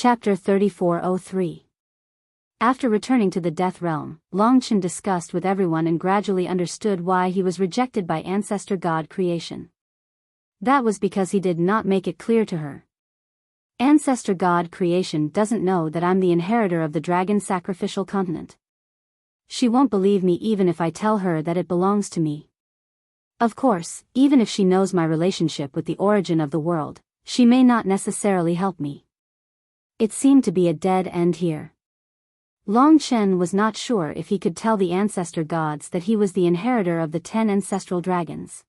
Chapter 3403. After returning to the Death Realm, Longchen discussed with everyone and gradually understood why he was rejected by Ancestor God Creation. That was because he did not make it clear to her. Ancestor God Creation doesn't know that I'm the inheritor of the Dragon Sacrificial Continent. She won't believe me even if I tell her that it belongs to me. Of course, even if she knows my relationship with the origin of the world, she may not necessarily help me. It seemed to be a dead end here. Longchen was not sure if he could tell the ancestor gods that he was the inheritor of the 10 ancestral dragons.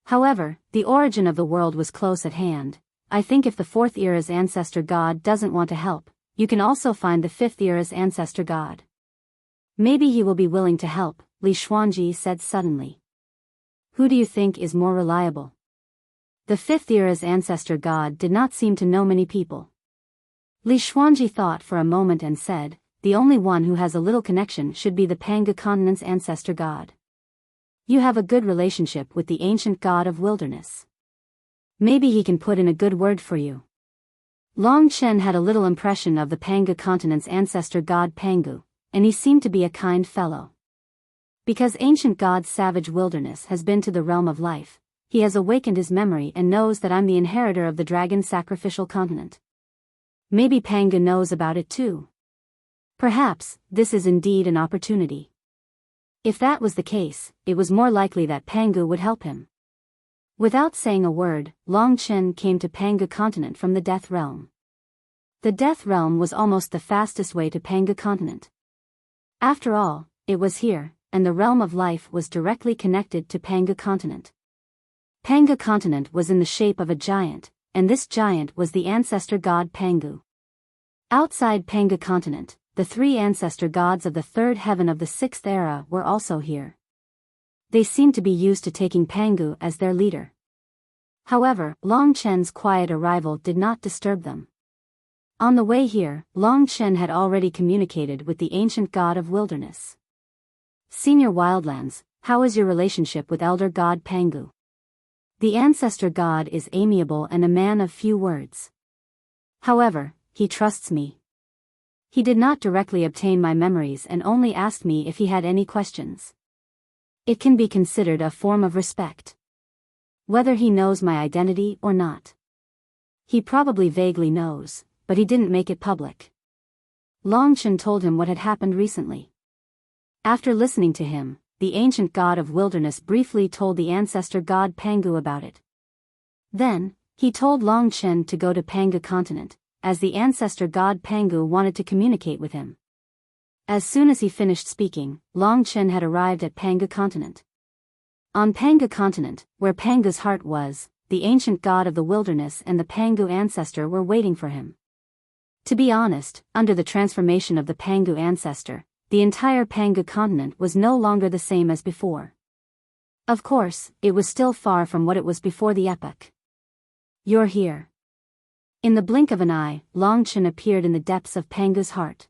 However, the origin of the world was close at hand. I think if the 4th era's ancestor god doesn't want to help, you can also find the 5th era's ancestor god. Maybe he will be willing to help, Li Xuanji said suddenly. Who do you think is more reliable? The 5th era's ancestor god did not seem to know many people. Li Xuanji thought for a moment and said, the only one who has a little connection should be the Panga continent's ancestor god. You have a good relationship with the ancient god of wilderness. Maybe he can put in a good word for you. Longchen had a little impression of the Panga continent's ancestor god Pangu, and he seemed to be a kind fellow. Because ancient god Savage Wilderness has been to the realm of life, he has awakened his memory and knows that I'm the inheritor of the Dragon Sacrificial Continent. Maybe Pangu knows about it too. Perhaps, this is indeed an opportunity. If that was the case, it was more likely that Pangu would help him. Without saying a word, Longchen came to Pangu continent from the Death Realm. The Death Realm was almost the fastest way to Pangu continent. After all, it was here, and the realm of life was directly connected to Pangu continent. Pangu continent was in the shape of a giant, and this giant was the ancestor god Pangu. Outside Pangu continent, the 3 ancestor gods of the 3rd heaven of the 6th era were also here. They seemed to be used to taking Pangu as their leader. However, Longchen's quiet arrival did not disturb them. On the way here, Longchen had already communicated with the ancient god of wilderness. Senior Wildlands, how is your relationship with elder god Pangu? The ancestor god is amiable and a man of few words. However, he trusts me. He did not directly obtain my memories and only asked me if he had any questions. It can be considered a form of respect. Whether he knows my identity or not. He probably vaguely knows, but he didn't make it public. Longchen told him what had happened recently. After listening to him, the ancient god of wilderness briefly told the ancestor god Pangu about it. Then, he told Longchen to go to Pangu continent, as the ancestor god Pangu wanted to communicate with him. As soon as he finished speaking, Longchen had arrived at Pangu continent. On Pangu continent, where Pangu's heart was, the ancient god of the wilderness and the Pangu ancestor were waiting for him. To be honest, under the transformation of the Pangu ancestor, the entire Pangu continent was no longer the same as before. Of course, it was still far from what it was before the epoch. You're here. In the blink of an eye, Longchen appeared in the depths of Pangu's heart.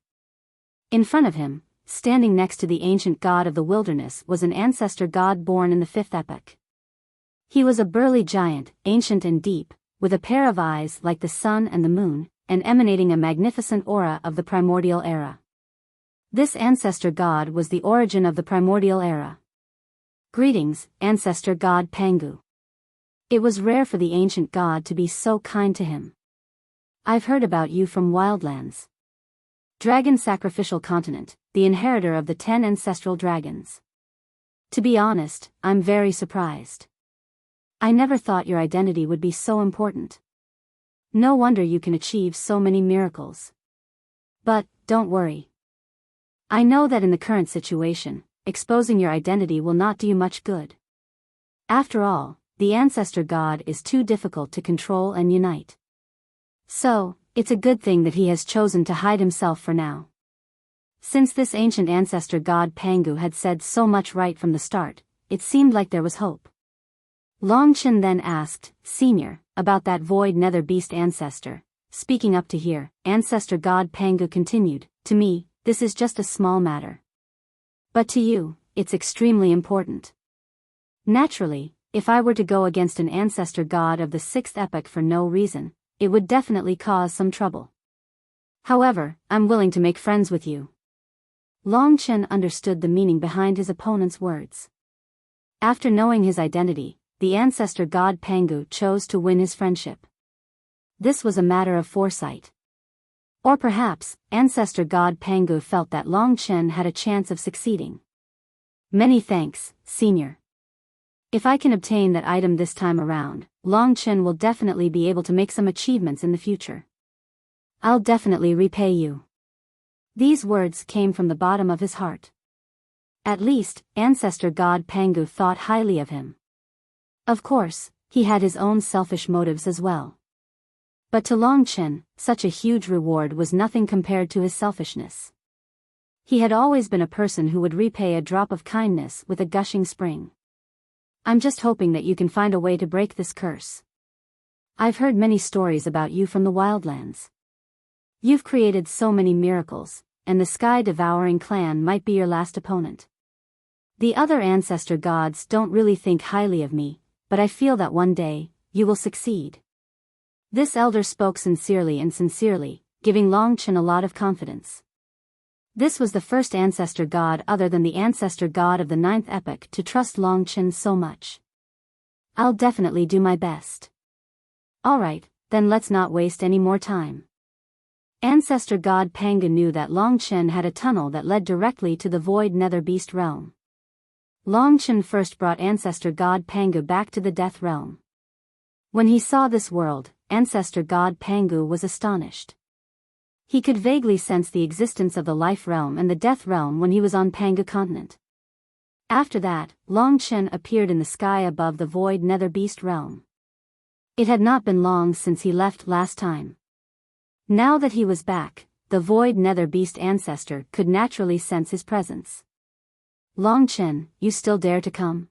In front of him, standing next to the ancient god of the wilderness was an ancestor god born in the 5th epoch. He was a burly giant, ancient and deep, with a pair of eyes like the sun and the moon, and emanating a magnificent aura of the primordial era. This ancestor god was the origin of the primordial era. Greetings, ancestor god Pangu. It was rare for the ancient god to be so kind to him. I've heard about you from Wildlands. Dragon Sacrificial Continent, the inheritor of the 10 ancestral dragons. To be honest, I'm very surprised. I never thought your identity would be so important. No wonder you can achieve so many miracles. But, don't worry. I know that in the current situation, exposing your identity will not do you much good. After all, the ancestor god is too difficult to control and unite. So, it's a good thing that he has chosen to hide himself for now. Since this ancient ancestor god Pangu had said so much right from the start, it seemed like there was hope. Longchen then asked, Senior, about that void nether beast ancestor. Speaking up to hear, ancestor god Pangu continued, to me, this is just a small matter. But to you, it's extremely important. Naturally, if I were to go against an ancestor god of the 6th epoch for no reason, it would definitely cause some trouble. However, I'm willing to make friends with you. Long Chen understood the meaning behind his opponent's words. After knowing his identity, the ancestor god Pangu chose to win his friendship. This was a matter of foresight. Or perhaps, ancestor god Pangu felt that Long Chen had a chance of succeeding. Many thanks, senior. If I can obtain that item this time around, Long Chen will definitely be able to make some achievements in the future. I'll definitely repay you. These words came from the bottom of his heart. At least, ancestor god Pangu thought highly of him. Of course, he had his own selfish motives as well. But to Long Chen, such a huge reward was nothing compared to his selfishness. He had always been a person who would repay a drop of kindness with a gushing spring. I'm just hoping that you can find a way to break this curse. I've heard many stories about you from the wildlands. You've created so many miracles, and the sky-devouring clan might be your last opponent. The other ancestor gods don't really think highly of me, but I feel that one day, you will succeed. This elder spoke sincerely, giving Long Chen a lot of confidence. This was the first ancestor god other than the ancestor god of the 9th epoch to trust Long Chen so much. I'll definitely do my best. Alright, then let's not waste any more time. Ancestor god Pangu knew that Long Chen had a tunnel that led directly to the void nether beast realm. Long Chen first brought ancestor god Pangu back to the death realm. When he saw this world, ancestor god Pangu was astonished. He could vaguely sense the existence of the life realm and the death realm when he was on Pangu continent. After that, Long Chen appeared in the sky above the void nether beast realm. It had not been long since he left last time. Now that he was back, the void nether beast ancestor could naturally sense his presence. Long Chen, you still dare to come?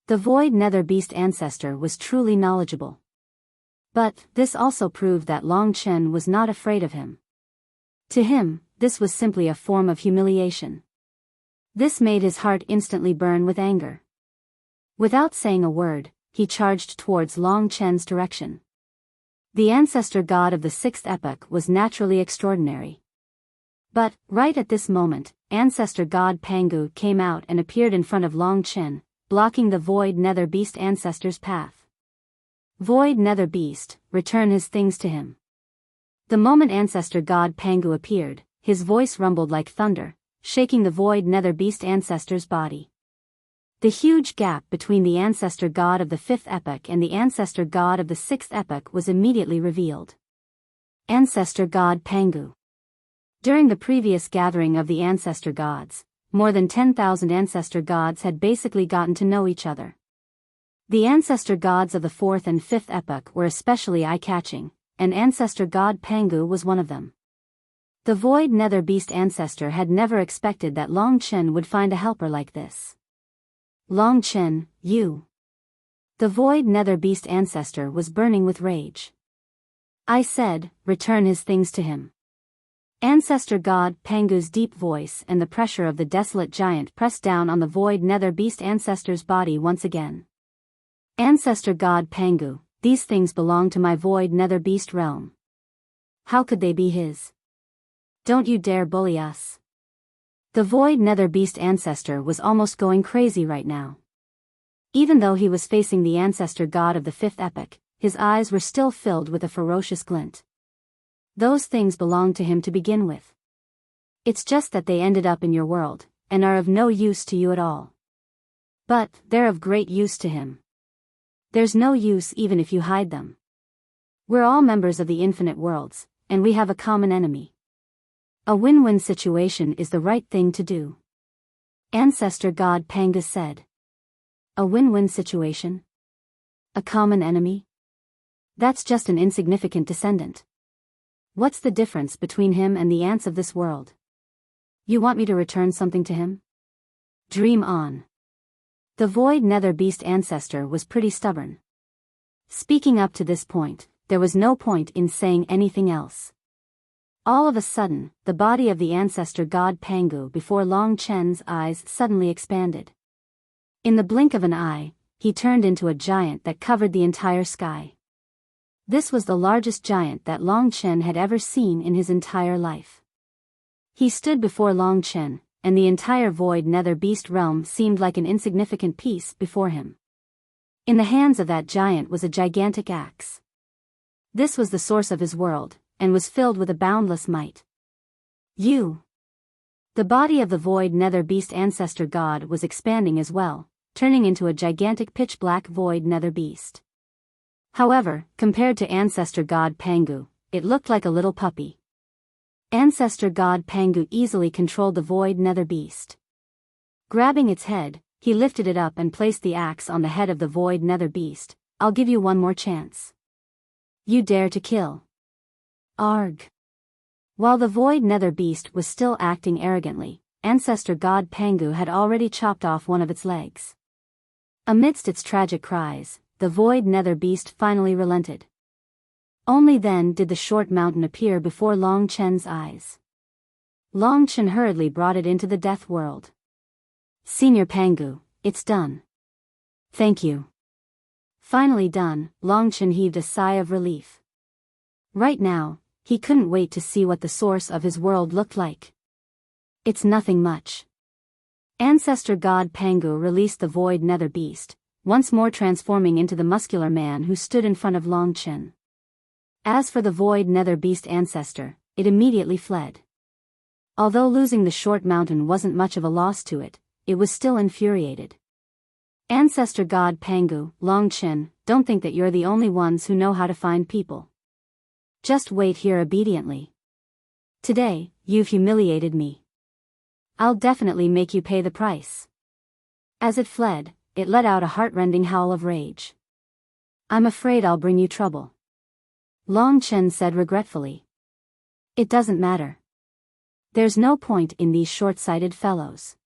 The void nether beast ancestor was truly knowledgeable. But, this also proved that Long Chen was not afraid of him. To him, this was simply a form of humiliation. This made his heart instantly burn with anger. Without saying a word, he charged towards Long Chen's direction. The ancestor god of the 6th epoch was naturally extraordinary. But, right at this moment, ancestor god Pangu came out and appeared in front of Long Chen, blocking the void nether beast ancestor's path. Void nether beast, return his things to him. The moment ancestor god Pangu appeared, his voice rumbled like thunder, shaking the void nether beast ancestor's body. The huge gap between the ancestor god of the 5th epoch and the ancestor god of the 6th epoch was immediately revealed. Ancestor god Pangu. During the previous gathering of the ancestor gods, more than 10,000 ancestor gods had basically gotten to know each other. The ancestor gods of the 4th and 5th epoch were especially eye-catching, and ancestor god Pangu was one of them. The void nether beast ancestor had never expected that Long Chen would find a helper like this. Long Chen, you. The void nether beast ancestor was burning with rage. I said, return his things to him. Ancestor god Pangu's deep voice and the pressure of the desolate giant pressed down on the void nether beast ancestor's body once again. Ancestor god Pangu, these things belong to my void nether beast realm. How could they be his? Don't you dare bully us. The void nether beast ancestor was almost going crazy right now. Even though he was facing the ancestor god of the 5th epoch, his eyes were still filled with a ferocious glint. Those things belonged to him to begin with. It's just that they ended up in your world, and are of no use to you at all. But, they're of great use to him. There's no use even if you hide them. We're all members of the infinite worlds, and we have a common enemy. A win-win situation is the right thing to do. Ancestor god Pangu said. A win-win situation? A common enemy? That's just an insignificant descendant. What's the difference between him and the ants of this world? You want me to return something to him? Dream on. The void nether beast ancestor was pretty stubborn. Speaking up to this point, there was no point in saying anything else. All of a sudden, the body of the ancestor god Pangu before Long Chen's eyes suddenly expanded. In the blink of an eye, he turned into a giant that covered the entire sky. This was the largest giant that Long Chen had ever seen in his entire life. He stood before Long Chen, and the entire void nether beast realm seemed like an insignificant piece before him. In the hands of that giant was a gigantic axe. This was the source of his world, and was filled with a boundless might. The body of the void nether beast ancestor god was expanding as well, turning into a gigantic pitch-black void nether beast. However, compared to ancestor god Pangu, it looked like a little puppy. Ancestor god Pangu easily controlled the void nether beast. Grabbing its head, he lifted it up and placed the axe on the head of the void nether beast. "I'll give you one more chance. You dare to kill?" Arg. While the void nether beast was still acting arrogantly, ancestor god Pangu had already chopped off one of its legs. Amidst its tragic cries, the void nether beast finally relented. Only then did the short mountain appear before Long Chen's eyes. Long Chen hurriedly brought it into the death world. "Senior Pangu, it's done." "Thank you." Finally done, Long Chen heaved a sigh of relief. Right now, he couldn't wait to see what the source of his world looked like. "It's nothing much." Ancestor god Pangu released the void nether beast, once more transforming into the muscular man who stood in front of Long Chen. As for the void nether beast ancestor, it immediately fled. Although losing the short mountain wasn't much of a loss to it, it was still infuriated. "Ancestor god Pangu, Long Chen, don't think that you're the only ones who know how to find people. Just wait here obediently. Today, you've humiliated me. I'll definitely make you pay the price." As it fled, it let out a heart-rending howl of rage. "I'm afraid I'll bring you trouble," Long Chen said regretfully. "It doesn't matter. There's no point in these short-sighted fellows.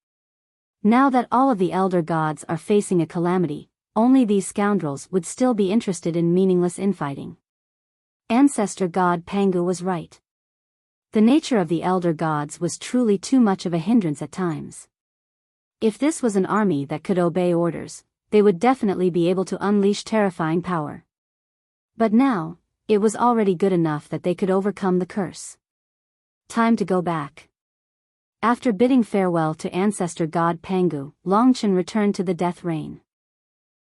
Now that all of the elder gods are facing a calamity, only these scoundrels would still be interested in meaningless infighting." Ancestor god Pangu was right. The nature of the elder gods was truly too much of a hindrance at times. If this was an army that could obey orders, they would definitely be able to unleash terrifying power. But now, it was already good enough that they could overcome the curse. Time to go back. After bidding farewell to ancestor god Pangu, Long Chen returned to the death rain.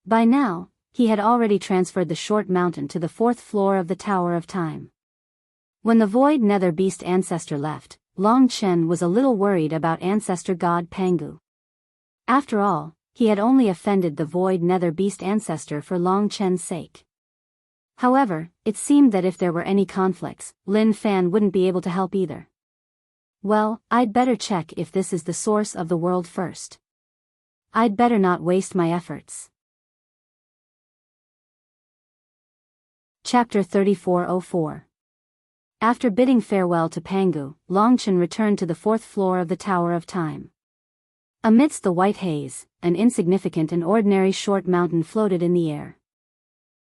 By now, he had already transferred the short mountain to the 4th floor of the Tower of Time. When the void nether beast ancestor left, Long Chen was a little worried about ancestor god Pangu. After all, he had only offended the void nether beast ancestor for Long Chen's sake. However, it seemed that if there were any conflicts, Lin Fan wouldn't be able to help either. "Well, I'd better check if this is the source of the world first. I'd better not waste my efforts." Chapter 3404. After bidding farewell to Pangu, Long Chen returned to the 4th floor of the Tower of Time. Amidst the white haze, an insignificant and ordinary short mountain floated in the air.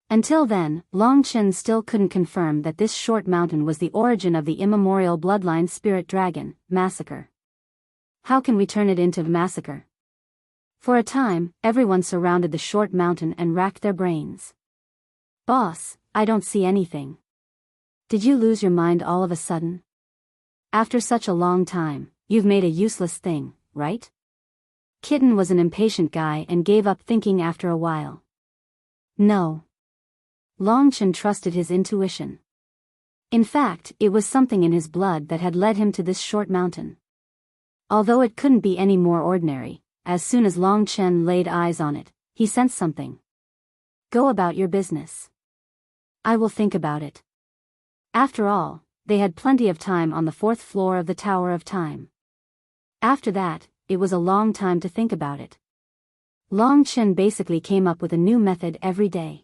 Until then, Long Chen still couldn't confirm that this short mountain was the origin of the immemorial bloodline spirit dragon, Massacre. How can we turn it into Massacre? For a time, everyone surrounded the short mountain and racked their brains. "Boss, I don't see anything. Did you lose your mind all of a sudden? After such a long time, you've made a useless thing, right?" Kitten was an impatient guy and gave up thinking after a while. "No." Long Chen trusted his intuition. In fact, it was something in his blood that had led him to this short mountain. Although it couldn't be any more ordinary, as soon as Long Chen laid eyes on it, he sensed something. "Go about your business. I will think about it." After all, they had plenty of time on the 4th floor of the Tower of Time. After that, it was a long time to think about it. Long Chen basically came up with a new method every day.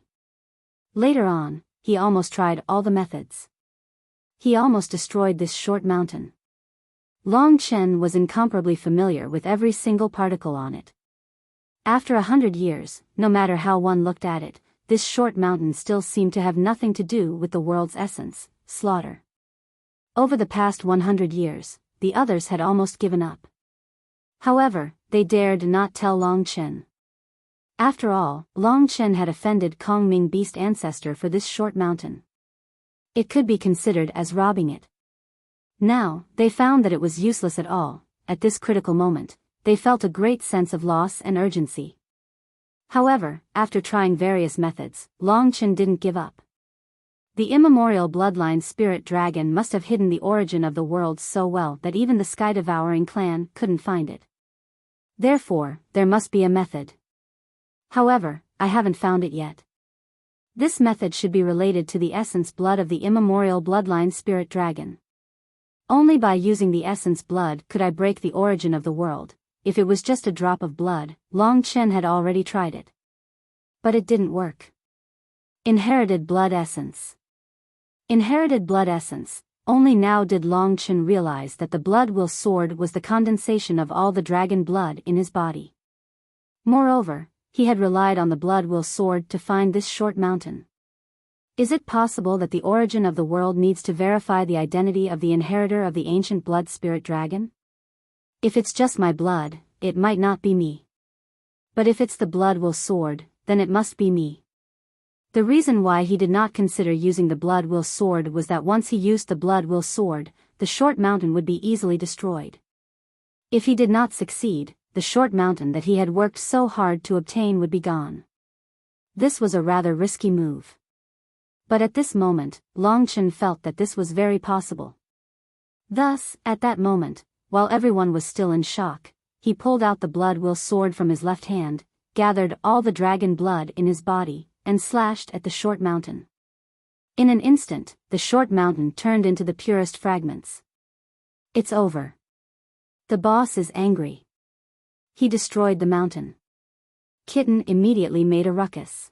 Later on, he almost tried all the methods. He almost destroyed this short mountain. Long Chen was incomparably familiar with every single particle on it. After 100 years, no matter how one looked at it, this short mountain still seemed to have nothing to do with the world's essence, slaughter. Over the past 100 years, the others had almost given up. However, they dared not tell Long Chen. After all, Long Chen had offended Kongming Beast Ancestor for this short mountain. It could be considered as robbing it. Now, they found that it was useless at all. At this critical moment, they felt a great sense of loss and urgency. However, after trying various methods, Longchen didn't give up. The immemorial bloodline spirit dragon must have hidden the origin of the world so well that even the sky-devouring clan couldn't find it. Therefore, there must be a method. However, I haven't found it yet. This method should be related to the essence blood of the immemorial bloodline spirit dragon. Only by using the essence blood could I break the origin of the world. If it was just a drop of blood, Longchen had already tried it. But it didn't work. Inherited blood essence. Inherited blood essence. Only now did Longchen realize that the blood will sword was the condensation of all the dragon blood in his body. Moreover, he had relied on the blood will sword to find this short mountain. Is it possible that the origin of the world needs to verify the identity of the inheritor of the ancient blood spirit dragon? If it's just my blood, it might not be me. But if it's the blood will sword, then it must be me. The reason why he did not consider using the blood will sword was that once he used the blood will sword, the short mountain would be easily destroyed. If he did not succeed, the short mountain that he had worked so hard to obtain would be gone. This was a rather risky move. But at this moment, Longchen felt that this was very possible. Thus, at that moment, while everyone was still in shock, he pulled out the blood will sword from his left hand, gathered all the dragon blood in his body, and slashed at the short mountain. In an instant, the short mountain turned into the purest fragments. It's over. The boss is angry. He destroyed the mountain. Kitten immediately made a ruckus.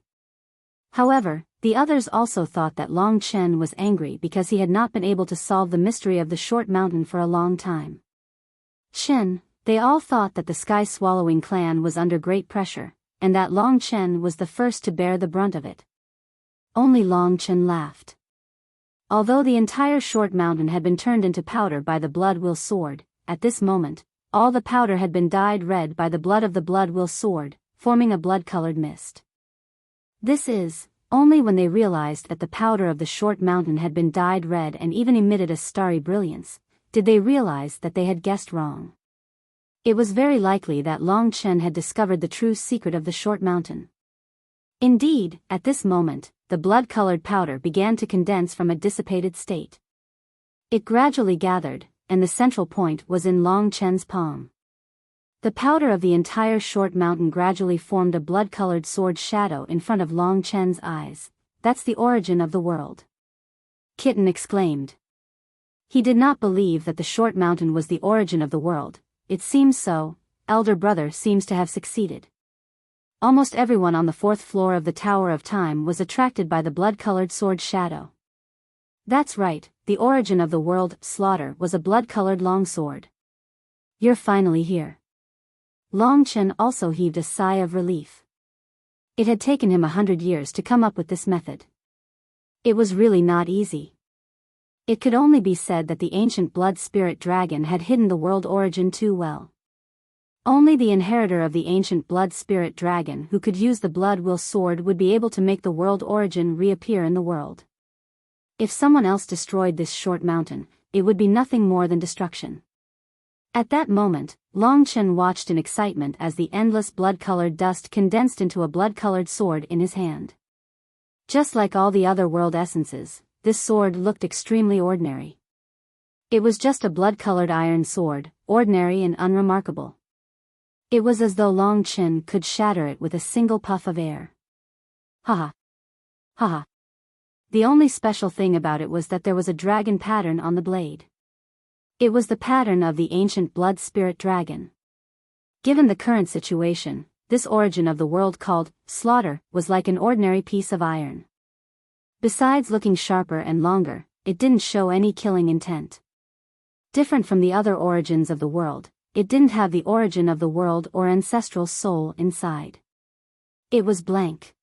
However, the others also thought that Longchen was angry because he had not been able to solve the mystery of the short mountain for a long time. They all thought that the sky-swallowing clan was under great pressure, and that Longchen was the first to bear the brunt of it. Only Longchen laughed. Although the entire short mountain had been turned into powder by the blood will sword, at this moment, all the powder had been dyed red by the blood of the blood will sword, forming a blood-colored mist. This is, only when they realized that the powder of the short mountain had been dyed red and even emitted a starry brilliance, did they realize that they had guessed wrong. It was very likely that Longchen had discovered the true secret of the short mountain. Indeed, at this moment, the blood-colored powder began to condense from a dissipated state. It gradually gathered, and the central point was in Longchen's palm. The powder of the entire short mountain gradually formed a blood-colored sword shadow in front of Longchen's eyes. That's the origin of the world. Kitten exclaimed. He did not believe that the short mountain was the origin of the world. It seems so. Elder brother seems to have succeeded. Almost everyone on the 4th floor of the Tower of Time was attracted by the blood-colored sword shadow. That's right, the origin of the world, slaughter, was a blood-colored longsword. You're finally here. Longchen also heaved a sigh of relief. It had taken him 100 years to come up with this method. It was really not easy. It could only be said that the ancient blood spirit dragon had hidden the world origin too well. Only the inheritor of the ancient blood spirit dragon who could use the blood will sword would be able to make the world origin reappear in the world. If someone else destroyed this short mountain, it would be nothing more than destruction. At that moment, Longchen watched in excitement as the endless blood-colored dust condensed into a blood-colored sword in his hand. Just like all the other world essences, this sword looked extremely ordinary. It was just a blood-colored iron sword, ordinary and unremarkable. It was as though Longchen could shatter it with a single puff of air. Haha. Haha. The only special thing about it was that there was a dragon pattern on the blade. It was the pattern of the ancient blood spirit dragon. Given the current situation, this origin of the world called slaughter was like an ordinary piece of iron. Besides looking sharper and longer, it didn't show any killing intent. Different from the other origins of the world, it didn't have the origin of the world or ancestral soul inside. It was blank.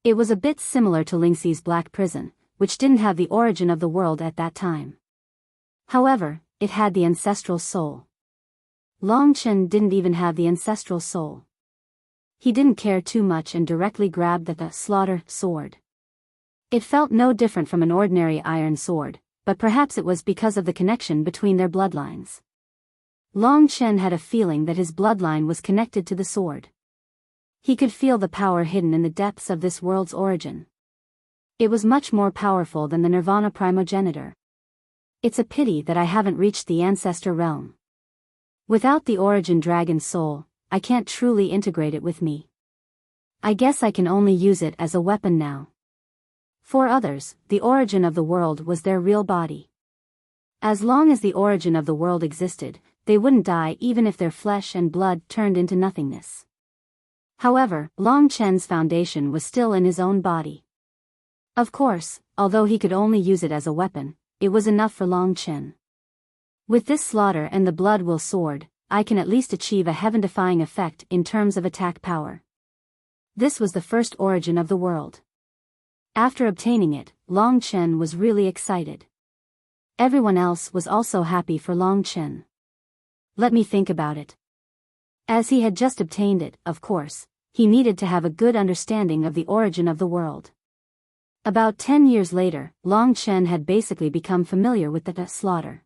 It was a bit similar to Lingxi's black prison, which didn't have the origin of the world at that time. However, it had the ancestral soul. Longchen didn't even have the ancestral soul. He didn't care too much and directly grabbed the slaughter sword. It felt no different from an ordinary iron sword, but perhaps it was because of the connection between their bloodlines. Long Chen had a feeling that his bloodline was connected to the sword. He could feel the power hidden in the depths of this world's origin. It was much more powerful than the Nirvana primogenitor. It's a pity that I haven't reached the ancestor realm. Without the origin dragon soul, I can't truly integrate it with me. I guess I can only use it as a weapon now. For others, the origin of the world was their real body. As long as the origin of the world existed, they wouldn't die even if their flesh and blood turned into nothingness. However, Long Chen's foundation was still in his own body. Of course, although he could only use it as a weapon, it was enough for Long Chen. With this slaughter and the blood will sword, I can at least achieve a heaven-defying effect in terms of attack power. This was the first origin of the world. After obtaining it, Long Chen was really excited. Everyone else was also happy for Long Chen. Let me think about it. As he had just obtained it, of course, he needed to have a good understanding of the origin of the world. About 10 years later, Long Chen had basically become familiar with the slaughter.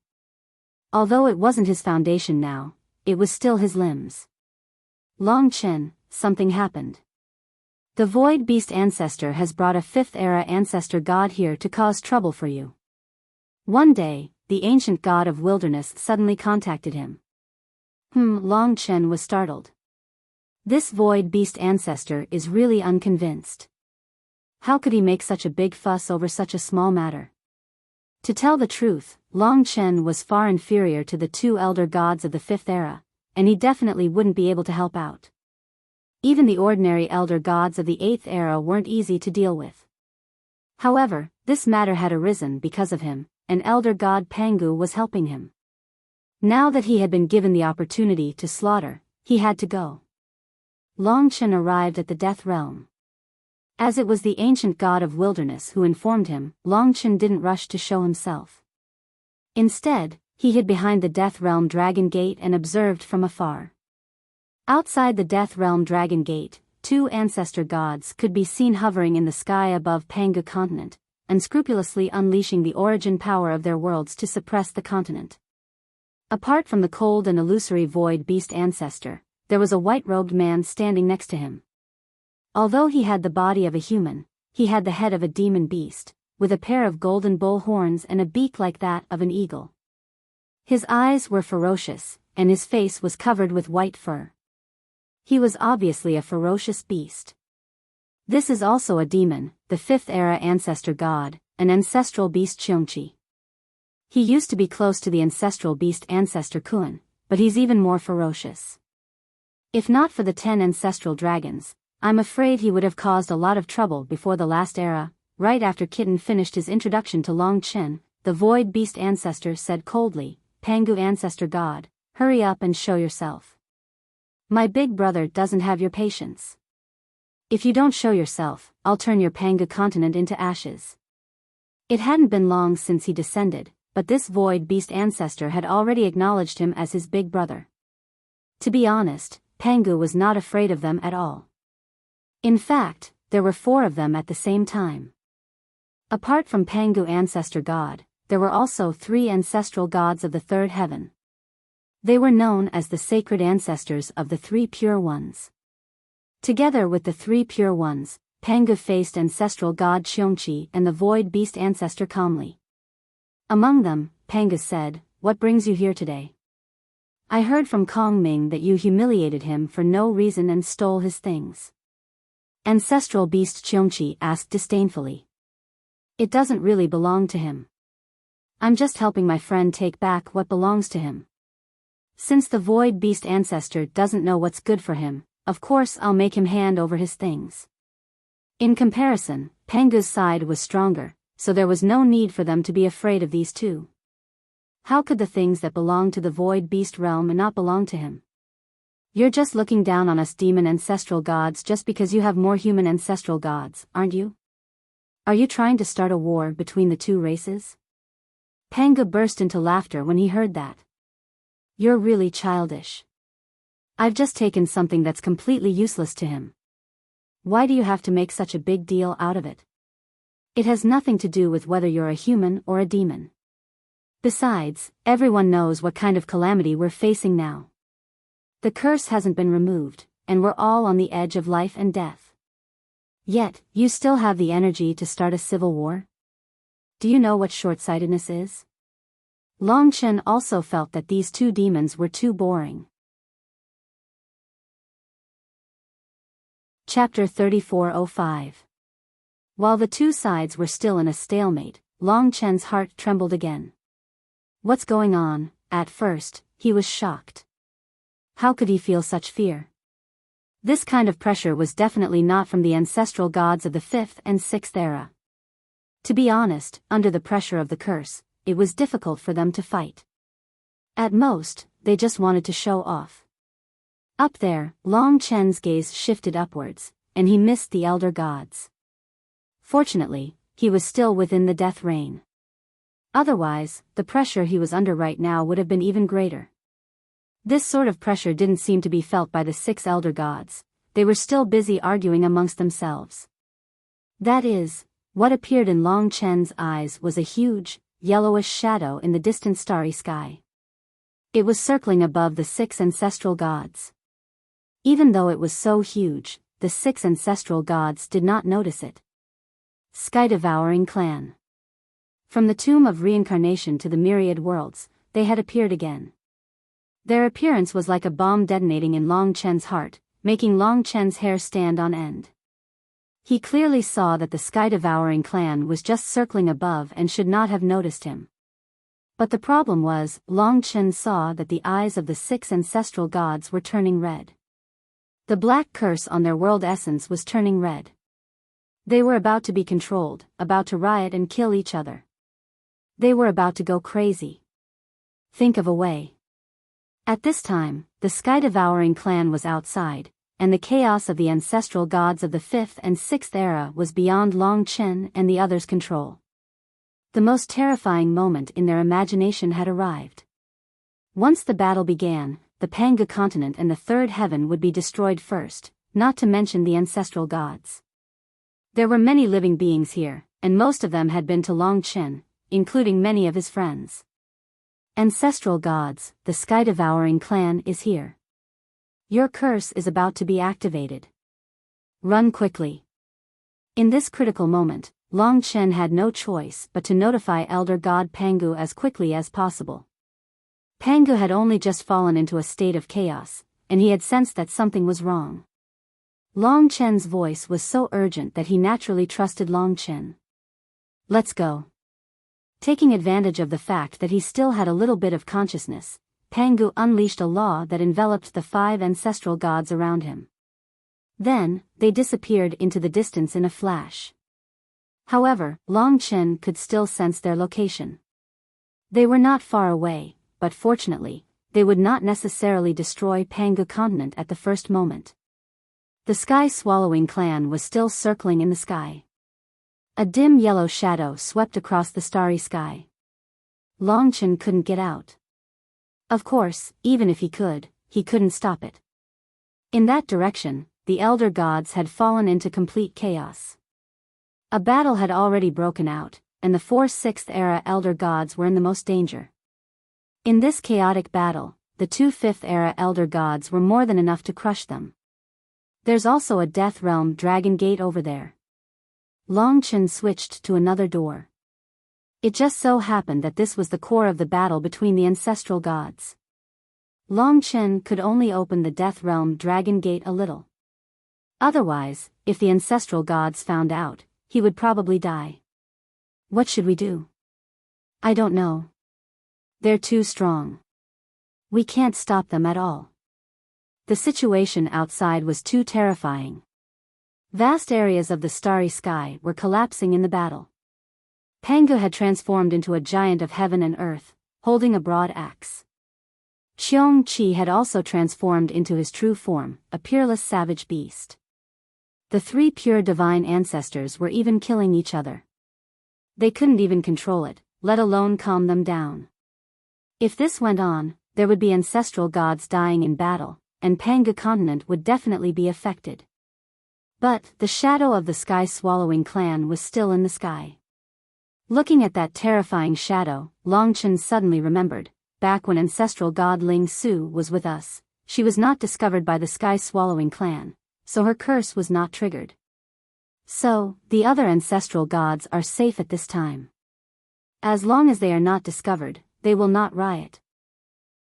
Although it wasn't his foundation now, it was still his limbs. Long Chen, something happened. The Void Beast Ancestor has brought a 5th-era Ancestor God here to cause trouble for you. One day, the ancient god of wilderness suddenly contacted him. Long Chen was startled. This Void Beast Ancestor is really unconvinced. How could he make such a big fuss over such a small matter? To tell the truth, Long Chen was far inferior to the 2 elder gods of the 5th era, and he definitely wouldn't be able to help out. Even the ordinary elder gods of the 8th era weren't easy to deal with. However, this matter had arisen because of him, and elder god Pangu was helping him. Now that he had been given the opportunity to slaughter, he had to go. Long Chen arrived at the death realm. As it was the ancient god of wilderness who informed him, Long Chen didn't rush to show himself. Instead, he hid behind the death realm dragon gate and observed from afar. Outside the Death Realm Dragon Gate, 2 ancestor gods could be seen hovering in the sky above Pangu continent, unscrupulously unleashing the origin power of their worlds to suppress the continent. Apart from the cold and illusory Void Beast Ancestor, there was a white-robed man standing next to him. Although he had the body of a human, he had the head of a demon beast, with a pair of golden bull horns and a beak like that of an eagle. His eyes were ferocious, and his face was covered with white fur. He was obviously a ferocious beast. This is also a demon, the 5th-era ancestor god, an ancestral beast Cheongqi. He used to be close to the ancestral beast ancestor Kun, but he's even more ferocious. If not for the 10 ancestral dragons, I'm afraid he would have caused a lot of trouble before the last era. Right after Kitten finished his introduction to Long Chen, the Void Beast Ancestor said coldly, Pangu Ancestor God, hurry up and show yourself. My big brother doesn't have your patience. If you don't show yourself, I'll turn your Pangu continent into ashes. It hadn't been long since he descended, but this Void Beast Ancestor had already acknowledged him as his big brother. To be honest, Pangu was not afraid of them at all. In fact, there were 4 of them at the same time. Apart from Pangu Ancestor God, there were also 3 ancestral gods of the 3rd heaven. They were known as the sacred ancestors of the 3 pure ones. Together with the 3 pure ones, Pangu faced ancestral god Cheongqi and the Void Beast Ancestor calmly. Among them, Pangu said, "What brings you here today? I heard from Kong Ming that you humiliated him for no reason and stole his things." Ancestral beast Cheongqi asked disdainfully. "It doesn't really belong to him. I'm just helping my friend take back what belongs to him. Since the Void Beast Ancestor doesn't know what's good for him, of course I'll make him hand over his things." In comparison, Pangu's side was stronger, so there was no need for them to be afraid of these 2. How could the things that belong to the Void Beast realm not belong to him? You're just looking down on us demon ancestral gods just because you have more human ancestral gods, aren't you? Are you trying to start a war between the 2 races? Pangu burst into laughter when he heard that. You're really childish. I've just taken something that's completely useless to him. Why do you have to make such a big deal out of it? It has nothing to do with whether you're a human or a demon. Besides, everyone knows what kind of calamity we're facing now. The curse hasn't been removed, and we're all on the edge of life and death. Yet, you still have the energy to start a civil war? Do you know what short-sightedness is? Long Chen also felt that these two demons were too boring. Chapter 3405. While the two sides were still in a stalemate, Long Chen's heart trembled again. What's going on? At first, he was shocked. How could he feel such fear? This kind of pressure was definitely not from the ancestral gods of the 5th and 6th era. To be honest, under the pressure of the curse, it was difficult for them to fight. At most, they just wanted to show off. Up there, Long Chen's gaze shifted upwards, and he missed the elder gods. Fortunately, he was still within the death rain. Otherwise, the pressure he was under right now would have been even greater. This sort of pressure didn't seem to be felt by the 6 elder gods. They were still busy arguing amongst themselves. That is, what appeared in Long Chen's eyes was a huge, yellowish shadow in the distant starry sky. It was circling above the 6 ancestral gods. Even though it was so huge, the 6 ancestral gods did not notice it. Sky-devouring clan. From the tomb of reincarnation to the myriad worlds, they had appeared again. Their appearance was like a bomb detonating in Long Chen's heart, making Long Chen's hair stand on end. He clearly saw that the sky-devouring clan was just circling above and should not have noticed him. But the problem was, Long Chen saw that the eyes of the 6 ancestral gods were turning red. The black curse on their world essence was turning red. They were about to be controlled, about to riot and kill each other. They were about to go crazy. Think of a way. At this time, the sky-devouring clan was outside, and the chaos of the ancestral gods of the 5th and 6th era was beyond Long Chen and the others' control. The most terrifying moment in their imagination had arrived. Once the battle began, the Pangu continent and the third heaven would be destroyed first, not to mention the ancestral gods. There were many living beings here, and most of them had been to Long Chen, including many of his friends. Ancestral gods, the sky-devouring clan is here. Your curse is about to be activated. Run quickly. In this critical moment, Long Chen had no choice but to notify Elder God Pangu as quickly as possible. Pangu had only just fallen into a state of chaos, and he had sensed that something was wrong. Long Chen's voice was so urgent that he naturally trusted Long Chen. Let's go. Taking advantage of the fact that he still had a little bit of consciousness, Pangu unleashed a law that enveloped the 5 ancestral gods around him. Then, they disappeared into the distance in a flash. However, Long Chen could still sense their location. They were not far away, but fortunately, they would not necessarily destroy Pangu continent at the first moment. The sky-swallowing clan was still circling in the sky. A dim yellow shadow swept across the starry sky. Long Chen couldn't get out. Of course, even if he couldn't stop it. In that direction, the elder gods had fallen into complete chaos. A battle had already broken out, and the 4 6th era elder gods were in the most danger. In this chaotic battle, the 2 5th era elder gods were more than enough to crush them. There's also a death realm dragon gate over there. Long Chen switched to another door. It just so happened that this was the core of the battle between the ancestral gods. Long Chen could only open the death realm dragon gate a little. Otherwise, if the ancestral gods found out, he would probably die. What should we do? I don't know. They're too strong. We can't stop them at all. The situation outside was too terrifying. Vast areas of the starry sky were collapsing in the battle. Pangu had transformed into a giant of heaven and earth, holding a broad axe. Xiong Qi had also transformed into his true form, a peerless savage beast. The 3 pure divine ancestors were even killing each other. They couldn't even control it, let alone calm them down. If this went on, there would be ancestral gods dying in battle, and Pangu continent would definitely be affected. But the shadow of the sky-swallowing clan was still in the sky. Looking at that terrifying shadow, Longchen suddenly remembered, back when ancestral god Ling Su was with us, she was not discovered by the sky-swallowing clan, so her curse was not triggered. So, the other ancestral gods are safe at this time. As long as they are not discovered, they will not riot.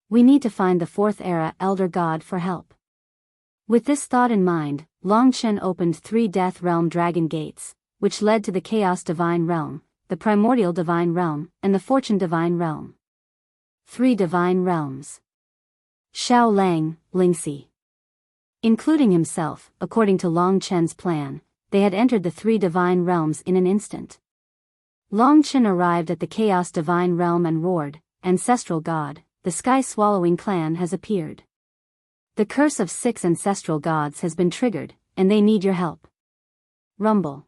We need to find the fourth era elder god for help. With this thought in mind, Longchen opened 3 Death Realm Dragon Gates, which led to the Chaos Divine Realm, the Primordial Divine Realm, and the Fortune Divine Realm. 3 Divine Realms. Xiao Lang, Lingxi. Including himself, according to Longchen's plan, they had entered the 3 Divine Realms in an instant. Longchen arrived at the Chaos Divine Realm and roared, "Ancestral God, the sky-swallowing clan has appeared. The curse of 6 ancestral gods has been triggered, and they need your help." Rumble.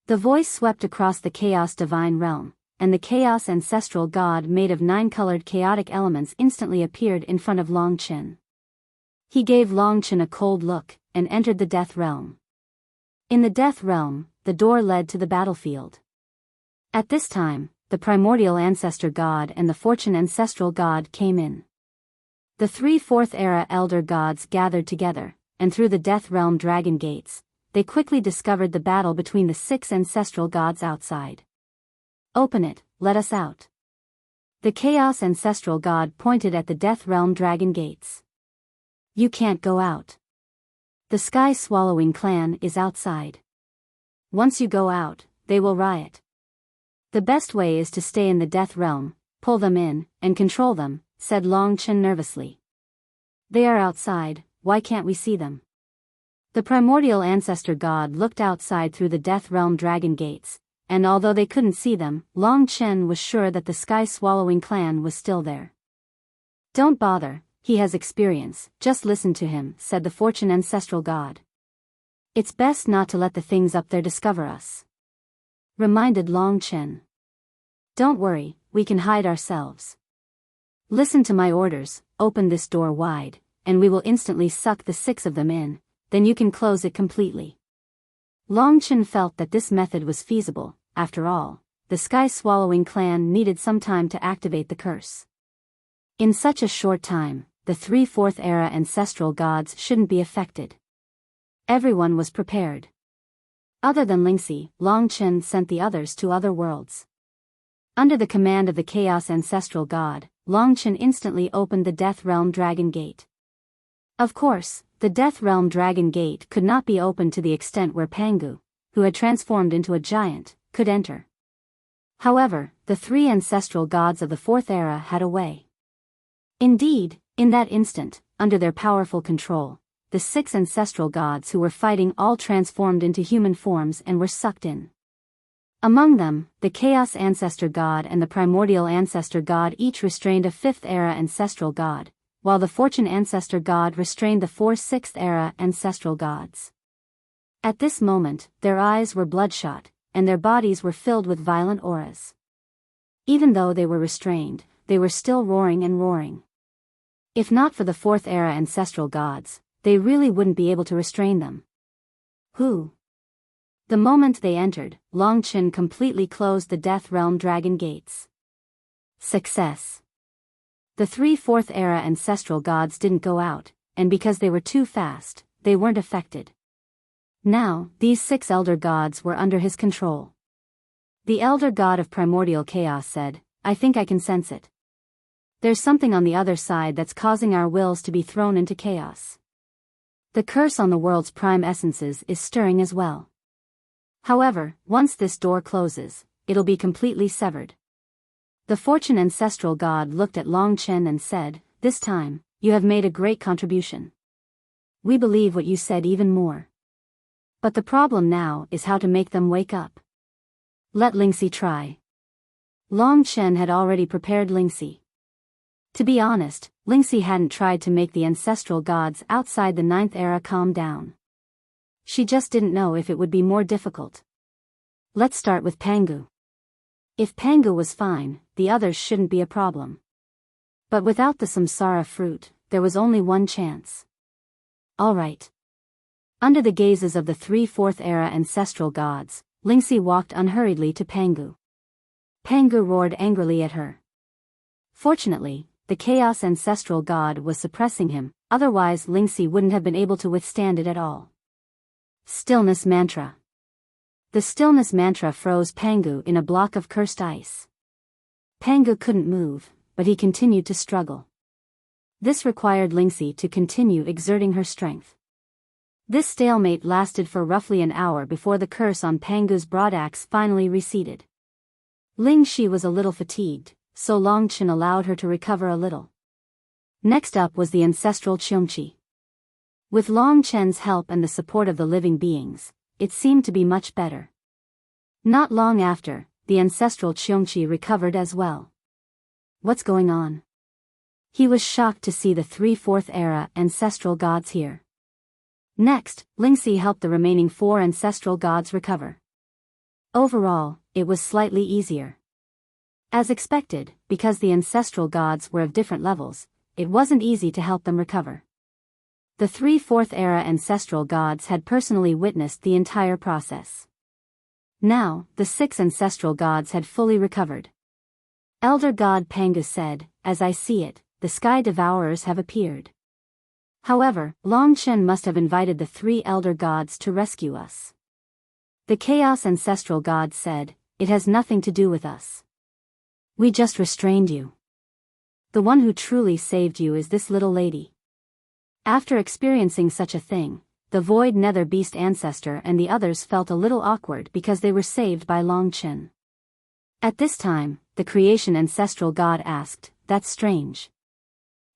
The voice swept across the Chaos Divine Realm, and the Chaos Ancestral God made of 9 colored chaotic elements instantly appeared in front of Longchen. He gave Longchen a cold look, and entered the Death Realm. In the Death Realm, the door led to the battlefield. At this time, the Primordial Ancestor God and the Fortune Ancestral God came in. The 3 Fourth Era Elder Gods gathered together, and through the Death Realm Dragon Gates, they quickly discovered the battle between the 6 ancestral gods outside. "Open it, let us out." The Chaos Ancestral God pointed at the Death Realm Dragon Gates. "You can't go out. The sky-swallowing clan is outside. Once you go out, they will riot. The best way is to stay in the Death Realm, pull them in, and control them," said Longchen nervously. "They are outside, why can't we see them?" The Primordial Ancestor God looked outside through the Death Realm Dragon Gates, and although they couldn't see them, Longchen was sure that the sky-swallowing clan was still there. "Don't bother, he has experience, just listen to him," said the Fortune Ancestral God. "It's best not to let the things up there discover us," reminded Longchen. "Don't worry, we can hide ourselves. Listen to my orders, open this door wide, and we will instantly suck the 6 of them in, then you can close it completely." Longchen felt that this method was feasible. After all, the sky-swallowing clan needed some time to activate the curse. In such a short time, the 3 Fourth Era ancestral gods shouldn't be affected. Everyone was prepared. Other than Lingxi, Longchen sent the others to other worlds. Under the command of the Chaos Ancestral God, Longchen instantly opened the Death Realm Dragon Gate. Of course, the Death Realm Dragon Gate could not be opened to the extent where Pangu, who had transformed into a giant, could enter. However, the 3 ancestral gods of the 4th era had a way. Indeed, in that instant, under their powerful control, the 6 ancestral gods who were fighting all transformed into human forms and were sucked in. Among them, the Chaos Ancestor God and the Primordial Ancestor God each restrained a 5th era ancestral god, while the Fortune Ancestor God restrained the 4 6th era ancestral gods. At this moment, their eyes were bloodshot, and their bodies were filled with violent auras. Even though they were restrained, they were still roaring and roaring. If not for the 4th era ancestral gods, they really wouldn't be able to restrain them. Who? The moment they entered, Longchen completely closed the Death Realm Dragon Gates. Success. The 3 4th era ancestral gods didn't go out, and because they were too fast, they weren't affected. Now, these 6 elder gods were under his control. The elder god of primordial chaos said, "I think I can sense it. There's something on the other side that's causing our wills to be thrown into chaos. The curse on the world's prime essences is stirring as well. However, once this door closes, it'll be completely severed." The Fortune Ancestral God looked at Longchen and said, "This time, you have made a great contribution. We believe what you said even more. But the problem now is how to make them wake up. Let Lingxi try." Longchen had already prepared Lingxi. To be honest, Lingxi hadn't tried to make the ancestral gods outside the 9th era calm down. She just didn't know if it would be more difficult. Let's start with Pangu. If Pangu was fine, the others shouldn't be a problem. But without the samsara fruit, there was only one chance. All right. Under the gazes of the 3 4th-era ancestral gods, Lingxi walked unhurriedly to Pangu. Pangu roared angrily at her. Fortunately, the chaos ancestral god was suppressing him, otherwise Lingxi wouldn't have been able to withstand it at all. Stillness mantra. The stillness mantra froze Pangu in a block of cursed ice. Pangu couldn't move, but he continued to struggle. This required Lingxi to continue exerting her strength. This stalemate lasted for roughly an hour before the curse on Pangu's broadaxe finally receded. Lingxi was a little fatigued, so Longchen allowed her to recover a little. Next up was the ancestral Qiongqi. With Longchen's help and the support of the living beings, it seemed to be much better. Not long after, the ancestral Qiongqi recovered as well. What's going on? He was shocked to see the 3 4th-era ancestral gods here. Next, Lingxi helped the remaining 4 ancestral gods recover. Overall, it was slightly easier. As expected, because the ancestral gods were of different levels, it wasn't easy to help them recover. The 3 4th-era ancestral gods had personally witnessed the entire process. Now, the 6 ancestral gods had fully recovered. Elder God Pangu said, "As I see it, the sky devourers have appeared. However, Longchen must have invited the 3 elder gods to rescue us." The chaos ancestral god said, "It has nothing to do with us. We just restrained you. The one who truly saved you is this little lady." After experiencing such a thing, the void nether beast ancestor and the others felt a little awkward because they were saved by Longchen. At this time, the creation ancestral god asked, "That's strange.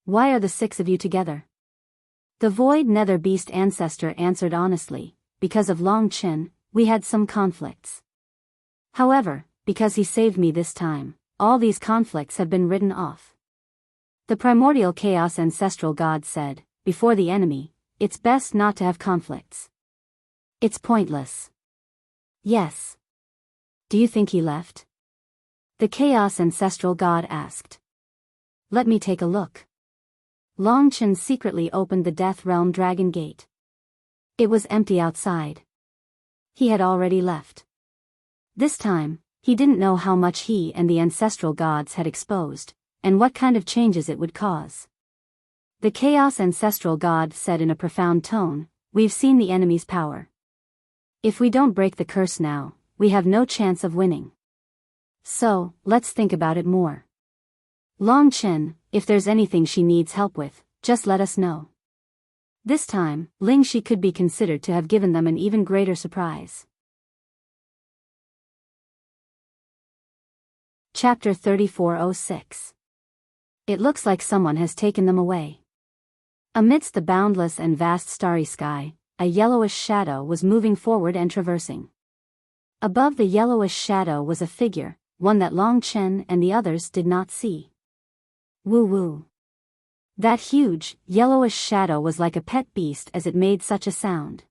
Why are the 6 of you together?" The void nether beast ancestor answered honestly, "Because of Longchen, we had some conflicts. However, because he saved me this time, all these conflicts have been written off." The primordial chaos ancestral god said, "Before the enemy, it's best not to have conflicts. It's pointless." "Yes. Do you think he left?" The chaos ancestral god asked. "Let me take a look." Longchen secretly opened the Death Realm Dragon Gate. It was empty outside. He had already left. This time, he didn't know how much he and the ancestral gods had exposed, and what kind of changes it would cause. The chaos ancestral god said in a profound tone, "We've seen the enemy's power. If we don't break the curse now, we have no chance of winning. So, let's think about it more. Longchen, if there's anything she needs help with, just let us know." This time, Lingxi could be considered to have given them an even greater surprise. Chapter 3406. It looks like someone has taken them away. Amidst the boundless and vast starry sky, a yellowish shadow was moving forward and traversing. Above the yellowish shadow was a figure, one that Longchen and the others did not see. Woo-woo. That huge, yellowish shadow was like a pet beast as it made such a sound.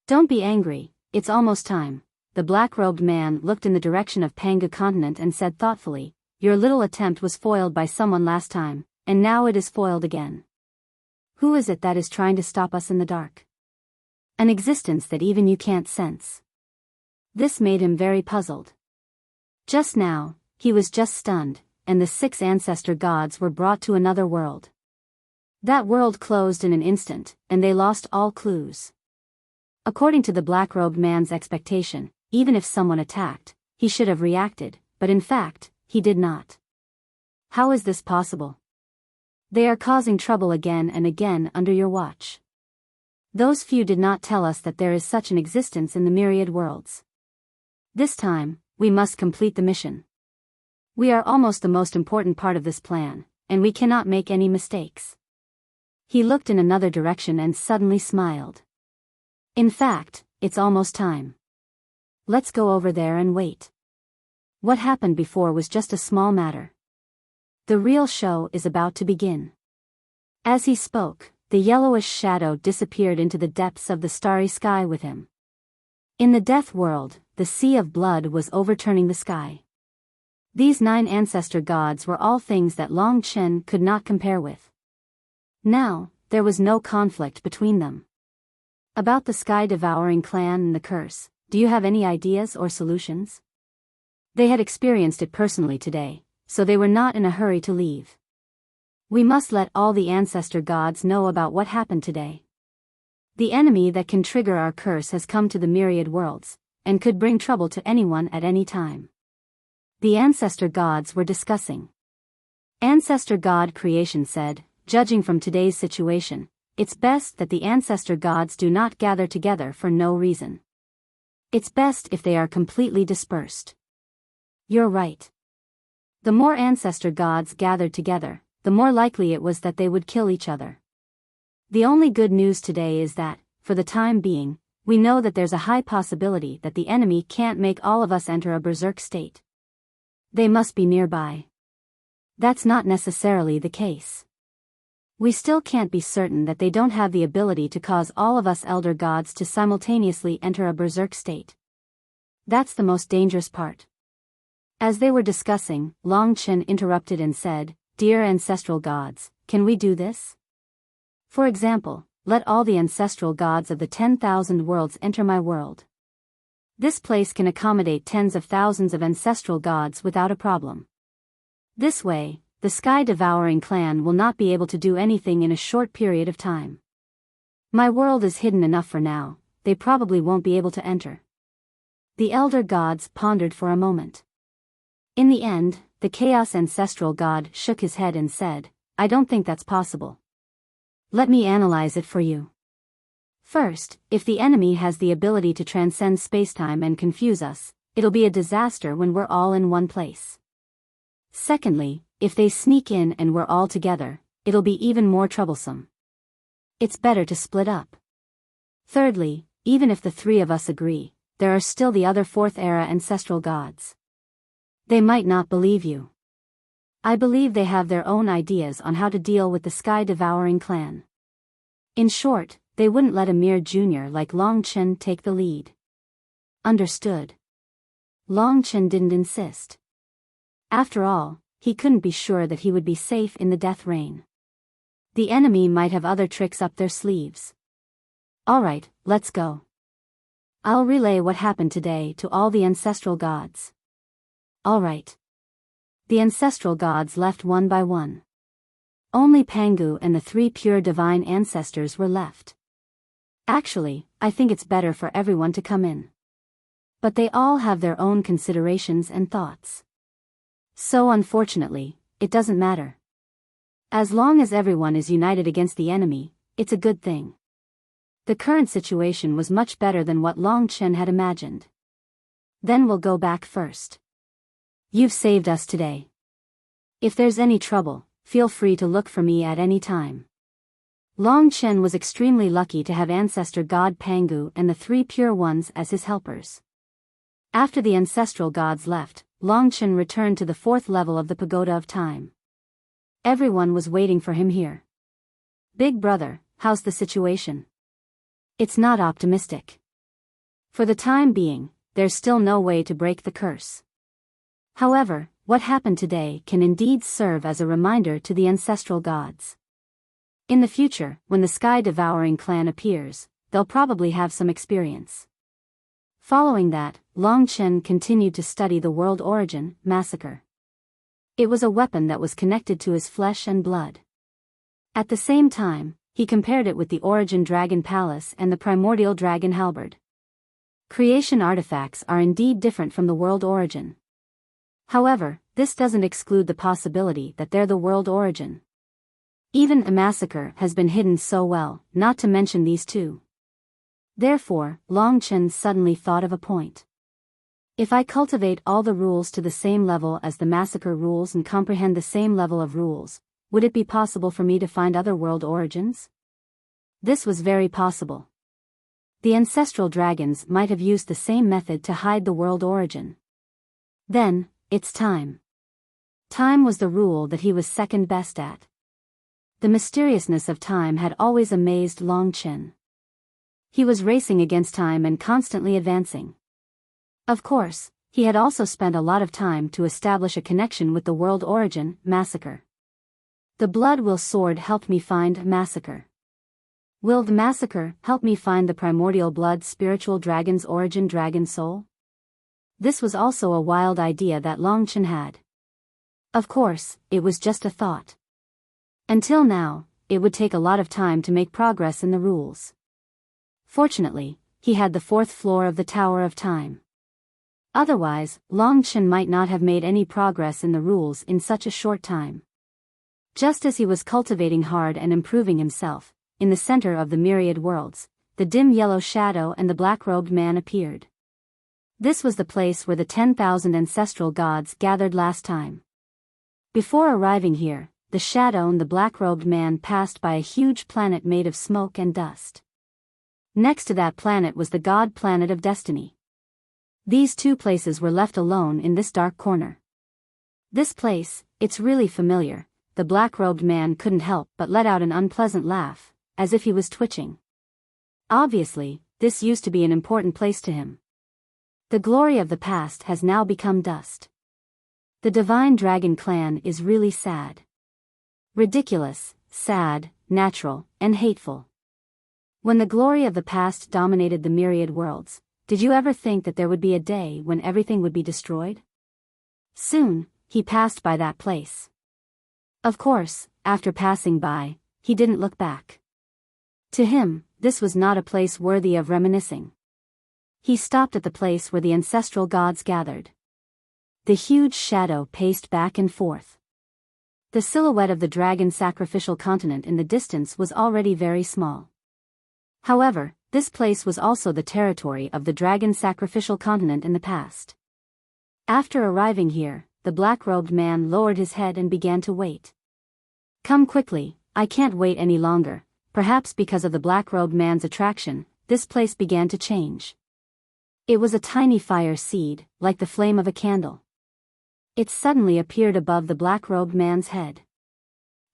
"Don't be angry, it's almost time." The black-robed man looked in the direction of Pangu continent and said thoughtfully, "Your little attempt was foiled by someone last time, and now it is foiled again. Who is it that is trying to stop us in the dark? An existence that even you can't sense." This made him very puzzled. Just now, he was just stunned, and the 6 ancestor gods were brought to another world. That world closed in an instant, and they lost all clues. According to the black-robed man's expectation, even if someone attacked, he should have reacted, but in fact, he did not. How is this possible? They are causing trouble again and again under your watch. Those few did not tell us that there is such an existence in the myriad worlds. This time, we must complete the mission. We are almost the most important part of this plan, and we cannot make any mistakes. He looked in another direction and suddenly smiled. In fact, it's almost time. Let's go over there and wait. What happened before was just a small matter. The real show is about to begin. As he spoke, the yellowish shadow disappeared into the depths of the starry sky with him. In the death world, the sea of blood was overturning the sky. These 9 ancestor gods were all things that Longchen could not compare with. Now, there was no conflict between them. About the sky-devouring clan and the curse, do you have any ideas or solutions? They had experienced it personally today, so they were not in a hurry to leave. We must let all the ancestor gods know about what happened today. The enemy that can trigger our curse has come to the myriad worlds, and could bring trouble to anyone at any time. The ancestor gods were discussing. Ancestor God Creation said, judging from today's situation, it's best that the ancestor gods do not gather together for no reason. It's best if they are completely dispersed. You're right. The more ancestor gods gathered together, the more likely it was that they would kill each other. The only good news today is that, for the time being, we know that there's a high possibility that the enemy can't make all of us enter a berserk state. They must be nearby. That's not necessarily the case. We still can't be certain that they don't have the ability to cause all of us elder gods to simultaneously enter a berserk state. That's the most dangerous part. As they were discussing, Long Chen interrupted and said, "Dear ancestral gods, can we do this? For example, let all the ancestral gods of the 10,000 worlds enter my world. This place can accommodate tens of thousands of ancestral gods without a problem. This way, the sky-devouring clan will not be able to do anything in a short period of time. My world is hidden enough for now, they probably won't be able to enter." The elder gods pondered for a moment. In the end, the Chaos Ancestral God shook his head and said, "I don't think that's possible. Let me analyze it for you. First, if the enemy has the ability to transcend spacetime and confuse us, it'll be a disaster when we're all in one place. Secondly, if they sneak in and we're all together, it'll be even more troublesome. It's better to split up. Thirdly, even if the three of us agree, there are still the other fourth-era ancestral gods. They might not believe you. I believe they have their own ideas on how to deal with the sky-devouring clan. In short, they wouldn't let a mere junior like Long Chen take the lead." Understood. Long Chen didn't insist. After all, he couldn't be sure that he would be safe in the death rain. The enemy might have other tricks up their sleeves. "All right, let's go. I'll relay what happened today to all the ancestral gods." "All right." The ancestral gods left one by one. Only Pangu and the three pure divine ancestors were left. "Actually, I think it's better for everyone to come in. But they all have their own considerations and thoughts. So unfortunately, it doesn't matter. As long as everyone is united against the enemy, it's a good thing." The current situation was much better than what Long Chen had imagined. "Then we'll go back first. You've saved us today. If there's any trouble, feel free to look for me at any time." Long Chen was extremely lucky to have ancestor god Pangu and the three pure ones as his helpers. After the ancestral gods left, Long Chen returned to the fourth level of the Pagoda of Time. Everyone was waiting for him here. "Big brother, how's the situation?" "It's not optimistic. For the time being, there's still no way to break the curse. However, what happened today can indeed serve as a reminder to the ancestral gods. In the future, when the sky-devouring clan appears, they'll probably have some experience." Following that, Long Chen continued to study the world origin massacre. It was a weapon that was connected to his flesh and blood. At the same time, he compared it with the origin dragon palace and the primordial dragon halberd. Creation artifacts are indeed different from the world origin. However, this doesn't exclude the possibility that they're the world origin. Even a massacre has been hidden so well, not to mention these two. Therefore, Long Chen suddenly thought of a point. If I cultivate all the rules to the same level as the massacre rules and comprehend the same level of rules, would it be possible for me to find other world origins? This was very possible. The ancestral dragons might have used the same method to hide the world origin. Then, it's time. Time was the rule that he was second best at. The mysteriousness of time had always amazed Long Chen. He was racing against time and constantly advancing. Of course, he had also spent a lot of time to establish a connection with the world origin, massacre. The blood will sword helped me find massacre. Will the massacre help me find the primordial blood spiritual dragon's origin dragon soul? This was also a wild idea that Longchen had. Of course, it was just a thought. Until now, it would take a lot of time to make progress in the rules. Fortunately, he had the 4th floor of the Tower of Time. Otherwise, Longchen might not have made any progress in the rules in such a short time. Just as he was cultivating hard and improving himself, in the center of the myriad worlds, the dim yellow shadow and the black-robed man appeared. This was the place where the 10,000 ancestral gods gathered last time. Before arriving here, the shadow and the black-robed man passed by a huge planet made of smoke and dust. Next to that planet was the god planet of destiny. These two places were left alone in this dark corner. This place, it's really familiar, the black-robed man couldn't help but let out an unpleasant laugh, as if he was twitching. Obviously, this used to be an important place to him. The glory of the past has now become dust. The Divine Dragon clan is really sad. Ridiculous, sad, natural, and hateful. When the glory of the past dominated the myriad worlds, did you ever think that there would be a day when everything would be destroyed? Soon, he passed by that place. Of course, after passing by, he didn't look back. To him, this was not a place worthy of reminiscing. He stopped at the place where the ancestral gods gathered. The huge shadow paced back and forth. The silhouette of the dragon sacrificial continent in the distance was already very small. However, this place was also the territory of the dragon sacrificial continent in the past. After arriving here, the black-robed man lowered his head and began to wait. Come quickly, I can't wait any longer. Perhaps because of the black-robed man's attraction, this place began to change. It was a tiny fire seed, like the flame of a candle. It suddenly appeared above the black-robed man's head.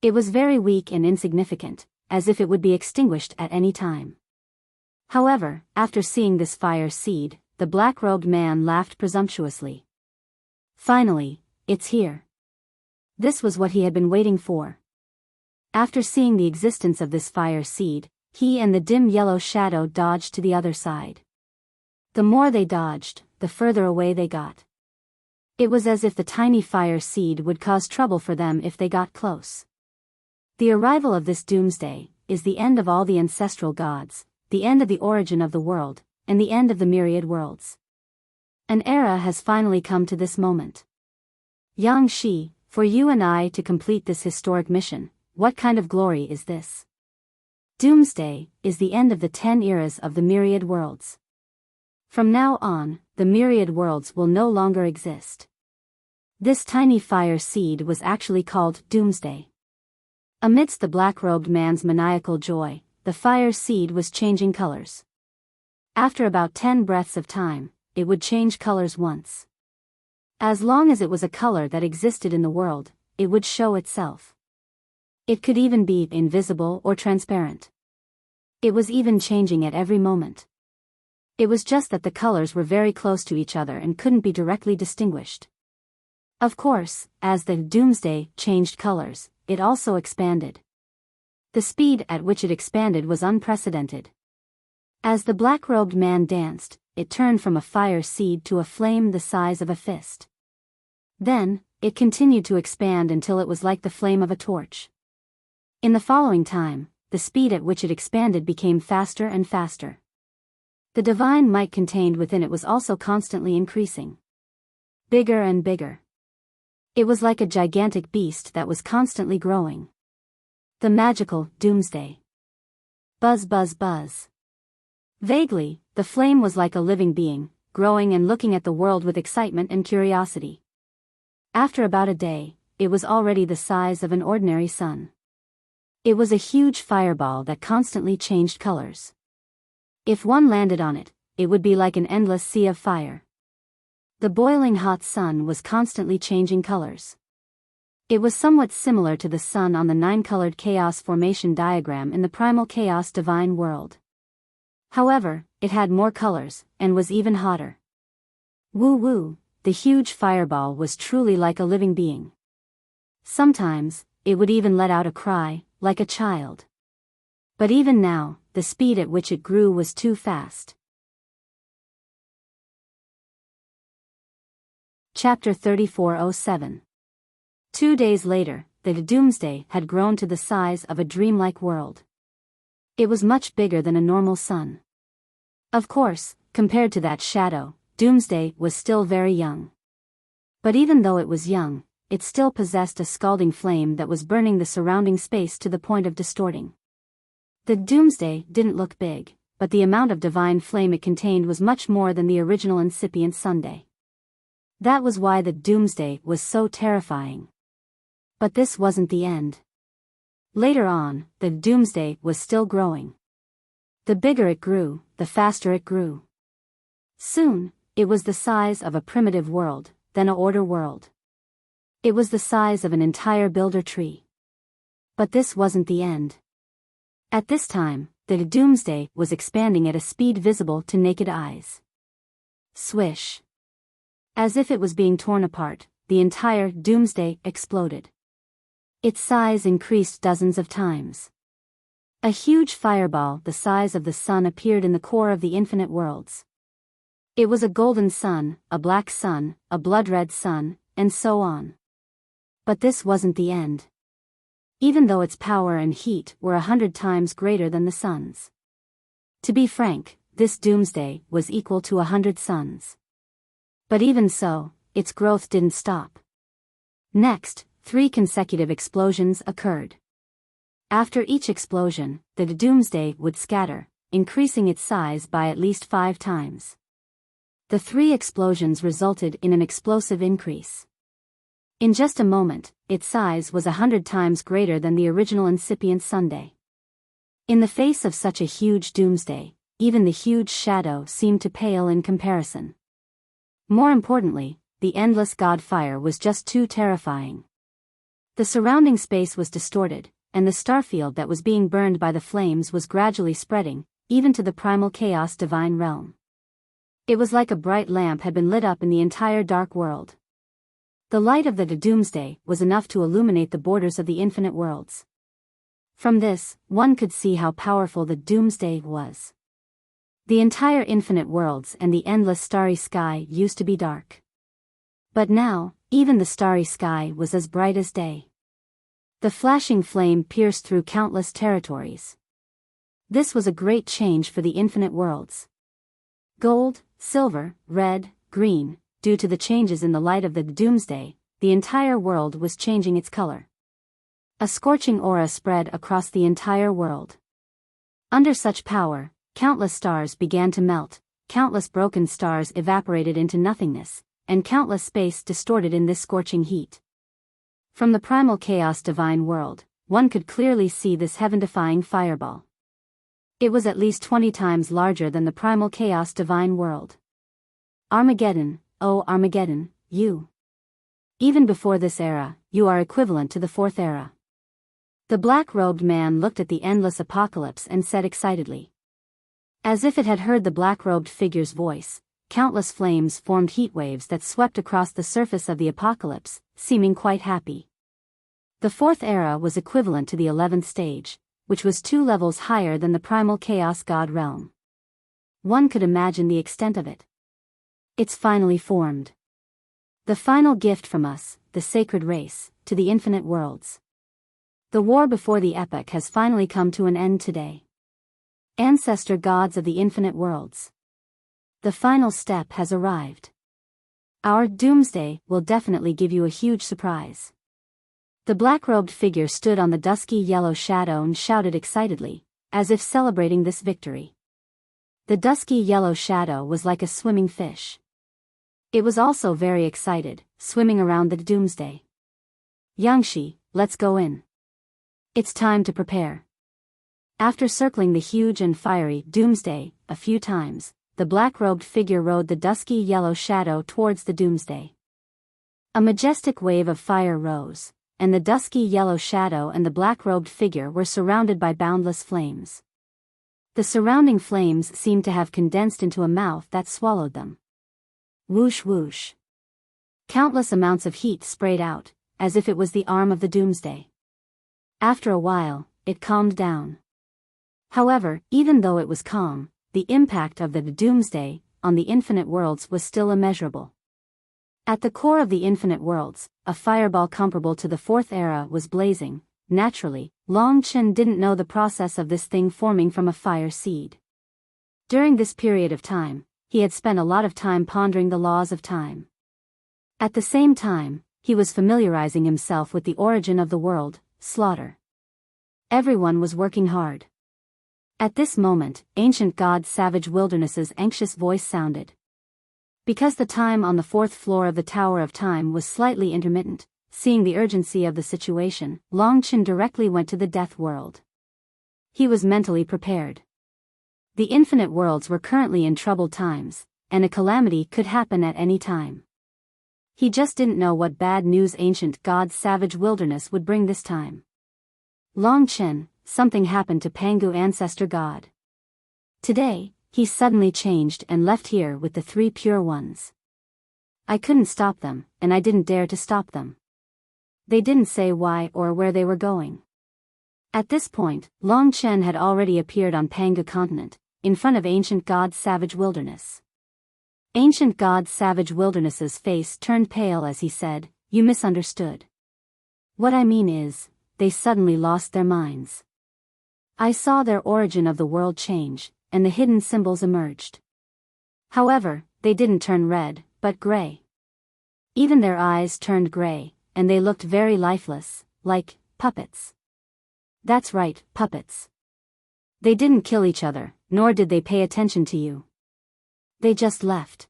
It was very weak and insignificant, as if it would be extinguished at any time. However, after seeing this fire seed, the black-robed man laughed presumptuously. Finally, it's here. This was what he had been waiting for. After seeing the existence of this fire seed, he and the dim yellow shadow dodged to the other side. The more they dodged, the further away they got. It was as if the tiny fire seed would cause trouble for them if they got close. The arrival of this doomsday is the end of all the ancestral gods, the end of the origin of the world, and the end of the myriad worlds. An era has finally come to this moment. Yang Shi, for you and I to complete this historic mission, what kind of glory is this? Doomsday is the end of the 10 eras of the myriad worlds. From now on, the myriad worlds will no longer exist. This tiny fire seed was actually called Doomsday. Amidst the black-robed man's maniacal joy, the fire seed was changing colors. After about 10 breaths of time, it would change colors once. As long as it was a color that existed in the world, it would show itself. It could even be invisible or transparent. It was even changing at every moment. It was just that the colors were very close to each other and couldn't be directly distinguished. Of course, as the Doomsday changed colors, it also expanded. The speed at which it expanded was unprecedented. As the black-robed man danced, it turned from a fire seed to a flame the size of a fist. Then, it continued to expand until it was like the flame of a torch. In the following time, the speed at which it expanded became faster and faster. The divine might contained within it was also constantly increasing. Bigger and bigger. It was like a gigantic beast that was constantly growing. The magical Doomsday. Buzz buzz buzz. Vaguely, the flame was like a living being, growing and looking at the world with excitement and curiosity. After about a day, it was already the size of an ordinary sun. It was a huge fireball that constantly changed colors. If one landed on it, it would be like an endless sea of fire. The boiling hot sun was constantly changing colors. It was somewhat similar to the sun on the 9-colored chaos formation diagram in the primal chaos divine world. However, it had more colors, and was even hotter. Woo woo, the huge fireball was truly like a living being. Sometimes, it would even let out a cry, like a child. But even now, the speed at which it grew was too fast. Chapter 3407. 2 days later, the doomsday had grown to the size of a dreamlike world. It was much bigger than a normal sun. Of course, compared to that shadow, doomsday was still very young. But even though it was young, it still possessed a scalding flame that was burning the surrounding space to the point of distorting. The doomsday didn't look big, but the amount of divine flame it contained was much more than the original incipient Sunday. That was why the doomsday was so terrifying. But this wasn't the end. Later on, the doomsday was still growing. The bigger it grew, the faster it grew. Soon, it was the size of a primitive world, then an order world. It was the size of an entire builder tree. But this wasn't the end. At this time, the doomsday was expanding at a speed visible to naked eyes. Swish. As if it was being torn apart, the entire doomsday exploded. Its size increased dozens of times. A huge fireball the size of the sun appeared in the core of the infinite worlds. It was a golden sun, a black sun, a blood-red sun, and so on. But this wasn't the end. Even though its power and heat were 100 times greater than the sun's. To be frank, this doomsday was equal to 100 suns. But even so, its growth didn't stop. Next, 3 consecutive explosions occurred. After each explosion, the doomsday would scatter, increasing its size by at least 5 times. The 3 explosions resulted in an explosive increase. In just a moment, its size was 100 times greater than the original incipient Sunday. In the face of such a huge doomsday, even the huge shadow seemed to pale in comparison. More importantly, the endless god fire was just too terrifying. The surrounding space was distorted, and the starfield that was being burned by the flames was gradually spreading, even to the primal chaos divine realm. It was like a bright lamp had been lit up in the entire dark world. The light of the doomsday was enough to illuminate the borders of the infinite worlds. From this, one could see how powerful the doomsday was. The entire infinite worlds and the endless starry sky used to be dark. But now, even the starry sky was as bright as day. The flashing flame pierced through countless territories. This was a great change for the infinite worlds. Gold, silver, red, green, due to the changes in the light of the doomsday, the entire world was changing its color. A scorching aura spread across the entire world. Under such power, countless stars began to melt, countless broken stars evaporated into nothingness, and countless space distorted in this scorching heat. From the primal chaos divine world, one could clearly see this heaven-defying fireball. It was at least 20 times larger than the primal chaos divine world. Armageddon, oh Armageddon, you. Even before this era, you are equivalent to the 4th era. The black-robed man looked at the endless apocalypse and said excitedly. As if it had heard the black-robed figure's voice, countless flames formed heatwaves that swept across the surface of the apocalypse, seeming quite happy. The 4th era was equivalent to the 11th stage, which was 2 levels higher than the primal chaos god realm. One could imagine the extent of it. It's finally formed. The final gift from us, the sacred race, to the infinite worlds. The war before the epoch has finally come to an end today. Ancestor gods of the infinite worlds. The final step has arrived. Our doomsday will definitely give you a huge surprise. The black-robed figure stood on the dusky yellow shadow and shouted excitedly, as if celebrating this victory. The dusky yellow shadow was like a swimming fish. It was also very excited, swimming around the doomsday. Yangshi, let's go in. It's time to prepare. After circling the huge and fiery doomsday a few times, the black-robed figure rode the dusky yellow shadow towards the doomsday. A majestic wave of fire rose, and the dusky yellow shadow and the black-robed figure were surrounded by boundless flames. The surrounding flames seemed to have condensed into a mouth that swallowed them. Whoosh whoosh. Countless amounts of heat sprayed out, as if it was the arm of the doomsday. After a while, it calmed down. However, even though it was calm, the impact of the doomsday on the infinite worlds was still immeasurable. At the core of the infinite worlds, a fireball comparable to the fourth era was blazing. Naturally, Long Chen didn't know the process of this thing forming from a fire seed. During this period of time, he had spent a lot of time pondering the laws of time. At the same time, he was familiarizing himself with the origin of the world, slaughter. Everyone was working hard. At this moment, ancient god Savage Wilderness's anxious voice sounded. Because the time on the fourth floor of the Tower of Time was slightly intermittent, seeing the urgency of the situation, Long Chen directly went to the death world. He was mentally prepared. The infinite worlds were currently in troubled times, and a calamity could happen at any time. He just didn't know what bad news ancient god Savage Wilderness would bring this time. Long Chen, something happened to Pangu Ancestor God. Today, he suddenly changed and left here with the three pure ones. I couldn't stop them, and I didn't dare to stop them. They didn't say why or where they were going. At this point, Long Chen had already appeared on Pangu continent, in front of ancient god Savage Wilderness. Ancient god Savage Wilderness's face turned pale as he said, "You misunderstood. What I mean is, they suddenly lost their minds. I saw their origin of the world change, and the hidden symbols emerged. However, they didn't turn red, but gray. Even their eyes turned gray, and they looked very lifeless, like puppets. That's right, puppets. They didn't kill each other, nor did they pay attention to you. They just left."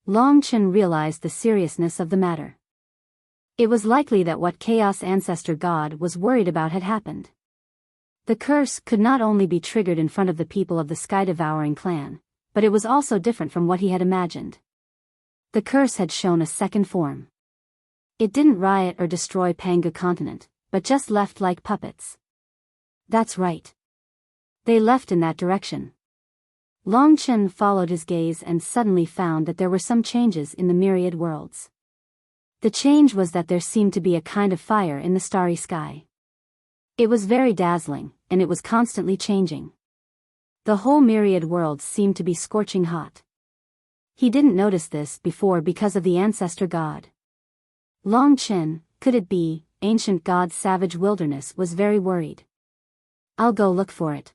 Long Chen realized the seriousness of the matter. It was likely that what Chaos Ancestor God was worried about had happened. The curse could not only be triggered in front of the people of the Sky-Devouring clan, but it was also different from what he had imagined. The curse had shown a second form. It didn't riot or destroy Pangu continent, but just left like puppets. That's right. They left in that direction. Long Chen followed his gaze and suddenly found that there were some changes in the myriad worlds. The change was that there seemed to be a kind of fire in the starry sky. It was very dazzling, and it was constantly changing. The whole myriad worlds seemed to be scorching hot. He didn't notice this before because of the ancestor god. Long Chen, could it be, ancient god Savage Wilderness was very worried. I'll go look for it.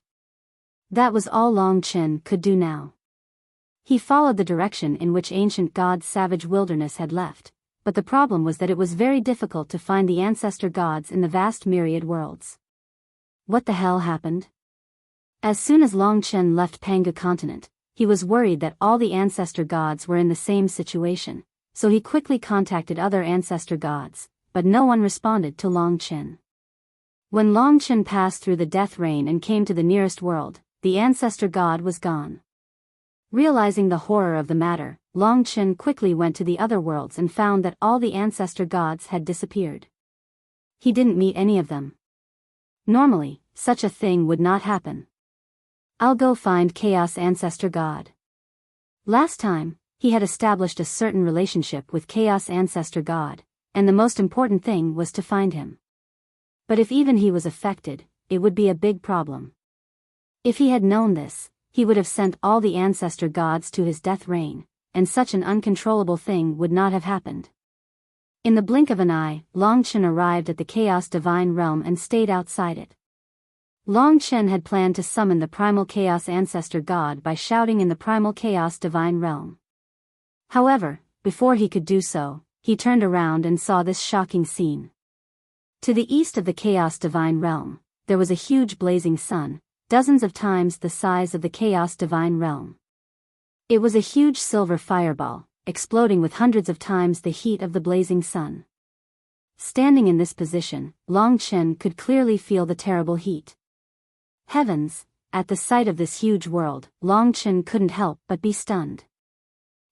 That was all Long Chen could do now. He followed the direction in which ancient god Savage Wilderness had left, but the problem was that it was very difficult to find the ancestor gods in the vast myriad worlds. What the hell happened? As soon as Long Chen left Pangu continent, he was worried that all the ancestor gods were in the same situation, so he quickly contacted other ancestor gods, but no one responded to Long Chen. When Long Chen passed through the death rain and came to the nearest world, the ancestor god was gone. Realizing the horror of the matter, Long Chen quickly went to the other worlds and found that all the ancestor gods had disappeared. He didn't meet any of them. Normally, such a thing would not happen. I'll go find Chaos Ancestor God. Last time, he had established a certain relationship with Chaos Ancestor God, and the most important thing was to find him. But if even he was affected, it would be a big problem. If he had known this, he would have sent all the ancestor gods to his death reign, and such an uncontrollable thing would not have happened. In the blink of an eye, Long Chen arrived at the Chaos Divine Realm and stayed outside it. Long Chen had planned to summon the Primal Chaos Ancestor God by shouting in the Primal Chaos Divine Realm. However, before he could do so, he turned around and saw this shocking scene. To the east of the Chaos Divine Realm, there was a huge blazing sun, dozens of times the size of the Chaos Divine Realm. It was a huge silver fireball, exploding with hundreds of times the heat of the blazing sun. Standing in this position, Long Chen could clearly feel the terrible heat. Heavens! At the sight of this huge world, Long Chen couldn't help but be stunned.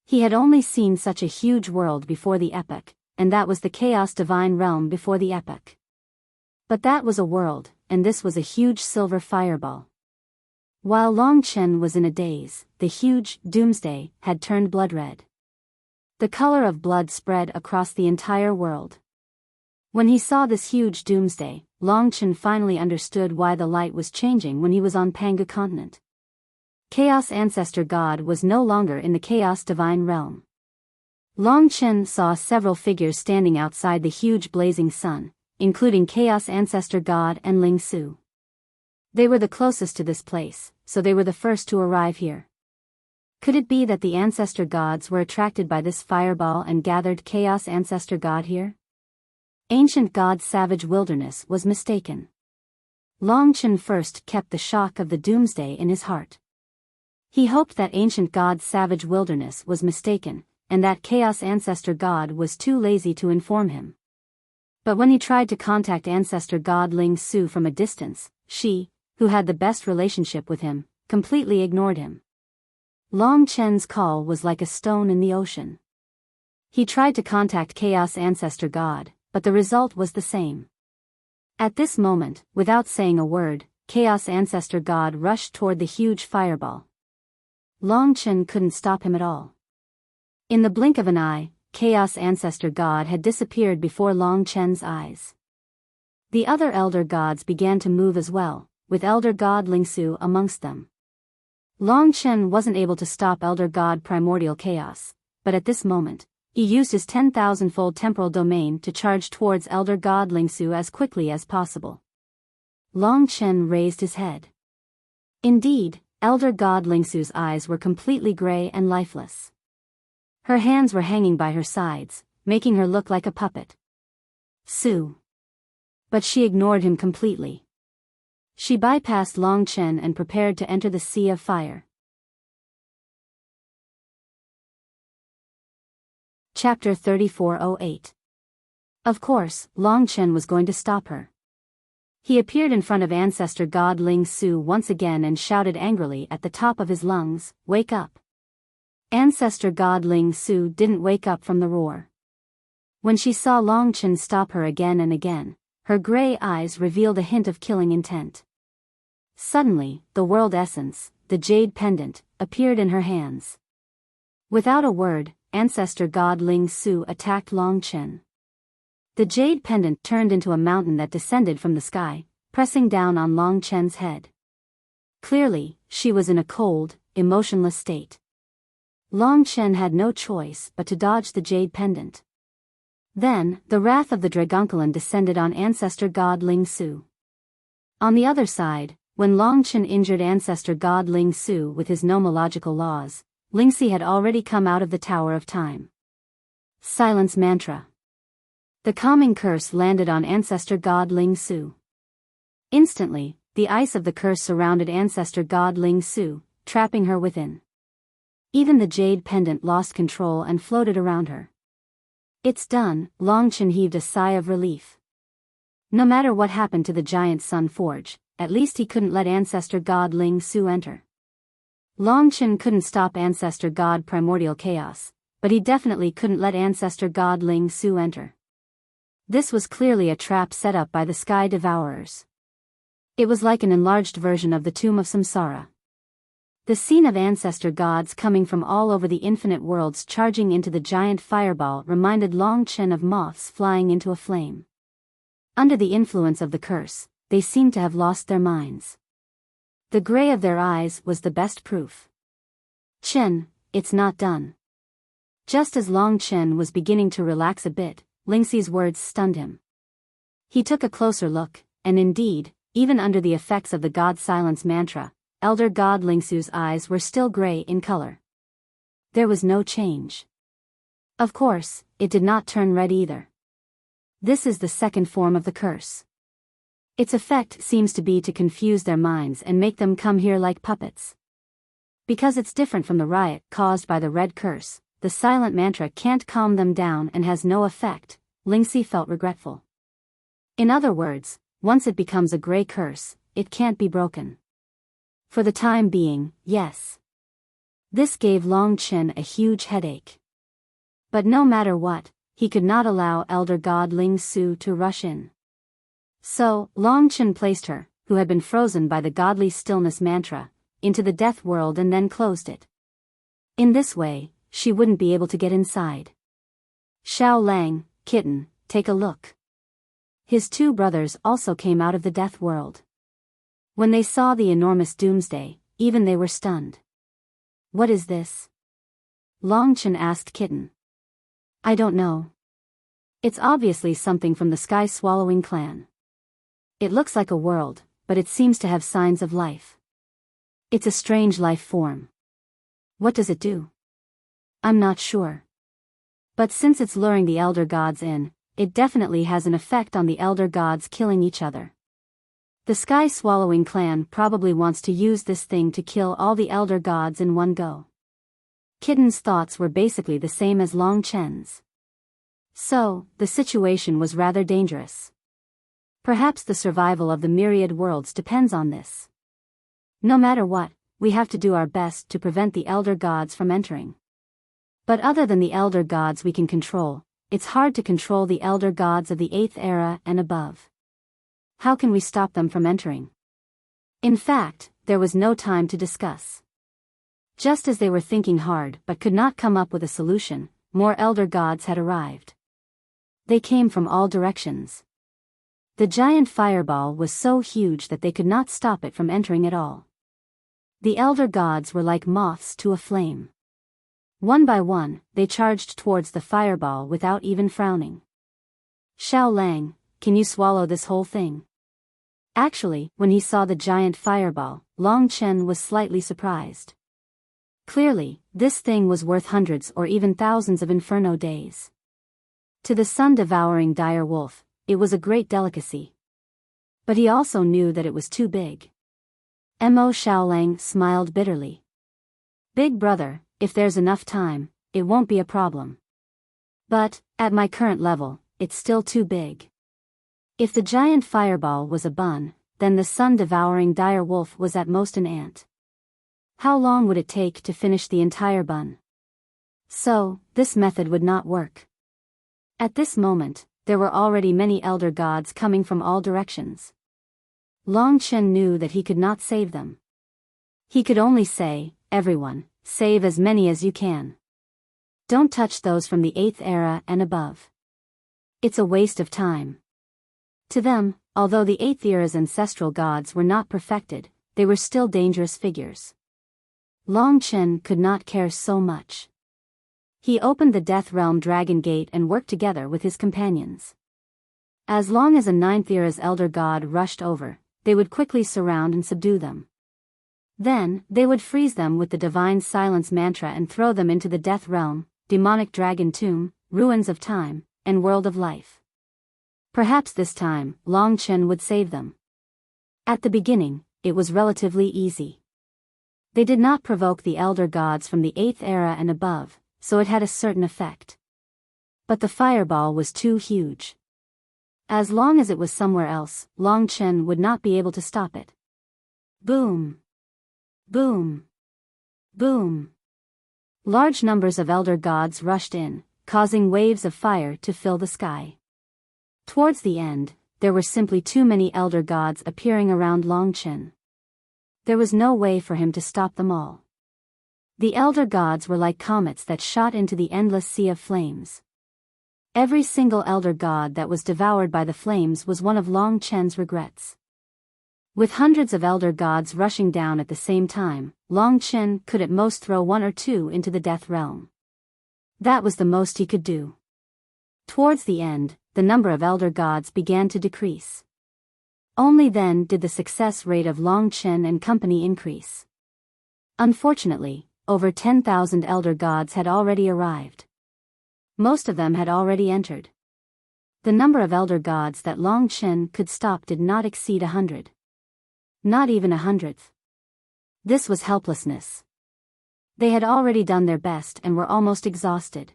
He had only seen such a huge world before the epoch, and that was the Chaos Divine Realm before the epoch. But that was a world, and this was a huge silver fireball. While Long Chen was in a daze, the huge doomsday had turned blood red. The color of blood spread across the entire world. When he saw this huge doomsday, Longchen finally understood why the light was changing when he was on Pangu continent. Chaos Ancestor God was no longer in the Chaos Divine realm. Longchen saw several figures standing outside the huge blazing sun, including Chaos Ancestor God and Ling Su. They were the closest to this place, so they were the first to arrive here. Could it be that the Ancestor Gods were attracted by this fireball and gathered Chaos Ancestor God here? Ancient God's savage wilderness was mistaken. Longchen first kept the shock of the doomsday in his heart. He hoped that Ancient God's savage wilderness was mistaken, and that Chaos Ancestor God was too lazy to inform him. But when he tried to contact Ancestor God Ling Su from a distance, she, who had the best relationship with him, completely ignored him. Longchen's call was like a stone in the ocean. He tried to contact Chaos Ancestor God, but the result was the same. At this moment, without saying a word, Chaos Ancestor God rushed toward the huge fireball. Longchen couldn't stop him at all. In the blink of an eye, Chaos Ancestor God had disappeared before Longchen's eyes. The other Elder Gods began to move as well, with Elder God Lingsu amongst them. Longchen wasn't able to stop Elder God Primordial Chaos, but at this moment, he used his 10,000-fold temporal domain to charge towards Elder God Lingsu as quickly as possible. Longchen raised his head. Indeed, Elder God Lingsu's eyes were completely gray and lifeless. Her hands were hanging by her sides, making her look like a puppet. Su. But she ignored him completely. She bypassed Longchen and prepared to enter the Sea of Fire. Chapter 3408. Of course, Longchen was going to stop her. He appeared in front of Ancestor God Ling Su once again and shouted angrily at the top of his lungs, "Wake up!" Ancestor God Ling Su didn't wake up from the roar. When she saw Longchen stop her again and again, her gray eyes revealed a hint of killing intent. Suddenly, the world essence, the jade pendant, appeared in her hands. Without a word, Ancestor God Ling Su attacked Longchen. The jade pendant turned into a mountain that descended from the sky, pressing down on Longchen's head. Clearly, she was in a cold, emotionless state. Longchen had no choice but to dodge the jade pendant. Then, the wrath of the Dragonculin descended on Ancestor God Ling Su. On the other side, when Longchen injured Ancestor God Ling Su with his nomological laws, Lingxi had already come out of the Tower of Time. Silence Mantra. The calming curse landed on Ancestor God Ling Su. Instantly, the ice of the curse surrounded Ancestor God Ling Su, trapping her within. Even the jade pendant lost control and floated around her. It's done, Longchen heaved a sigh of relief. No matter what happened to the giant Sun Forge, at least he couldn't let Ancestor God Ling Su enter. Longchen couldn't stop Ancestor God Primordial Chaos, but he definitely couldn't let Ancestor God Ling Su enter. This was clearly a trap set up by the Sky Devourers. It was like an enlarged version of the Tomb of Samsara. The scene of Ancestor Gods coming from all over the infinite worlds charging into the giant fireball reminded Longchen of moths flying into a flame. Under the influence of the curse, they seemed to have lost their minds. The gray of their eyes was the best proof. Chen, it's not done. Just as Longchen was beginning to relax a bit, Lingxi's words stunned him. He took a closer look, and indeed, even under the effects of the God Silence mantra, Elder God Lingsu's eyes were still gray in color. There was no change. Of course, it did not turn red either. This is the second form of the curse. Its effect seems to be to confuse their minds and make them come here like puppets. Because it's different from the riot caused by the red curse, the silent mantra can't calm them down and has no effect, Lingxi felt regretful. In other words, once it becomes a gray curse, it can't be broken. For the time being, yes. This gave Longchen a huge headache. But no matter what, he could not allow Elder God Ling Su to rush in. So, Longchen placed her, who had been frozen by the godly stillness mantra, into the death world and then closed it. In this way, she wouldn't be able to get inside. Xiao Lang, kitten, take a look. His two brothers also came out of the death world. When they saw the enormous doomsday, even they were stunned. "What is this?" Longchen asked Kitten. "I don't know. It's obviously something from the sky-swallowing clan. It looks like a world, but it seems to have signs of life. It's a strange life form. What does it do? I'm not sure. But since it's luring the elder gods in, it definitely has an effect on the elder gods killing each other. The sky-swallowing clan probably wants to use this thing to kill all the elder gods in one go." Kitten's thoughts were basically the same as Long Chen's. So, the situation was rather dangerous. Perhaps the survival of the myriad worlds depends on this. No matter what, we have to do our best to prevent the elder gods from entering. But other than the elder gods we can control, it's hard to control the elder gods of the 8th era and above. How can we stop them from entering? In fact, there was no time to discuss. Just as they were thinking hard but could not come up with a solution, more elder gods had arrived. They came from all directions. The giant fireball was so huge that they could not stop it from entering at all. The elder gods were like moths to a flame. One by one, they charged towards the fireball without even frowning. "Xiao Lang, can you swallow this whole thing?" Actually, when he saw the giant fireball, Long Chen was slightly surprised. Clearly, this thing was worth hundreds or even thousands of inferno days. To the sun-devouring dire wolf, it was a great delicacy. But he also knew that it was too big. Mo Xiaolang smiled bitterly. "Big brother, if there's enough time, it won't be a problem. But, at my current level, it's still too big." If the giant fireball was a bun, then the sun-devouring dire wolf was at most an ant. How long would it take to finish the entire bun? So, this method would not work. At this moment, there were already many elder gods coming from all directions. Long Chen knew that he could not save them. He could only say, "Everyone, save as many as you can. Don't touch those from the 8th era and above. It's a waste of time." To them, although the 8th era's ancestral gods were not perfected, they were still dangerous figures. Long Chen could not care so much. He opened the Death Realm Dragon Gate and worked together with his companions. As long as a 9th era's elder god rushed over, they would quickly surround and subdue them. Then, they would freeze them with the Divine Silence mantra and throw them into the Death Realm, Demonic Dragon Tomb, Ruins of Time, and World of Life. Perhaps this time, Long Chen would save them. At the beginning, it was relatively easy. They did not provoke the elder gods from the 8th era and above, so it had a certain effect. But the fireball was too huge. As long as it was somewhere else, Long Chen would not be able to stop it. Boom! Boom! Boom! Large numbers of elder gods rushed in, causing waves of fire to fill the sky. Towards the end, there were simply too many elder gods appearing around Long Chen. There was no way for him to stop them all. The elder gods were like comets that shot into the endless sea of flames. Every single elder god that was devoured by the flames was one of Long Chen's regrets. With hundreds of elder gods rushing down at the same time, Long Chen could at most throw one or two into the death realm. That was the most he could do. Towards the end, the number of elder gods began to decrease. Only then did the success rate of Long Chen and company increase. Unfortunately, over 10,000 elder gods had already arrived. Most of them had already entered. The number of elder gods that Long Chen could stop did not exceed 100. Not even 100th. This was helplessness. They had already done their best and were almost exhausted.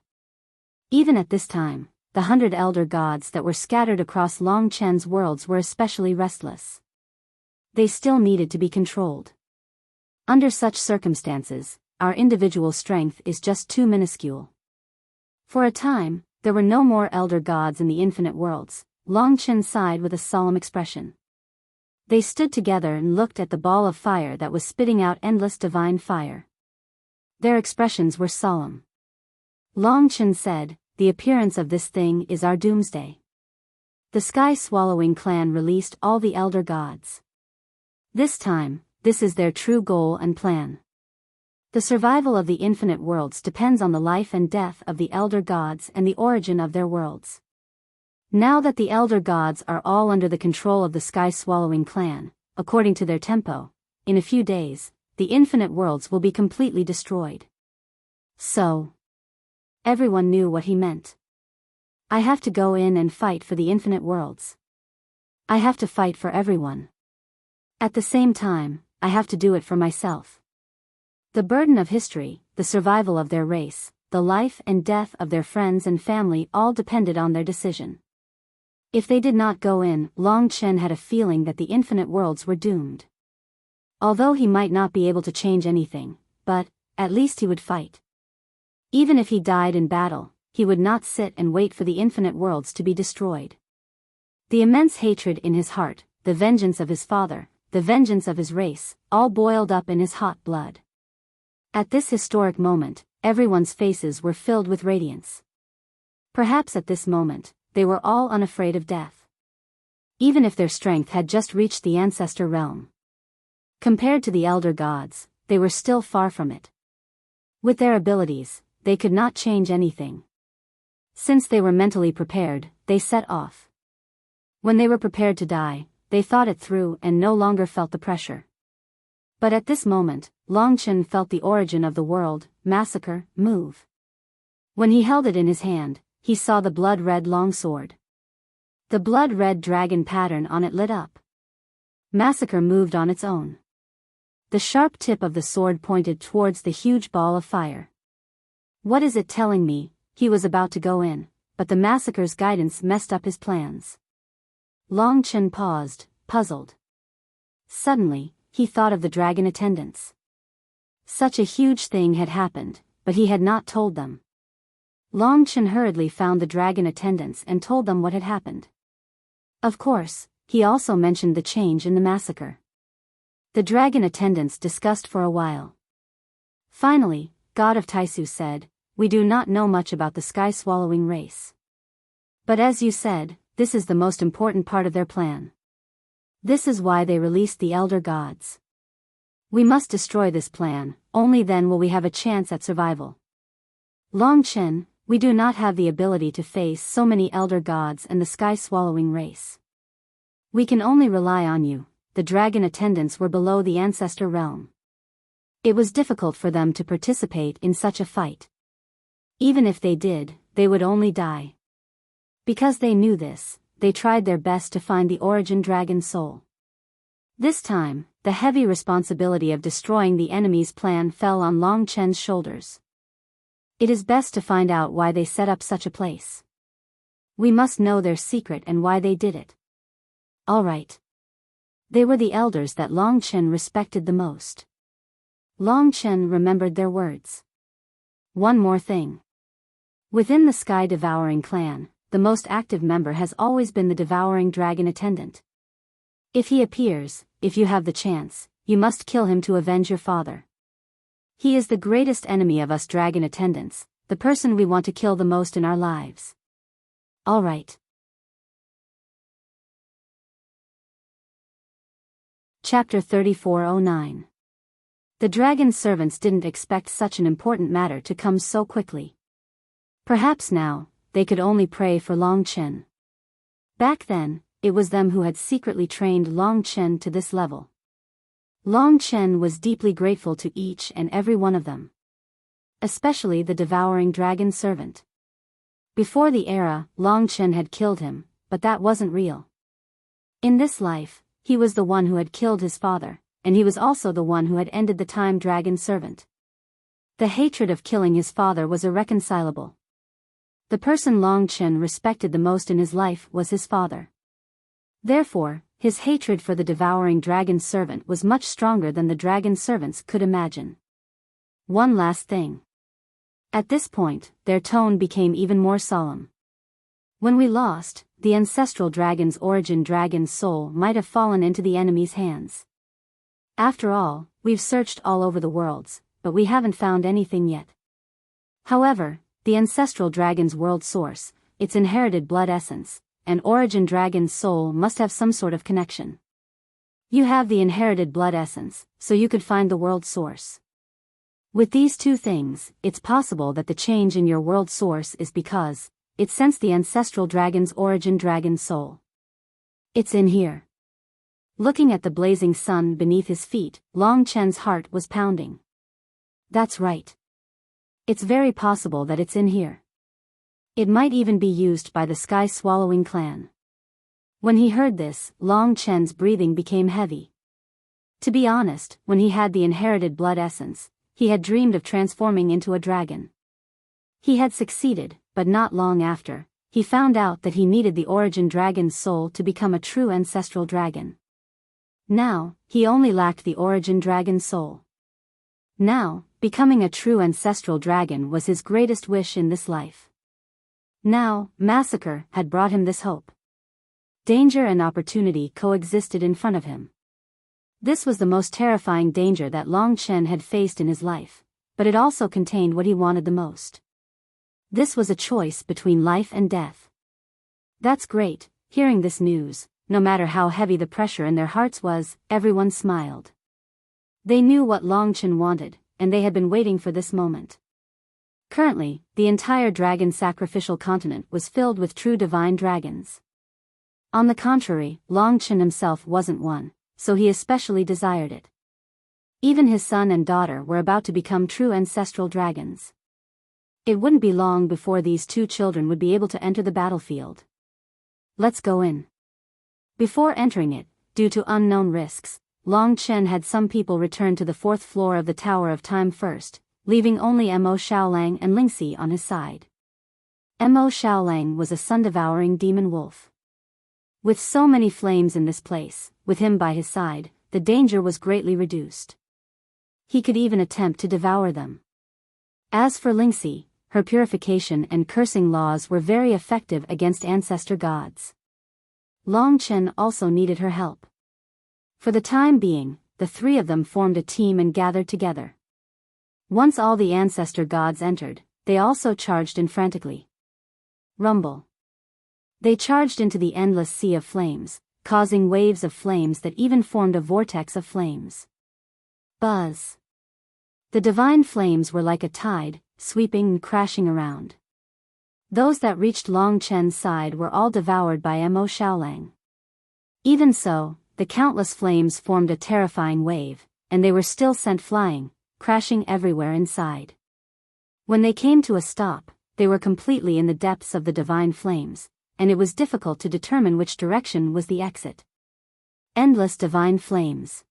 Even at this time, the 100 elder gods that were scattered across Long Chen's worlds were especially restless. They still needed to be controlled. Under such circumstances, our individual strength is just too minuscule. For a time, there were no more elder gods in the infinite worlds. Long Chen sighed with a solemn expression. They stood together and looked at the ball of fire that was spitting out endless divine fire. Their expressions were solemn. Long Chen said, "The appearance of this thing is our doomsday. the sky-swallowing clan released all the elder gods. This time, this is their true goal and plan. The survival of the infinite worlds depends on the life and death of the elder gods and the origin of their worlds. Now that the elder gods are all under the control of the sky-swallowing clan, according to their tempo, in a few days, the infinite worlds will be completely destroyed. So, everyone knew what he meant. I have to go in and fight for the infinite worlds. I have to fight for everyone. At the same time, I have to do it for myself. The burden of history, the survival of their race, the life and death of their friends and family all depended on their decision. If they did not go in, Long Chen had a feeling that the infinite worlds were doomed. Although he might not be able to change anything, but, at least he would fight. Even if he died in battle, he would not sit and wait for the infinite worlds to be destroyed. The immense hatred in his heart, the vengeance of his father, the vengeance of his race, all boiled up in his hot blood. At this historic moment, everyone's faces were filled with radiance. Perhaps at this moment, they were all unafraid of death. Even if their strength had just reached the ancestor realm. Compared to the elder gods, they were still far from it. With their abilities, they could not change anything. Since they were mentally prepared, they set off. When they were prepared to die, they thought it through and no longer felt the pressure. But at this moment, Long Chen felt the origin of the world, massacre, move. When he held it in his hand, he saw the blood-red long sword. The blood-red dragon pattern on it lit up. Massacre moved on its own. The sharp tip of the sword pointed towards the huge ball of fire. What is it telling me? He was about to go in, but the massacre's guidance messed up his plans. Long Chen paused, puzzled. Suddenly, he thought of the dragon attendants. Such a huge thing had happened, but he had not told them. Long Chen hurriedly found the dragon attendants and told them what had happened. Of course, he also mentioned the change in the massacre. The dragon attendants discussed for a while. Finally, God of Taisu said, "We do not know much about the sky-swallowing race. But as you said, this is the most important part of their plan. This is why they released the elder gods. We must destroy this plan, only then will we have a chance at survival. Long Chen, we do not have the ability to face so many elder gods and the sky-swallowing race. We can only rely on you." The dragon attendants were below the ancestor realm. It was difficult for them to participate in such a fight. Even if they did, they would only die. Because they knew this, they tried their best to find the origin dragon soul. This time, the heavy responsibility of destroying the enemy's plan fell on Long Chen's shoulders. It is best to find out why they set up such a place. We must know their secret and why they did it. All right. They were the elders that Long Chen respected the most. Long Chen remembered their words. One more thing. Within the Sky-Devouring clan, the most active member has always been the Devouring Dragon Attendant. If he appears, if you have the chance, you must kill him to avenge your father. He is the greatest enemy of us Dragon Attendants, the person we want to kill the most in our lives. All right. Chapter 3409. The dragon servants didn't expect such an important matter to come so quickly. Perhaps now, they could only pray for Long Chen. Back then, it was them who had secretly trained Long Chen to this level. Long Chen was deeply grateful to each and every one of them. Especially the devouring dragon servant. Before the era, Long Chen had killed him, but that wasn't real. In this life, he was the one who had killed his father, and he was also the one who had ended the time dragon servant. The hatred of killing his father was irreconcilable. The person Long Chen respected the most in his life was his father. Therefore, his hatred for the devouring dragon servant was much stronger than the dragon servants could imagine. One last thing. At this point, their tone became even more solemn. When we lost, the ancestral dragon's origin dragon's soul might have fallen into the enemy's hands. After all, we've searched all over the worlds, but we haven't found anything yet. However, the ancestral dragon's world source, its inherited blood essence, and origin dragon's soul must have some sort of connection. You have the inherited blood essence, so you could find the world source. With these two things, it's possible that the change in your world source is because it sensed the ancestral dragon's origin dragon soul. It's in here. Looking at the blazing sun beneath his feet, Long Chen's heart was pounding. That's right. It's very possible that it's in here. It might even be used by the sky-swallowing clan. When he heard this, Long Chen's breathing became heavy. To be honest, when he had the inherited blood essence, he had dreamed of transforming into a dragon. He had succeeded, but not long after, he found out that he needed the origin dragon's soul to become a true ancestral dragon. Now, he only lacked the origin dragon's soul. Now, becoming a true ancestral dragon was his greatest wish in this life. Now, massacre had brought him this hope. Danger and opportunity coexisted in front of him. This was the most terrifying danger that Long Chen had faced in his life, but it also contained what he wanted the most. This was a choice between life and death. That's great. Hearing this news, no matter how heavy the pressure in their hearts was, everyone smiled. They knew what Long Chen wanted, and they had been waiting for this moment. Currently, the entire dragon sacrificial continent was filled with true divine dragons. On the contrary, Long Chen himself wasn't one, so he especially desired it. Even his son and daughter were about to become true ancestral dragons. It wouldn't be long before these two children would be able to enter the battlefield. Let's go in. Before entering it, due to unknown risks, Long Chen had some people return to the 4th floor of the Tower of Time first, leaving only Mo Xiaolang and Lingxi on his side. Mo Xiaolang was a sun-devouring demon wolf. With so many flames in this place, with him by his side, the danger was greatly reduced. He could even attempt to devour them. As for Lingxi, her purification and cursing laws were very effective against ancestor gods. Long Chen also needed her help. For the time being, the three of them formed a team and gathered together. Once all the ancestor gods entered, they also charged in frantically. Rumble. They charged into the endless sea of flames, causing waves of flames that even formed a vortex of flames. Buzz. The divine flames were like a tide, sweeping and crashing around. Those that reached Long Chen's side were all devoured by Mo Xiaolang. Even so, the countless flames formed a terrifying wave, and they were still sent flying, crashing everywhere inside. When they came to a stop, they were completely in the depths of the divine flames, and it was difficult to determine which direction was the exit. Endless divine flames.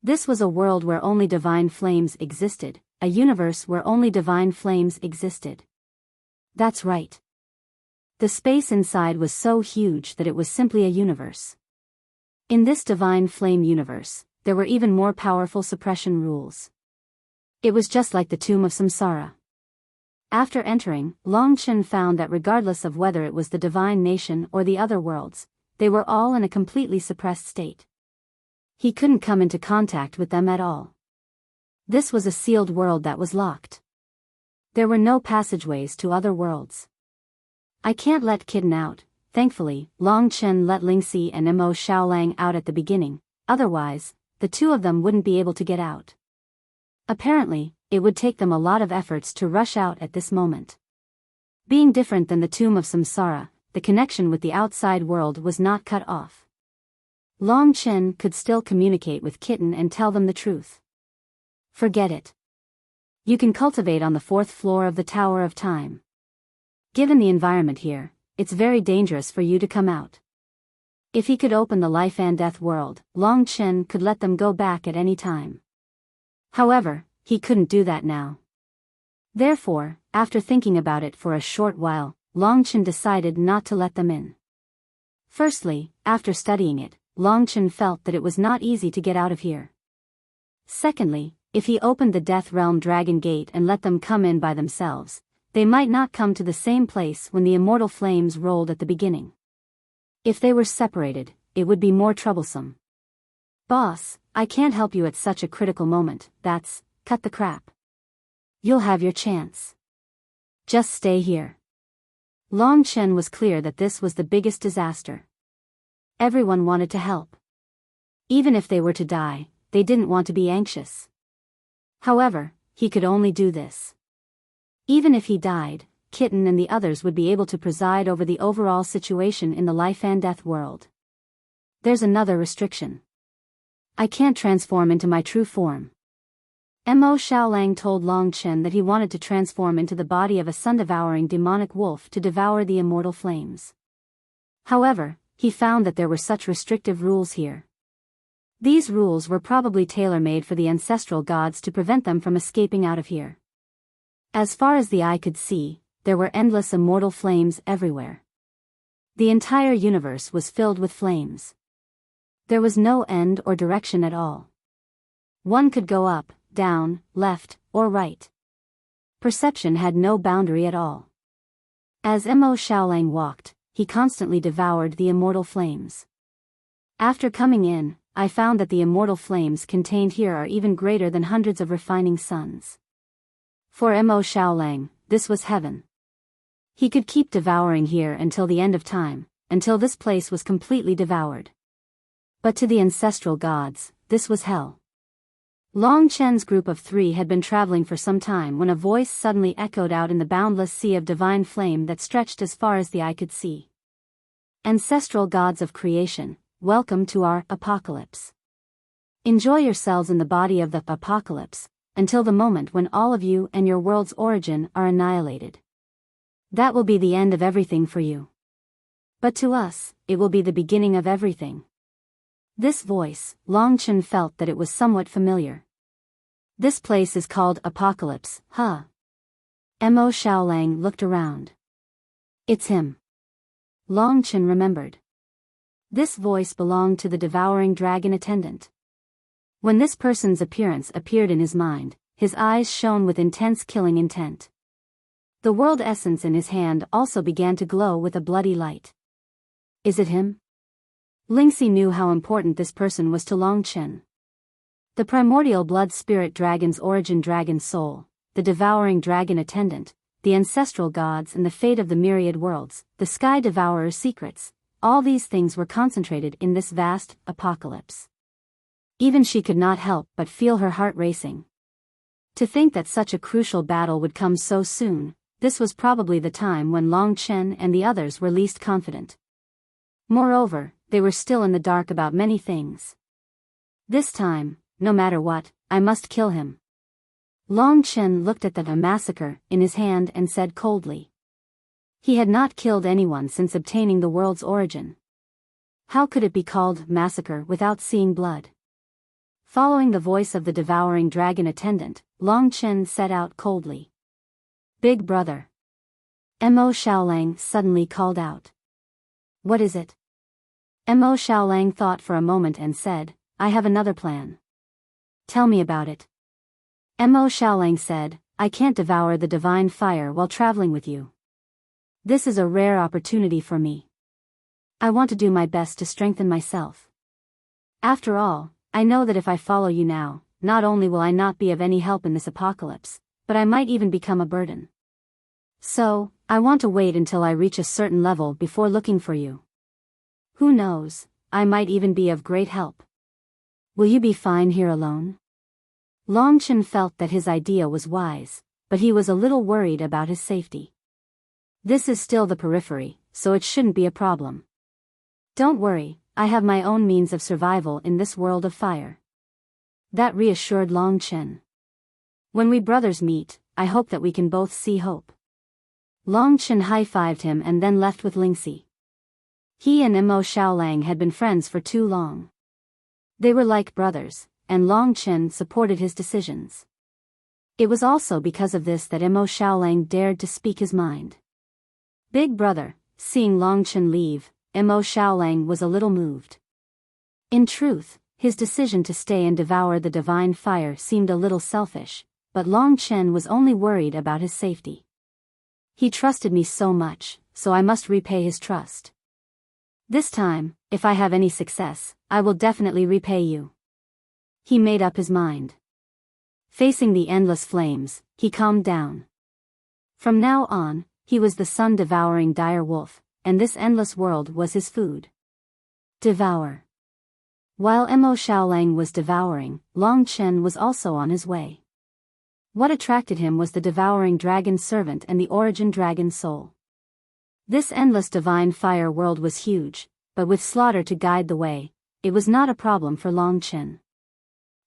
This was a world where only divine flames existed, a universe where only divine flames existed. That's right. The space inside was so huge that it was simply a universe. In this divine flame universe, there were even more powerful suppression rules. It was just like the tomb of Samsara. After entering, Long Chen found that regardless of whether it was the divine nation or the other worlds, they were all in a completely suppressed state. He couldn't come into contact with them at all. This was a sealed world that was locked. There were no passageways to other worlds. I can't let Kitten out. Thankfully, Long Chen let Lingxi and Mo Xiaolang out at the beginning, otherwise, the two of them wouldn't be able to get out. Apparently, it would take them a lot of efforts to rush out at this moment. Being different than the tomb of Samsara, the connection with the outside world was not cut off. Long Chen could still communicate with Kitten and tell them the truth. Forget it. You can cultivate on the 4th floor of the Tower of Time. Given the environment here, it's very dangerous for you to come out. If he could open the life and death world, Long Chen could let them go back at any time. However, he couldn't do that now. Therefore, after thinking about it for a short while, Long Chen decided not to let them in. Firstly, after studying it, Long Chen felt that it was not easy to get out of here. Secondly, if he opened the Death Realm Dragon Gate and let them come in by themselves, they might not come to the same place when the immortal flames rolled at the beginning. If they were separated, it would be more troublesome. Boss, I can't help you at such a critical moment. That's, cut the crap. You'll have your chance. Just stay here. Long Chen was clear that this was the biggest disaster. Everyone wanted to help. Even if they were to die, they didn't want to be anxious. However, he could only do this. Even if he died, Kitten and the others would be able to preside over the overall situation in the life and death world. There's another restriction. I can't transform into my true form. Mo Xiaolang told Long Chen that he wanted to transform into the body of a sun-devouring demonic wolf to devour the immortal flames. However, he found that there were such restrictive rules here. These rules were probably tailor-made for the ancestral gods to prevent them from escaping out of here. As far as the eye could see, there were endless immortal flames everywhere. The entire universe was filled with flames. There was no end or direction at all. One could go up, down, left, or right. Perception had no boundary at all. As Mo Xiaolang walked, he constantly devoured the immortal flames. After coming in, I found that the immortal flames contained here are even greater than hundreds of refining suns. For Mo Xiaolang, this was heaven. He could keep devouring here until the end of time, until this place was completely devoured. But to the ancestral gods, this was hell. Long Chen's group of 3 had been traveling for some time when a voice suddenly echoed out in the boundless sea of divine flame that stretched as far as the eye could see. Ancestral gods of creation, welcome to our apocalypse. Enjoy yourselves in the body of the apocalypse, until the moment when all of you and your world's origin are annihilated. That will be the end of everything for you. But to us, it will be the beginning of everything. This voice, Long Chen felt that it was somewhat familiar. This place is called Apocalypse, huh? Mo Xiaolang looked around. It's him. Long Chen remembered. This voice belonged to the devouring dragon attendant. When this person's appearance appeared in his mind, his eyes shone with intense killing intent. The world essence in his hand also began to glow with a bloody light. Is it him? Lingxi knew how important this person was to Long Chen. The primordial blood spirit dragon's origin, dragon soul, the devouring dragon attendant, the ancestral gods and the fate of the myriad worlds, the sky devourer's secrets, all these things were concentrated in this vast apocalypse. Even she could not help but feel her heart racing. To think that such a crucial battle would come so soon, this was probably the time when Long Chen and the others were least confident. Moreover, they were still in the dark about many things. This time, no matter what, I must kill him. Long Chen looked at the massacre in his hand and said coldly. He had not killed anyone since obtaining the world's origin. How could it be called massacre without seeing blood? Following the voice of the devouring dragon attendant, Long Chen set out coldly. Big brother. Mo Xiaolang suddenly called out. What is it? Mo Xiaolang thought for a moment and said, I have another plan. Tell me about it. Mo Xiaolang said, I can't devour the divine fire while traveling with you. This is a rare opportunity for me. I want to do my best to strengthen myself. After all, I know that if I follow you now, not only will I not be of any help in this apocalypse, but I might even become a burden. So, I want to wait until I reach a certain level before looking for you. Who knows, I might even be of great help. Will you be fine here alone? Long Chen felt that his idea was wise, but he was a little worried about his safety. This is still the periphery, so it shouldn't be a problem. Don't worry, I have my own means of survival in this world of fire. That reassured Long Chen. When we brothers meet, I hope that we can both see hope. Long Chen high-fived him and then left with Lingxi. He and Mo Xiaolang had been friends for too long. They were like brothers, and Long Chen supported his decisions. It was also because of this that Mo Xiaolang dared to speak his mind. Big brother, seeing Long Chen leave, Mo Xiaolang was a little moved. In truth, his decision to stay and devour the divine fire seemed a little selfish, but Long Chen was only worried about his safety. He trusted me so much, so I must repay his trust. This time, if I have any success, I will definitely repay you. He made up his mind. Facing the endless flames, he calmed down. From now on, he was the sun-devouring dire wolf, and this endless world was his food. Devour. While Mo Xiaolang was devouring, Long Chen was also on his way. What attracted him was the devouring dragon servant and the origin dragon soul. This endless divine fire world was huge, but with slaughter to guide the way, it was not a problem for Long Chen.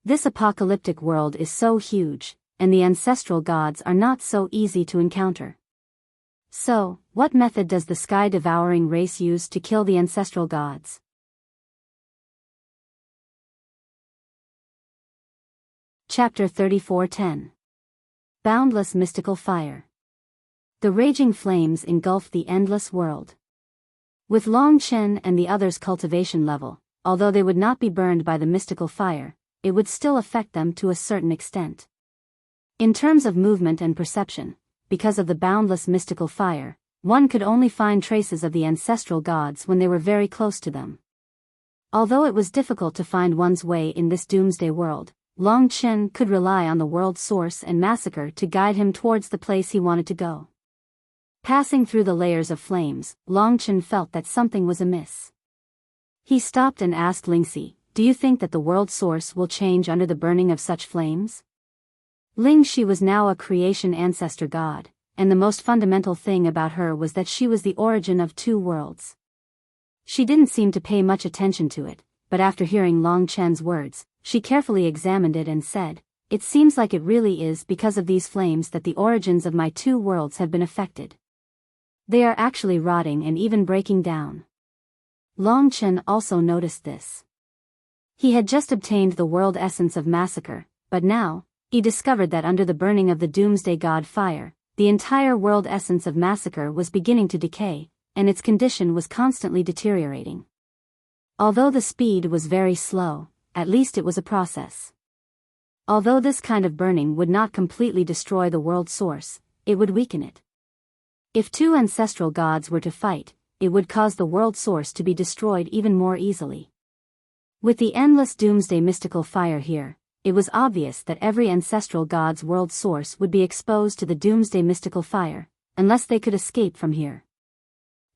This apocalyptic world is so huge, and the ancestral gods are not so easy to encounter. So, what method does the sky-devouring race use to kill the ancestral gods? Chapter 34:10. Boundless mystical fire. The raging flames engulfed the endless world. With Long Chen and the others' cultivation level, although they would not be burned by the mystical fire, it would still affect them to a certain extent. In terms of movement and perception, because of the boundless mystical fire, one could only find traces of the ancestral gods when they were very close to them. Although it was difficult to find one's way in this doomsday world, Long Chen could rely on the world source and massacre to guide him towards the place he wanted to go. Passing through the layers of flames, Long Chen felt that something was amiss. He stopped and asked Lingxi, "Do you think that the world source will change under the burning of such flames?" Lingxi was now a creation ancestor god, and the most fundamental thing about her was that she was the origin of two worlds. She didn't seem to pay much attention to it, but after hearing Long Chen's words, she carefully examined it and said, "It seems like it really is because of these flames that the origins of my two worlds have been affected. They are actually rotting and even breaking down." Long Chen also noticed this. He had just obtained the world essence of massacre, but now, he discovered that under the burning of the doomsday god fire, the entire world essence of massacre was beginning to decay, and its condition was constantly deteriorating. Although the speed was very slow, at least it was a process. Although this kind of burning would not completely destroy the world source, it would weaken it. If two ancestral gods were to fight, it would cause the world source to be destroyed even more easily. With the endless doomsday mystical fire here, it was obvious that every ancestral god's world source would be exposed to the doomsday mystical fire, unless they could escape from here.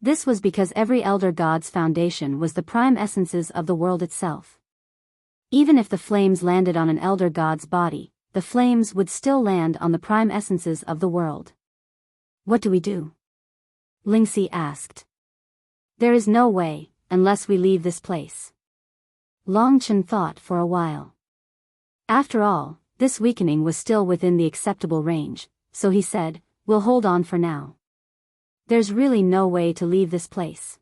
This was because every elder god's foundation was the prime essences of the world itself. Even if the flames landed on an elder god's body, the flames would still land on the prime essences of the world. "What do we do?" Lingxi asked. "There is no way, unless we leave this place." Long Chen thought for a while. After all, this weakening was still within the acceptable range, so he said, "We'll hold on for now. There's really no way to leave this place.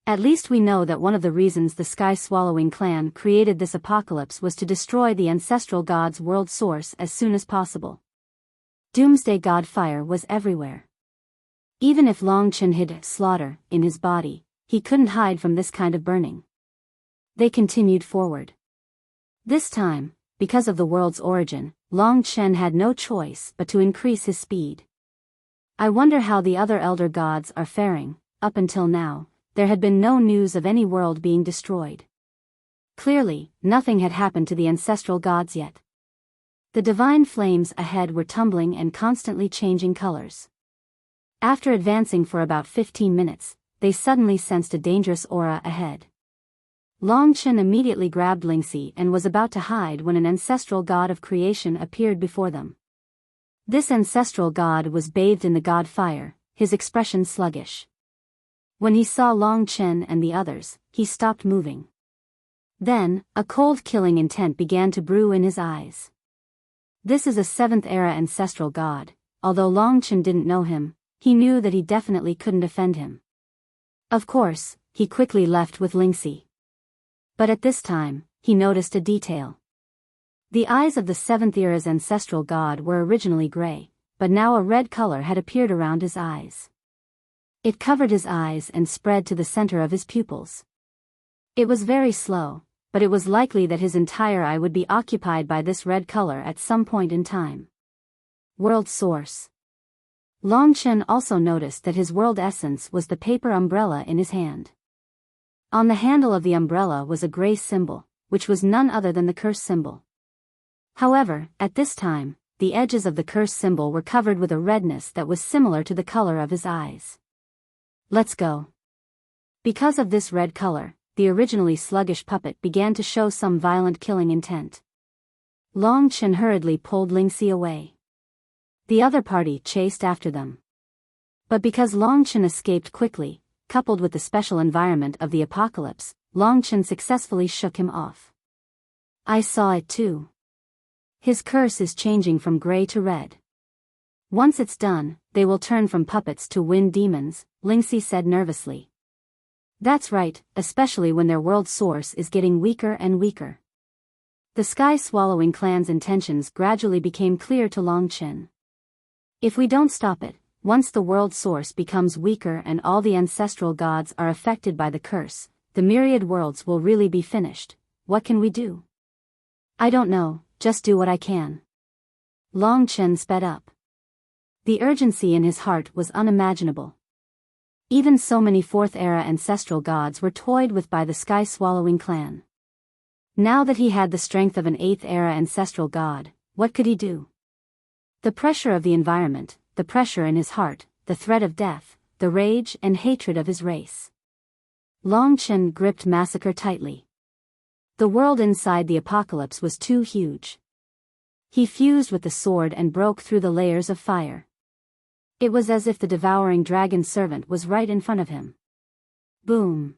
At least we know that one of the reasons the Sky-Swallowing clan created this apocalypse was to destroy the ancestral god's world source as soon as possible." Doomsday god fire was everywhere. Even if Long Chen hid slaughter in his body, he couldn't hide from this kind of burning. They continued forward. This time, because of the world's origin, Long Chen had no choice but to increase his speed. I wonder how the other elder gods are faring. Up until now, there had been no news of any world being destroyed. Clearly, nothing had happened to the ancestral gods yet. The divine flames ahead were tumbling and constantly changing colors. After advancing for about 15 minutes, they suddenly sensed a dangerous aura ahead. Long Chen immediately grabbed Lingxi and was about to hide when an ancestral god of creation appeared before them. This ancestral god was bathed in the god fire, his expression sluggish. When he saw Long Chen and the others, he stopped moving. Then, a cold killing intent began to brew in his eyes. This is a 7th-era ancestral god. Although Long Chen didn't know him, he knew that he definitely couldn't offend him. Of course, he quickly left with Lingxi. But at this time, he noticed a detail. The eyes of the 7th-era's ancestral god were originally gray, but now a red color had appeared around his eyes. It covered his eyes and spread to the center of his pupils. It was very slow, but it was likely that his entire eye would be occupied by this red color at some point in time. World source. Long Chen also noticed that his world essence was the paper umbrella in his hand. On the handle of the umbrella was a gray symbol, which was none other than the curse symbol. However, at this time, the edges of the curse symbol were covered with a redness that was similar to the color of his eyes. Let's go. Because of this red color, the originally sluggish puppet began to show some violent killing intent. Long Chen hurriedly pulled Lingxi away. The other party chased after them. But because Long Chen escaped quickly, coupled with the special environment of the apocalypse, Long Chen successfully shook him off. I saw it too. His curse is changing from gray to red. Once it's done, they will turn from puppets to wind demons, Lingxi said nervously. That's right, especially when their world source is getting weaker and weaker. The sky-swallowing clan's intentions gradually became clear to Long Chen. If we don't stop it, once the world source becomes weaker and all the ancestral gods are affected by the curse, the myriad worlds will really be finished. What can we do? I don't know, just do what I can. Long Chen sped up. The urgency in his heart was unimaginable. Even so many fourth-era ancestral gods were toyed with by the sky-swallowing clan. Now that he had the strength of an eighth-era ancestral god, what could he do? The pressure of the environment, the pressure in his heart, the threat of death, the rage and hatred of his race. Long Chen gripped Massacre tightly. The world inside the apocalypse was too huge. He fused with the sword and broke through the layers of fire. It was as if the devouring dragon servant was right in front of him. Boom.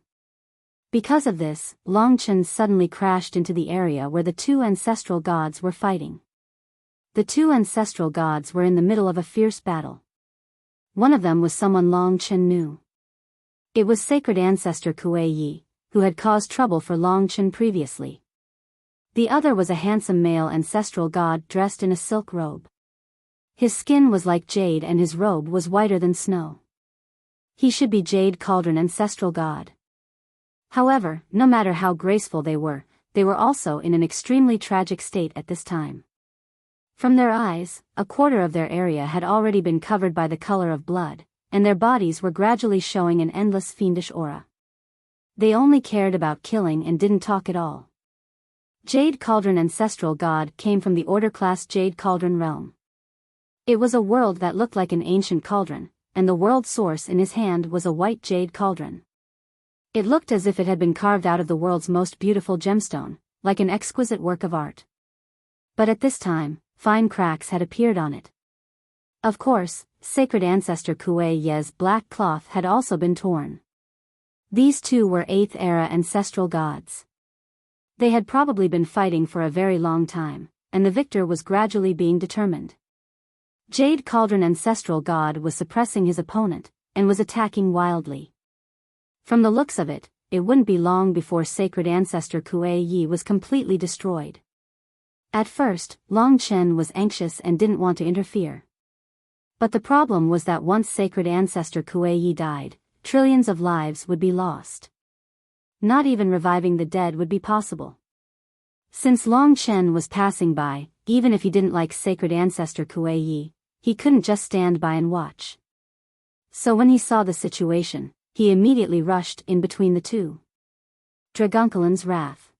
Because of this, Long Chen suddenly crashed into the area where the two ancestral gods were fighting. The two ancestral gods were in the middle of a fierce battle. One of them was someone Long Chen knew. It was sacred ancestor Kuei Yi, who had caused trouble for Long Chen previously. The other was a handsome male ancestral god dressed in a silk robe. His skin was like jade and his robe was whiter than snow. He should be Jade Cauldron ancestral god. However, no matter how graceful they were also in an extremely tragic state at this time. From their eyes, a quarter of their area had already been covered by the color of blood, and their bodies were gradually showing an endless fiendish aura. They only cared about killing and didn't talk at all. Jade Cauldron ancestral god came from the order class Jade Cauldron realm. It was a world that looked like an ancient cauldron, and the world source in his hand was a white jade cauldron. It looked as if it had been carved out of the world's most beautiful gemstone, like an exquisite work of art. But at this time, fine cracks had appeared on it. Of course, sacred ancestor Kuei Ye's black cloth had also been torn. These two were 8th-era ancestral gods. They had probably been fighting for a very long time, and the victor was gradually being determined. Jade Cauldron ancestral god was suppressing his opponent, and was attacking wildly. From the looks of it, it wouldn't be long before sacred ancestor Kuei Yi was completely destroyed. At first, Long Chen was anxious and didn't want to interfere. But the problem was that once sacred ancestor Kuei Yi died, trillions of lives would be lost. Not even reviving the dead would be possible. Since Long Chen was passing by, even if he didn't like sacred ancestor Kuei Yi, he couldn't just stand by and watch. So when he saw the situation, he immediately rushed in between the two. Dragonkalin's Wrath.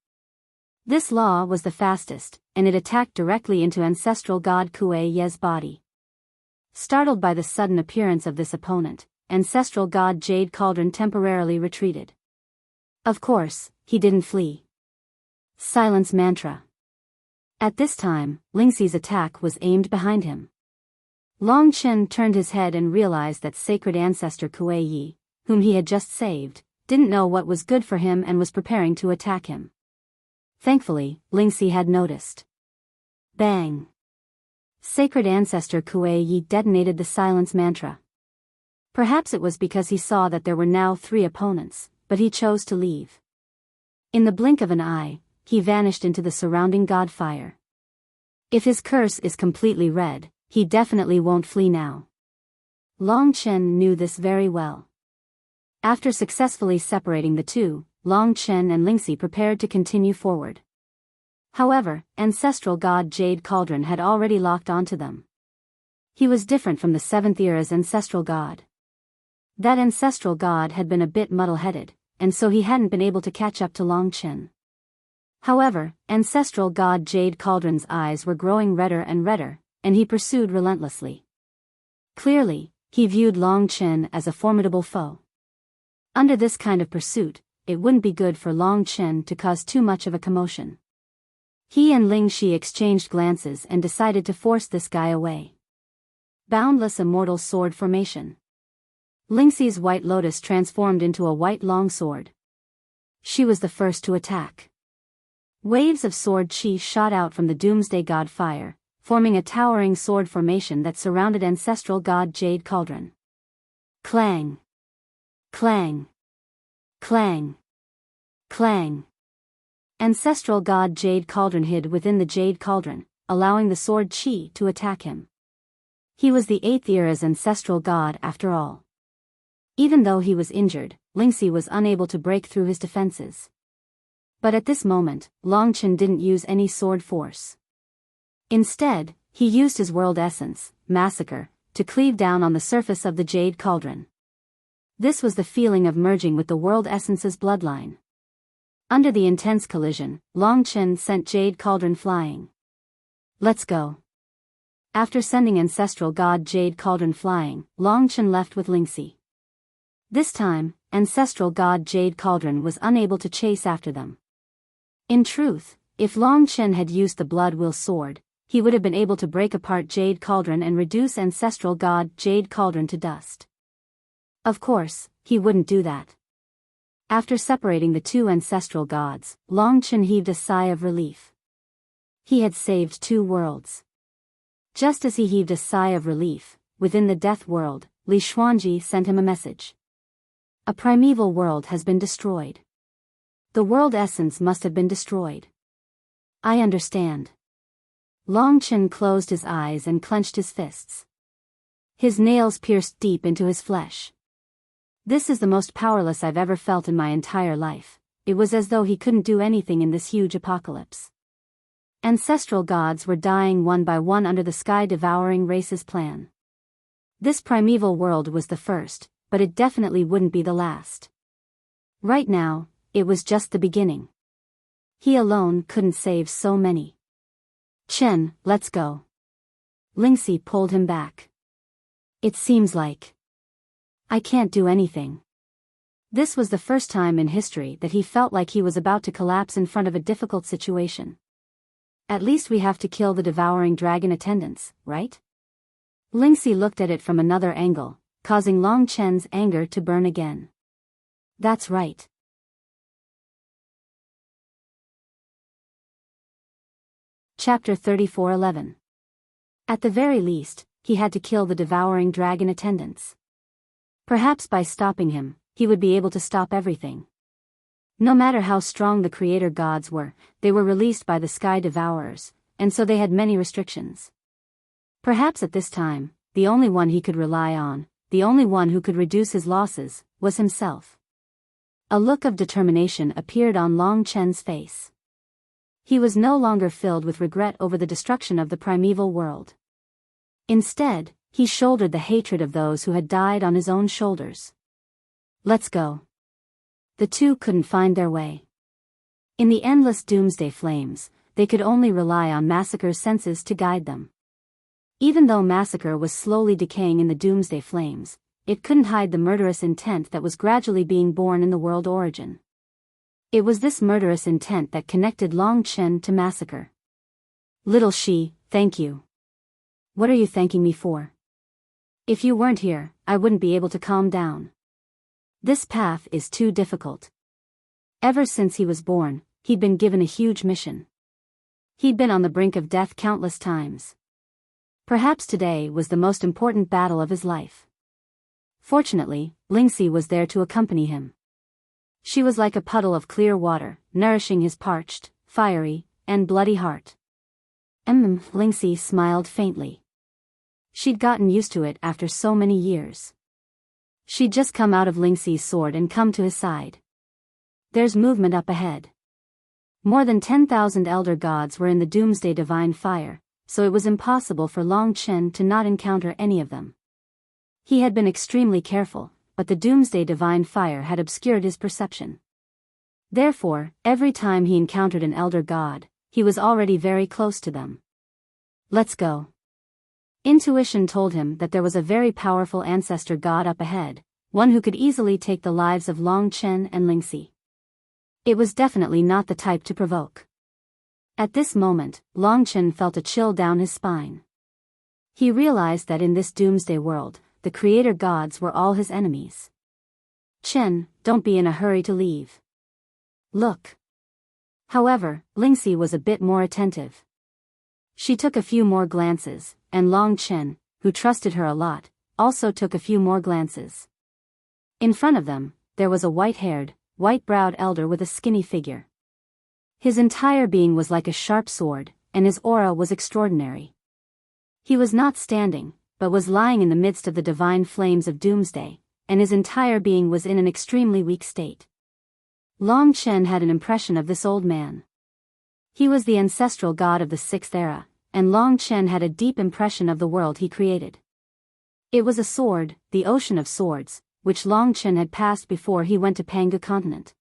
This law was the fastest, and it attacked directly into ancestral god Kuei Ye's body. Startled by the sudden appearance of this opponent, ancestral god Jade Cauldron temporarily retreated. Of course, he didn't flee. Silence mantra. At this time, Lingxi's attack was aimed behind him. Long Chen turned his head and realized that sacred ancestor Kuei Yi, whom he had just saved, didn't know what was good for him and was preparing to attack him. Thankfully, Lingxi had noticed. Bang! Sacred ancestor Kuei Yi detonated the silence mantra. Perhaps it was because he saw that there were now 3 opponents, but he chose to leave. In the blink of an eye, he vanished into the surrounding god fire. If his curse is completely red, he definitely won't flee now. Long Chen knew this very well. After successfully separating the two, Long Chen and Lingxi prepared to continue forward. However, ancestral god Jade Cauldron had already locked onto them. He was different from the 7th era's ancestral god. That ancestral god had been a bit muddle-headed, and so he hadn't been able to catch up to Long Chen. However, ancestral god Jade Cauldron's eyes were growing redder and redder, and he pursued relentlessly. Clearly, he viewed Long Chen as a formidable foe. Under this kind of pursuit, it wouldn't be good for Long Chen to cause too much of a commotion. He and Ling Shi exchanged glances and decided to force this guy away. Boundless Immortal Sword Formation. Ling Xi's White Lotus transformed into a white long sword. She was the first to attack. Waves of sword chi shot out from the Doomsday God fire, forming a towering sword formation that surrounded Ancestral God Jade Cauldron. Clang! Clang! Clang! Clang! Ancestral God Jade Cauldron hid within the Jade Cauldron, allowing the sword chi to attack him. He was the 8th era's Ancestral God after all. Even though he was injured, Ling Xi was unable to break through his defenses. But at this moment, Long Chen didn't use any sword force. Instead, he used his world essence, Massacre, to cleave down on the surface of the Jade Cauldron. This was the feeling of merging with the world essence's bloodline. Under the intense collision, Long Chen sent Jade Cauldron flying. Let's go. After sending Ancestral God Jade Cauldron flying, Long Chen left with Ling Xi. This time, Ancestral God Jade Cauldron was unable to chase after them. In truth, if Long Chen had used the Blood Will Sword, he would have been able to break apart Jade Cauldron and reduce Ancestral God Jade Cauldron to dust. Of course, he wouldn't do that. After separating the two ancestral gods, Long Chen heaved a sigh of relief. He had saved 2 worlds. Just as he heaved a sigh of relief, within the death world, Li Xuanji sent him a message. A primeval world has been destroyed. The world essence must have been destroyed. I understand. Long Chen closed his eyes and clenched his fists. His nails pierced deep into his flesh. This is the most powerless I've ever felt in my entire life. It was as though he couldn't do anything in this huge apocalypse. Ancestral gods were dying one by one under the sky-devouring race's plan. This primeval world was the first, but it definitely wouldn't be the last. Right now, it was just the beginning. He alone couldn't save so many. Chen, let's go. Ling Xi pulled him back. It seems like I can't do anything. This was the first time in history that he felt like he was about to collapse in front of a difficult situation. At least we have to kill the devouring dragon attendants, right? Ling Xi looked at it from another angle, causing Long Chen's anger to burn again. That's right. Chapter 34:11. At the very least, he had to kill the devouring dragon attendants. Perhaps by stopping him, he would be able to stop everything. No matter how strong the creator gods were, they were released by the sky devourers, and so they had many restrictions. Perhaps at this time, the only one he could rely on, the only one who could reduce his losses, was himself. A look of determination appeared on Long Chen's face. He was no longer filled with regret over the destruction of the primeval world. Instead, he shouldered the hatred of those who had died on his own shoulders. Let's go. The two couldn't find their way. In the endless doomsday flames, they could only rely on Massacre's senses to guide them. Even though Massacre was slowly decaying in the doomsday flames, it couldn't hide the murderous intent that was gradually being born in the world origin. It was this murderous intent that connected Long Chen to Massacre. Little Shi, thank you. What are you thanking me for? If you weren't here, I wouldn't be able to calm down. This path is too difficult. Ever since he was born, he'd been given a huge mission. He'd been on the brink of death countless times. Perhaps today was the most important battle of his life. Fortunately, Ling Xi was there to accompany him. She was like a puddle of clear water, nourishing his parched, fiery, and bloody heart. Ling Xi smiled faintly. She'd gotten used to it after so many years. She'd just come out of Ling Xi's sword and come to his side. There's movement up ahead. More than 10,000 elder gods were in the Doomsday Divine Fire, so it was impossible for Long Chen to not encounter any of them. He had been extremely careful, but the Doomsday Divine Fire had obscured his perception. Therefore, every time he encountered an elder god, he was already very close to them. Let's go. Intuition told him that there was a very powerful ancestor god up ahead, one who could easily take the lives of Long Chen and Lingxi. It was definitely not the type to provoke. At this moment, Long Chen felt a chill down his spine. He realized that in this doomsday world, the creator gods were all his enemies. Chen, don't be in a hurry to leave. Look. However, Lingxi was a bit more attentive. She took a few more glances, and Long Chen, who trusted her a lot, also took a few more glances. In front of them, there was a white-haired, white-browed elder with a skinny figure. His entire being was like a sharp sword, and his aura was extraordinary. He was not standing, but was lying in the midst of the divine flames of doomsday, and his entire being was in an extremely weak state. Long Chen had an impression of this old man. He was the ancestral god of the 6th era, and Long Chen had a deep impression of the world he created. It was a sword, the ocean of swords, which Long Chen had passed before he went to Pangu continent.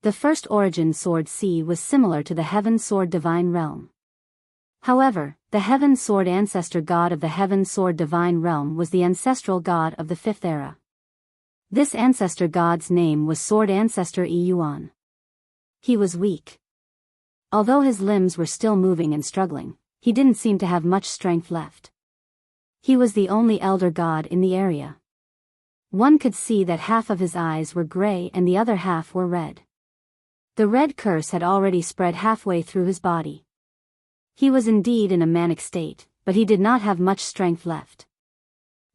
The first origin sword sea was similar to the heaven sword divine realm. However, the heaven sword ancestor god of the heaven sword divine realm was the ancestral god of the 5th era. This ancestor god's name was Sword Ancestor Yi Yuan. He was weak. Although his limbs were still moving and struggling, he didn't seem to have much strength left. He was the only elder god in the area. One could see that half of his eyes were gray and the other half were red. The red curse had already spread halfway through his body. He was indeed in a manic state, but he did not have much strength left.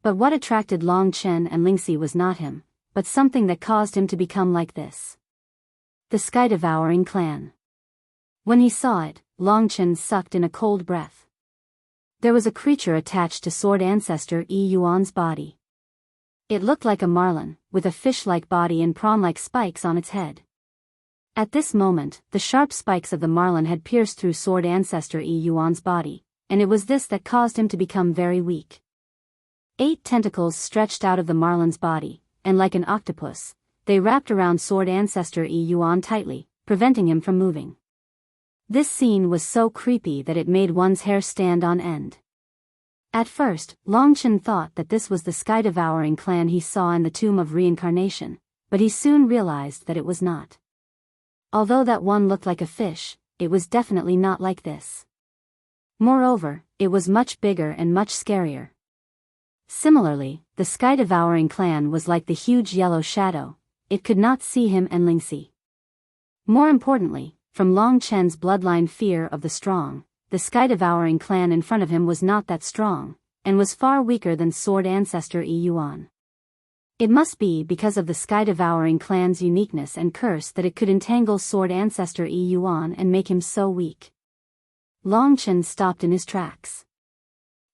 But what attracted Long Chen and Lingxi was not him, but something that caused him to become like this. The sky-devouring clan. When he saw it, Long Chen sucked in a cold breath. There was a creature attached to Sword Ancestor Yi Yuan's body. It looked like a marlin, with a fish-like body and prawn-like spikes on its head. At this moment, the sharp spikes of the marlin had pierced through Sword Ancestor Yi Yuan's body, and it was this that caused him to become very weak. 8 tentacles stretched out of the marlin's body, and like an octopus, they wrapped around Sword Ancestor Yi Yuan tightly, preventing him from moving. This scene was so creepy that it made one's hair stand on end. At first, Long Chen thought that this was the sky-devouring clan he saw in the Tomb of Reincarnation, but he soon realized that it was not. Although that one looked like a fish, it was definitely not like this. Moreover, it was much bigger and much scarier. Similarly, the sky-devouring clan was like the huge yellow shadow, it could not see him and Lingxi. More importantly, from Long Chen's bloodline fear of the strong, the sky-devouring clan in front of him was not that strong, and was far weaker than Sword Ancestor Yi Yuan. It must be because of the sky-devouring clan's uniqueness and curse that it could entangle Sword Ancestor Yi Yuan and make him so weak. Long Chen stopped in his tracks.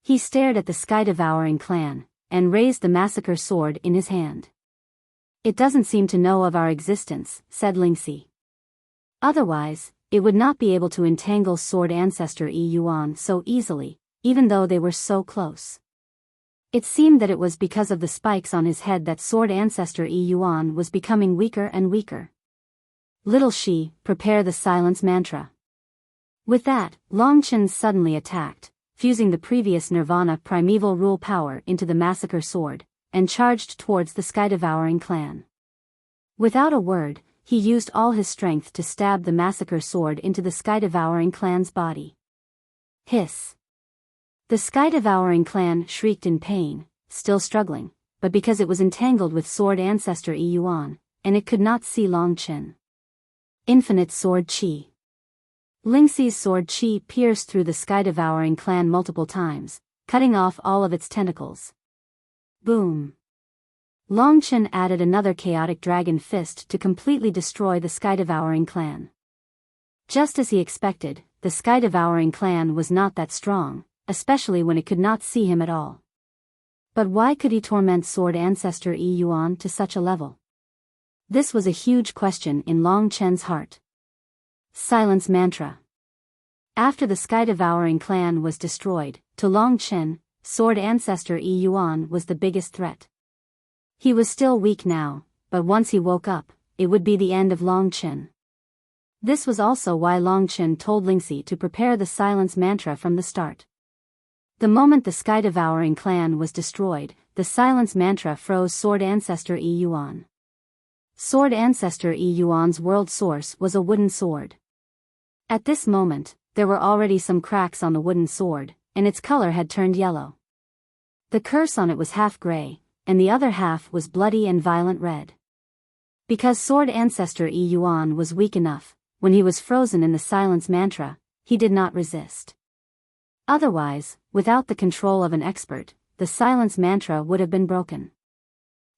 He stared at the sky-devouring clan, and raised the massacre sword in his hand. It doesn't seem to know of our existence, said Lingxi. Otherwise, it would not be able to entangle Sword Ancestor Yi Yuan so easily, even though they were so close. It seemed that it was because of the spikes on his head that Sword Ancestor Yi Yuan was becoming weaker and weaker. Little Shi, prepare the silence mantra. With that, Long Chen suddenly attacked, fusing the previous Nirvana primeval rule power into the massacre sword, and charged towards the sky-devouring clan. Without a word, he used all his strength to stab the massacre sword into the sky-devouring clan's body. Hiss. The sky-devouring clan shrieked in pain, still struggling, but because it was entangled with Sword Ancestor Yi Yuan, and it could not see Long Chen. Infinite Sword Qi. Lingxi's sword Qi pierced through the sky-devouring clan multiple times, cutting off all of its tentacles. Boom. Long Chen added another chaotic dragon fist to completely destroy the sky-devouring clan. Just as he expected, the sky-devouring clan was not that strong, especially when it could not see him at all. But why could he torment Sword Ancestor Yi Yuan to such a level? This was a huge question in Long Chen's heart. Silence mantra. After the sky-devouring clan was destroyed, to Long Chen, Sword Ancestor Yi Yuan was the biggest threat. He was still weak now, but once he woke up, it would be the end of Long Chen. This was also why Long Chen told Lingxi to prepare the silence mantra from the start. The moment the sky-devouring clan was destroyed, the silence mantra froze Sword Ancestor E Yuan. Sword Ancestor E Yuan's world source was a wooden sword. At this moment, there were already some cracks on the wooden sword, and its color had turned yellow. The curse on it was half gray, and the other half was bloody and violent red. Because Sword Ancestor E Yuan was weak enough, when he was frozen in the silence mantra, he did not resist. Otherwise, without the control of an expert, the silence mantra would have been broken.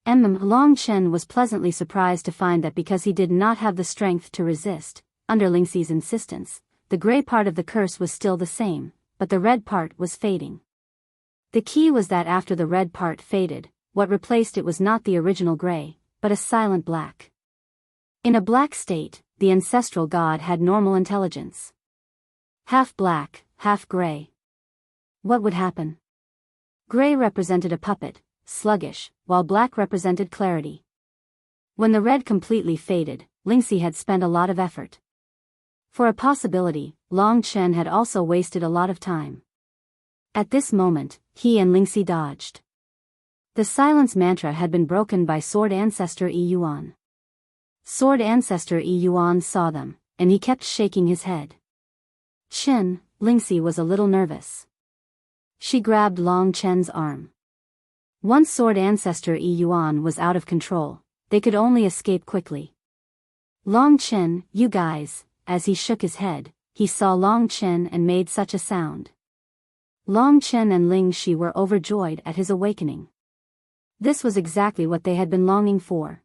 Long Chen was pleasantly surprised to find that because he did not have the strength to resist, under Lingxi's insistence, the gray part of the curse was still the same, but the red part was fading. The key was that after the red part faded, what replaced it was not the original gray, but a silent black. In a black state, the ancestral god had normal intelligence. Half black, half gray. What would happen? Gray represented a puppet, sluggish, while black represented clarity. When the red completely faded, Lingxi had spent a lot of effort. For a possibility, Long Chen had also wasted a lot of time. At this moment, he and Lingxi dodged. The silence mantra had been broken by Sword Ancestor E Yuan. Sword Ancestor E Yuan saw them, and he kept shaking his head. Chen, Lingxi was a little nervous. She grabbed Long Chen's arm. Once Sword Ancestor E Yuan was out of control, they could only escape quickly. Long Chen, you guys, as he shook his head, he saw Long Chen and made such a sound. Long Chen and Ling Shi were overjoyed at his awakening. This was exactly what they had been longing for.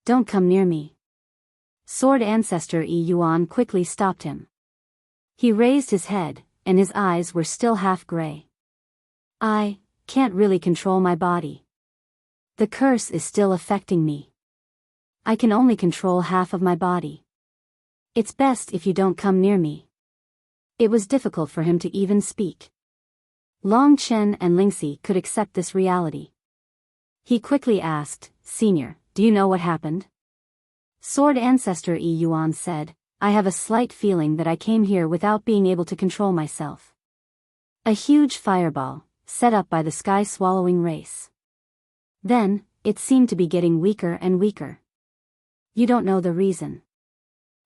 Don't come near me. Sword Ancestor E Yuan quickly stopped him. He raised his head, and his eyes were still half gray. I can't really control my body. The curse is still affecting me. I can only control half of my body. It's best if you don't come near me. It was difficult for him to even speak. Long Chen and Lingxi could accept this reality. He quickly asked, Senior, do you know what happened? Sword Ancestor E Yuan said, I have a slight feeling that I came here without being able to control myself. A huge fireball, set up by the sky-swallowing race. Then, it seemed to be getting weaker and weaker. You don't know the reason.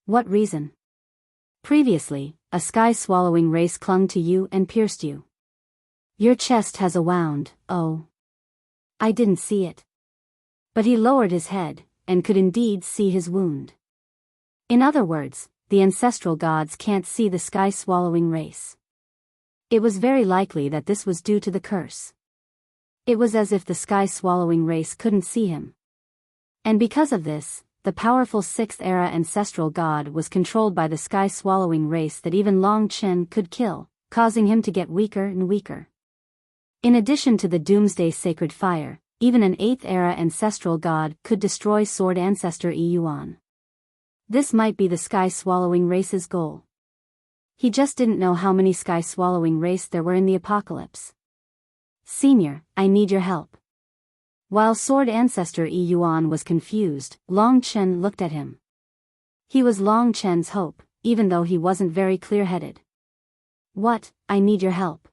What reason? Previously, a sky-swallowing race clung to you and pierced you. Your chest has a wound, oh. I didn't see it. But he lowered his head, and could indeed see his wound. In other words, the ancestral gods can't see the sky-swallowing race. It was very likely that this was due to the curse. It was as if the sky-swallowing race couldn't see him. And because of this, the powerful 6th-era ancestral god was controlled by the sky-swallowing race that even Long Chen could kill, causing him to get weaker and weaker. In addition to the Doomsday Sacred Fire, even an 8th-era ancestral god could destroy Sword Ancestor E Yuan. This might be the sky-swallowing race's goal. He just didn't know how many sky-swallowing race there were in the apocalypse. Senior, I need your help. While Sword Ancestor E Yuan was confused, Long Chen looked at him. He was Long Chen's hope, even though he wasn't very clear-headed. What, I need your help.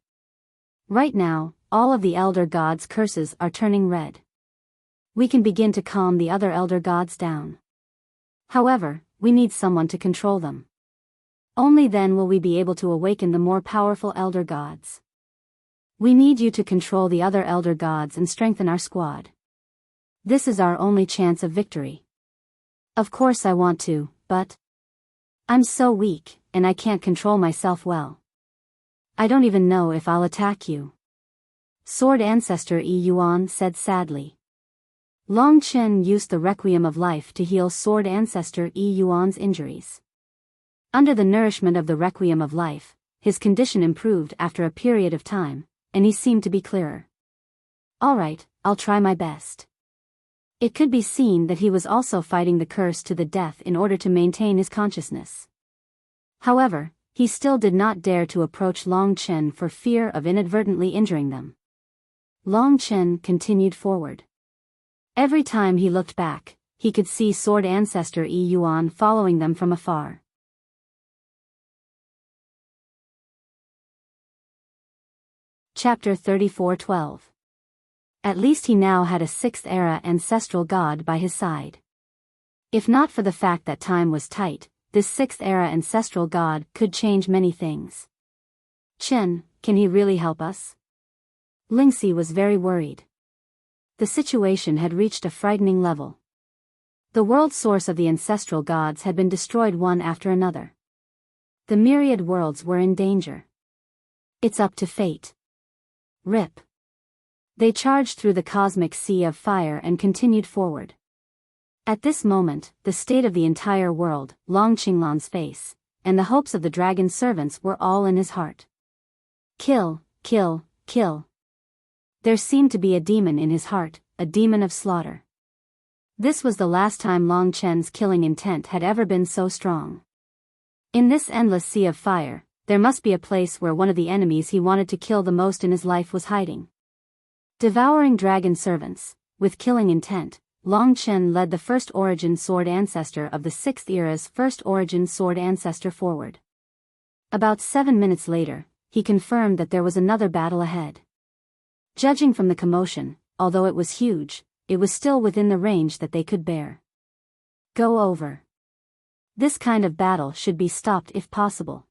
Right now, all of the elder gods' curses are turning red. We can begin to calm the other elder gods down. However, we need someone to control them. Only then will we be able to awaken the more powerful elder gods. We need you to control the other elder gods and strengthen our squad. This is our only chance of victory. Of course I want to, but I'm so weak, and I can't control myself well. I don't even know if I'll attack you. Sword Ancestor E Yuan said sadly. Long Chen used the Requiem of Life to heal Sword Ancestor E Yuan's injuries. Under the nourishment of the Requiem of Life, his condition improved after a period of time, and he seemed to be clearer. Alright, I'll try my best. It could be seen that he was also fighting the curse to the death in order to maintain his consciousness. However, he still did not dare to approach Long Chen for fear of inadvertently injuring them. Long Chen continued forward. Every time he looked back, he could see Sword Ancestor E Yuan following them from afar. Chapter 34:12. At least he now had a sixth-era ancestral god by his side. If not for the fact that time was tight, this sixth-era ancestral god could change many things. Chen, can he really help us? Lingxi was very worried. The situation had reached a frightening level. The world source of the ancestral gods had been destroyed one after another. The myriad worlds were in danger. It's up to fate. Rip. They charged through the cosmic sea of fire and continued forward. At this moment, the state of the entire world, Long Qinglan's face, and the hopes of the dragon servants were all in his heart. Kill, kill, kill. There seemed to be a demon in his heart, a demon of slaughter. This was the last time Long Chen's killing intent had ever been so strong. In this endless sea of fire, there must be a place where one of the enemies he wanted to kill the most in his life was hiding. Devouring dragon servants, with killing intent, Long Chen led the first origin sword ancestor of the sixth era's first origin sword ancestor forward. About 7 minutes later, he confirmed that there was another battle ahead. Judging from the commotion, although it was huge, it was still within the range that they could bear. Go over. This kind of battle should be stopped if possible.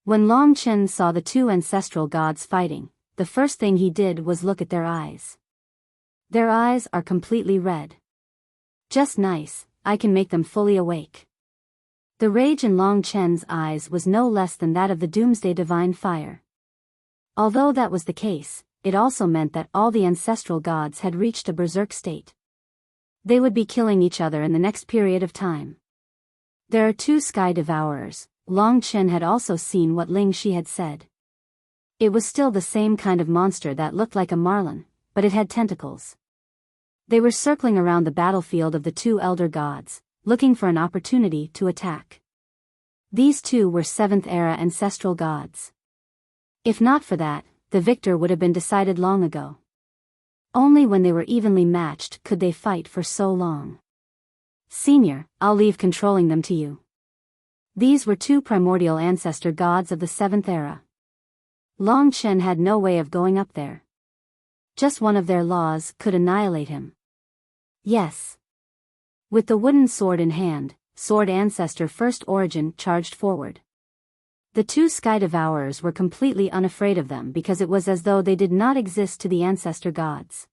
When Long Chen saw the two ancestral gods fighting, the first thing he did was look at their eyes. Their eyes are completely red. Just nice, I can make them fully awake. The rage in Long Chen's eyes was no less than that of the doomsday divine fire. Although that was the case, it also meant that all the ancestral gods had reached a berserk state. They would be killing each other in the next period of time. There are two sky devourers. Long Chen had also seen what Ling Shi had said. It was still the same kind of monster that looked like a marlin, but it had tentacles. They were circling around the battlefield of the two elder gods, looking for an opportunity to attack. These two were seventh-era ancestral gods. If not for that, the victor would have been decided long ago. Only when they were evenly matched could they fight for so long. Senior, I'll leave controlling them to you. These were two primordial ancestor gods of the seventh era. Long Chen had no way of going up there. Just one of their laws could annihilate him. Yes. With the wooden sword in hand, sword ancestor first origin charged forward. The two sky devourers were completely unafraid of them because it was as though they did not exist to the ancestor gods.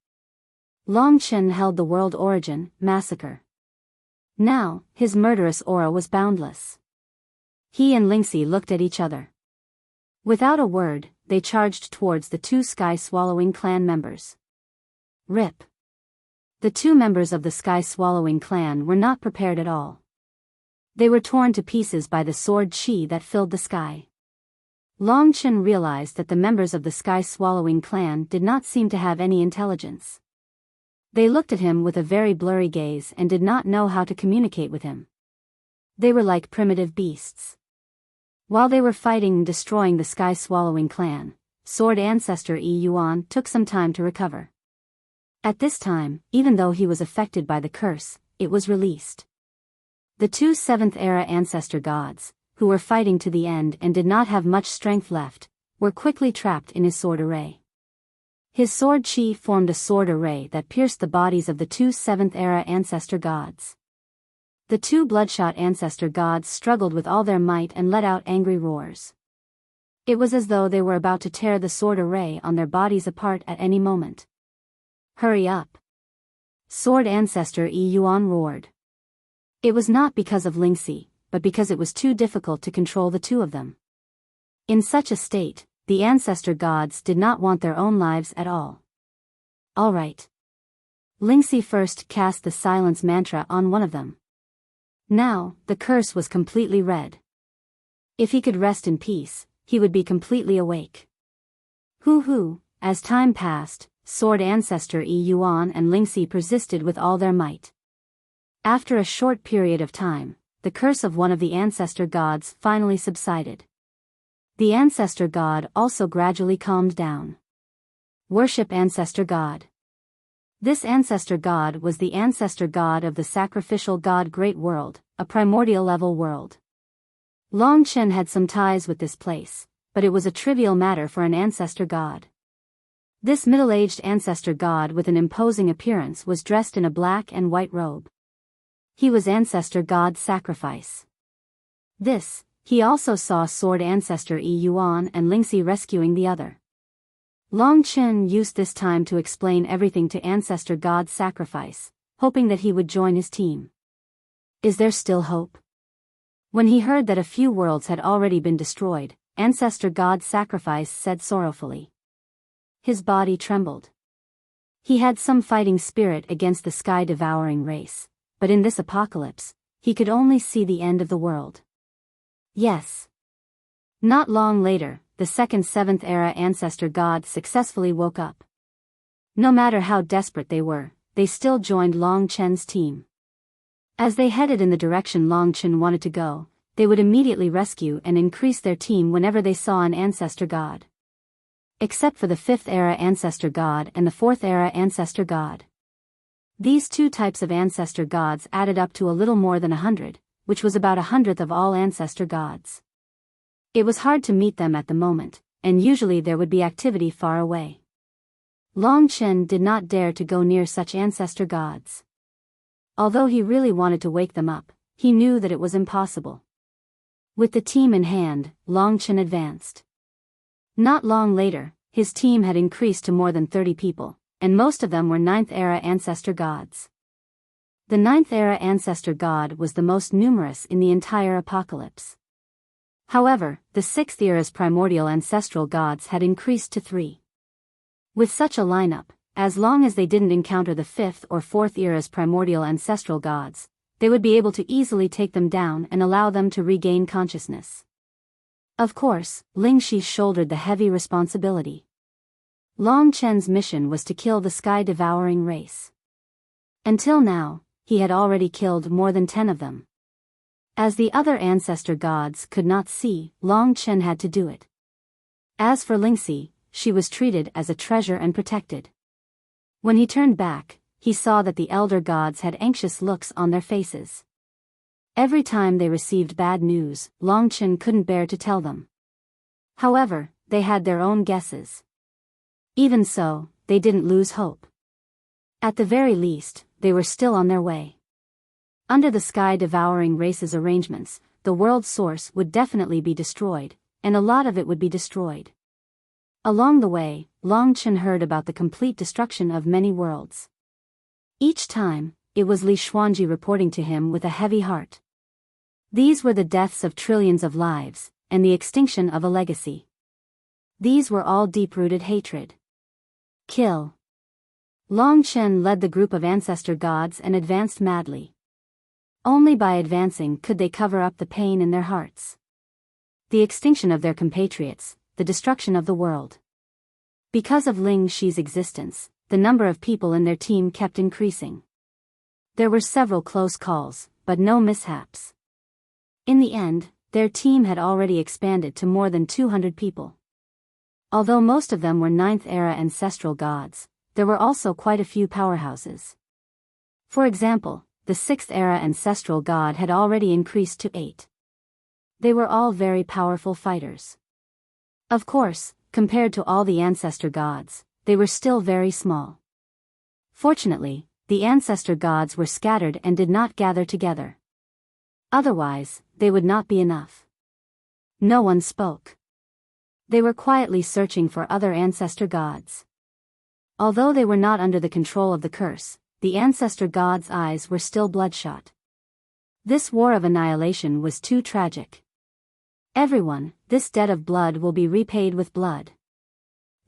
Long Chen held the world origin, massacre. Now, his murderous aura was boundless. He and Lingxi looked at each other. Without a word, they charged towards the two sky-swallowing clan members. Rip. The two members of the sky-swallowing clan were not prepared at all. They were torn to pieces by the sword chi that filled the sky. Long Chen realized that the members of the sky-swallowing clan did not seem to have any intelligence. They looked at him with a very blurry gaze and did not know how to communicate with him. They were like primitive beasts. While they were fighting and destroying the sky-swallowing clan, sword ancestor Yi Yuan took some time to recover. At this time, even though he was affected by the curse, it was released. The two seventh-era ancestor gods, who were fighting to the end and did not have much strength left, were quickly trapped in his sword array. His sword chi formed a sword array that pierced the bodies of the two seventh-era ancestor gods. The two bloodshot ancestor gods struggled with all their might and let out angry roars. It was as though they were about to tear the sword array on their bodies apart at any moment. Hurry up! Sword ancestor Yi Yuan roared. It was not because of Lingxi, but because it was too difficult to control the two of them. In such a state, the ancestor gods did not want their own lives at all. All right. Lingxi first cast the silence mantra on one of them. Now, the curse was completely red. If he could rest in peace, he would be completely awake. Hoo-hoo, as time passed, sword ancestor Yi Yuan and Lingxi persisted with all their might. After a short period of time, the curse of one of the ancestor gods finally subsided. The ancestor god also gradually calmed down. Worship ancestor god. This ancestor god was the ancestor god of the sacrificial god Great World, a primordial level world. Long Chen had some ties with this place, but it was a trivial matter for an ancestor god. This middle-aged ancestor god with an imposing appearance was dressed in a black and white robe. He was ancestor god Sacrifice. He also saw sword ancestor Yi Yuan and Lingxi rescuing the other. Long Chen used this time to explain everything to ancestor god Sacrifice, hoping that he would join his team. Is there still hope? When he heard that a few worlds had already been destroyed, ancestor god Sacrifice said sorrowfully. His body trembled. He had some fighting spirit against the sky-devouring race, but in this apocalypse, he could only see the end of the world. Yes. Not long later, the second seventh era ancestor god successfully woke up. No matter how desperate they were, they still joined Long Chen's team. As they headed in the direction Long Chen wanted to go, they would immediately rescue and increase their team whenever they saw an ancestor god. Except for the fifth era ancestor god and the fourth era ancestor god. These two types of ancestor gods added up to a little more than 100, which was about 1/100th of all ancestor gods. It was hard to meet them at the moment, and usually there would be activity far away. Long Chen did not dare to go near such ancestor gods. Although he really wanted to wake them up, he knew that it was impossible. With the team in hand, Long Chen advanced. Not long later, his team had increased to more than 30 people, and most of them were 9th era ancestor gods. The 9th era ancestor god was the most numerous in the entire apocalypse. However, the 6th era's primordial ancestral gods had increased to 3. With such a lineup, as long as they didn't encounter the 5th or 4th era's primordial ancestral gods, they would be able to easily take them down and allow them to regain consciousness. Of course, Lingxi shouldered the heavy responsibility. Long Chen's mission was to kill the sky-devouring race. Until now, he had already killed more than 10 of them. As the other ancestor gods could not see, Long Chen had to do it. As for Lingxi, she was treated as a treasure and protected. When he turned back, he saw that the elder gods had anxious looks on their faces. Every time they received bad news, Long Chen couldn't bear to tell them. However, they had their own guesses. Even so, they didn't lose hope. At the very least, they were still on their way. Under the sky-devouring race's arrangements, the world source would definitely be destroyed, and a lot of it would be destroyed. Along the way, Long Chen heard about the complete destruction of many worlds. Each time, it was Li Xuanji reporting to him with a heavy heart. These were the deaths of trillions of lives, and the extinction of a legacy. These were all deep-rooted hatred. Kill. Long Chen led the group of ancestor gods and advanced madly. Only by advancing could they cover up the pain in their hearts. The extinction of their compatriots, the destruction of the world. Because of Ling Xi's existence, the number of people in their team kept increasing. There were several close calls, but no mishaps. In the end, their team had already expanded to more than 200 people. Although most of them were 9th era ancestral gods, there were also quite a few powerhouses. For example, the 6th era ancestral god had already increased to 8. They were all very powerful fighters. Of course, compared to all the ancestor gods, they were still very small. Fortunately, the ancestor gods were scattered and did not gather together. Otherwise, they would not be enough. No one spoke. They were quietly searching for other ancestor gods. Although they were not under the control of the curse, the ancestor gods' eyes were still bloodshot. This war of annihilation was too tragic. Everyone, this debt of blood will be repaid with blood.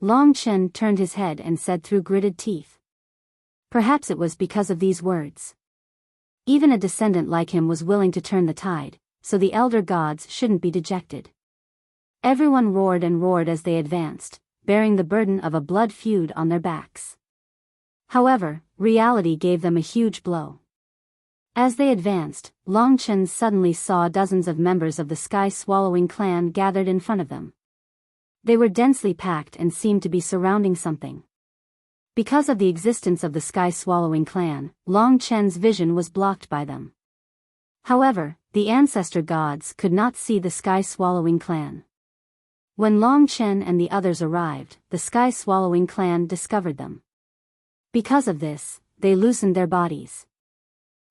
Long Chen turned his head and said through gritted teeth. Perhaps it was because of these words. Even a descendant like him was willing to turn the tide, so the elder gods shouldn't be dejected. Everyone roared and roared as they advanced, bearing the burden of a blood feud on their backs. However, reality gave them a huge blow. As they advanced, Long Chen suddenly saw dozens of members of the sky-swallowing clan gathered in front of them. They were densely packed and seemed to be surrounding something. Because of the existence of the sky-swallowing clan, Long Chen's vision was blocked by them. However, the ancestor gods could not see the sky-swallowing clan. When Long Chen and the others arrived, the sky-swallowing clan discovered them. Because of this, they loosened their bodies.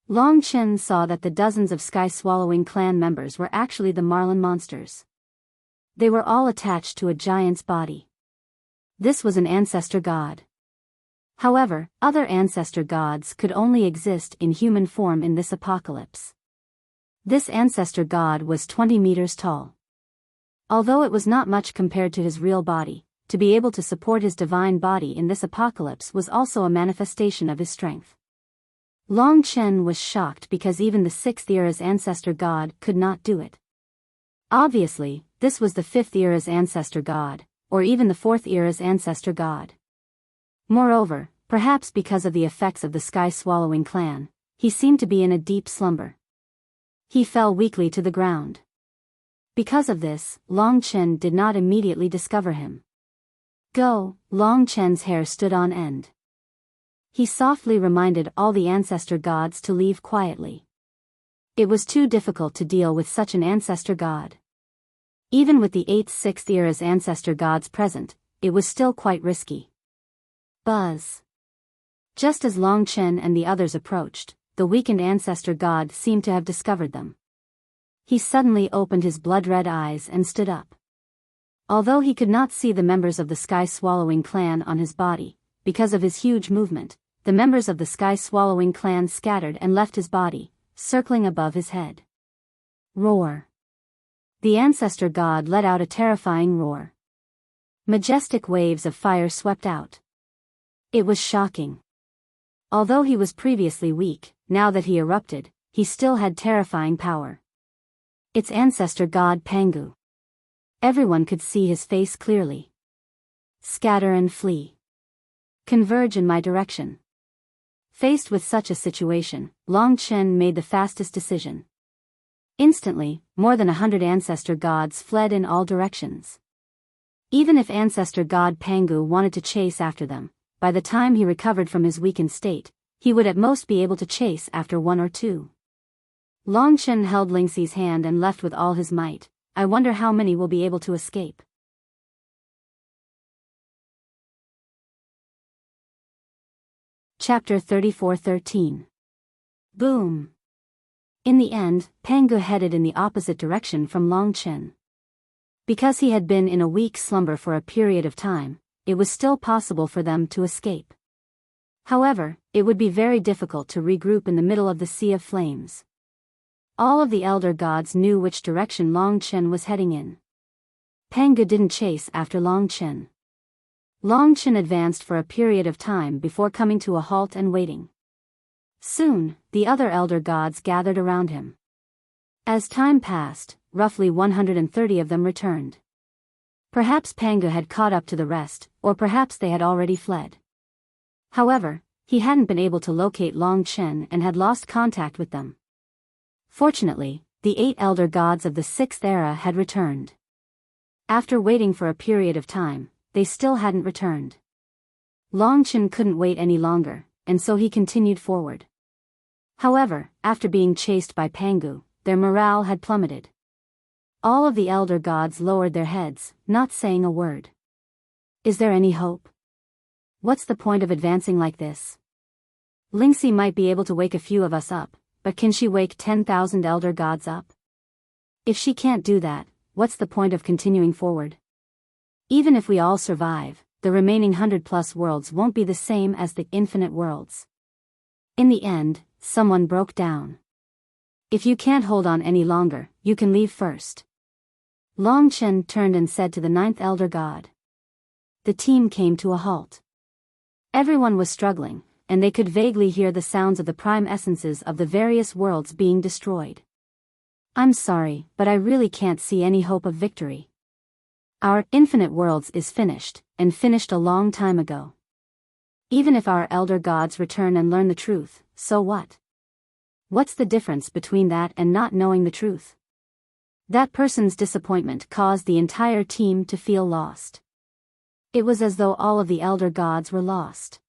Long Chen saw that the dozens of sky-swallowing clan members were actually the Marlin monsters. They were all attached to a giant's body. This was an ancestor god. However, other ancestor gods could only exist in human form in this apocalypse. This ancestor god was 20 meters tall. Although it was not much compared to his real body, to be able to support his divine body in this apocalypse was also a manifestation of his strength. Long Chen was shocked because even the 6th era's ancestor god could not do it. Obviously, this was the 5th era's ancestor god, or even the 4th era's ancestor god. Moreover, perhaps because of the effects of the sky-swallowing clan, he seemed to be in a deep slumber. He fell weakly to the ground. Because of this, Long Chen did not immediately discover him. Go, Long Chen's hair stood on end. He softly reminded all the ancestor gods to leave quietly. It was too difficult to deal with such an ancestor god. Even with the 6th era's ancestor gods present, it was still quite risky. Buzz. Just as Long Chen and the others approached, the weakened ancestor god seemed to have discovered them. He suddenly opened his blood-red eyes and stood up. Although he could not see the members of the sky-swallowing clan on his body, because of his huge movement, the members of the sky-swallowing clan scattered and left his body, circling above his head. Roar. The ancestor god let out a terrifying roar. Majestic waves of fire swept out. It was shocking. Although he was previously weak, now that he erupted, he still had terrifying power. Its ancestor god Pangu. Everyone could see his face clearly. Scatter and flee. Converge in my direction. Faced with such a situation, Long Chen made the fastest decision. Instantly, more than 100 ancestor gods fled in all directions. Even if ancestor god Pangu wanted to chase after them, by the time he recovered from his weakened state, he would at most be able to chase after one or two. Long Chen held Lingxi's hand and left with all his might. I wonder how many will be able to escape. Chapter 34:13. Boom. In the end, Pangu headed in the opposite direction from Long Chen. Because he had been in a weak slumber for a period of time, it was still possible for them to escape. However, it would be very difficult to regroup in the middle of the Sea of Flames. All of the elder gods knew which direction Long Chen was heading in. Pangu didn't chase after Long Chen. Long Chen advanced for a period of time before coming to a halt and waiting. Soon, the other elder gods gathered around him. As time passed, roughly 130 of them returned. Perhaps Pangu had caught up to the rest, or perhaps they had already fled. However, he hadn't been able to locate Long Chen and had lost contact with them. Fortunately, the 8 elder gods of the 6th era had returned. After waiting for a period of time, they still hadn't returned. Long Chen couldn't wait any longer, and so he continued forward. However, after being chased by Pangu, their morale had plummeted. All of the elder gods lowered their heads, not saying a word. Is there any hope? What's the point of advancing like this? Lingxi might be able to wake a few of us up, but can she wake 10,000 elder gods up? If she can't do that, what's the point of continuing forward? Even if we all survive, the remaining 100+ worlds won't be the same as the infinite worlds. In the end, someone broke down. If you can't hold on any longer, you can leave first. Long Chen turned and said to the 9th elder god. The team came to a halt. Everyone was struggling, and they could vaguely hear the sounds of the prime essences of the various worlds being destroyed. I'm sorry, but I really can't see any hope of victory. Our infinite worlds is finished, and finished a long time ago. Even if our elder gods return and learn the truth, so what? What's the difference between that and not knowing the truth? That person's disappointment caused the entire team to feel lost. It was as though all of the elder gods were lost.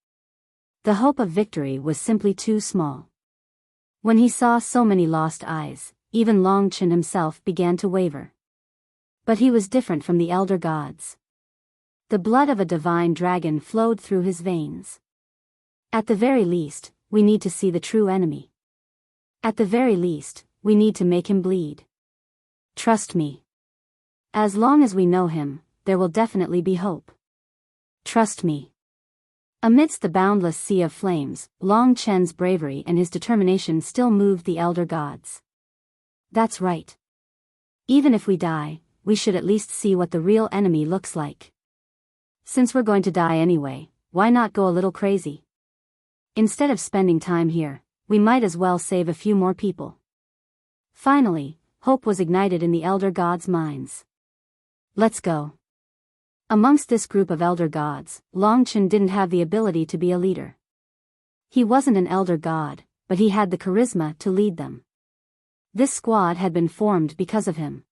The hope of victory was simply too small. When he saw so many lost eyes, even Long Chen himself began to waver. But he was different from the elder gods. The blood of a divine dragon flowed through his veins. At the very least, we need to see the true enemy. At the very least, we need to make him bleed. Trust me. As long as we know him, there will definitely be hope. Trust me. Amidst the boundless sea of flames, Long Chen's bravery and his determination still moved the elder gods. That's right. Even if we die, we should at least see what the real enemy looks like. Since we're going to die anyway, why not go a little crazy? Instead of spending time here, we might as well save a few more people. Finally, hope was ignited in the elder gods' minds. Let's go. Amongst this group of elder gods, Long Chen didn't have the ability to be a leader. He wasn't an elder god, but he had the charisma to lead them. This squad had been formed because of him.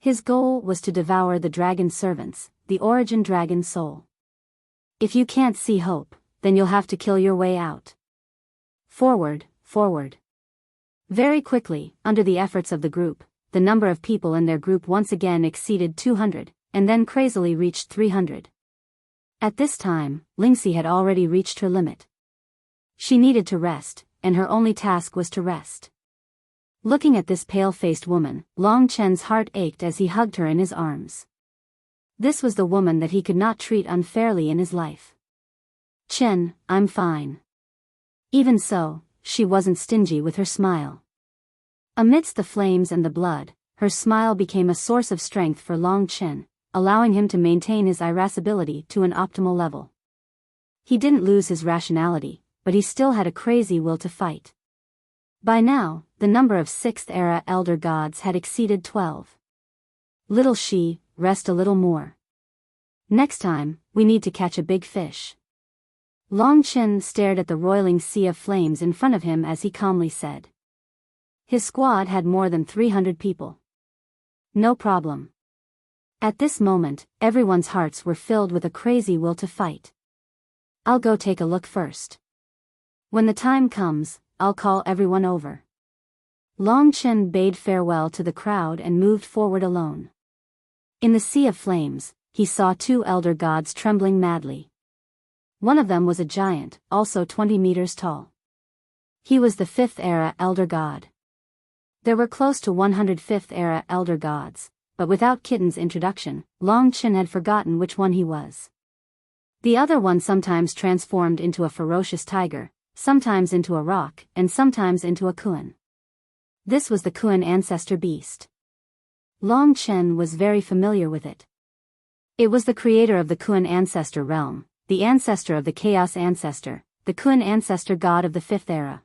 His goal was to devour the dragon servants, the origin dragon soul. If you can't see hope, then you'll have to kill your way out. Forward, forward. Very quickly, under the efforts of the group, the number of people in their group once again exceeded 200, and then crazily reached 300. At this time, Lingxi had already reached her limit. She needed to rest, and her only task was to rest. Looking at this pale-faced woman, Long Chen's heart ached as he hugged her in his arms. This was the woman that he could not treat unfairly in his life. Chen, I'm fine. Even so, she wasn't stingy with her smile. Amidst the flames and the blood, her smile became a source of strength for Long Chen, allowing him to maintain his irascibility to an optimal level. He didn't lose his rationality, but he still had a crazy will to fight. By now, the number of 6th-era elder gods had exceeded 12. Little she, rest a little more. Next time, we need to catch a big fish. Long Chen stared at the roiling sea of flames in front of him as he calmly said. His squad had more than 300 people. No problem. At this moment, everyone's hearts were filled with a crazy will to fight. I'll go take a look first. When the time comes, I'll call everyone over. Long Chen bade farewell to the crowd and moved forward alone. In the sea of flames, he saw 2 elder gods trembling madly. One of them was a giant, also 20 meters tall. He was the 5th-era elder god. There were close to 100 5th-era elder gods, but without Kitten's introduction, Long Chen had forgotten which one he was. The other one sometimes transformed into a ferocious tiger, sometimes into a roc, and sometimes into a Kuan. This was the Kuan ancestor beast. Long Chen was very familiar with it. It was the creator of the Kuan ancestor realm, the ancestor of the chaos ancestor, the Kuan ancestor god of the 5th era.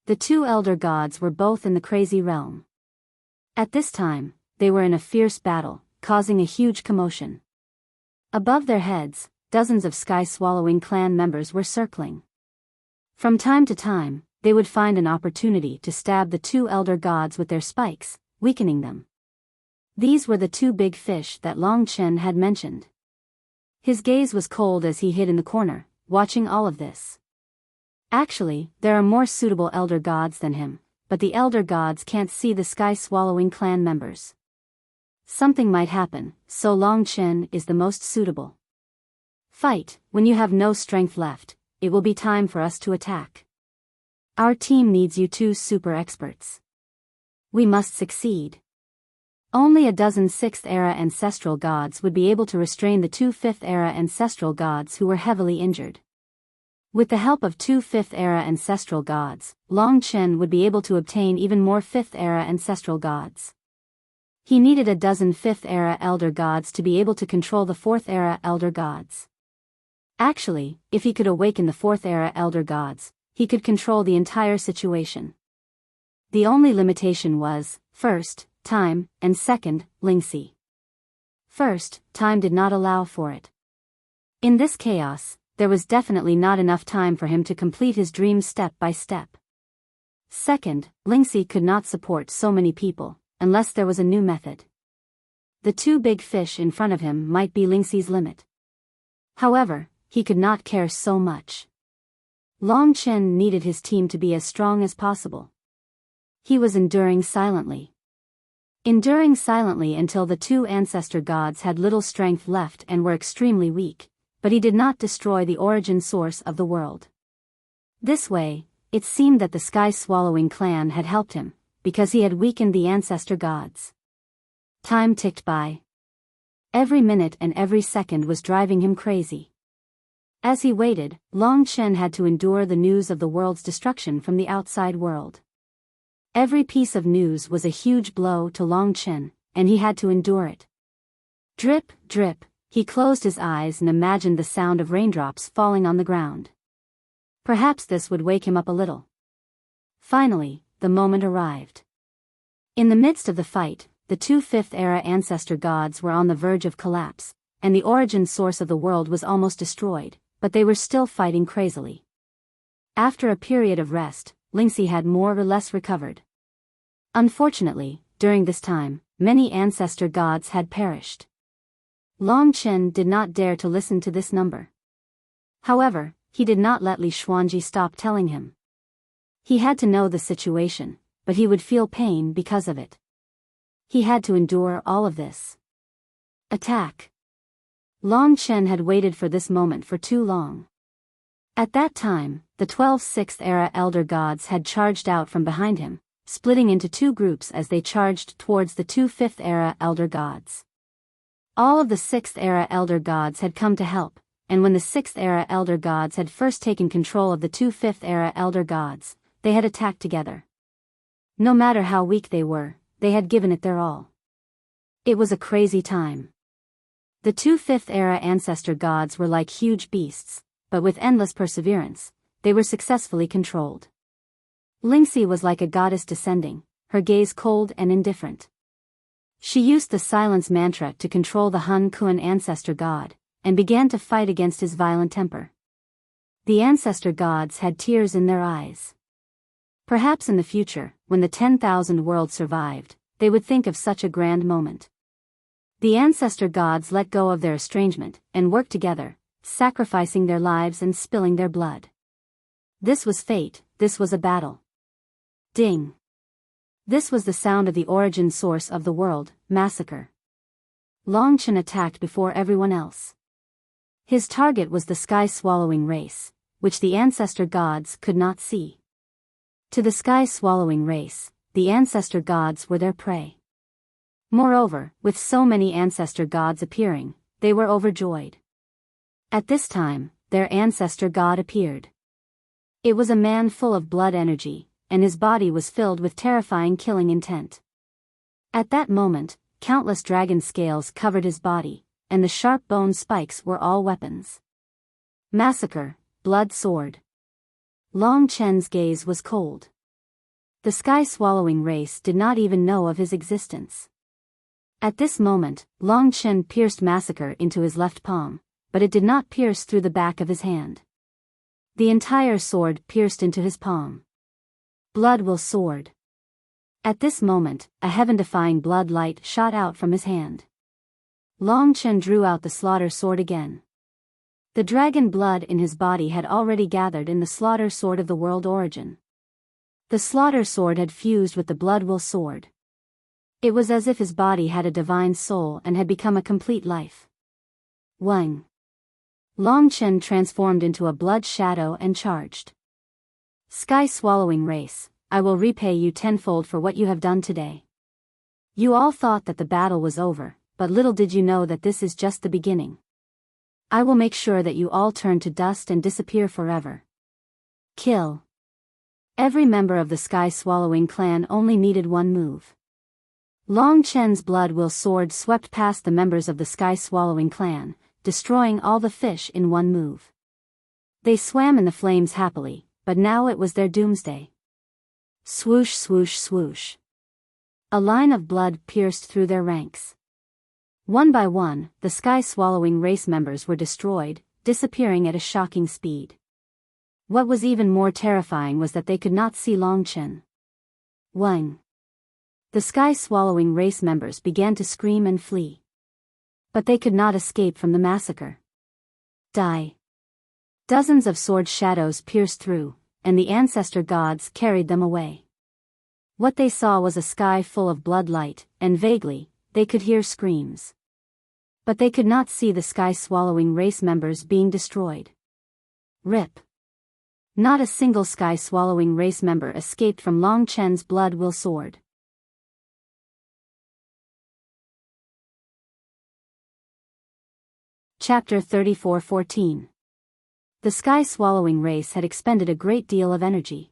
The 2 elder gods were both in the crazy realm. At this time, they were in a fierce battle, causing a huge commotion. Above their heads, dozens of sky-swallowing clan members were circling. From time to time, they would find an opportunity to stab the 2 elder gods with their spikes, weakening them. These were the 2 big fish that Long Chen had mentioned. His gaze was cold as he hid in the corner, watching all of this. Actually, there are more suitable elder gods than him, but the elder gods can't see the sky-swallowing clan members. Something might happen, so Long Chen is the most suitable. Fight, when you have no strength left, it will be time for us to attack. Our team needs you 2 super experts. We must succeed. Only a dozen 6th-era ancestral gods would be able to restrain the 2 5th-era ancestral gods who were heavily injured. With the help of 2 5th-era ancestral gods, Long Chen would be able to obtain even more 5th-era ancestral gods. He needed a dozen 5th-era elder gods to be able to control the 4th-era elder gods. Actually, if he could awaken the 4th-era elder gods, he could control the entire situation. The only limitation was, first, time, and second, Lingxi. First, time did not allow for it. In this chaos, there was definitely not enough time for him to complete his dream step by step. Second, Lingxi could not support so many people, unless there was a new method. The 2 big fish in front of him might be Lingxi's limit. However, he could not care so much. Long Chen needed his team to be as strong as possible. He was enduring silently. enduring silently until the two ancestor gods had little strength left and were extremely weak, but he did not destroy the origin source of the world. This way, it seemed that the sky-swallowing clan had helped him, because he had weakened the ancestor gods. Time ticked by. Every minute and every second was driving him crazy. As he waited, Long Chen had to endure the news of the world's destruction from the outside world. Every piece of news was a huge blow to Long Chen, and he had to endure it. Drip, drip, he closed his eyes and imagined the sound of raindrops falling on the ground. Perhaps this would wake him up a little. Finally, the moment arrived. In the midst of the fight, the two fifth-era ancestor gods were on the verge of collapse, and the origin source of the world was almost destroyed, but they were still fighting crazily. After a period of rest, Lingxi had more or less recovered. Unfortunately, during this time, many ancestor gods had perished. Long Chen did not dare to listen to this number. However, he did not let Li Xuanji stop telling him. He had to know the situation, but he would feel pain because of it. He had to endure all of this. Attack! Long Chen had waited for this moment for too long. At that time, the 12 sixth-era elder gods had charged out from behind him, splitting into two groups as they charged towards the two fifth-era elder gods. All of the sixth-era elder gods had come to help, and when the sixth-era elder gods had first taken control of the two fifth-era elder gods, they had attacked together. No matter how weak they were, they had given it their all. It was a crazy time. The two fifth-era ancestor gods were like huge beasts, but with endless perseverance, they were successfully controlled. Lingxi was like a goddess descending, her gaze cold and indifferent. She used the silence mantra to control the Hun Kuan ancestor god, and began to fight against his violent temper. The ancestor gods had tears in their eyes. Perhaps in the future, when the 10,000 world survived, they would think of such a grand moment. The ancestor gods let go of their estrangement and worked together, sacrificing their lives and spilling their blood. This was fate, this was a battle. Ding! This was the sound of the origin source of the world, massacre. Long Chen attacked before everyone else. His target was the sky-swallowing race, which the ancestor gods could not see. To the sky-swallowing race, the ancestor gods were their prey. Moreover, with so many ancestor gods appearing, they were overjoyed. At this time, their ancestor god appeared. It was a man full of blood energy, and his body was filled with terrifying killing intent. At that moment, countless dragon scales covered his body, and the sharp bone spikes were all weapons. Massacre, blood sword. Long Chen's gaze was cold. The sky-swallowing race did not even know of his existence. At this moment, Long Chen pierced massacre into his left palm, but it did not pierce through the back of his hand. The entire sword pierced into his palm. Blood will sword. At this moment, a heaven-defying blood light shot out from his hand. Long Chen drew out the slaughter sword again. The dragon blood in his body had already gathered in the slaughter sword of the world origin. The slaughter sword had fused with the blood will sword. It was as if his body had a divine soul and had become a complete life. Wang. Long Chen transformed into a blood shadow and charged. Sky-swallowing race, I will repay you tenfold for what you have done today. You all thought that the battle was over, but little did you know that this is just the beginning. I will make sure that you all turn to dust and disappear forever. Kill. Every member of the sky-swallowing clan only needed one move. Long Chen's blood will sword swept past the members of the sky-swallowing clan, destroying all the fish in one move. They swam in the flames happily, but now it was their doomsday. Swoosh swoosh swoosh. A line of blood pierced through their ranks. One by one, the sky-swallowing race members were destroyed, disappearing at a shocking speed. What was even more terrifying was that they could not see Long Chen. Wang. The sky-swallowing race members began to scream and flee. But they could not escape from the massacre. Die. Dozens of sword shadows pierced through, and the ancestor gods carried them away. What they saw was a sky full of blood light, and vaguely, they could hear screams. But they could not see the sky-swallowing race members being destroyed. RIP. Not a single sky-swallowing race member escaped from Long Chen's blood-will sword. Chapter 34:14. The sky-swallowing race had expended a great deal of energy.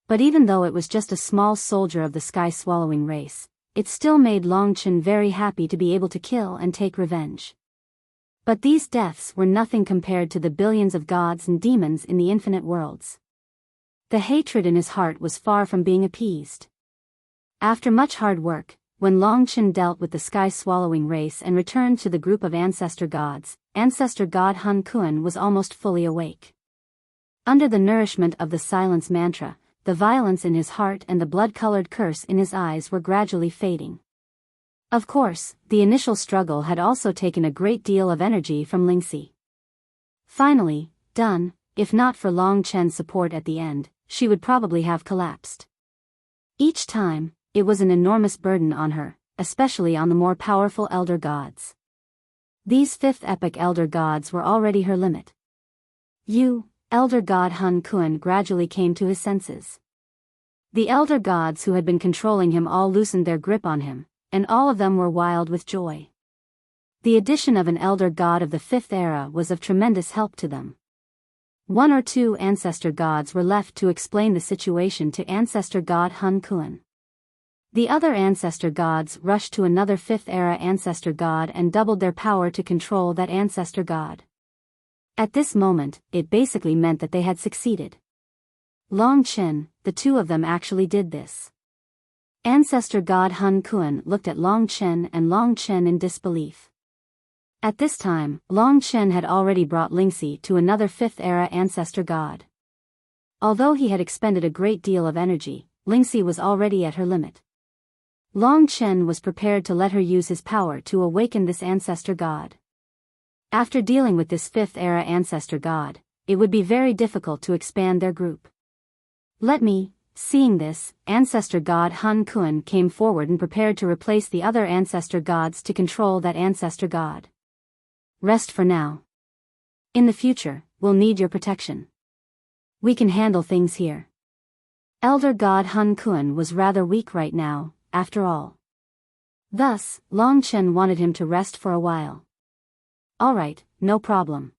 But even though it was just a small soldier of the sky-swallowing race, it still made Long Chen very happy to be able to kill and take revenge. But these deaths were nothing compared to the billions of gods and demons in the infinite worlds. The hatred in his heart was far from being appeased. After much hard work, when Long Chen dealt with the sky-swallowing race and returned to the group of ancestor gods, Ancestor God Hun Kun was almost fully awake. Under the nourishment of the silence mantra, the violence in his heart and the blood-colored curse in his eyes were gradually fading. Of course, the initial struggle had also taken a great deal of energy from Lingxi. Finally, done, if not for Long Chen's support at the end, she would probably have collapsed. Each time, it was an enormous burden on her, especially on the more powerful elder gods. These fifth epic elder gods were already her limit. Elder God Hun Kun gradually came to his senses. The elder gods who had been controlling him all loosened their grip on him, and all of them were wild with joy. The addition of an elder god of the fifth era was of tremendous help to them. One or two ancestor gods were left to explain the situation to Ancestor God Hun Kun. The other ancestor gods rushed to another fifth era ancestor god and doubled their power to control that ancestor god. At this moment, it basically meant that they had succeeded. Long Chen, the two of them actually did this. Ancestor God Hun Kun looked at Long Chen and Long Chen in disbelief. At this time, Long Chen had already brought Lingxi to another fifth era ancestor god. Although he had expended a great deal of energy, Lingxi was already at her limit. Long Chen was prepared to let her use his power to awaken this ancestor god. After dealing with this fifth era ancestor god, it would be very difficult to expand their group. Seeing this, Ancestor God Hun Kun came forward and prepared to replace the other ancestor gods to control that ancestor god. Rest for now. In the future, we'll need your protection. We can handle things here. Elder God Hun Kun was rather weak right now, after all. Thus, Long Chen wanted him to rest for a while. Alright, no problem.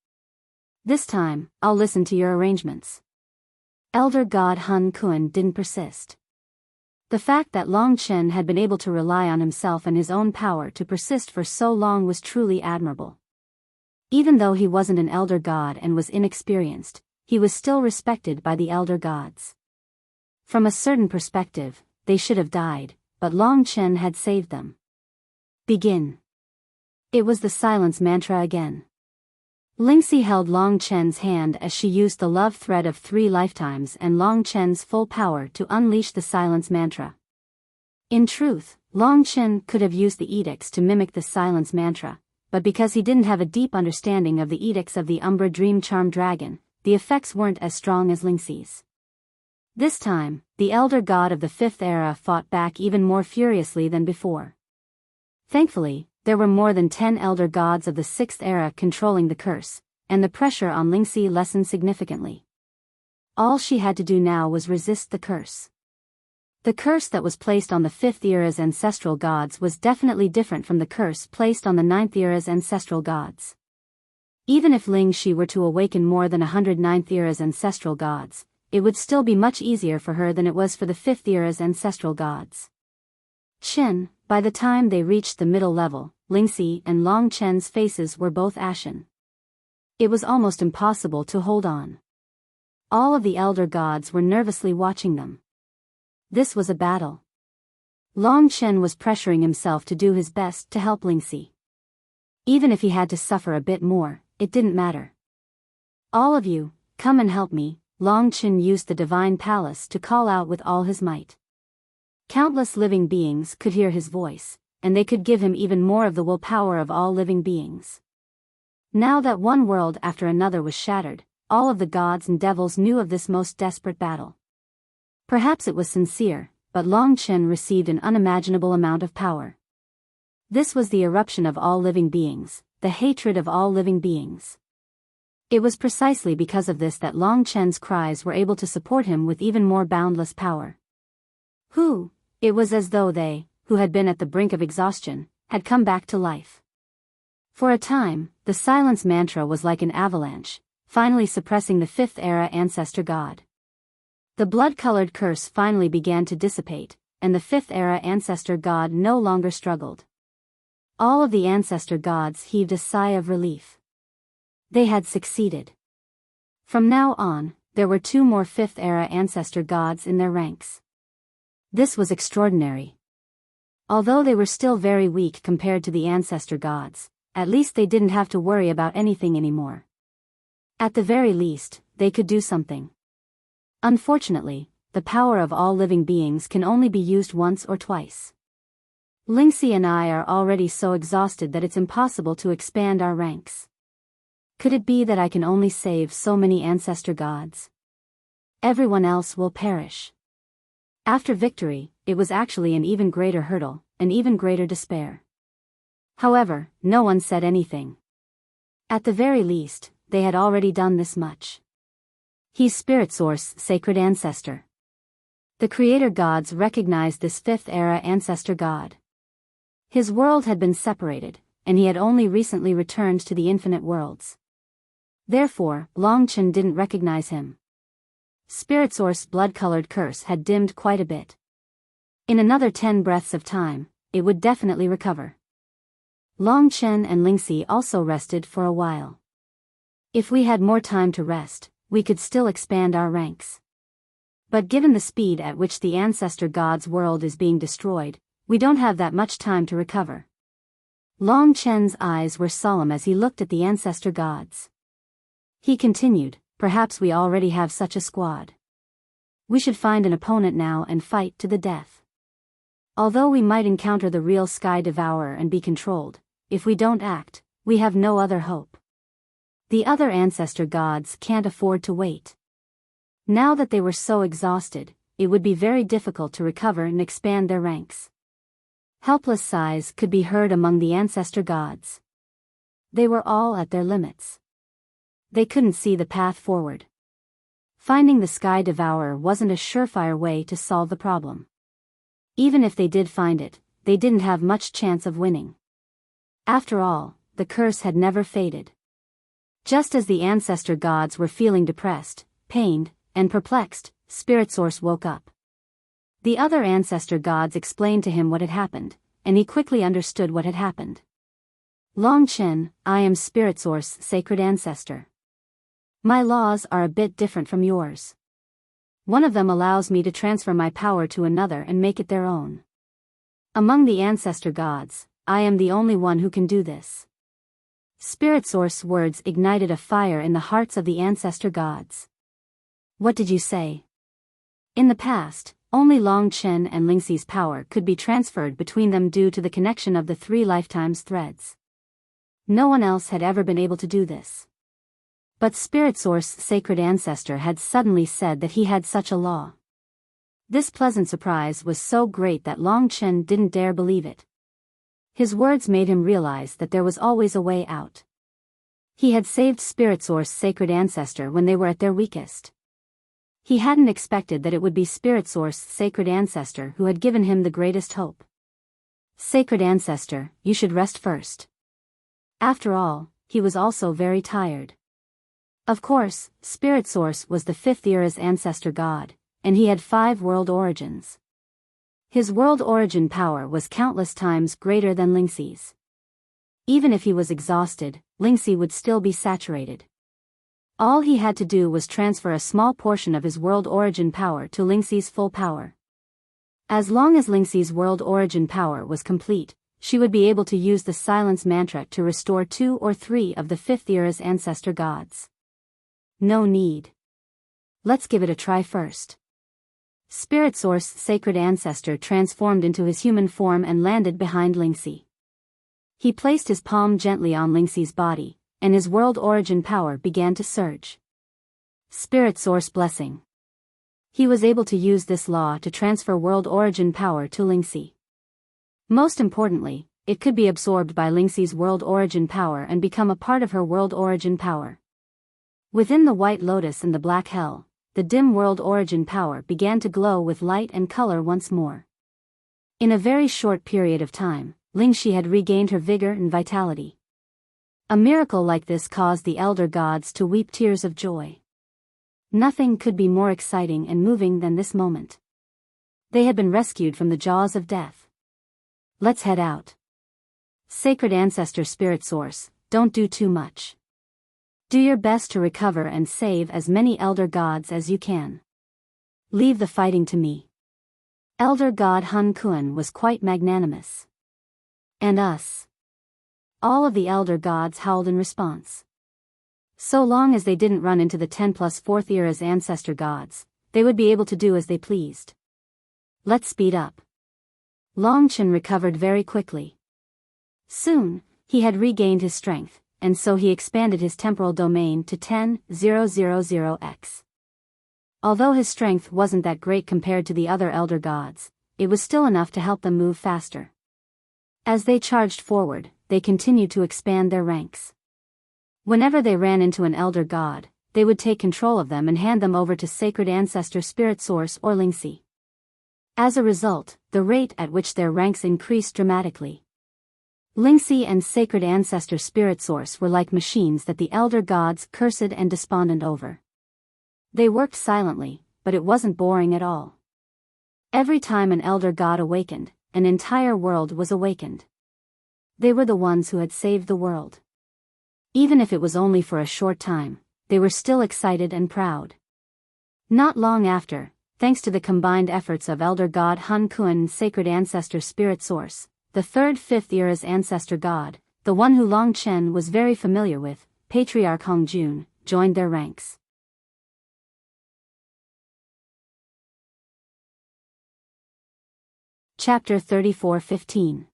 This time, I'll listen to your arrangements. Elder God Hun Kun didn't persist. The fact that Long Chen had been able to rely on himself and his own power to persist for so long was truly admirable. Even though he wasn't an elder god and was inexperienced, he was still respected by the elder gods. From a certain perspective, they should have died, but Long Chen had saved them. Begin. It was the silence mantra again. Lingxi held Long Chen's hand as she used the love thread of 3 lifetimes and Long Chen's full power to unleash the silence mantra. In truth, Long Chen could have used the edicts to mimic the silence mantra, but because he didn't have a deep understanding of the edicts of the Umbra Dream Charm Dragon, the effects weren't as strong as Lingxi's. This time, the elder god of the fifth era fought back even more furiously than before. Thankfully, there were more than 10 elder gods of the sixth era controlling the curse, and the pressure on Lingxi lessened significantly. All she had to do now was resist the curse. The curse that was placed on the fifth era's ancestral gods was definitely different from the curse placed on the ninth era's ancestral gods. Even if Lingxi were to awaken more than 100 ninth era's ancestral gods, it would still be much easier for her than it was for the fifth era's ancestral gods. By the time they reached the middle level, Lingxi and Long Chen's faces were both ashen. It was almost impossible to hold on. All of the elder gods were nervously watching them. This was a battle. Long Chen was pressuring himself to do his best to help Lingxi. Even if he had to suffer a bit more, it didn't matter. All of you, come and help me, Long Chen used the divine palace to call out with all his might. Countless living beings could hear his voice, and they could give him even more of the willpower of all living beings. Now that one world after another was shattered, all of the gods and devils knew of this most desperate battle. Perhaps it was sincere, but Long Chen received an unimaginable amount of power. This was the eruption of all living beings, the hatred of all living beings. It was precisely because of this that Long Chen's cries were able to support him with even more boundless power. It was as though they, who had been at the brink of exhaustion, had come back to life. For a time, the silence mantra was like an avalanche, finally suppressing the fifth-era ancestor god. The blood-colored curse finally began to dissipate, and the fifth-era ancestor god no longer struggled. All of the ancestor gods heaved a sigh of relief. They had succeeded. From now on, there were 2 more fifth-era ancestor gods in their ranks. This was extraordinary. Although they were still very weak compared to the ancestor gods, at least they didn't have to worry about anything anymore. At the very least, they could do something. Unfortunately, the power of all living beings can only be used once or twice. Lingxi and I are already so exhausted that it's impossible to expand our ranks. Could it be that I can only save so many ancestor gods? Everyone else will perish. After victory, it was actually an even greater hurdle, an even greater despair. However, no one said anything. At the very least, they had already done this much. He's Spirit Source, Sacred Ancestor. The Creator Gods recognized this fifth-era ancestor god. His world had been separated, and he had only recently returned to the infinite worlds. Therefore, Long Chen didn't recognize him. Spirit Source's blood-colored curse had dimmed quite a bit. In another 10 breaths of time, it would definitely recover. Long Chen and Lingxi also rested for a while. If we had more time to rest, we could still expand our ranks. But given the speed at which the ancestor god's world is being destroyed, we don't have that much time to recover. Long Chen's eyes were solemn as he looked at the ancestor gods. He continued, perhaps we already have such a squad. We should find an opponent now and fight to the death. Although we might encounter the real Sky Devourer and be controlled, if we don't act, we have no other hope. The other ancestor gods can't afford to wait. Now that they were so exhausted, it would be very difficult to recover and expand their ranks. Helpless sighs could be heard among the ancestor gods. They were all at their limits. They couldn't see the path forward. Finding the Sky Devourer wasn't a surefire way to solve the problem. Even if they did find it, they didn't have much chance of winning. After all, the curse had never faded. Just as the ancestor gods were feeling depressed, pained, and perplexed, Spirit Source woke up. The other ancestor gods explained to him what had happened, and he quickly understood what had happened. Long Chen, I am Spirit Source, Sacred Ancestor. My laws are a bit different from yours. One of them allows me to transfer my power to another and make it their own. Among the ancestor gods, I am the only one who can do this. Spirit Source's words ignited a fire in the hearts of the ancestor gods. What did you say? In the past, only Long Chen and Lingxi's power could be transferred between them due to the connection of the 3 lifetimes threads. No one else had ever been able to do this. But Spirit Source Sacred Ancestor had suddenly said that he had such a law. This pleasant surprise was so great that Long Chen didn't dare believe it. His words made him realize that there was always a way out. He had saved Spirit Source Sacred Ancestor when they were at their weakest. He hadn't expected that it would be Spirit Source Sacred Ancestor who had given him the greatest hope. Sacred Ancestor, you should rest first. After all, he was also very tired. Of course, Spirit Source was the 5th era's ancestor god, and he had 5 world origins. His world origin power was countless times greater than Lingxi's. Even if he was exhausted, Lingxi would still be saturated. All he had to do was transfer a small portion of his world origin power to Lingxi's full power. As long as Lingxi's world origin power was complete, she would be able to use the silence mantra to restore 2 or 3 of the 5th era's ancestor gods. No need. Let's give it a try first. Spirit Source Sacred Ancestor transformed into his human form and landed behind Lingxi. He placed his palm gently on Lingxi's body, and his world origin power began to surge. Spirit Source Blessing. He was able to use this law to transfer world origin power to Lingxi. Most importantly, it could be absorbed by Lingxi's world origin power and become a part of her world origin power. Within the White Lotus and the Black Hell, the dim world origin power began to glow with light and color once more. In a very short period of time, Lingxi had regained her vigor and vitality. A miracle like this caused the elder gods to weep tears of joy. Nothing could be more exciting and moving than this moment. They had been rescued from the jaws of death. Let's head out. Sacred Ancestor Spirit Source, don't do too much. Do your best to recover and save as many elder gods as you can. Leave the fighting to me. Elder God Hun Kun was quite magnanimous. And us. All of the elder gods howled in response. So long as they didn't run into the 10+4th era's ancestor gods, they would be able to do as they pleased. Let's speed up. Long Chen recovered very quickly. Soon, he had regained his strength, and so he expanded his temporal domain to 10,000x. Although his strength wasn't that great compared to the other elder gods, it was still enough to help them move faster. As they charged forward, they continued to expand their ranks. Whenever they ran into an elder god, they would take control of them and hand them over to Sacred Ancestor Spirit Source or Lingxi. As a result, the rate at which their ranks increased dramatically. Lingxi and Sacred Ancestor Spirit Source were like machines that the elder gods cursed and despondent over. They worked silently, but it wasn't boring at all. Every time an elder god awakened, an entire world was awakened. They were the ones who had saved the world. Even if it was only for a short time, they were still excited and proud. Not long after, thanks to the combined efforts of Elder God Hun Kun and Sacred Ancestor Spirit Source, the 3rd 5th era's ancestor god, the one who Long Chen was very familiar with, Patriarch Hong Jun, joined their ranks. Chapter 34:15.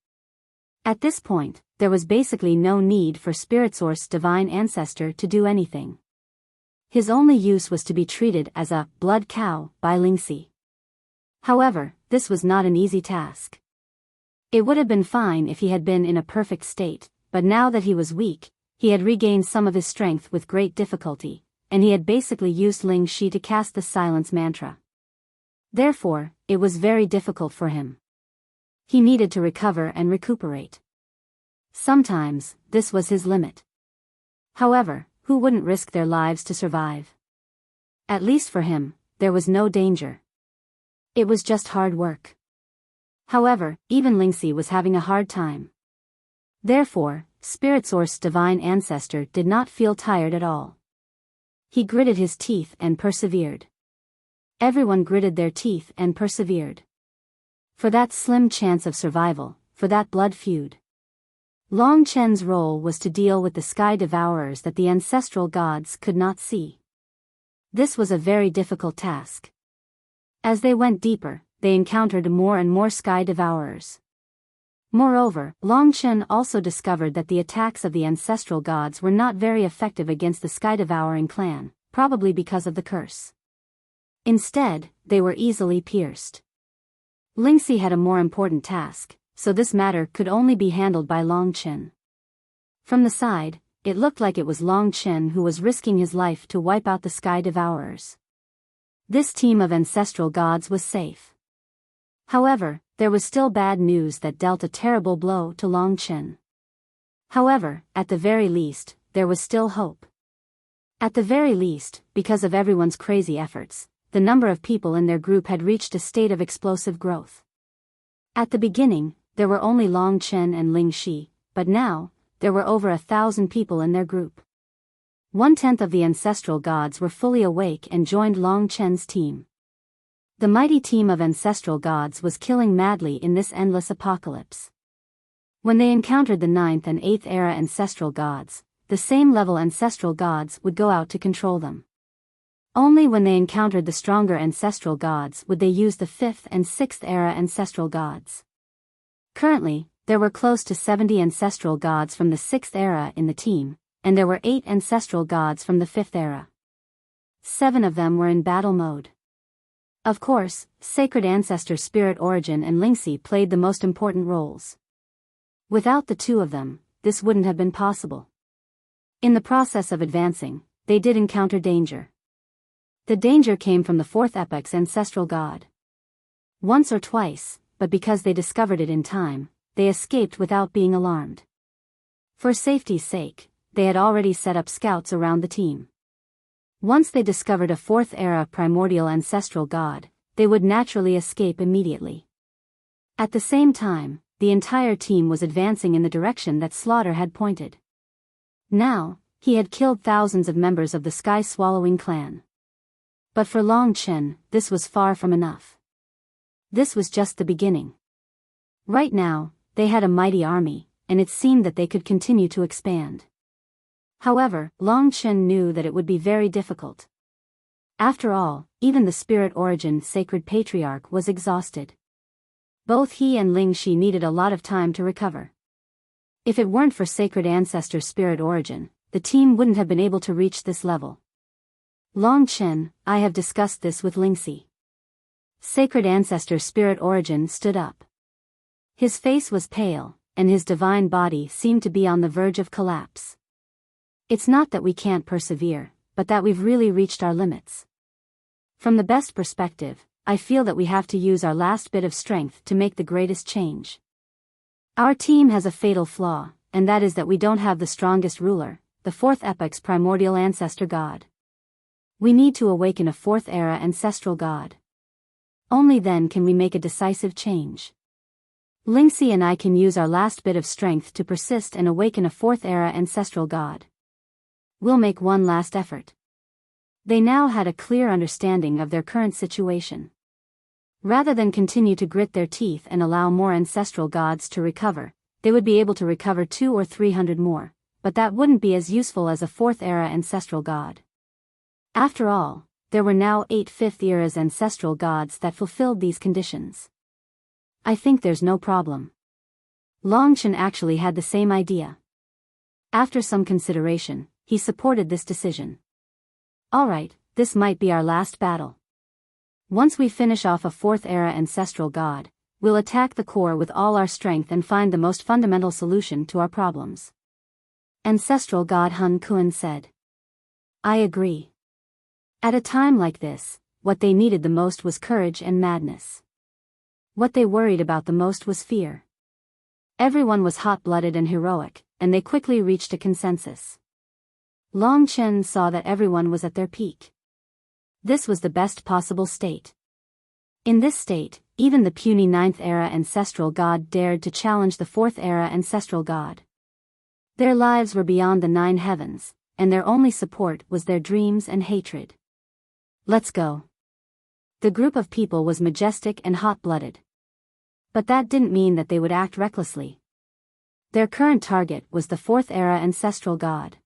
At this point, there was basically no need for Spirit Source Divine Ancestor to do anything. His only use was to be treated as a blood cow by Lingxi. However, this was not an easy task. It would have been fine if he had been in a perfect state, but now that he was weak, he had regained some of his strength with great difficulty, and he had basically used Lingxi to cast the silence mantra. Therefore, it was very difficult for him. He needed to recover and recuperate. Sometimes, this was his limit. However, who wouldn't risk their lives to survive? At least for him, there was no danger. It was just hard work. However, even Lingxi was having a hard time. Therefore, Spirit Source Divine Ancestor did not feel tired at all. He gritted his teeth and persevered. Everyone gritted their teeth and persevered. For that slim chance of survival, for that blood feud. Long Chen's role was to deal with the sky devourers that the ancestral gods could not see. This was a very difficult task. As they went deeper, they encountered more and more sky devourers. Moreover, Long Chen also discovered that the attacks of the ancestral gods were not very effective against the sky devouring clan, probably because of the curse. Instead, they were easily pierced. Lingxi had a more important task, so this matter could only be handled by Long Chen. From the side, it looked like it was Long Chen who was risking his life to wipe out the sky devourers. This team of ancestral gods was safe. However, there was still bad news that dealt a terrible blow to Long Chen. However, at the very least, there was still hope. At the very least, because of everyone's crazy efforts, the number of people in their group had reached a state of explosive growth. At the beginning, there were only Long Chen and Lingxi, but now, there were over 1,000 people in their group. 1/10 of the ancestral gods were fully awake and joined Long Chen's team. The mighty team of ancestral gods was killing madly in this endless apocalypse. When they encountered the 9th and 8th era ancestral gods, the same level ancestral gods would go out to control them. Only when they encountered the stronger ancestral gods would they use the 5th and 6th era ancestral gods. Currently, there were close to 70 ancestral gods from the 6th era in the team, and there were 8 ancestral gods from the 5th era. 7 of them were in battle mode. Of course, Sacred Ancestor Spirit Origin and Lingxi played the most important roles. Without the two of them, this wouldn't have been possible. In the process of advancing, they did encounter danger. The danger came from the fourth epoch's ancestral god. Once or twice, but because they discovered it in time, they escaped without being alarmed. For safety's sake, they had already set up scouts around the team. Once they discovered a fourth era primordial ancestral god, they would naturally escape immediately. At the same time, the entire team was advancing in the direction that Slaughter had pointed. Now, he had killed thousands of members of the Sky-Swallowing clan. But for Long Chen, this was far from enough. This was just the beginning. Right now, they had a mighty army, and it seemed that they could continue to expand. However, Long Chen knew that it would be very difficult. After all, even the Spirit Origin Sacred Patriarch was exhausted. Both he and Ling Shi needed a lot of time to recover. If it weren't for Sacred Ancestor Spirit Origin, the team wouldn't have been able to reach this level. Long Chen, I have discussed this with Lingxi. Sacred Ancestor Spirit Origin stood up. His face was pale, and his divine body seemed to be on the verge of collapse. It's not that we can't persevere, but that we've really reached our limits. From the best perspective, I feel that we have to use our last bit of strength to make the greatest change. Our team has a fatal flaw, and that is that we don't have the strongest ruler, the fourth epoch's primordial ancestor god. We need to awaken a fourth era ancestral god. Only then can we make a decisive change. Lingxi and I can use our last bit of strength to persist and awaken a fourth era ancestral god. We'll make one last effort. They now had a clear understanding of their current situation. Rather than continue to grit their teeth and allow more ancestral gods to recover, they would be able to recover 200 or 300 more, but that wouldn't be as useful as a fourth era ancestral god. After all, there were now 8 fifth era's ancestral gods that fulfilled these conditions. I think there's no problem. Long Chen actually had the same idea. After some consideration, he supported this decision. Alright, this might be our last battle. Once we finish off a fourth era ancestral god, we'll attack the core with all our strength and find the most fundamental solution to our problems. Ancestral god Hun Kun said. I agree. At a time like this, what they needed the most was courage and madness. What they worried about the most was fear. Everyone was hot-blooded and heroic, and they quickly reached a consensus. Long Chen saw that everyone was at their peak. This was the best possible state. In this state, even the puny ninth era ancestral god dared to challenge the fourth era ancestral god. Their lives were beyond the 9 heavens, and their only support was their dreams and hatred. Let's go. The group of people was majestic and hot-blooded. But that didn't mean that they would act recklessly. Their current target was the fourth era ancestral god.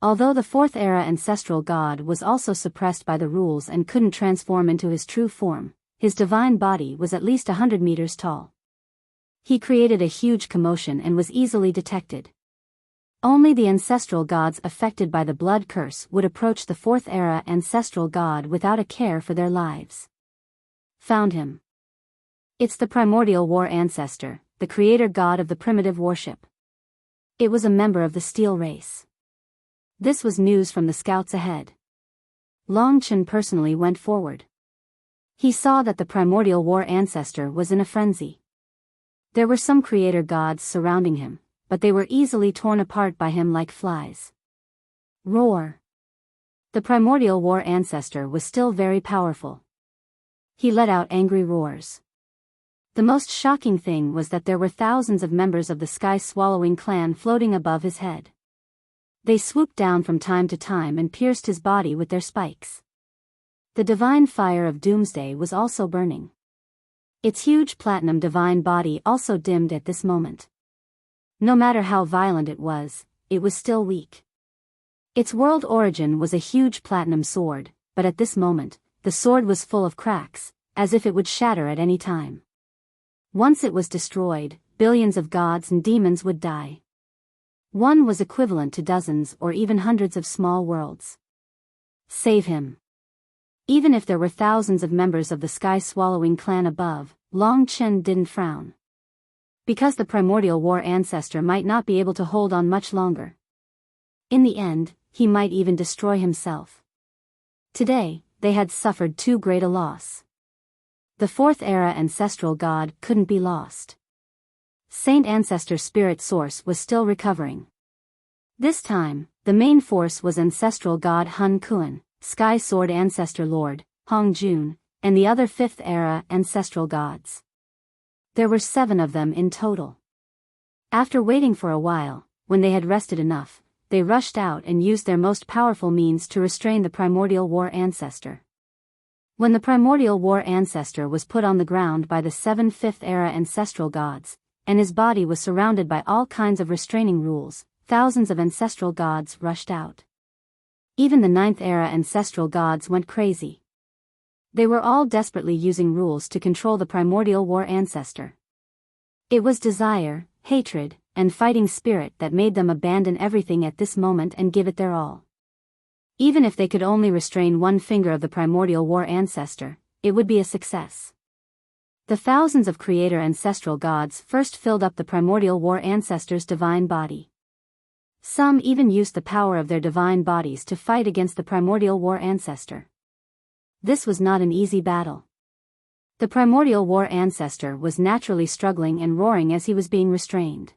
Although the fourth era ancestral god was also suppressed by the rules and couldn't transform into his true form, his divine body was at least 100 meters tall. He created a huge commotion and was easily detected. Only the ancestral gods affected by the blood curse would approach the fourth era ancestral god without a care for their lives. Found him. It's the primordial war ancestor, the creator god of the primitive worship. It was a member of the steel race. This was news from the scouts ahead. Long Chen personally went forward. He saw that the primordial war ancestor was in a frenzy. There were some creator gods surrounding him, but they were easily torn apart by him like flies. Roar! The primordial war ancestor was still very powerful. He let out angry roars. The most shocking thing was that there were thousands of members of the Sky-Swallowing clan floating above his head. They swooped down from time to time and pierced his body with their spikes. The divine fire of Doomsday was also burning. Its huge platinum divine body also dimmed at this moment. No matter how violent it was still weak. Its world origin was a huge platinum sword, but at this moment, the sword was full of cracks, as if it would shatter at any time. Once it was destroyed, billions of gods and demons would die. One was equivalent to dozens or even hundreds of small worlds. Save him. Even if there were thousands of members of the sky-swallowing clan above, Long Chen didn't frown. Because the primordial war ancestor might not be able to hold on much longer. In the end, he might even destroy himself. Today, they had suffered too great a loss. The fourth era ancestral god couldn't be lost. Saint Ancestor Spirit Source was still recovering. This time, the main force was ancestral god Hun Kuan, Sky Sword Ancestor Lord, Hong Jun, and the other fifth era ancestral gods. There were 7 of them in total. After waiting for a while, when they had rested enough, they rushed out and used their most powerful means to restrain the primordial war ancestor. When the primordial war ancestor was put on the ground by the 7 fifth-era ancestral gods, and his body was surrounded by all kinds of restraining rules, thousands of ancestral gods rushed out. Even the 9th-era ancestral gods went crazy. They were all desperately using rules to control the primordial war ancestor. It was desire, hatred, and fighting spirit that made them abandon everything at this moment and give it their all. Even if they could only restrain one finger of the primordial war ancestor, it would be a success. The thousands of creator ancestral gods first filled up the primordial war ancestor's divine body. Some even used the power of their divine bodies to fight against the primordial war ancestor. This was not an easy battle. The primordial war ancestor was naturally struggling and roaring as he was being restrained.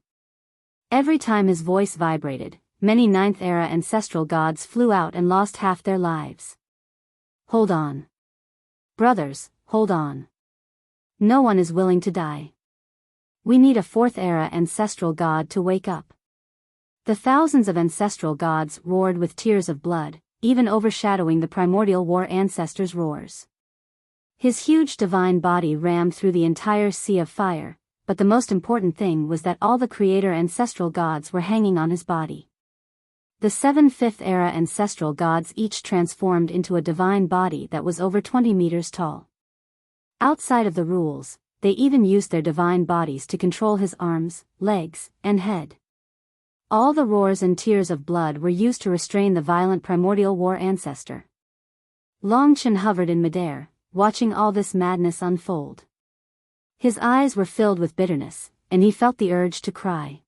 Every time his voice vibrated, many 9th-era ancestral gods flew out and lost half their lives. Hold on. Brothers, hold on. No one is willing to die. We need a 4th-era ancestral god to wake up. The thousands of ancestral gods roared with tears of blood, even overshadowing the primordial war ancestor's roars. His huge divine body rammed through the entire sea of fire, but the most important thing was that all the creator ancestral gods were hanging on his body. The 7 fifth-era ancestral gods each transformed into a divine body that was over 20 meters tall. Outside of the rules, they even used their divine bodies to control his arms, legs, and head. All the roars and tears of blood were used to restrain the violent primordial war ancestor. Long Chen hovered in midair, watching all this madness unfold. His eyes were filled with bitterness, and he felt the urge to cry.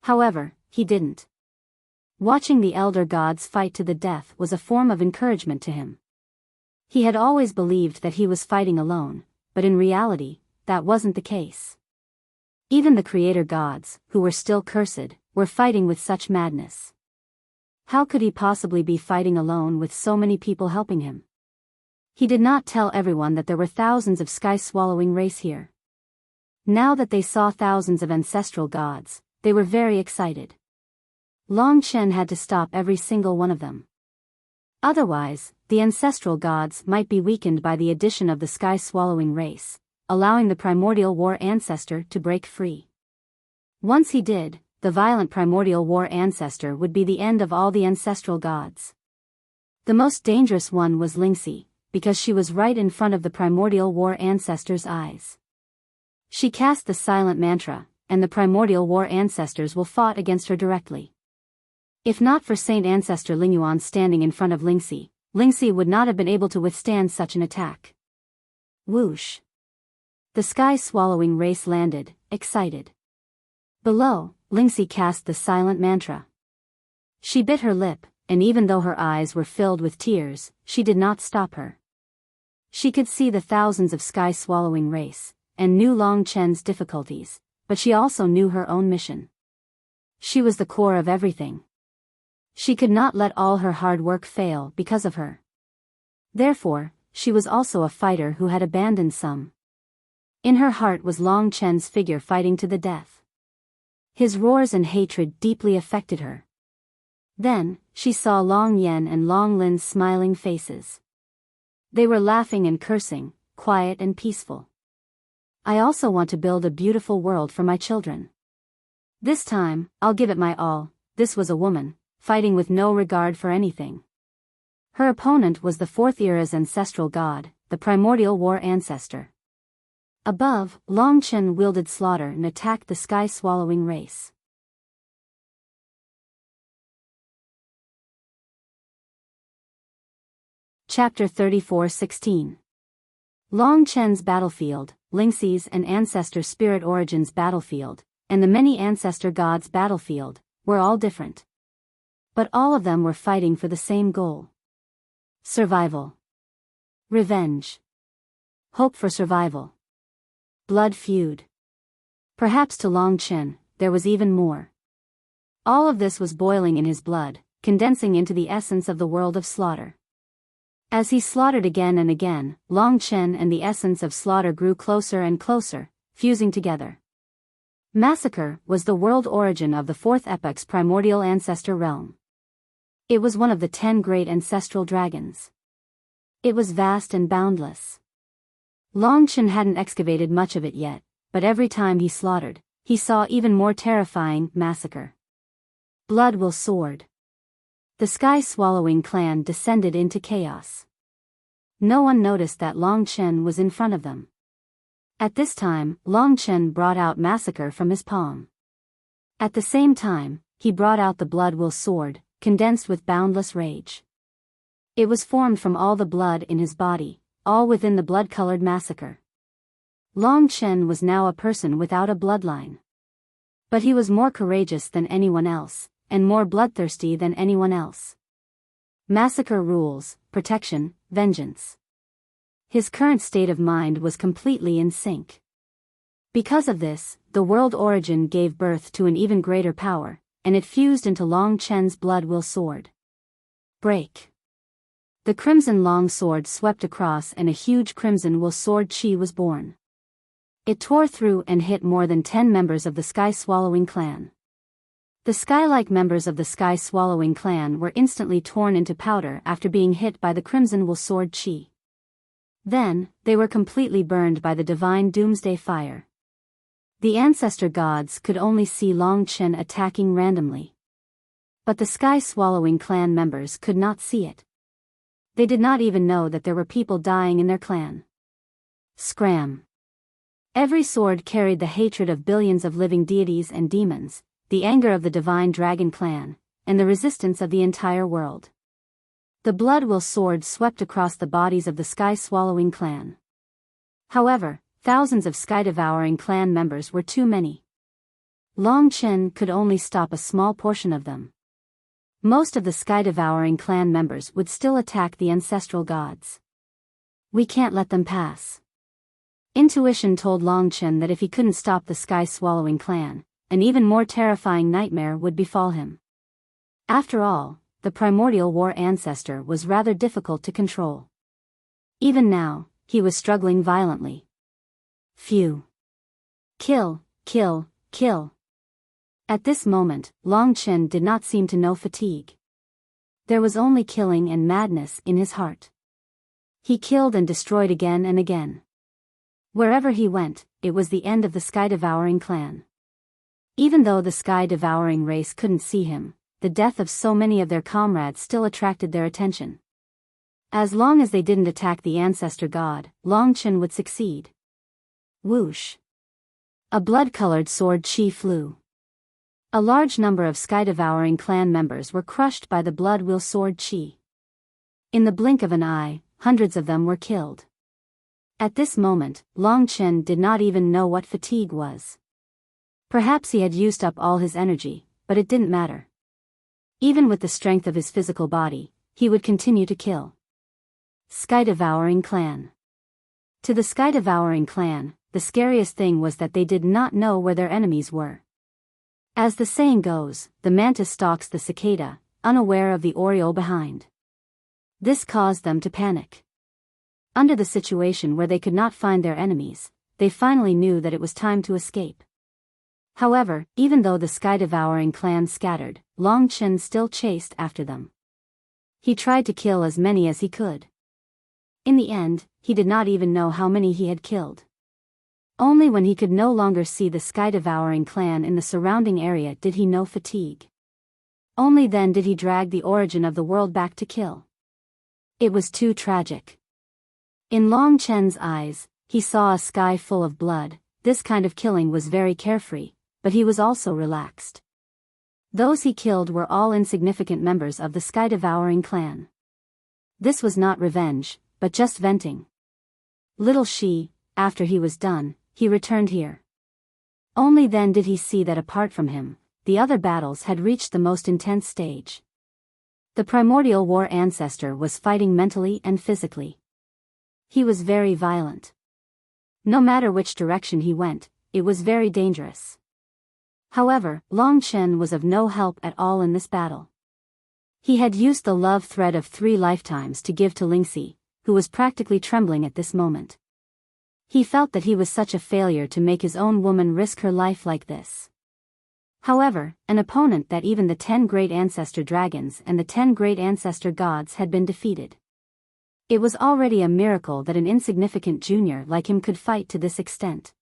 However, he didn't. Watching the elder gods fight to the death was a form of encouragement to him. He had always believed that he was fighting alone, but in reality, that wasn't the case. Even the creator gods, who were still cursed, were fighting with such madness. How could he possibly be fighting alone with so many people helping him? He did not tell everyone that there were thousands of sky-swallowing race here. Now that they saw thousands of ancestral gods, they were very excited. Long Chen had to stop every single one of them. Otherwise, the ancestral gods might be weakened by the addition of the sky-swallowing race, allowing the primordial war ancestor to break free. Once he did, the violent primordial war ancestor would be the end of all the ancestral gods. The most dangerous one was Lingxi, because she was right in front of the primordial war ancestor's eyes. She cast the silent mantra, and the primordial war ancestors will fought against her directly. If not for Saint Ancestor Lingyuan standing in front of Lingxi, Lingxi would not have been able to withstand such an attack. Whoosh! The sky-swallowing race landed, excited. Below, Lingxi cast the silent mantra. She bit her lip, and even though her eyes were filled with tears, she did not stop her. She could see the thousands of sky-swallowing race, and knew Long Chen's difficulties, but she also knew her own mission. She was the core of everything. She could not let all her hard work fail because of her. Therefore, she was also a fighter who had abandoned some. In her heart was Long Chen's figure fighting to the death. His roars and hatred deeply affected her. Then, she saw Long Yen and Long Lin's smiling faces. They were laughing and cursing, quiet and peaceful. I also want to build a beautiful world for my children. This time, I'll give it my all. This was a woman, fighting with no regard for anything. Her opponent was the 4th era's ancestral god, the primordial war ancestor. Above, Long Chen wielded slaughter and attacked the sky-swallowing race. Chapter 34:16. Long Chen's Battlefield, Lingxi's and Ancestor Spirit Origins Battlefield, and the many Ancestor Gods Battlefield, were all different. But all of them were fighting for the same goal. Survival. Revenge. Hope for survival. Blood feud. Perhaps to Long Chen, there was even more. All of this was boiling in his blood, condensing into the essence of the world of slaughter. As he slaughtered again and again, Long Chen and the essence of slaughter grew closer and closer, fusing together. Massacre was the world origin of the fourth epoch's primordial ancestor realm. It was one of the 10 great ancestral dragons. It was vast and boundless. Long Chen hadn't excavated much of it yet, but every time he slaughtered, he saw even more terrifying massacre. Blood will sword. The sky-swallowing clan descended into chaos. No one noticed that Long Chen was in front of them. At this time, Long Chen brought out massacre from his palm. At the same time, he brought out the blood will sword, condensed with boundless rage. It was formed from all the blood in his body, all within the blood-colored massacre. Long Chen was now a person without a bloodline. But he was more courageous than anyone else, and more bloodthirsty than anyone else. Massacre rules, protection, vengeance. His current state of mind was completely in sync. Because of this, the world origin gave birth to an even greater power, and it fused into Long Chen's blood will sword. Break. The crimson long sword swept across and a huge crimson will sword chi was born. It tore through and hit more than 10 members of the sky-swallowing clan. The sky-like members of the sky-swallowing clan were instantly torn into powder after being hit by the crimson will sword chi. Then, they were completely burned by the divine doomsday fire. The ancestor gods could only see Long Chen attacking randomly. But the sky-swallowing clan members could not see it. They did not even know that there were people dying in their clan. Scram. Every sword carried the hatred of billions of living deities and demons, the anger of the divine dragon clan, and the resistance of the entire world. The blood will sword swept across the bodies of the sky-swallowing clan. However, thousands of sky-devouring clan members were too many. Long Chen could only stop a small portion of them. Most of the sky-devouring clan members would still attack the ancestral gods. We can't let them pass. Intuition told Long Chen that if he couldn't stop the sky-swallowing clan, an even more terrifying nightmare would befall him. After all, the primordial war ancestor was rather difficult to control. Even now, he was struggling violently. Phew. Kill, kill, kill. At this moment, Long Chen did not seem to know fatigue. There was only killing and madness in his heart. He killed and destroyed again and again. Wherever he went, it was the end of the sky-devouring clan. Even though the sky-devouring race couldn't see him, the death of so many of their comrades still attracted their attention. As long as they didn't attack the ancestor god, Long Chen would succeed. Whoosh. A blood-colored sword chi flew. A large number of sky-devouring clan members were crushed by the blood will sword chi. In the blink of an eye, hundreds of them were killed. At this moment, Long Chen did not even know what fatigue was. Perhaps he had used up all his energy, but it didn't matter. Even with the strength of his physical body, he would continue to kill. Sky-devouring clan. To the sky-devouring clan, the scariest thing was that they did not know where their enemies were. As the saying goes, the mantis stalks the cicada, unaware of the oriole behind. This caused them to panic. Under the situation where they could not find their enemies, they finally knew that it was time to escape. However, even though the sky-devouring clan scattered, Long Chen still chased after them. He tried to kill as many as he could. In the end, he did not even know how many he had killed. Only when he could no longer see the sky-devouring clan in the surrounding area did he know fatigue. Only then did he drag the origin of the world back to kill. It was too tragic. In Long Chen's eyes, he saw a sky full of blood. This kind of killing was very carefree, but he was also relaxed. Those he killed were all insignificant members of the sky-devouring clan. This was not revenge, but just venting. Little she, after he was done, he returned here. Only then did he see that apart from him, the other battles had reached the most intense stage. The primordial war ancestor was fighting mentally and physically. He was very violent. No matter which direction he went, it was very dangerous. However, Long Chen was of no help at all in this battle. He had used the love thread of 3 lifetimes to give to Lingxi, who was practically trembling at this moment. He felt that he was such a failure to make his own woman risk her life like this. However, an opponent that even the 10 great ancestor dragons and the 10 great ancestor gods had been defeated. It was already a miracle that an insignificant junior like him could fight to this extent.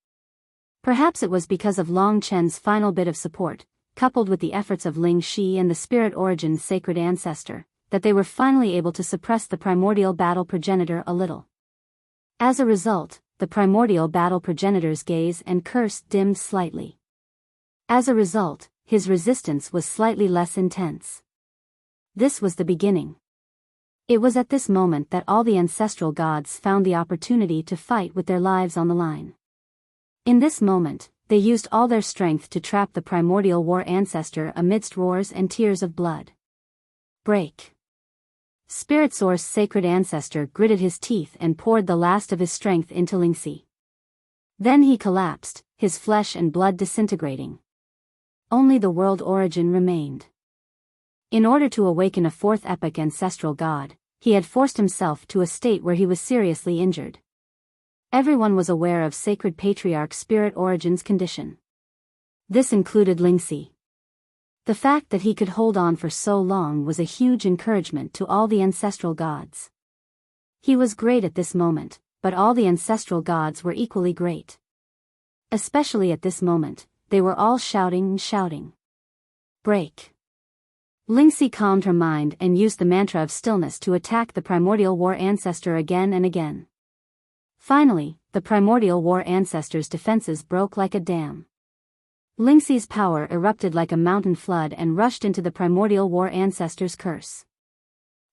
Perhaps it was because of Long Chen's final bit of support, coupled with the efforts of Ling Shi and the spirit origin's sacred ancestor, that they were finally able to suppress the primordial battle progenitor a little. As a result, the primordial battle progenitor's gaze and curse dimmed slightly. As a result, his resistance was slightly less intense. This was the beginning. It was at this moment that all the ancestral gods found the opportunity to fight with their lives on the line. In this moment, they used all their strength to trap the primordial war ancestor amidst roars and tears of blood. Break. Spirit Source sacred ancestor gritted his teeth and poured the last of his strength into Lingxi. Then he collapsed, his flesh and blood disintegrating. Only the world origin remained. In order to awaken a 4th epoch ancestral god, he had forced himself to a state where he was seriously injured. Everyone was aware of sacred patriarch spirit origin's condition. This included Lingxi. The fact that he could hold on for so long was a huge encouragement to all the ancestral gods. He was great at this moment, but all the ancestral gods were equally great. Especially at this moment, they were all shouting. Break. Lingxi calmed her mind and used the mantra of stillness to attack the primordial war ancestor again and again. Finally, the primordial war ancestor's defenses broke like a dam. Lingxi's power erupted like a mountain flood and rushed into the primordial war ancestor's curse.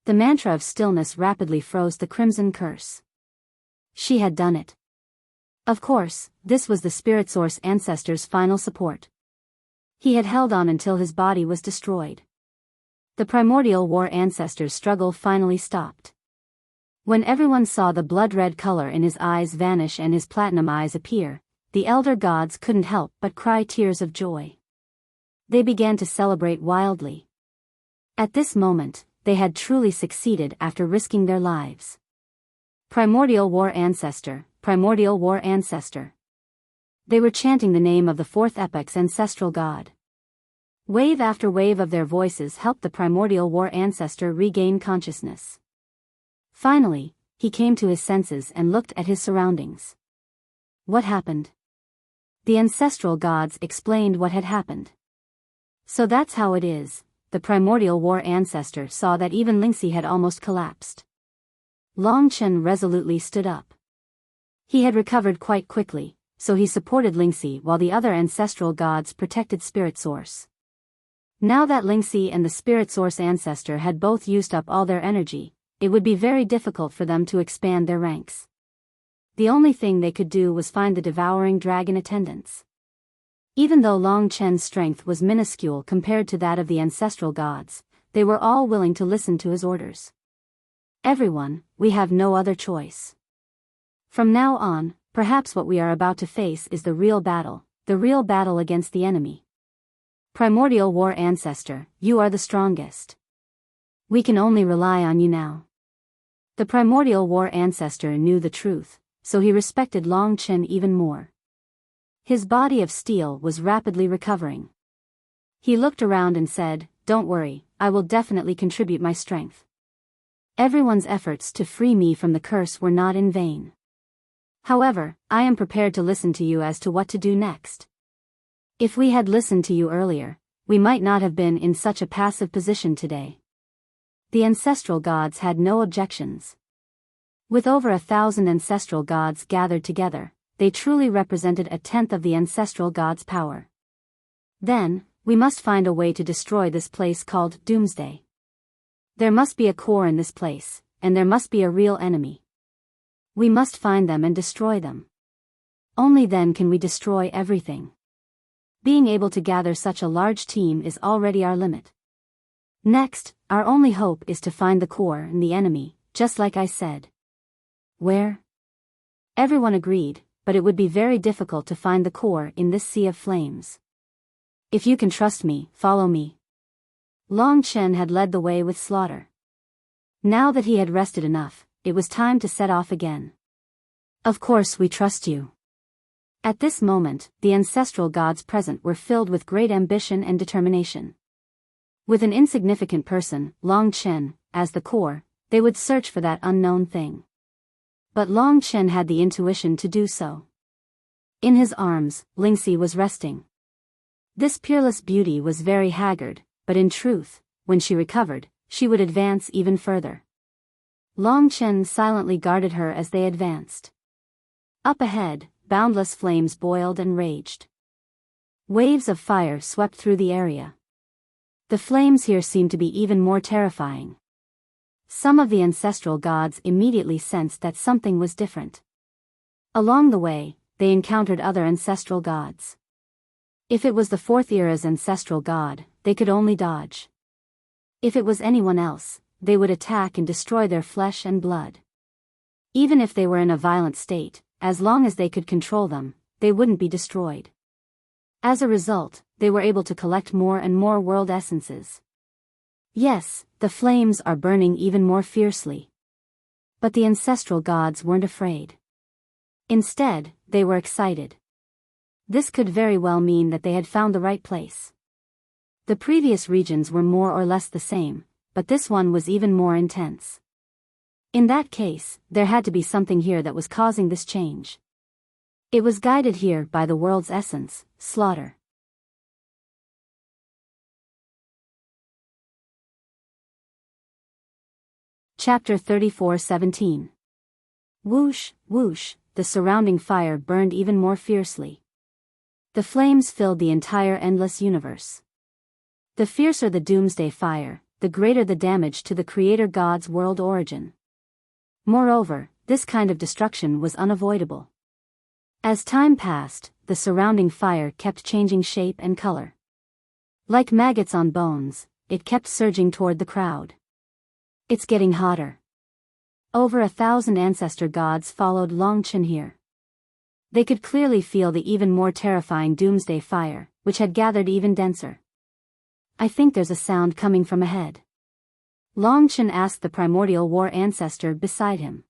The mantra of stillness rapidly froze the crimson curse. She had done it. Of course, this was the spirit source ancestor's final support. He had held on until his body was destroyed. The primordial war ancestor's struggle finally stopped. When everyone saw the blood-red color in his eyes vanish and his platinum eyes appear, the elder gods couldn't help but cry tears of joy. They began to celebrate wildly. At this moment, they had truly succeeded after risking their lives. Primordial war ancestor, primordial war ancestor. They were chanting the name of the 4th epoch's ancestral god. Wave after wave of their voices helped the primordial war ancestor regain consciousness. Finally, he came to his senses and looked at his surroundings. What happened? The ancestral gods explained what had happened. So that's how it is, the primordial war ancestor saw that even Lingxi had almost collapsed. Long Chen resolutely stood up. He had recovered quite quickly, so he supported Lingxi while the other ancestral gods protected Spirit Source. Now that Lingxi and the Spirit Source ancestor had both used up all their energy, it would be very difficult for them to expand their ranks. The only thing they could do was find the devouring dragon attendants. Even though Long Chen's strength was minuscule compared to that of the ancestral gods, they were all willing to listen to his orders. Everyone, we have no other choice. From now on, perhaps what we are about to face is the real battle against the enemy. Primordial war ancestor, you are the strongest. We can only rely on you now. The primordial war ancestor knew the truth, so he respected Long Chen even more. His body of steel was rapidly recovering. He looked around and said, "Don't worry, I will definitely contribute my strength." Everyone's efforts to free me from the curse were not in vain. However, I am prepared to listen to you as to what to do next. If we had listened to you earlier, we might not have been in such a passive position today. The ancestral gods had no objections. With over 1,000 ancestral gods gathered together, they truly represented a tenth of the ancestral gods' power. Then, we must find a way to destroy this place called Doomsday. There must be a core in this place, and there must be a real enemy. We must find them and destroy them. Only then can we destroy everything. Being able to gather such a large team is already our limit. Next, our only hope is to find the core and the enemy, just like I said. Where? Everyone agreed, but it would be very difficult to find the core in this sea of flames. If you can trust me, follow me. Long Chen had led the way with slaughter. Now that he had rested enough, it was time to set off again. Of course we trust you. At this moment, the ancestral gods present were filled with great ambition and determination. With an insignificant person, Long Chen, as the core, they would search for that unknown thing. But Long Chen had the intuition to do so. In his arms, Lingxi was resting. This peerless beauty was very haggard, but in truth, when she recovered, she would advance even further. Long Chen silently guarded her as they advanced. Up ahead, boundless flames boiled and raged. Waves of fire swept through the area. The flames here seemed to be even more terrifying. Some of the ancestral gods immediately sensed that something was different. Along the way, they encountered other ancestral gods. If it was the fourth era's ancestral god, they could only dodge. If it was anyone else, they would attack and destroy their flesh and blood. Even if they were in a violent state, as long as they could control them, they wouldn't be destroyed. As a result, they were able to collect more and more world essences. Yes, the flames are burning even more fiercely. But the ancestral gods weren't afraid. Instead, they were excited. This could very well mean that they had found the right place. The previous regions were more or less the same, but this one was even more intense. In that case, there had to be something here that was causing this change. It was guided here by the world's essence, slaughter. Chapter 34:17. Whoosh, whoosh, the surrounding fire burned even more fiercely. The flames filled the entire endless universe. The fiercer the doomsday fire, the greater the damage to the Creator God's world origin. Moreover, this kind of destruction was unavoidable. As time passed, the surrounding fire kept changing shape and color. Like maggots on bones, it kept surging toward the crowd. It's getting hotter. Over 1,000 ancestor gods followed Long Chen here. They could clearly feel the even more terrifying doomsday fire, which had gathered even denser. I think there's a sound coming from ahead. Long Chen asked the primordial war ancestor beside him.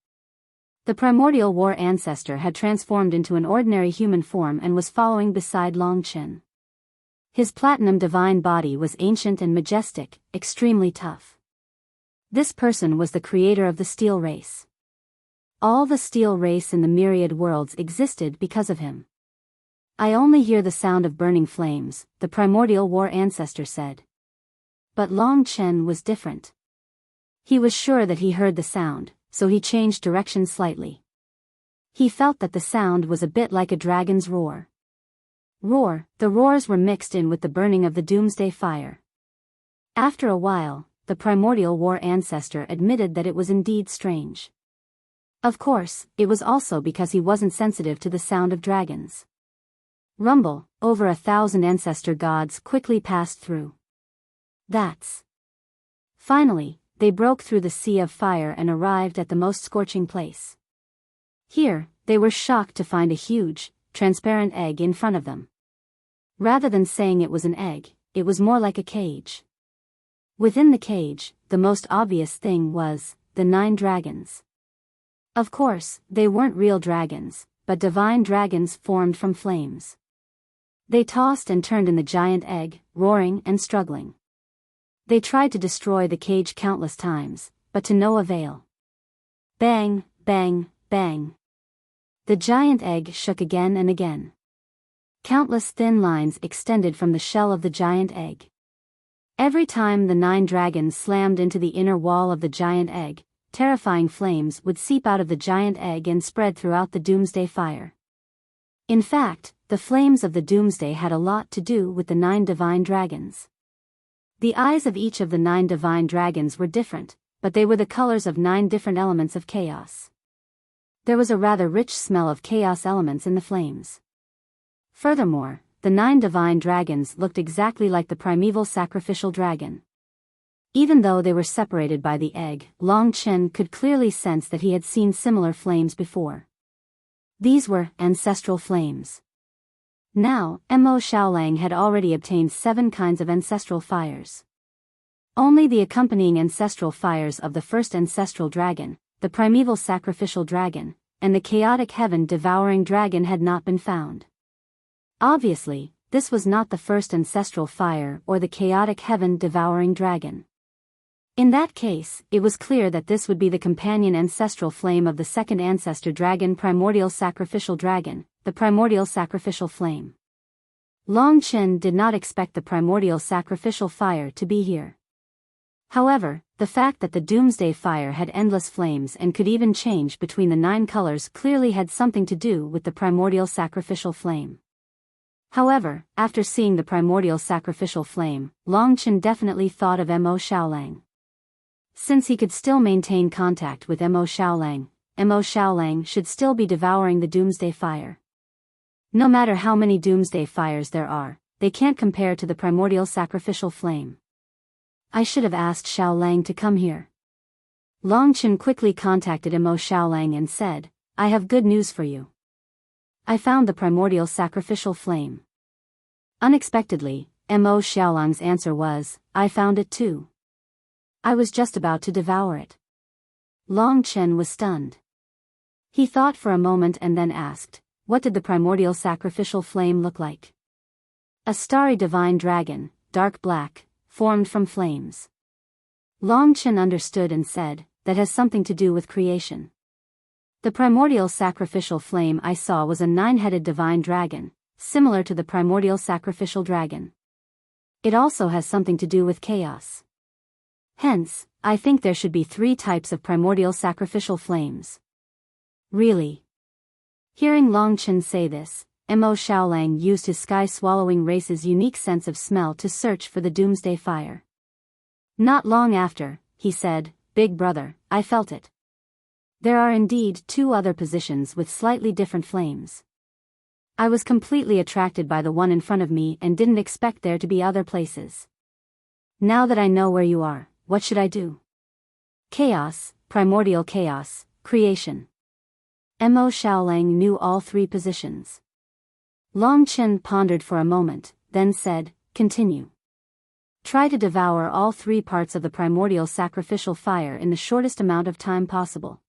The primordial war ancestor had transformed into an ordinary human form and was following beside Long Chen. His platinum divine body was ancient and majestic, extremely tough. This person was the creator of the steel race. All the steel race in the myriad worlds existed because of him. I only hear the sound of burning flames, the primordial war ancestor said. But Long Chen was different. He was sure that he heard the sound, so he changed direction slightly. He felt that the sound was a bit like a dragon's roar. The roars were mixed in with the burning of the doomsday fire. After a while, the primordial war ancestor admitted that it was indeed strange. Of course, it was also because he wasn't sensitive to the sound of dragons. Rumble, over 1,000 ancestor gods quickly passed through. Finally, they broke through the sea of fire and arrived at the most scorching place. Here, they were shocked to find a huge, transparent egg in front of them. Rather than saying it was an egg, it was more like a cage. Within the cage, the most obvious thing was the 9 dragons. Of course, they weren't real dragons, but divine dragons formed from flames. They tossed and turned in the giant egg, roaring and struggling. They tried to destroy the cage countless times, but to no avail. Bang, bang, bang. The giant egg shook again and again. Countless thin lines extended from the shell of the giant egg. Every time the 9 dragons slammed into the inner wall of the giant egg, terrifying flames would seep out of the giant egg and spread throughout the doomsday fire. In fact, the flames of the doomsday had a lot to do with the 9 divine dragons. The eyes of each of the 9 divine dragons were different, but they were the colors of 9 different elements of chaos. There was a rather rich smell of chaos elements in the flames. Furthermore, the 9 divine dragons looked exactly like the primeval sacrificial dragon. Even though they were separated by the egg, Long Chen could clearly sense that he had seen similar flames before. These were ancestral flames. Now, Mo Xiaolang had already obtained 7 kinds of ancestral fires. Only the accompanying ancestral fires of the first ancestral dragon, the primeval sacrificial dragon, and the chaotic heaven-devouring dragon had not been found. Obviously, this was not the first ancestral fire or the chaotic heaven-devouring dragon. In that case, it was clear that this would be the companion ancestral flame of the second ancestor dragon, primordial sacrificial dragon, the primordial sacrificial flame. Long Chen did not expect the primordial sacrificial fire to be here. However, the fact that the doomsday fire had endless flames and could even change between the 9 colors clearly had something to do with the primordial sacrificial flame. However, after seeing the primordial sacrificial flame, Long Chen definitely thought of Mo Xiaolang. Since he could still maintain contact with Mo Xiaolang should still be devouring the doomsday fire. No matter how many doomsday fires there are, they can't compare to the primordial sacrificial flame. I should have asked Xiaolang to come here. Long Chen quickly contacted Mo Xiaolang and said, I have good news for you. I found the primordial sacrificial flame. Unexpectedly, Mo Xiaolang's answer was, I found it too. I was just about to devour it. Long Chen was stunned. He thought for a moment and then asked, what did the primordial sacrificial flame look like? A starry divine dragon, dark black, formed from flames. Long Chen understood and said, that has something to do with creation. The primordial sacrificial flame I saw was a 9-headed divine dragon, similar to the primordial sacrificial dragon. It also has something to do with chaos. Hence, I think there should be 3 types of primordial sacrificial flames. Really? Hearing Long Chen say this, Mo Xiaolang used his sky-swallowing race's unique sense of smell to search for the doomsday fire. Not long after, he said, Big brother, I felt it. There are indeed 2 other positions with slightly different flames. I was completely attracted by the one in front of me and didn't expect there to be other places. Now that I know where you are, what should I do? Chaos, primordial chaos, creation. Mo Xiaolang knew all 3 positions. Long Chen pondered for a moment, then said, continue. Try to devour all 3 parts of the primordial sacrificial fire in the shortest amount of time possible.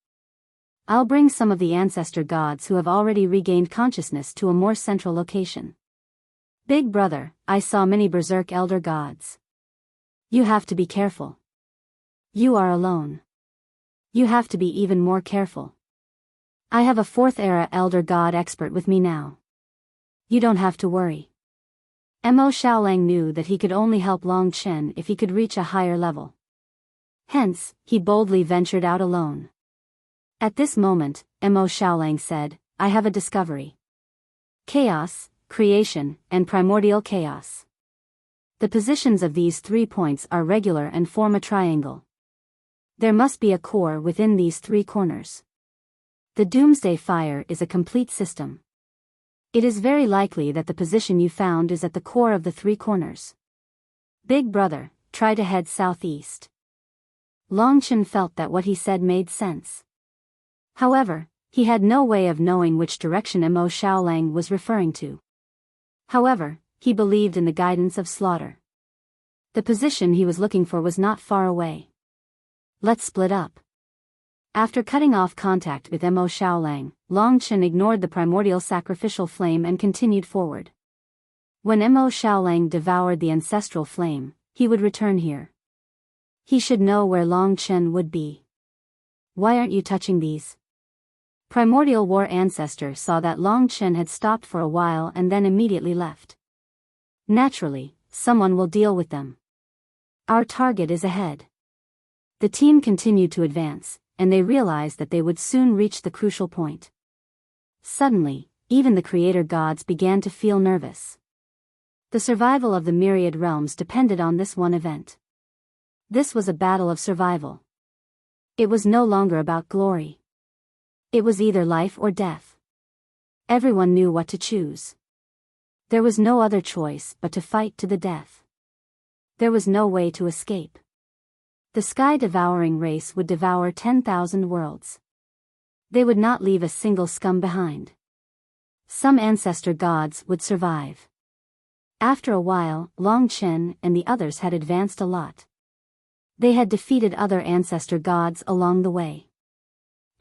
I'll bring some of the ancestor gods who have already regained consciousness to a more central location. Big brother, I saw many berserk elder gods. You have to be careful. You are alone. You have to be even more careful. I have a 4th era elder god expert with me now. You don't have to worry. Mo Xiaolang knew that he could only help Long Chen if he could reach a higher level. Hence, he boldly ventured out alone. At this moment, Mo Xiaolang said, I have a discovery. Chaos, creation, and primordial chaos. The positions of these 3 points are regular and form a triangle. There must be a core within these 3 corners. The doomsday fire is a complete system. It is very likely that the position you found is at the core of the 3 corners. Big brother, try to head southeast. Long Chen felt that what he said made sense. However, he had no way of knowing which direction Mo Xiaolang was referring to. However, he believed in the guidance of slaughter. The position he was looking for was not far away. Let's split up. After cutting off contact with Mo Xiaolang, Long Chen ignored the primordial sacrificial flame and continued forward. When Mo Xiaolang devoured the ancestral flame, he would return here. He should know where Long Chen would be. Why aren't you touching these? Primordial War Ancestor saw that Long Chen had stopped for a while and then immediately left. Naturally, someone will deal with them. Our target is ahead. The team continued to advance, and they realized that they would soon reach the crucial point. Suddenly, even the creator gods began to feel nervous. The survival of the myriad realms depended on this one event. This was a battle of survival. It was no longer about glory. It was either life or death. Everyone knew what to choose. There was no other choice but to fight to the death. There was no way to escape. The sky-devouring race would devour 10,000 worlds. They would not leave a single scum behind. Some ancestor gods would survive. After a while, Long Chen and the others had advanced a lot. They had defeated other ancestor gods along the way.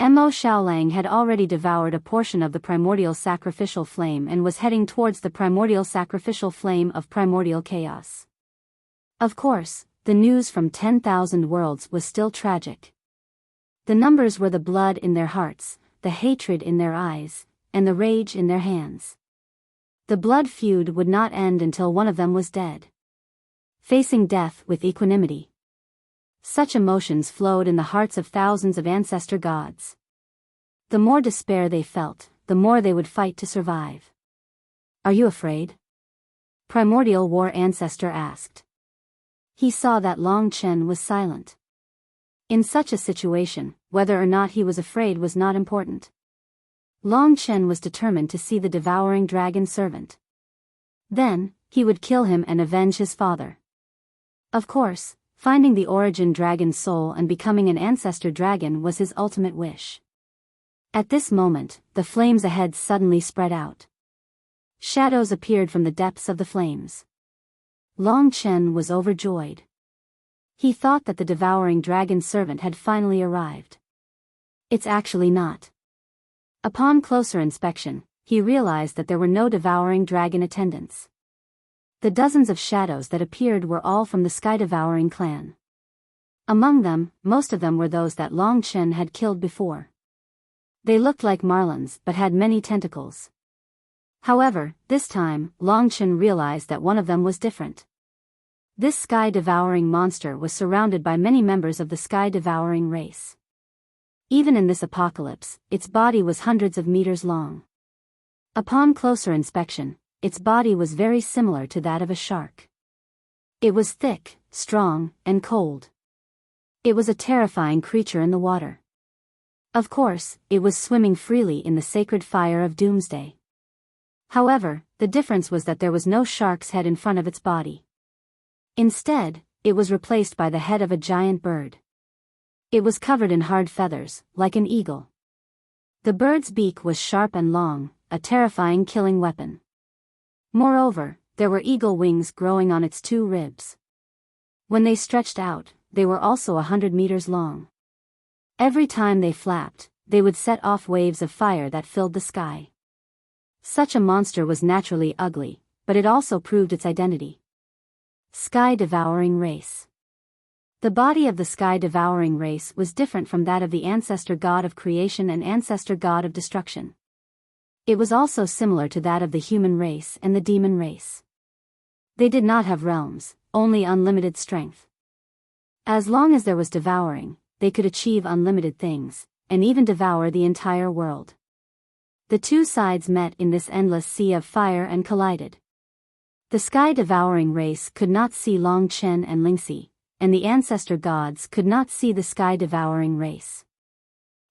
Mo Xiaolang had already devoured a portion of the primordial sacrificial flame and was heading towards the primordial sacrificial flame of primordial chaos. Of course, the news from 10,000 worlds was still tragic. The numbers were the blood in their hearts, the hatred in their eyes, and the rage in their hands. The blood feud would not end until one of them was dead. Facing death with equanimity. Such emotions flowed in the hearts of thousands of ancestor gods. The more despair they felt, the more they would fight to survive. "Are you afraid?" Primordial War Ancestor asked. He saw that Long Chen was silent. In such a situation, whether or not he was afraid was not important. Long Chen was determined to see the devouring dragon servant. Then, he would kill him and avenge his father. Of course, finding the origin dragon's soul and becoming an ancestor dragon was his ultimate wish. At this moment, the flames ahead suddenly spread out. Shadows appeared from the depths of the flames. Long Chen was overjoyed. He thought that the devouring dragon servant had finally arrived. It's actually not. Upon closer inspection, he realized that there were no devouring dragon attendants. The dozens of shadows that appeared were all from the sky-devouring clan. Among them, most of them were those that Long Chen had killed before. They looked like marlins but had many tentacles. However, this time, Long Chen realized that one of them was different. This sky-devouring monster was surrounded by many members of the sky-devouring race. Even in this apocalypse, its body was hundreds of meters long. Upon closer inspection, its body was very similar to that of a shark. It was thick, strong, and cold. It was a terrifying creature in the water. Of course, it was swimming freely in the sacred fire of doomsday. However, the difference was that there was no shark's head in front of its body. Instead, it was replaced by the head of a giant bird. It was covered in hard feathers, like an eagle. The bird's beak was sharp and long, a terrifying killing weapon. Moreover, there were eagle wings growing on its two ribs. When they stretched out, they were also 100 meters long. Every time they flapped, they would set off waves of fire that filled the sky. Such a monster was naturally ugly, but it also proved its identity. Sky-devouring race. The body of the sky-devouring race was different from that of the ancestor god of creation and ancestor god of destruction. It was also similar to that of the human race and the demon race. They did not have realms, only unlimited strength. As long as there was devouring, they could achieve unlimited things, and even devour the entire world. The two sides met in this endless sea of fire and collided. The sky-devouring race could not see Long Chen and Lingxi, and the ancestor gods could not see the sky-devouring race.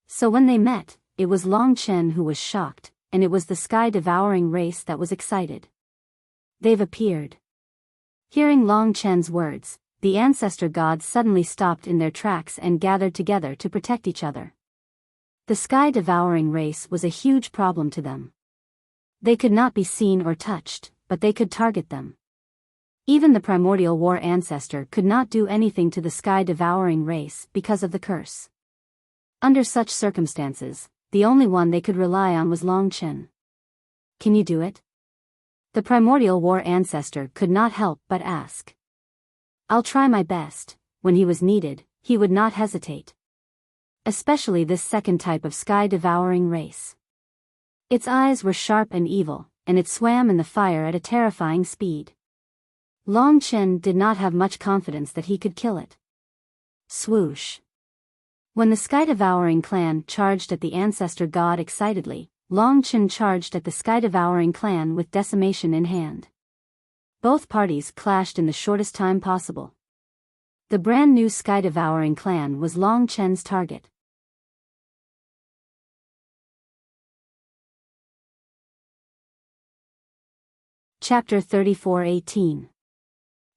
So when they met, it was Long Chen who was shocked, and it was the sky-devouring race that was excited. "They've appeared." Hearing Long Chen's words, the ancestor gods suddenly stopped in their tracks and gathered together to protect each other. The sky-devouring race was a huge problem to them. They could not be seen or touched, but they could target them. Even the primordial war ancestor could not do anything to the sky-devouring race because of the curse. Under such circumstances, the only one they could rely on was Long Chen. "Can you do it?" The primordial war ancestor could not help but ask. "I'll try my best." When he was needed, he would not hesitate. Especially this second type of sky-devouring race. Its eyes were sharp and evil, and it swam in the fire at a terrifying speed. Long Chen did not have much confidence that he could kill it. Swoosh. When the sky-devouring clan charged at the ancestor god excitedly, Long Chen charged at the sky-devouring clan with decimation in hand. Both parties clashed in the shortest time possible. The brand new sky-devouring clan was Long Chen's target. Chapter 34:18.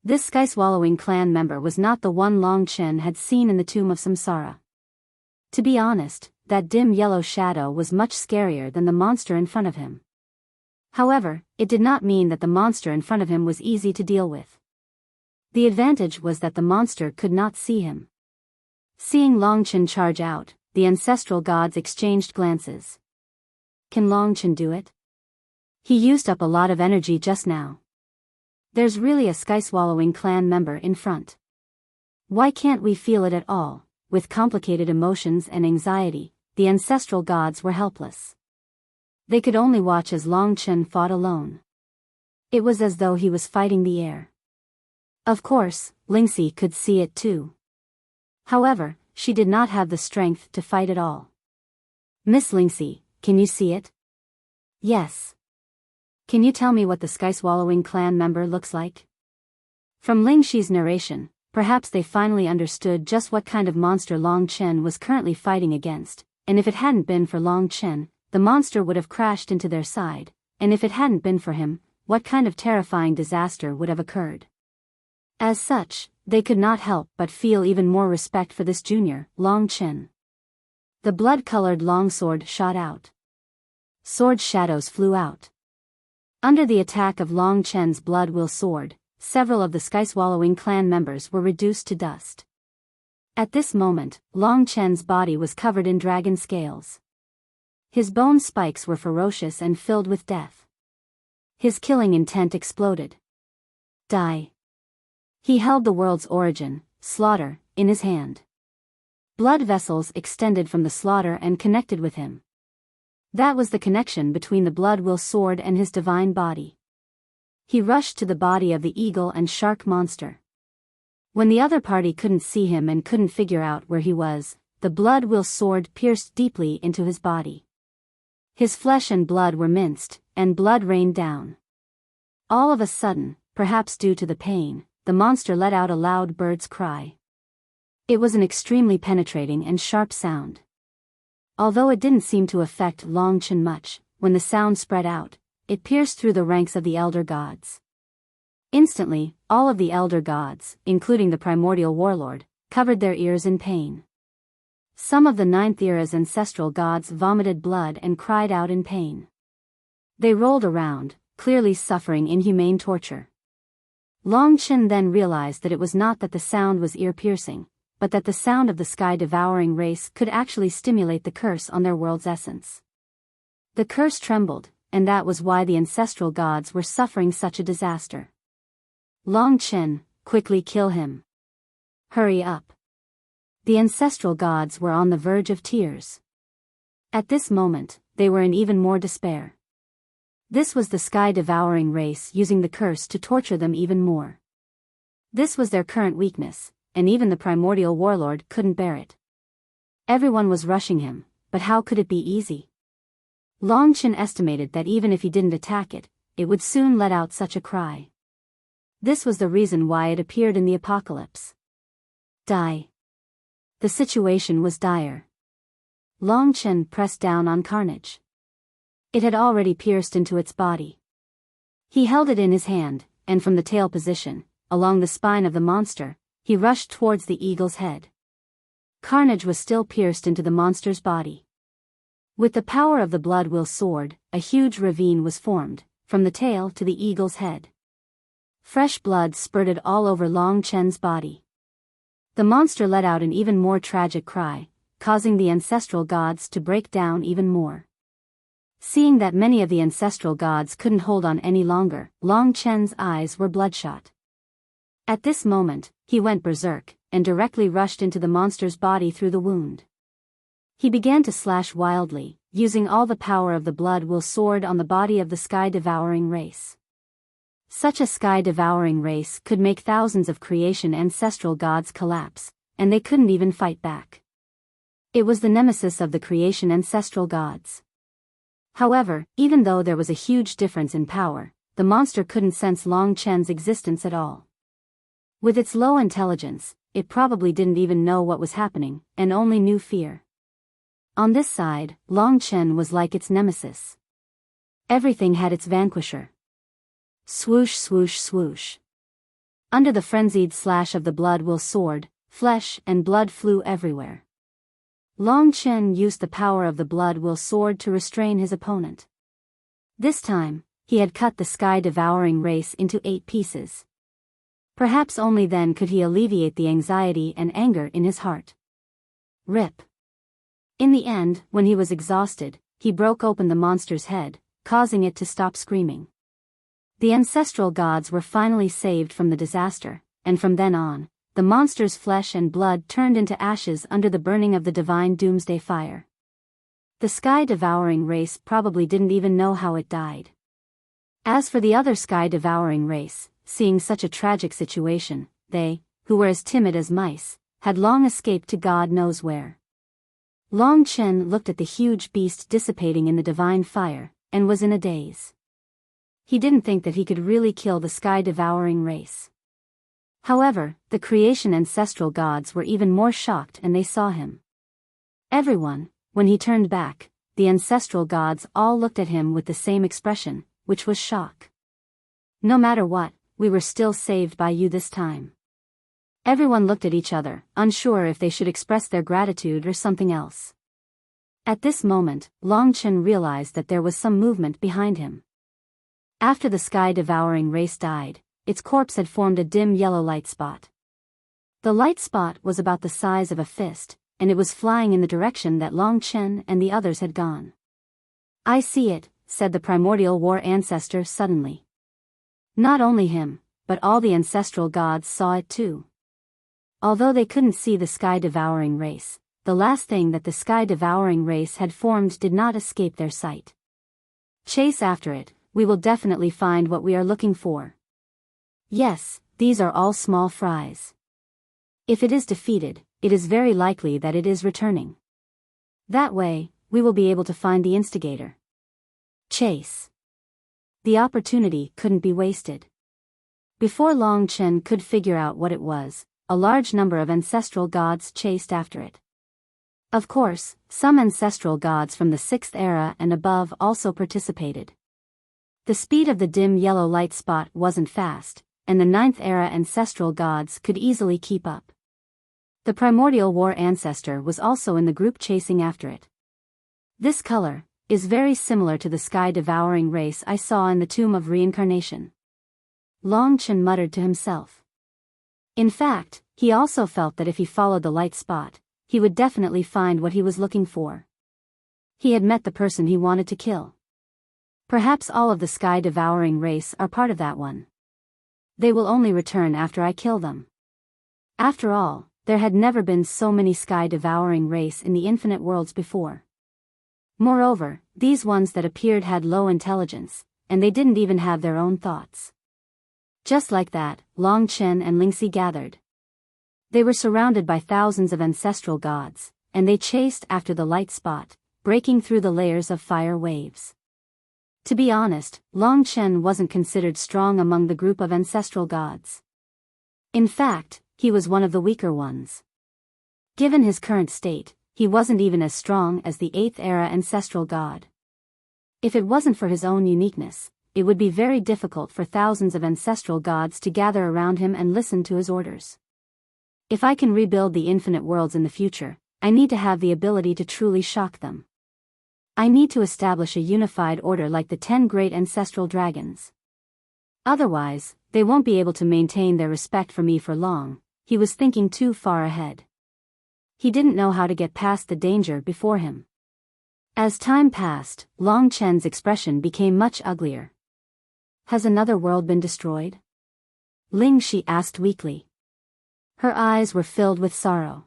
This sky-swallowing clan member was not the one Long Chen had seen in the Tomb of Samsara. To be honest, that dim yellow shadow was much scarier than the monster in front of him. However, it did not mean that the monster in front of him was easy to deal with. The advantage was that the monster could not see him. Seeing Long Chen charge out, the ancestral gods exchanged glances. Can Long Chen do it? He used up a lot of energy just now. There's really a sky-swallowing clan member in front. Why can't we feel it at all? With complicated emotions and anxiety, the ancestral gods were helpless. They could only watch as Long Chen fought alone. It was as though he was fighting the air. Of course, Lingxi could see it too. However, she did not have the strength to fight at all. Miss Lingxi, can you see it? Yes. Can you tell me what the sky-swallowing clan member looks like? From Lingxi's narration, perhaps they finally understood just what kind of monster Long Chen was currently fighting against, and if it hadn't been for Long Chen, the monster would have crashed into their side, and if it hadn't been for him, what kind of terrifying disaster would have occurred? As such, they could not help but feel even more respect for this junior, Long Chen. The blood-colored longsword shot out. Sword shadows flew out. Under the attack of Long Chen's blood-will sword, several of the sky-swallowing clan members were reduced to dust. At this moment, Long Chen's body was covered in dragon scales. His bone spikes were ferocious and filled with death. His killing intent exploded. Die. He held the world's origin, slaughter, in his hand. Blood vessels extended from the slaughter and connected with him. That was the connection between the blood-will sword and his divine body. He rushed to the body of the eagle and shark monster. When the other party couldn't see him and couldn't figure out where he was, the blood-will sword pierced deeply into his body. His flesh and blood were minced, and blood rained down. All of a sudden, perhaps due to the pain, the monster let out a loud bird's cry. It was an extremely penetrating and sharp sound. Although it didn't seem to affect Long Chen much, when the sound spread out, it pierced through the ranks of the elder gods. Instantly, all of the elder gods, including the primordial warlord, covered their ears in pain. Some of the ninth era's ancestral gods vomited blood and cried out in pain. They rolled around, clearly suffering inhumane torture. Long Chen then realized that it was not that the sound was ear-piercing, but that the sound of the sky-devouring race could actually stimulate the curse on their world's essence. The curse trembled, and that was why the ancestral gods were suffering such a disaster. Long Chen, quickly kill him. Hurry up. The ancestral gods were on the verge of tears. At this moment, they were in even more despair. This was the sky-devouring race using the curse to torture them even more. This was their current weakness, and even the primordial warlord couldn't bear it. Everyone was rushing him, but how could it be easy? Long Chen estimated that even if he didn't attack it, it would soon let out such a cry. This was the reason why it appeared in the apocalypse. Die. The situation was dire. Long Chen pressed down on Carnage. It had already pierced into its body. He held it in his hand, and from the tail position, along the spine of the monster, he rushed towards the eagle's head. Carnage was still pierced into the monster's body. With the power of the blood-will sword, a huge ravine was formed, from the tail to the eagle's head. Fresh blood spurted all over Long Chen's body. The monster let out an even more tragic cry, causing the ancestral gods to break down even more. Seeing that many of the ancestral gods couldn't hold on any longer, Long Chen's eyes were bloodshot. At this moment, he went berserk, and directly rushed into the monster's body through the wound. He began to slash wildly, using all the power of the blood-will sword on the body of the sky-devouring race. Such a sky-devouring race could make thousands of creation ancestral gods collapse, and they couldn't even fight back. It was the nemesis of the creation ancestral gods. However, even though there was a huge difference in power, the monster couldn't sense Long Chen's existence at all. With its low intelligence, it probably didn't even know what was happening, and only knew fear. On this side, Long Chen was like its nemesis. Everything had its vanquisher. Swoosh swoosh swoosh. Under the frenzied slash of the blood will sword, flesh and blood flew everywhere. Long Chen used the power of the blood will sword to restrain his opponent. This time, he had cut the sky-devouring race into 8 pieces. Perhaps only then could he alleviate the anxiety and anger in his heart. Rip. In the end, when he was exhausted, he broke open the monster's head, causing it to stop screaming. The ancestral gods were finally saved from the disaster, and from then on, the monster's flesh and blood turned into ashes under the burning of the divine doomsday fire. The sky-devouring race probably didn't even know how it died. As for the other sky-devouring race, seeing such a tragic situation, they, who were as timid as mice, had long escaped to God knows where. Long Chen looked at the huge beast dissipating in the divine fire, and was in a daze. He didn't think that he could really kill the sky-devouring race. However, the creation ancestral gods were even more shocked and they saw him. Everyone, when he turned back, the ancestral gods all looked at him with the same expression, which was shock. No matter what, we were still saved by you this time. Everyone looked at each other, unsure if they should express their gratitude or something else. At this moment, Long Chen realized that there was some movement behind him. After the sky-devouring race died, its corpse had formed a dim yellow light spot. The light spot was about the size of a fist, and it was flying in the direction that Long Chen and the others had gone. "I see it," said the primordial war ancestor suddenly. Not only him, but all the ancestral gods saw it too. Although they couldn't see the sky-devouring race, the last thing that the sky-devouring race had formed did not escape their sight. "Chase after it, we will definitely find what we are looking for. Yes, these are all small fries. If it is defeated, it is very likely that it is returning. That way, we will be able to find the instigator. Chase." The opportunity couldn't be wasted. Before Long Chen could figure out what it was, a large number of ancestral gods chased after it. Of course, some ancestral gods from the 6th era and above also participated. The speed of the dim yellow light spot wasn't fast, and the 9th era ancestral gods could easily keep up. The primordial war ancestor was also in the group chasing after it. "This color is very similar to the sky-devouring race I saw in the Tomb of Reincarnation," Long Chen muttered to himself. In fact, he also felt that if he followed the light spot, he would definitely find what he was looking for. He had met the person he wanted to kill. Perhaps all of the sky-devouring race are part of that one. They will only return after I kill them. After all, there had never been so many sky-devouring race in the infinite worlds before. Moreover, these ones that appeared had low intelligence, and they didn't even have their own thoughts. Just like that, Long Chen and Lingxi gathered. They were surrounded by thousands of ancestral gods, and they chased after the light spot, breaking through the layers of fire waves. To be honest, Long Chen wasn't considered strong among the group of ancestral gods. In fact, he was one of the weaker ones. Given his current state, he wasn't even as strong as the 8th era ancestral god. If it wasn't for his own uniqueness, it would be very difficult for thousands of ancestral gods to gather around him and listen to his orders. If I can rebuild the infinite worlds in the future, I need to have the ability to truly shock them. I need to establish a unified order like the 10 great ancestral dragons. Otherwise, they won't be able to maintain their respect for me for long. He was thinking too far ahead. He didn't know how to get past the danger before him. As time passed, Long Chen's expression became much uglier. "Has another world been destroyed?" Ling Shi asked weakly. Her eyes were filled with sorrow.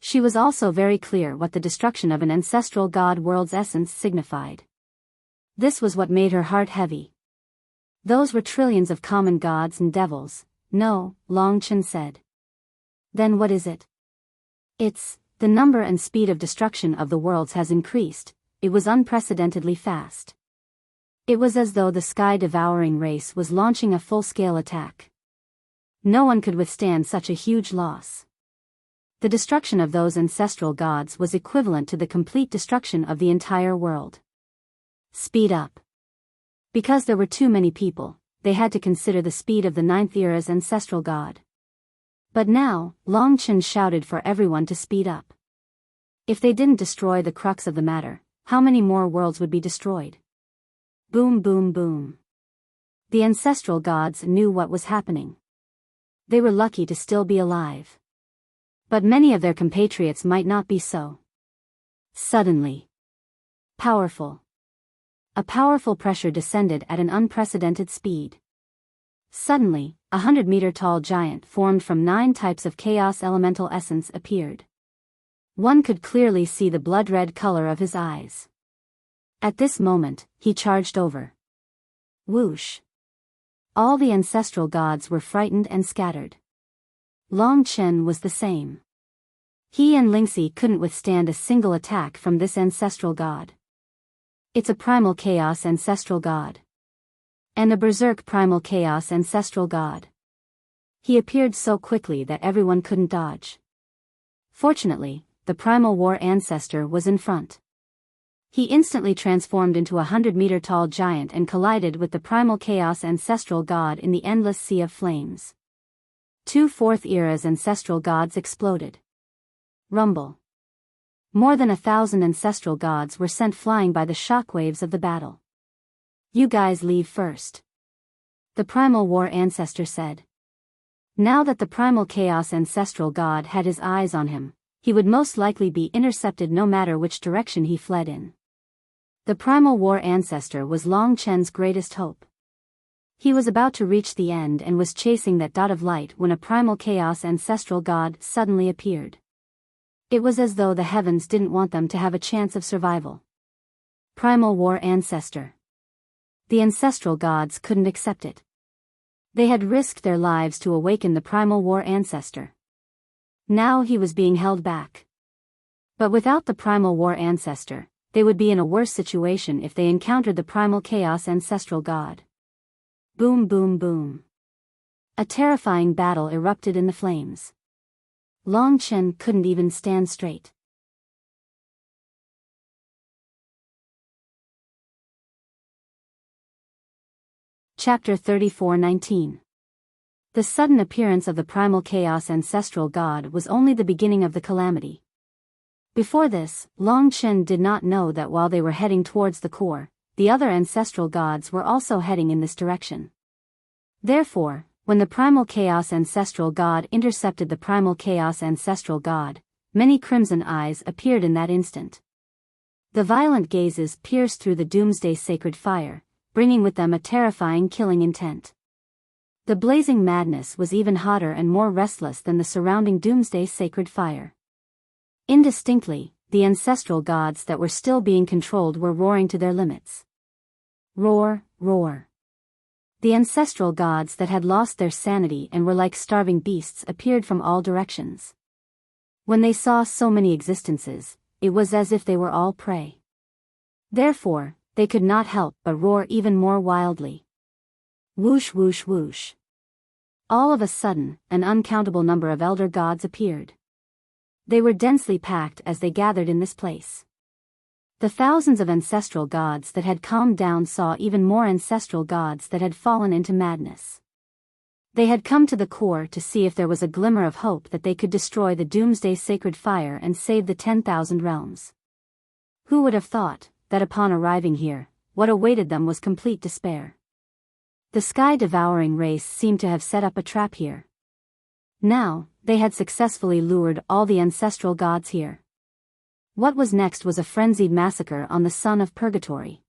She was also very clear what the destruction of an ancestral god world's essence signified. This was what made her heart heavy. Those were trillions of common gods and devils. "No," Long Chen said. "Then what is it?" "It's, the number and speed of destruction of the worlds has increased. It was unprecedentedly fast. It was as though the sky-devouring race was launching a full-scale attack. No one could withstand such a huge loss. The destruction of those ancestral gods was equivalent to the complete destruction of the entire world. Speed up. Because there were too many people, they had to consider the speed of the ninth era's ancestral god. But now, Long Chen shouted for everyone to speed up. If they didn't destroy the crux of the matter, how many more worlds would be destroyed? Boom, boom, boom. The ancestral gods knew what was happening. They were lucky to still be alive. But many of their compatriots might not be so. Suddenly. A powerful pressure descended at an unprecedented speed. Suddenly, 100-meter-tall giant formed from 9 types of chaos elemental essence appeared. One could clearly see the blood-red color of his eyes. At this moment, he charged over. Whoosh! All the ancestral gods were frightened and scattered. Long Chen was the same. He and Lingxi couldn't withstand a single attack from this ancestral god. It's a primal chaos ancestral god. And a berserk primal chaos ancestral god. He appeared so quickly that everyone couldn't dodge. Fortunately, the primal war ancestor was in front. He instantly transformed into a 100-meter-tall giant and collided with the primal chaos ancestral god in the endless sea of flames. 2 fourth era's ancestral gods exploded. Rumble. More than 1,000 ancestral gods were sent flying by the shockwaves of the battle. You guys leave first. The primal war ancestor said. Now that the primal chaos ancestral god had his eyes on him, he would most likely be intercepted no matter which direction he fled in. The primal war ancestor was Long Chen's greatest hope. He was about to reach the end and was chasing that dot of light when a primal chaos ancestral god suddenly appeared. It was as though the heavens didn't want them to have a chance of survival. Primal war ancestor. The ancestral gods couldn't accept it. They had risked their lives to awaken the primal war ancestor. Now he was being held back. But without the primal war ancestor, they would be in a worse situation if they encountered the primal chaos ancestral god. Boom, boom, boom. A terrifying battle erupted in the flames. Long Chen couldn't even stand straight. Chapter 34:19. The sudden appearance of the primal chaos ancestral god was only the beginning of the calamity. Before this, Long Chen did not know that while they were heading towards the core, the other ancestral gods were also heading in this direction. Therefore, when the primal chaos ancestral god intercepted the primal chaos ancestral god, many crimson eyes appeared in that instant. The violent gazes pierced through the doomsday sacred fire, bringing with them a terrifying killing intent. The blazing madness was even hotter and more restless than the surrounding doomsday sacred fire. Indistinctly, the ancestral gods that were still being controlled were roaring to their limits. Roar, roar. The ancestral gods that had lost their sanity and were like starving beasts appeared from all directions. When they saw so many existences, it was as if they were all prey. Therefore, they could not help but roar even more wildly. Whoosh, whoosh, whoosh. All of a sudden, an uncountable number of elder gods appeared. They were densely packed as they gathered in this place. The thousands of ancestral gods that had calmed down saw even more ancestral gods that had fallen into madness. They had come to the core to see if there was a glimmer of hope that they could destroy the doomsday sacred fire and save the 10,000 realms. Who would have thought that upon arriving here, what awaited them was complete despair? The sky-devouring race seemed to have set up a trap here. Now, they had successfully lured all the ancestral gods here. What was next was a frenzied massacre on the son of purgatory.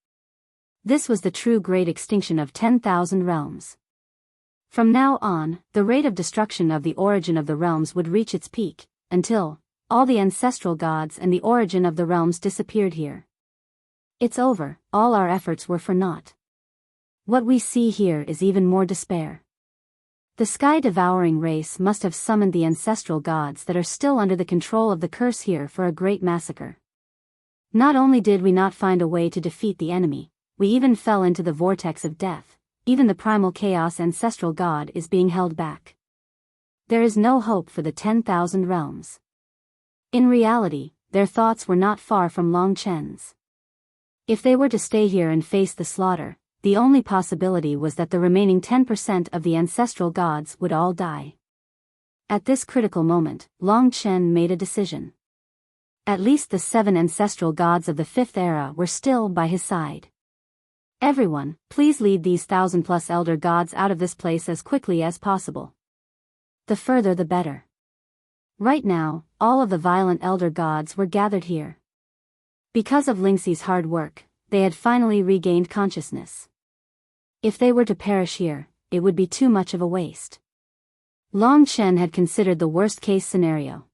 This was the true great extinction of 10,000 realms. From now on, the rate of destruction of the origin of the realms would reach its peak, until all the ancestral gods and the origin of the realms disappeared here. It's over, all our efforts were for naught. What we see here is even more despair. The sky-devouring race must have summoned the ancestral gods that are still under the control of the curse here for a great massacre. Not only did we not find a way to defeat the enemy, we even fell into the vortex of death. Even the primal chaos ancestral god is being held back. There is no hope for the 10,000 realms. In reality, their thoughts were not far from Long Chen's. If they were to stay here and face the slaughter, the only possibility was that the remaining 10% of the ancestral gods would all die. At this critical moment, Long Chen made a decision. At least the 7 ancestral gods of the 5th era were still by his side. Everyone, please lead these 1,000+ elder gods out of this place as quickly as possible. The further the better. Right now, all of the violent elder gods were gathered here. Because of Lingxi's hard work, they had finally regained consciousness. If they were to perish here, it would be too much of a waste. Long Chen had considered the worst-case scenario.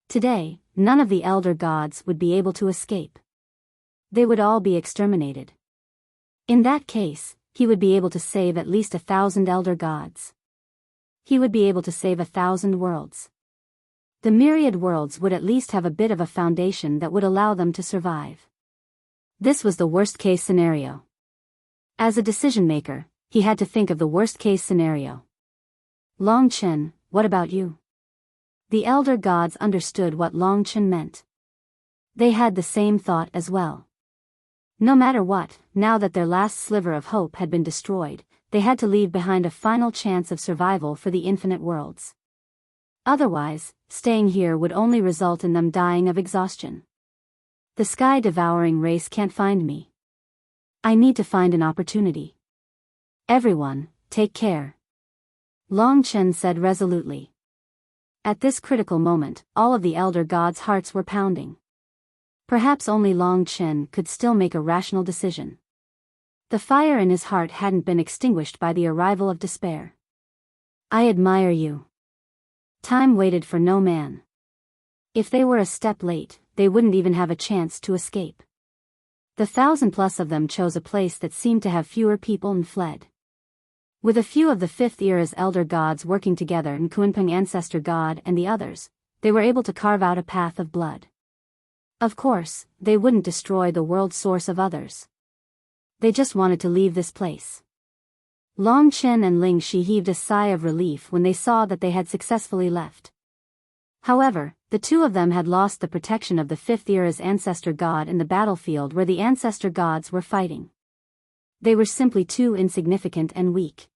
Today, none of the elder gods would be able to escape. They would all be exterminated. In that case, he would be able to save at least 1,000 elder gods. He would be able to save 1,000 worlds. The myriad worlds would at least have a bit of a foundation that would allow them to survive. This was the worst-case scenario. As a decision-maker, he had to think of the worst-case scenario. Long Chen, what about you? The elder gods understood what Long Chen meant. They had the same thought as well. No matter what, now that their last sliver of hope had been destroyed, they had to leave behind a final chance of survival for the infinite worlds. Otherwise, staying here would only result in them dying of exhaustion. The sky-devouring race can't find me. I need to find an opportunity. Everyone, take care. Long Chen said resolutely. At this critical moment, all of the elder gods' hearts were pounding. Perhaps only Long Chen could still make a rational decision. The fire in his heart hadn't been extinguished by the arrival of despair. I admire you. Time waited for no man. If they were a step late, they wouldn't even have a chance to escape. The 1,000+ of them chose a place that seemed to have fewer people and fled. With a few of the 5th era's elder gods working together and Kunpeng ancestor god and the others, they were able to carve out a path of blood. Of course, they wouldn't destroy the world source of others. They just wanted to leave this place. Long Chen and Ling Shi heaved a sigh of relief when they saw that they had successfully left. However, the two of them had lost the protection of the 5th era's ancestor god in the battlefield where the ancestor gods were fighting. They were simply too insignificant and weak.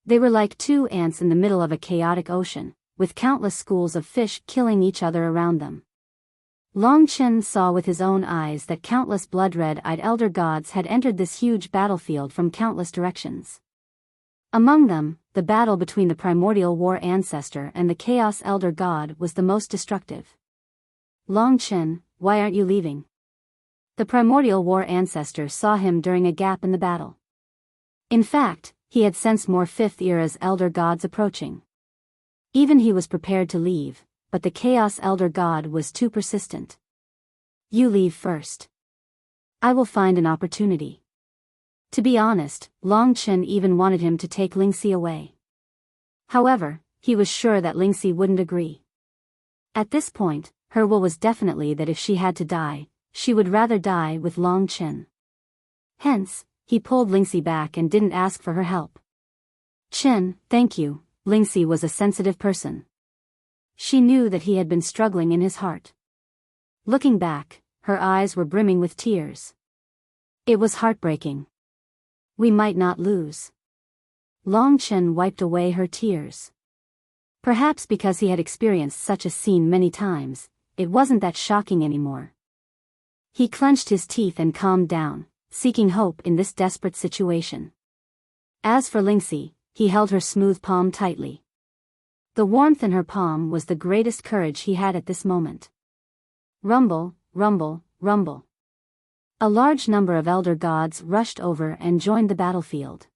They were like 2 ants in the middle of a chaotic ocean, with countless schools of fish killing each other around them. Long Chen saw with his own eyes that countless blood-red-eyed elder gods had entered this huge battlefield from countless directions. Among them, the battle between the primordial war ancestor and the chaos elder god was the most destructive. Long Chen, why aren't you leaving? The primordial war ancestor saw him during a gap in the battle. In fact, he had sensed more 5th era's elder gods approaching. Even he was prepared to leave, but the chaos elder god was too persistent. You leave first. I will find an opportunity. To be honest, Long Chen even wanted him to take Lingxi away. However, he was sure that Lingxi wouldn't agree. At this point, her will was definitely that if she had to die, she would rather die with Long Chen. Hence, he pulled Lingxi back and didn't ask for her help. Chen, thank you. Lingxi was a sensitive person. She knew that he had been struggling in his heart. Looking back, her eyes were brimming with tears. It was heartbreaking. We might not lose. Long Chen wiped away her tears. Perhaps because he had experienced such a scene many times, it wasn't that shocking anymore. He clenched his teeth and calmed down, seeking hope in this desperate situation. As for Lingxi, he held her smooth palm tightly. The warmth in her palm was the greatest courage he had at this moment. Rumble, rumble, rumble. A large number of elder gods rushed over and joined the battlefield.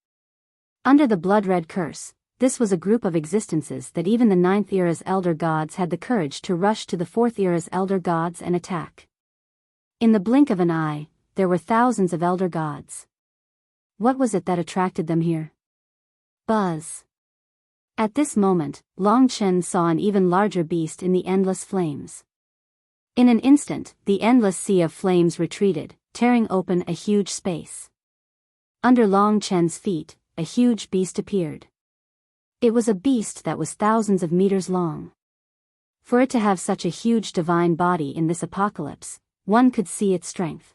Under the blood-red curse, this was a group of existences that even the 9th era's elder gods had the courage to rush to the 4th era's elder gods and attack. In the blink of an eye, there were thousands of elder gods. What was it that attracted them here? Buzz. At this moment, Long Chen saw an even larger beast in the endless flames. In an instant, the endless sea of flames retreated, tearing open a huge space. Under Long Chen's feet, a huge beast appeared. It was a beast that was thousands of meters long. For it to have such a huge divine body in this apocalypse, one could see its strength.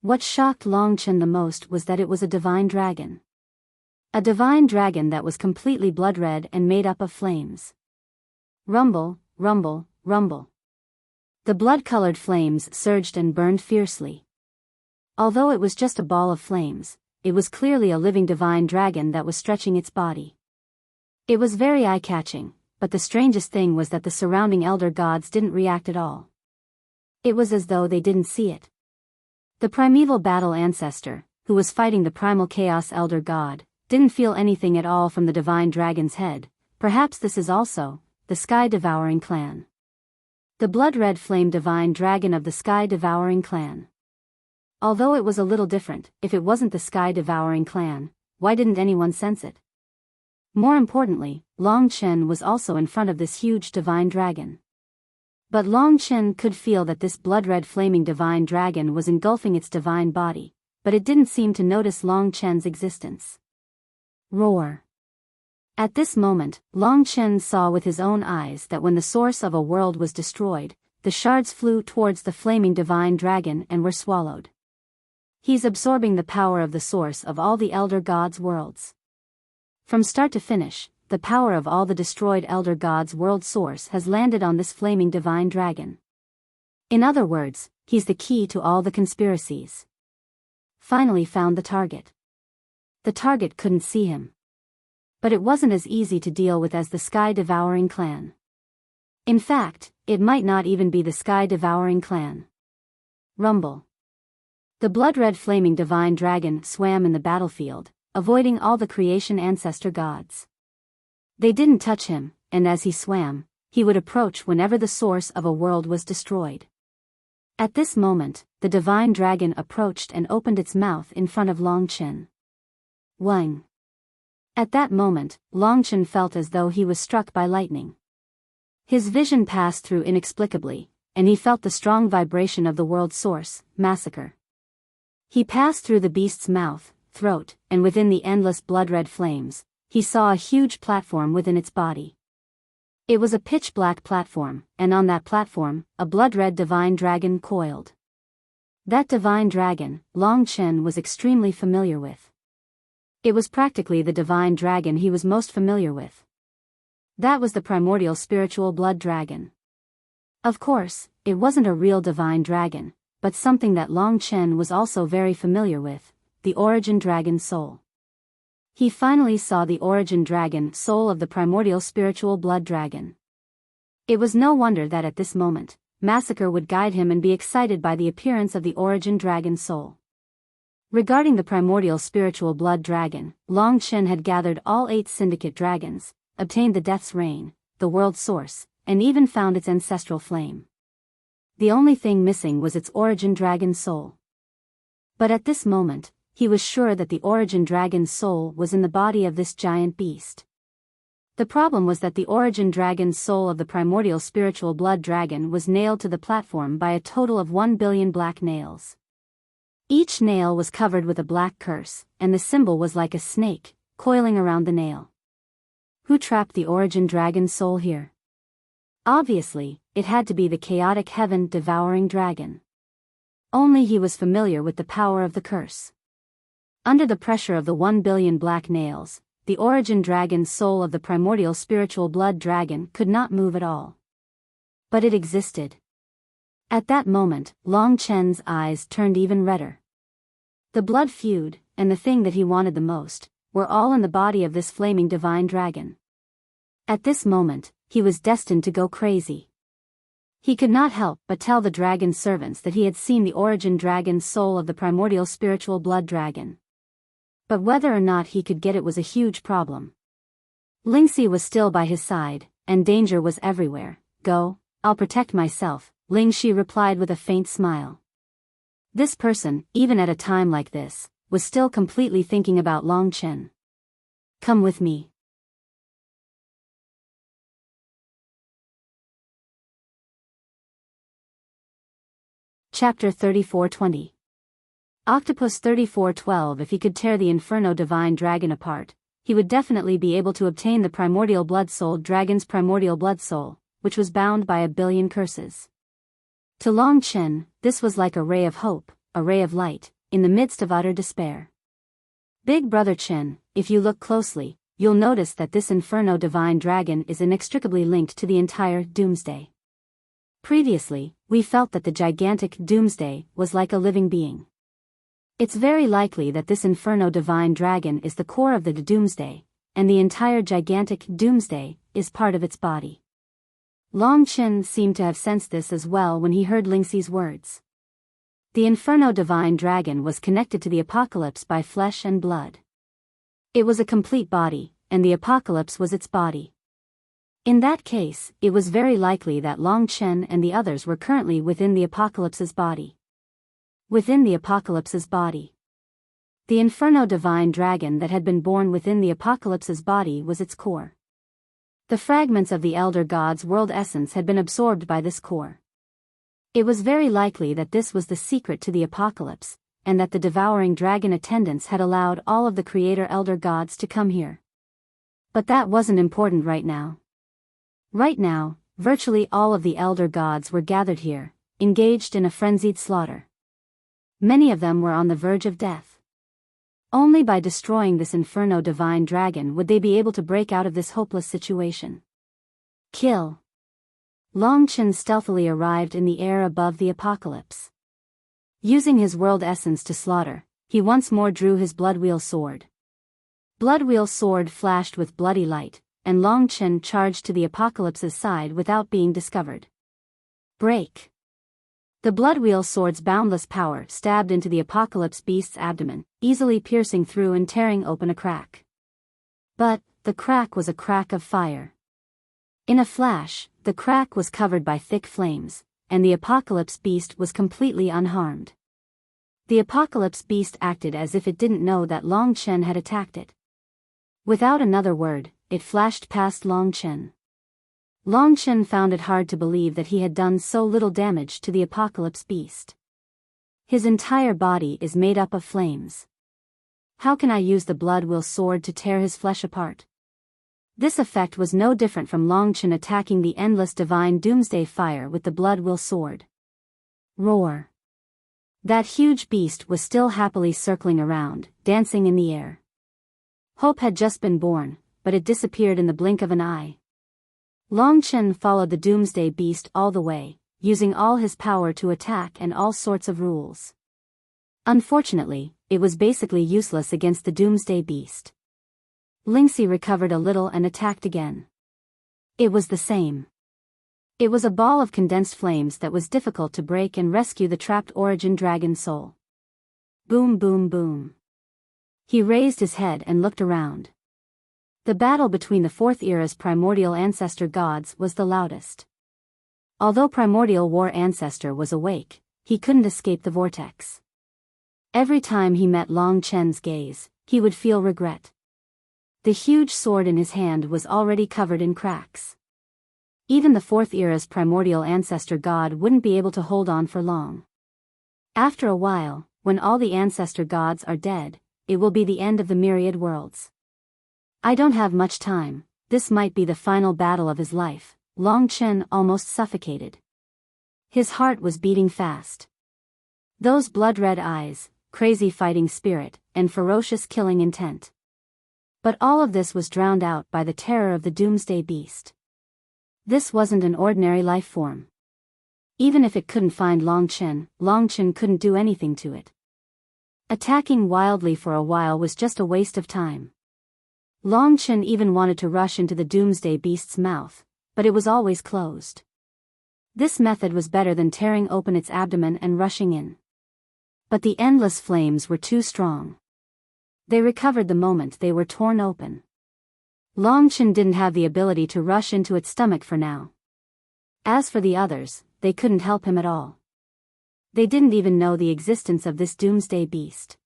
What shocked Longchen the most was that it was a divine dragon. A divine dragon that was completely blood red and made up of flames. Rumble, rumble, rumble. The blood-colored flames surged and burned fiercely. Although it was just a ball of flames, it was clearly a living divine dragon that was stretching its body. It was very eye-catching, but the strangest thing was that the surrounding elder gods didn't react at all. It was as though they didn't see it. The primeval battle ancestor, who was fighting the primal chaos elder god, didn't feel anything at all from the divine dragon's head. Perhaps this is also the sky-devouring clan. The blood-red flame divine dragon of the sky-devouring clan. Although it was a little different, if it wasn't the sky-devouring clan, why didn't anyone sense it? More importantly, Long Chen was also in front of this huge divine dragon. But Long Chen could feel that this blood-red flaming divine dragon was engulfing its divine body, but it didn't seem to notice Long Chen's existence. Roar. At this moment, Long Chen saw with his own eyes that when the source of a world was destroyed, the shards flew towards the flaming divine dragon and were swallowed. He's absorbing the power of the source of all the elder gods' worlds. From start to finish, the power of all the destroyed elder gods' world source has landed on this flaming divine dragon. In other words, he's the key to all the conspiracies. Finally found the target. The target couldn't see him. But it wasn't as easy to deal with as the sky-devouring clan. In fact, it might not even be the sky-devouring clan. Rumble. The blood-red flaming divine dragon swam in the battlefield, avoiding all the creation ancestor gods. They didn't touch him, and as he swam, he would approach whenever the source of a world was destroyed. At this moment, the divine dragon approached and opened its mouth in front of Long Chen. Wang. At that moment, Long Chen felt as though he was struck by lightning. His vision passed through inexplicably, and he felt the strong vibration of the world source, massacre. He passed through the beast's mouth, throat, and within the endless blood-red flames, he saw a huge platform within its body. It was a pitch-black platform, and on that platform, a blood-red divine dragon coiled. That divine dragon, Long Chen was extremely familiar with. It was practically the divine dragon he was most familiar with. That was the primordial spiritual blood dragon. Of course, it wasn't a real divine dragon, but something that Long Chen was also very familiar with, the origin dragon soul. He finally saw the origin dragon soul of the primordial spiritual blood dragon. It was no wonder that at this moment, Massacre would guide him and be excited by the appearance of the origin dragon soul. Regarding the primordial spiritual blood dragon, Long Chen had gathered all 8 syndicate dragons, obtained the Death's Reign, the world source, and even found its ancestral flame. The only thing missing was its origin dragon soul. But at this moment, he was sure that the origin dragon's soul was in the body of this giant beast. The problem was that the origin dragon's soul of the primordial spiritual blood dragon was nailed to the platform by a total of 1 billion black nails. Each nail was covered with a black curse, and the symbol was like a snake, coiling around the nail. Who trapped the origin dragon's soul here? Obviously, it had to be the chaotic heaven-devouring dragon. Only he was familiar with the power of the curse. Under the pressure of the 1 billion black nails, the origin dragon's soul of the primordial spiritual blood dragon could not move at all. But it existed. At that moment, Long Chen's eyes turned even redder. The blood feud, and the thing that he wanted the most, were all in the body of this flaming divine dragon. At this moment, he was destined to go crazy. He could not help but tell the dragon's servants that he had seen the origin dragon's soul of the primordial spiritual blood dragon. But whether or not he could get it was a huge problem. Lingxi was still by his side, and danger was everywhere. Go, I'll protect myself, Lingxi replied with a faint smile. This person, even at a time like this, was still completely thinking about Long Chen. Come with me. Chapter 34:20. Octopus 34:12. If he could tear the Inferno divine dragon apart, he would definitely be able to obtain the primordial blood soul dragon's primordial blood soul, which was bound by 1,000,000,000 curses. To Long Chen, this was like a ray of hope, a ray of light, in the midst of utter despair. Big Brother Chen, if you look closely, you'll notice that this Inferno Divine Dragon is inextricably linked to the entire Doomsday. Previously, we felt that the gigantic Doomsday was like a living being. It's very likely that this Inferno Divine Dragon is the core of the Doomsday, and the entire gigantic Doomsday is part of its body. Long Chen seemed to have sensed this as well when he heard Lingxi's words. The Inferno Divine Dragon was connected to the Apocalypse by flesh and blood. It was a complete body, and the Apocalypse was its body. In that case, it was very likely that Long Chen and the others were currently within the Apocalypse's body. Within the Apocalypse's body. The Inferno Divine Dragon that had been born within the Apocalypse's body was its core. The fragments of the Elder God's world essence had been absorbed by this core. It was very likely that this was the secret to the Apocalypse, and that the devouring dragon attendants had allowed all of the Creator Elder Gods to come here. But that wasn't important right now. Right now, virtually all of the Elder Gods were gathered here, engaged in a frenzied slaughter. Many of them were on the verge of death. Only by destroying this Inferno Divine Dragon would they be able to break out of this hopeless situation. Kill. Long Chen stealthily arrived in the air above the Apocalypse. Using his world essence to slaughter, he once more drew his Bloodwheel sword. Bloodwheel sword flashed with bloody light, and Long Chen charged to the Apocalypse's side without being discovered. Break. The Bloodwheel sword's boundless power stabbed into the Apocalypse beast's abdomen, easily piercing through and tearing open a crack. But, the crack was a crack of fire. In a flash, the crack was covered by thick flames, and the Apocalypse beast was completely unharmed. The Apocalypse beast acted as if it didn't know that Long Chen had attacked it. Without another word, it flashed past Long Chen. Long Chen found it hard to believe that he had done so little damage to the Apocalypse beast. His entire body is made up of flames. How can I use the Bloodwheel sword to tear his flesh apart? This effect was no different from Long Chen attacking the endless divine doomsday fire with the Bloodwheel sword. Roar. That huge beast was still happily circling around, dancing in the air. Hope had just been born, but it disappeared in the blink of an eye. Long Chen followed the doomsday beast all the way, using all his power to attack and all sorts of rules. Unfortunately, it was basically useless against the doomsday beast. Lingxi recovered a little and attacked again. It was the same. It was a ball of condensed flames that was difficult to break and rescue the trapped origin dragon soul. Boom boom boom. He raised his head and looked around. The battle between the Fourth Era's primordial ancestor gods was the loudest. Although primordial war ancestor was awake, he couldn't escape the vortex. Every time he met Long Chen's gaze, he would feel regret. The huge sword in his hand was already covered in cracks. Even the Fourth Era's primordial ancestor god wouldn't be able to hold on for long. After a while, when all the ancestor gods are dead, it will be the end of the myriad worlds. I don't have much time, this might be the final battle of his life. Long Chen almost suffocated. His heart was beating fast. Those blood-red eyes, crazy fighting spirit, and ferocious killing intent. But all of this was drowned out by the terror of the doomsday beast. This wasn't an ordinary life form. Even if it couldn't find Long Chen couldn't do anything to it. Attacking wildly for a while was just a waste of time. Long Chen even wanted to rush into the doomsday beast's mouth, but it was always closed. This method was better than tearing open its abdomen and rushing in. But the endless flames were too strong. They recovered the moment they were torn open. Long Chen didn't have the ability to rush into its stomach for now. As for the others, they couldn't help him at all. They didn't even know the existence of this doomsday beast.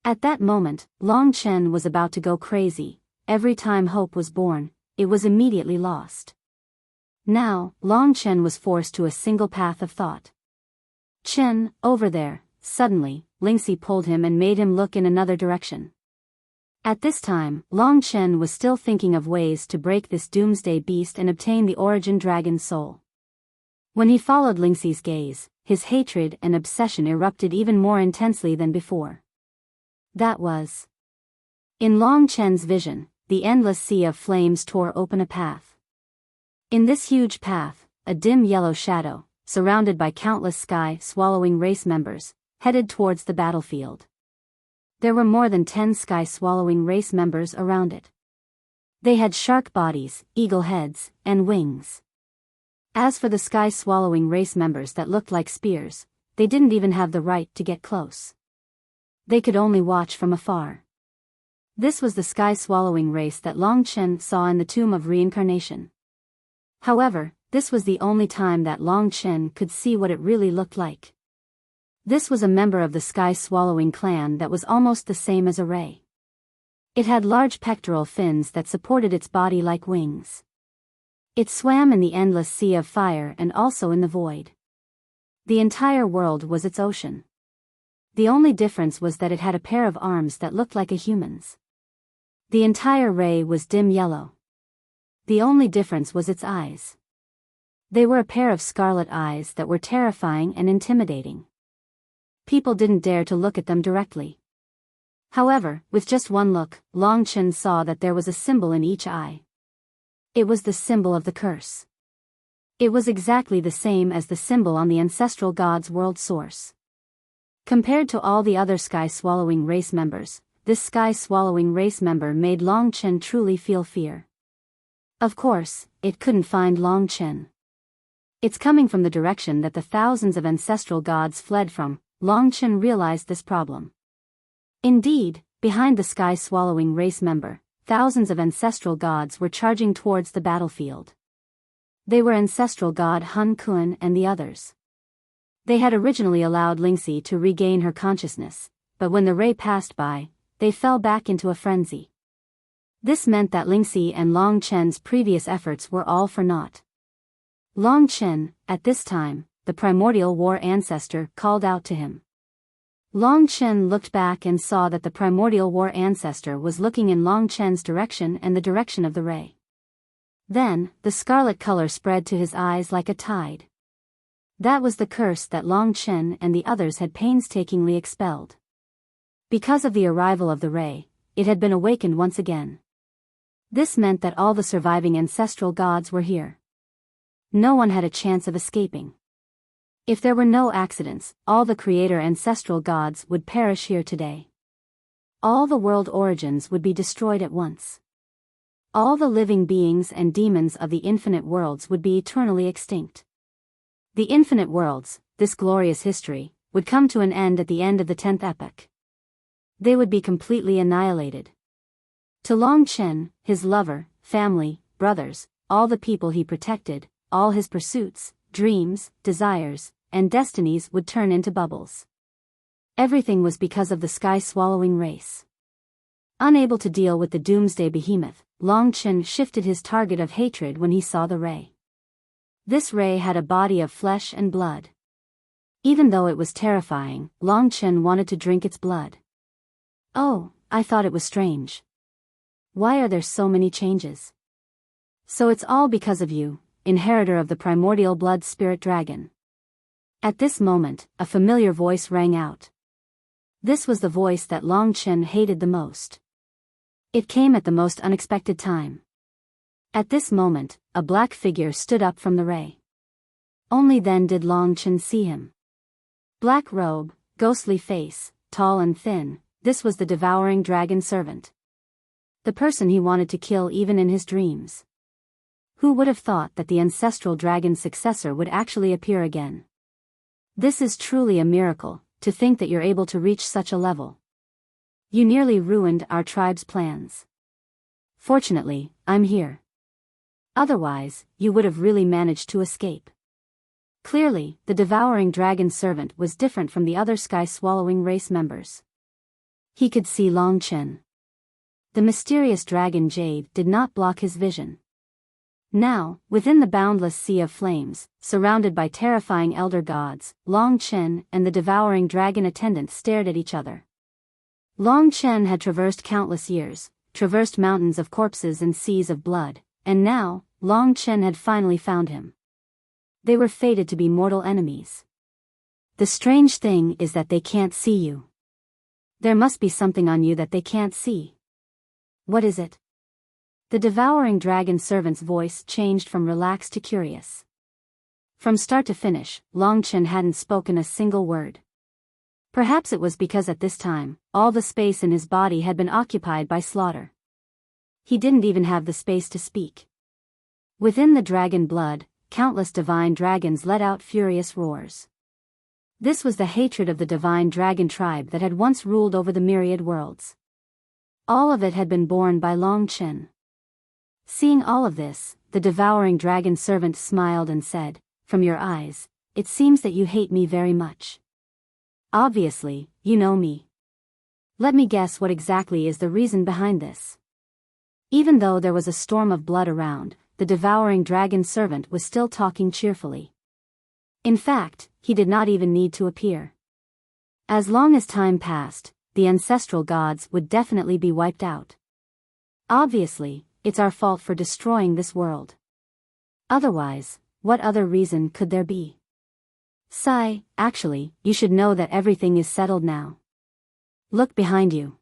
At that moment, Long Chen was about to go crazy. Every time hope was born, it was immediately lost. Now, Long Chen was forced to a single path of thought. Chen, over there. Suddenly, Lingxi pulled him and made him look in another direction. At this time, Long Chen was still thinking of ways to break this doomsday beast and obtain the origin dragon's soul. When he followed Lingxi's gaze, his hatred and obsession erupted even more intensely than before. That was. In Long Chen's vision, the endless sea of flames tore open a path. In this huge path, a dim yellow shadow, surrounded by countless sky-swallowing race members, headed towards the battlefield. There were more than 10 sky-swallowing race members around it. They had shark bodies, eagle heads, and wings. As for the sky-swallowing race members that looked like spears, they didn't even have the right to get close. They could only watch from afar. This was the sky-swallowing race that Long Chen saw in the Tomb of Reincarnation. However, this was the only time that Long Chen could see what it really looked like. This was a member of the sky-swallowing clan that was almost the same as a ray. It had large pectoral fins that supported its body like wings. It swam in the endless sea of fire and also in the void. The entire world was its ocean. The only difference was that it had a pair of arms that looked like a human's. The entire ray was dim yellow. The only difference was its eyes. They were a pair of scarlet eyes that were terrifying and intimidating. People didn't dare to look at them directly. However, with just one look, Long Chen saw that there was a symbol in each eye. It was the symbol of the curse. It was exactly the same as the symbol on the ancestral god's world source. Compared to all the other sky-swallowing race members, this sky-swallowing race member made Long Chen truly feel fear. Of course, it couldn't find Long Chen. It's coming from the direction that the thousands of ancestral gods fled from. Long Chen realized this problem. Indeed, behind the sky-swallowing race member, thousands of ancestral gods were charging towards the battlefield. They were ancestral god Hun Kun and the others. They had originally allowed Lingxi to regain her consciousness, but when the ray passed by, they fell back into a frenzy. This meant that Lingxi and Long Chen's previous efforts were all for naught. Long Chen, at this time, the primordial war ancestor, called out to him. Long Chen looked back and saw that the primordial war ancestor was looking in Long Chen's direction and the direction of the ray. Then, the scarlet color spread to his eyes like a tide. That was the curse that Long Chen and the others had painstakingly expelled. Because of the arrival of the ray, it had been awakened once again. This meant that all the surviving ancestral gods were here. No one had a chance of escaping. If there were no accidents, all the creator ancestral gods would perish here today. All the world origins would be destroyed at once. All the living beings and demons of the infinite worlds would be eternally extinct. The infinite worlds, this glorious history, would come to an end at the end of the 10th epoch. They would be completely annihilated. To Long Chen, his lover, family, brothers, all the people he protected, all his pursuits, dreams, desires, and destinies would turn into bubbles. Everything was because of the sky-swallowing race. Unable to deal with the doomsday behemoth, Long Chen shifted his target of hatred when he saw the ray. This ray had a body of flesh and blood. Even though it was terrifying, Long Chen wanted to drink its blood. Oh, I thought it was strange. Why are there so many changes? So it's all because of you, inheritor of the primordial blood spirit dragon. At this moment, a familiar voice rang out. This was the voice that Long Chen hated the most. It came at the most unexpected time. At this moment, a black figure stood up from the ray. Only then did Long Chen see him. Black robe, ghostly face, tall and thin, this was the devouring dragon servant. The person he wanted to kill even in his dreams. Who would have thought that the ancestral dragon's successor would actually appear again? This is truly a miracle, to think that you're able to reach such a level. You nearly ruined our tribe's plans. Fortunately, I'm here. Otherwise, you would have really managed to escape. Clearly, the devouring dragon servant was different from the other sky-swallowing race members. He could see Long Chen. The mysterious dragon Jade did not block his vision. Now, within the boundless sea of flames, surrounded by terrifying elder gods, Long Chen and the devouring dragon attendant stared at each other. Long Chen had traversed countless years, traversed mountains of corpses and seas of blood, and now, Long Chen had finally found him. They were fated to be mortal enemies. The strange thing is that they can't see you. There must be something on you that they can't see. What is it? The devouring dragon servant's voice changed from relaxed to curious. From start to finish, Long Chen hadn't spoken a single word. Perhaps it was because at this time, all the space in his body had been occupied by slaughter. He didn't even have the space to speak. Within the dragon blood, countless divine dragons let out furious roars. This was the hatred of the divine dragon tribe that had once ruled over the myriad worlds. All of it had been born by Long Chen. Seeing all of this, the devouring dragon servant smiled and said, "From your eyes, it seems that you hate me very much. Obviously, you know me. Let me guess what exactly is the reason behind this." Even though there was a storm of blood around, the devouring dragon servant was still talking cheerfully. In fact, he did not even need to appear. As long as time passed, the ancestral gods would definitely be wiped out. Obviously, it's our fault for destroying this world. Otherwise, what other reason could there be? Sigh, actually, you should know that everything is settled now. Look behind you.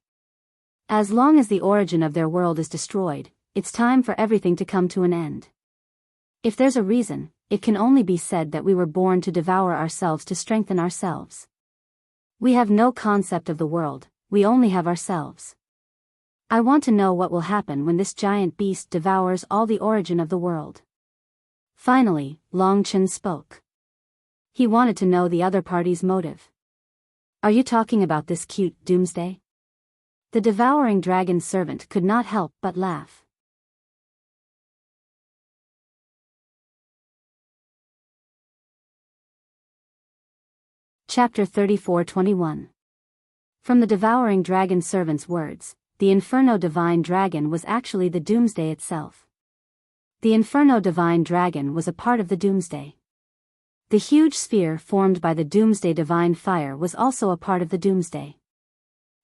As long as the origin of their world is destroyed, it's time for everything to come to an end. If there's a reason, it can only be said that we were born to devour ourselves to strengthen ourselves. We have no concept of the world, we only have ourselves. I want to know what will happen when this giant beast devours all the origin of the world. Finally, Long Chen spoke. He wanted to know the other party's motive. Are you talking about this cute doomsday? The devouring dragon servant could not help but laugh. Chapter 34-21. From the devouring dragon servant's words, the Inferno Divine Dragon was actually the Doomsday itself. The Inferno Divine Dragon was a part of the Doomsday. The huge sphere formed by the Doomsday Divine Fire was also a part of the Doomsday.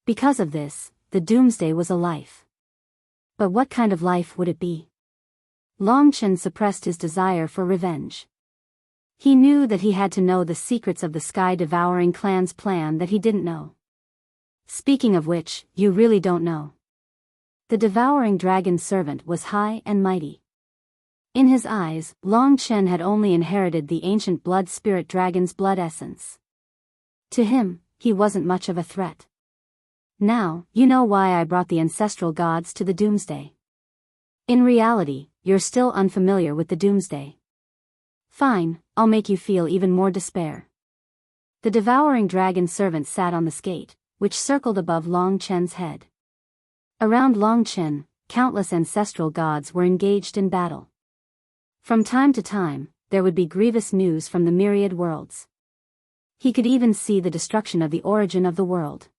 Because of this, the Doomsday was a life. But what kind of life would it be? Long Chen suppressed his desire for revenge. He knew that he had to know the secrets of the Sky-Devouring clan's plan that he didn't know. Speaking of which, you really don't know. The devouring dragon servant was high and mighty. In his eyes, Long Chen had only inherited the ancient blood spirit dragon's blood essence. To him, he wasn't much of a threat. Now, you know why I brought the ancestral gods to the Doomsday. In reality, you're still unfamiliar with the Doomsday. Fine, I'll make you feel even more despair. The devouring dragon servant sat on the skate, which circled above Long Chen's head. Around Long Chen, countless ancestral gods were engaged in battle. From time to time, there would be grievous news from the myriad worlds. He could even see the destruction of the origin of the world.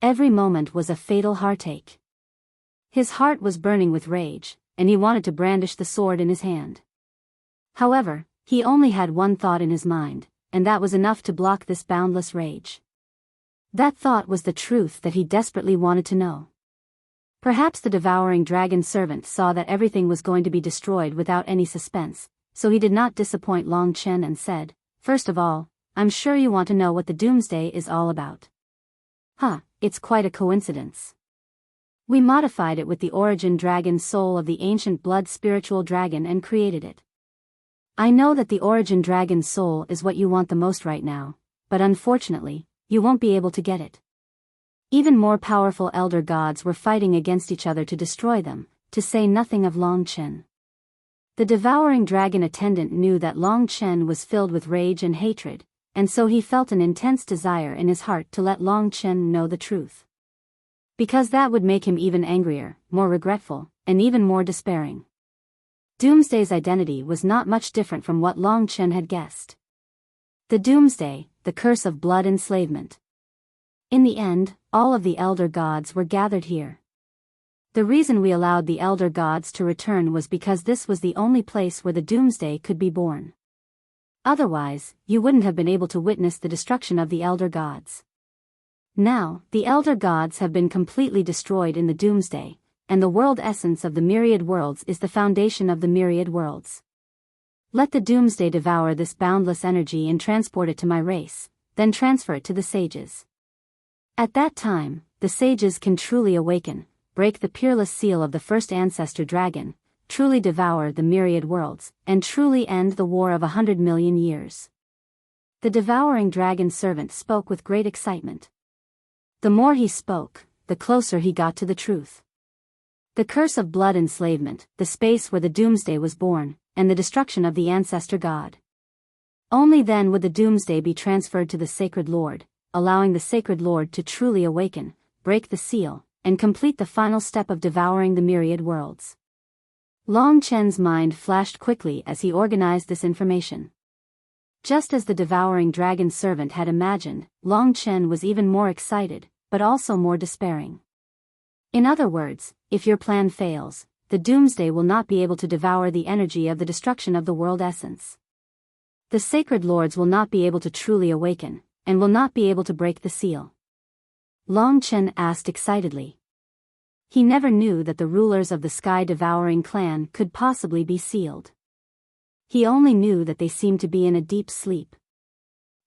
Every moment was a fatal heartache. His heart was burning with rage, and he wanted to brandish the sword in his hand. However, he only had one thought in his mind, and that was enough to block this boundless rage. That thought was the truth that he desperately wanted to know. Perhaps the devouring dragon servant saw that everything was going to be destroyed without any suspense, so he did not disappoint Long Chen and said, "First of all, I'm sure you want to know what the Doomsday is all about." Huh, it's quite a coincidence. We modified it with the origin dragon soul of the ancient blood spiritual dragon and created it. I know that the origin dragon soul is what you want the most right now, but unfortunately, you won't be able to get it. Even more powerful elder gods were fighting against each other to destroy them, to say nothing of Long Chen. The devouring dragon attendant knew that Long Chen was filled with rage and hatred, and so he felt an intense desire in his heart to let Long Chen know the truth. Because that would make him even angrier, more regretful, and even more despairing. Doomsday's identity was not much different from what Long Chen had guessed. The Doomsday, the curse of blood enslavement. In the end, all of the elder gods were gathered here. The reason we allowed the elder gods to return was because this was the only place where the Doomsday could be born. Otherwise, you wouldn't have been able to witness the destruction of the elder gods. Now, the elder gods have been completely destroyed in the doomsday, and the world essence of the myriad worlds is the foundation of the myriad worlds. Let the doomsday devour this boundless energy and transport it to my race, then transfer it to the sages. At that time, the sages can truly awaken, break the peerless seal of the first ancestor dragon, truly devour the myriad worlds, and truly end the war of 100 million years. The devouring dragon servant spoke with great excitement. The more he spoke, the closer he got to the truth. The curse of blood enslavement, the space where the doomsday was born, and the destruction of the ancestor god. Only then would the doomsday be transferred to the sacred lord, allowing the sacred lord to truly awaken, break the seal, and complete the final step of devouring the myriad worlds. Long Chen's mind flashed quickly as he organized this information. Just as the devouring dragon servant had imagined, Long Chen was even more excited, but also more despairing. In other words, if your plan fails, the doomsday will not be able to devour the energy of the destruction of the world essence. The sacred lords will not be able to truly awaken, and will not be able to break the seal. Long Chen asked excitedly. He never knew that the rulers of the sky-devouring clan could possibly be sealed. He only knew that they seemed to be in a deep sleep.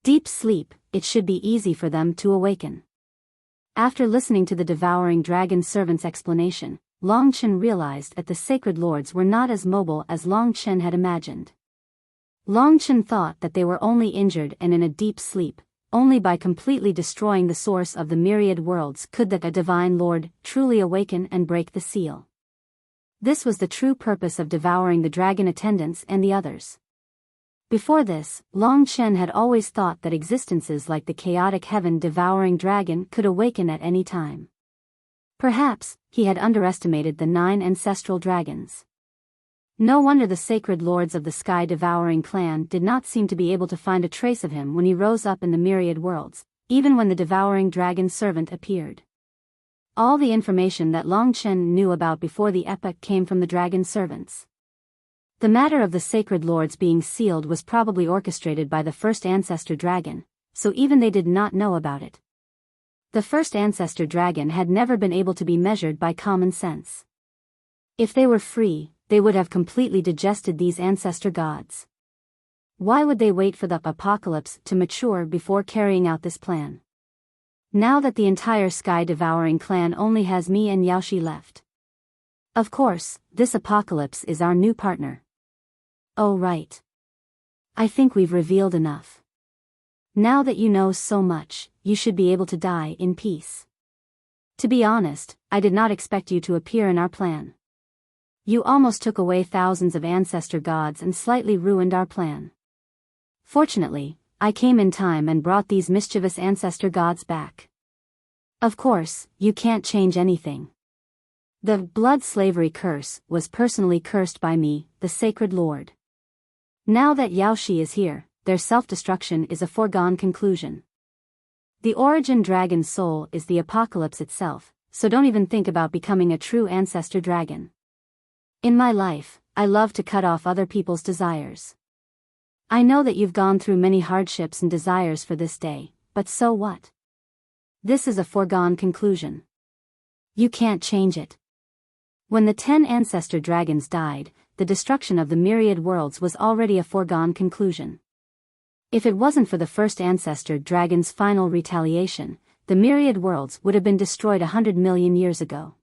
Deep sleep, it should be easy for them to awaken. After listening to the devouring dragon servant's explanation, Long Chen realized that the sacred lords were not as mobile as Long Chen had imagined. Long Chen thought that they were only injured and in a deep sleep. Only by completely destroying the source of the myriad worlds could the divine lord truly awaken and break the seal. This was the true purpose of devouring the dragon attendants and the others. Before this, Long Chen had always thought that existences like the chaotic heaven-devouring dragon could awaken at any time. Perhaps, he had underestimated the 9 ancestral dragons. No wonder the sacred lords of the sky-devouring clan did not seem to be able to find a trace of him when he rose up in the myriad worlds, even when the devouring dragon servant appeared. All the information that Long Chen knew about before the epoch came from the dragon servants. The matter of the sacred lords being sealed was probably orchestrated by the first ancestor dragon, so even they did not know about it. The first ancestor dragon had never been able to be measured by common sense. If they were free, they would have completely digested these ancestor gods. Why would they wait for the apocalypse to mature before carrying out this plan? Now that the entire sky-devouring clan only has me and Yaoshi left. Of course, this apocalypse is our new partner. Oh right. I think we've revealed enough. Now that you know so much, you should be able to die in peace. To be honest, I did not expect you to appear in our plan. You almost took away thousands of ancestor gods and slightly ruined our plan. Fortunately, I came in time and brought these mischievous ancestor gods back. Of course, you can't change anything. The blood slavery curse was personally cursed by me, the sacred lord. Now that Yaoshi is here, their self-destruction is a foregone conclusion. The origin dragon soul is the apocalypse itself, so don't even think about becoming a true ancestor dragon. In my life, I love to cut off other people's desires. I know that you've gone through many hardships and desires for this day, but so what? This is a foregone conclusion. You can't change it. When the 10 ancestor dragons died, the destruction of the myriad worlds was already a foregone conclusion. If it wasn't for the first ancestor dragon's final retaliation, the myriad worlds would have been destroyed 100 million years ago.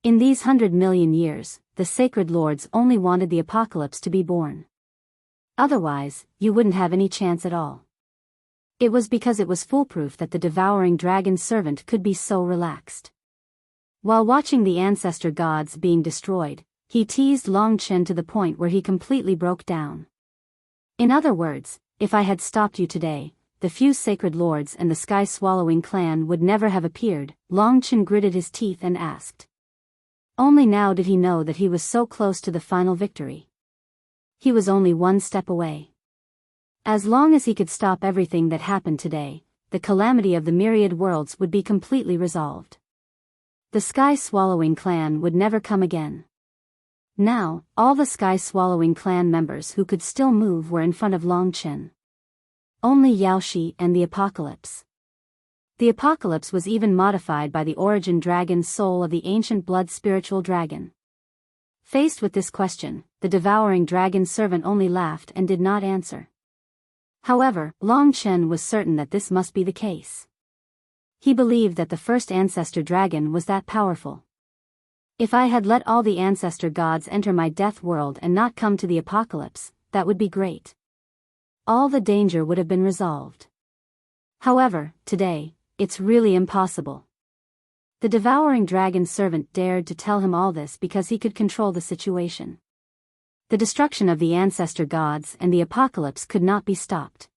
In these 100 million years, the sacred lords only wanted the apocalypse to be born. Otherwise, you wouldn't have any chance at all. It was because it was foolproof that the devouring dragon servant could be so relaxed. While watching the ancestor gods being destroyed, he teased Long Chen to the point where he completely broke down. In other words, if I had stopped you today, the few sacred lords and the sky-swallowing clan would never have appeared. Long Chen gritted his teeth and asked. Only now did he know that he was so close to the final victory. He was only one step away. As long as he could stop everything that happened today, the calamity of the myriad worlds would be completely resolved. The sky-swallowing clan would never come again. Now, all the sky-swallowing clan members who could still move were in front of Long Chen. Only Yaoshi and the apocalypse. The apocalypse was even modified by the origin dragon's soul of the ancient blood spiritual dragon. Faced with this question, the devouring dragon's servant only laughed and did not answer. However, Long Chen was certain that this must be the case. He believed that the first ancestor dragon was that powerful. If I had let all the ancestor gods enter my death world and not come to the apocalypse, that would be great. All the danger would have been resolved. However, today, it's really impossible. The devouring dragon's servant dared to tell him all this because he could control the situation. The destruction of the ancestor gods and the apocalypse could not be stopped.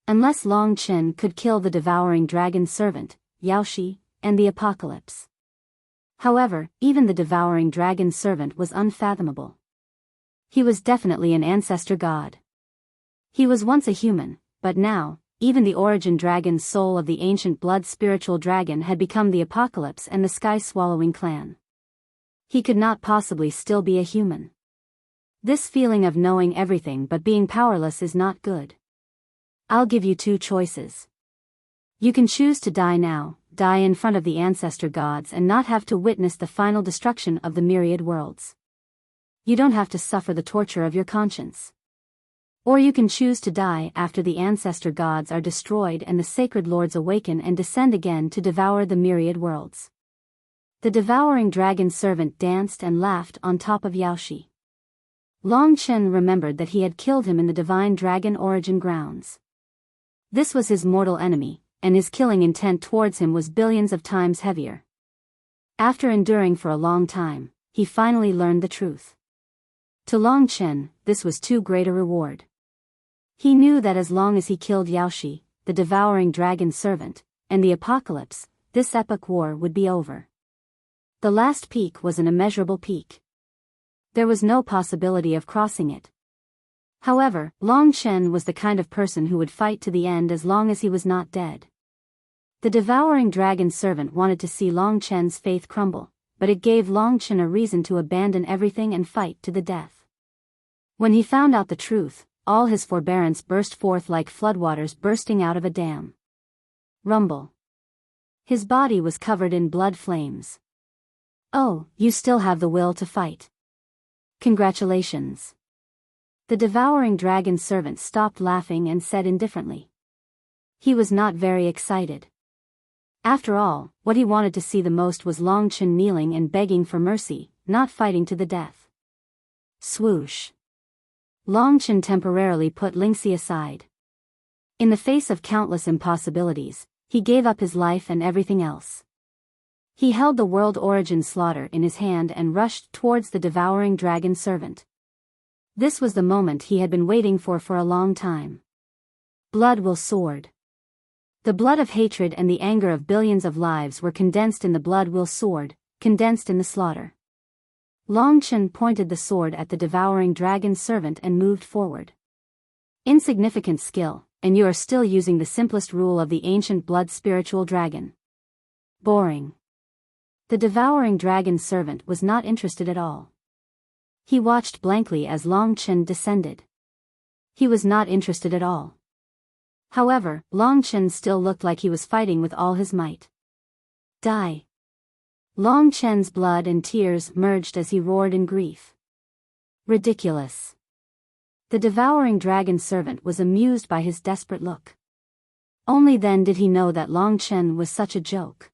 Unless Long Chen could kill the devouring dragon's servant, Yaoshi, and the apocalypse. However, even the devouring dragon's servant was unfathomable. He was definitely an ancestor god. He was once a human, but now, even the origin dragon's soul of the ancient blood spiritual dragon had become the apocalypse and the sky-swallowing clan. He could not possibly still be a human. This feeling of knowing everything but being powerless is not good. I'll give you two choices. You can choose to die now, die in front of the ancestor gods and not have to witness the final destruction of the myriad worlds. You don't have to suffer the torture of your conscience. Or you can choose to die after the ancestor gods are destroyed and the sacred lords awaken and descend again to devour the myriad worlds. The devouring dragon servant danced and laughed on top of Yaoshi. Long Chen remembered that he had killed him in the divine dragon origin grounds. This was his mortal enemy, and his killing intent towards him was billions of times heavier. After enduring for a long time, he finally learned the truth. To Long Chen, this was too great a reward. He knew that as long as he killed Yaoshi, the devouring dragon servant, and the apocalypse, this epic war would be over. The last peak was an immeasurable peak. There was no possibility of crossing it. However, Long Chen was the kind of person who would fight to the end as long as he was not dead. The devouring dragon servant wanted to see Long Chen's faith crumble, but it gave Long Chen a reason to abandon everything and fight to the death. When he found out the truth, all his forbearance burst forth like floodwaters bursting out of a dam. Rumble. His body was covered in blood flames. Oh, you still have the will to fight. Congratulations. The devouring dragon servant stopped laughing and said indifferently. He was not very excited. After all, what he wanted to see the most was Long Chen kneeling and begging for mercy, not fighting to the death. Swoosh. Long Chen temporarily put Lingxi aside. In the face of countless impossibilities, he gave up his life and everything else. He held the world origin slaughter in his hand and rushed towards the devouring dragon servant. This was the moment he had been waiting for a long time. Blood will sword. The blood of hatred and the anger of billions of lives were condensed in the blood will sword, condensed in the slaughter. Long Chen pointed the sword at the devouring dragon servant and moved forward. Insignificant skill, and you are still using the simplest rule of the ancient blood spiritual dragon. Boring. The devouring dragon servant was not interested at all. He watched blankly as Long Chen descended. He was not interested at all. However, Long Chen still looked like he was fighting with all his might. Die. Long Chen's blood and tears merged as he roared in grief. Ridiculous. The devouring dragon servant was amused by his desperate look. Only then did he know that Long Chen was such a joke.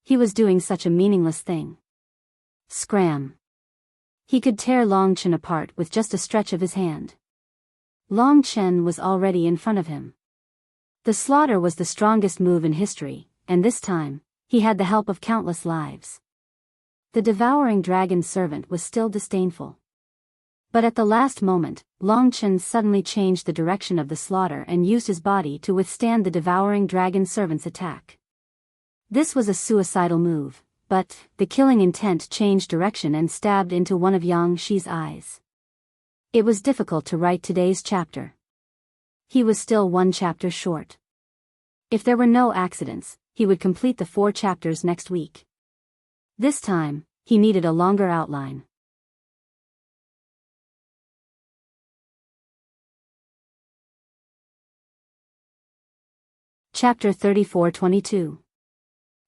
He was doing such a meaningless thing. Scram. He could tear Long Chen apart with just a stretch of his hand. Long Chen was already in front of him. The slaughter was the strongest move in history, and this time, he had the help of countless lives. The devouring dragon servant was still disdainful. But at the last moment, Long Chen suddenly changed the direction of the slaughter and used his body to withstand the devouring dragon servant's attack. This was a suicidal move, but the killing intent changed direction and stabbed into one of Yang Shi's eyes. It was difficult to write today's chapter. He was still one chapter short. If there were no accidents, he would complete the 4 chapters next week. This time, he needed a longer outline. Chapter 34-22.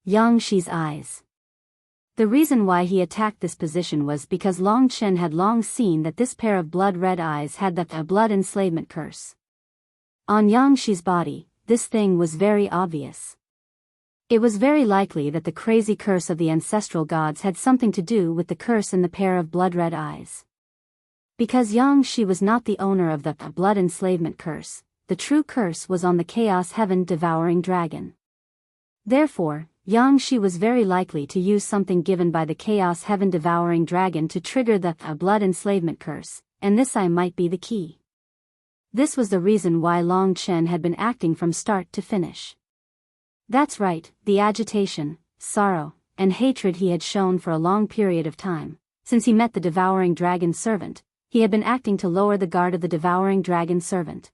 Yang Shi's Eyes. The reason why he attacked this position was because Long Chen had long seen that this pair of blood-red eyes had the blood enslavement curse. On Yang Shi's body, this thing was very obvious. It was very likely that the crazy curse of the ancestral gods had something to do with the curse in the pair of blood-red eyes. Because Yang Shi was not the owner of the blood enslavement curse, the true curse was on the Chaos Heaven devouring dragon. Therefore, Yang Shi was very likely to use something given by the Chaos Heaven devouring dragon to trigger the blood enslavement curse, and this might be the key. This was the reason why Long Chen had been acting from start to finish. That's right, the agitation, sorrow, and hatred he had shown for a long period of time. Since he met the devouring dragon servant, he had been acting to lower the guard of the devouring dragon servant.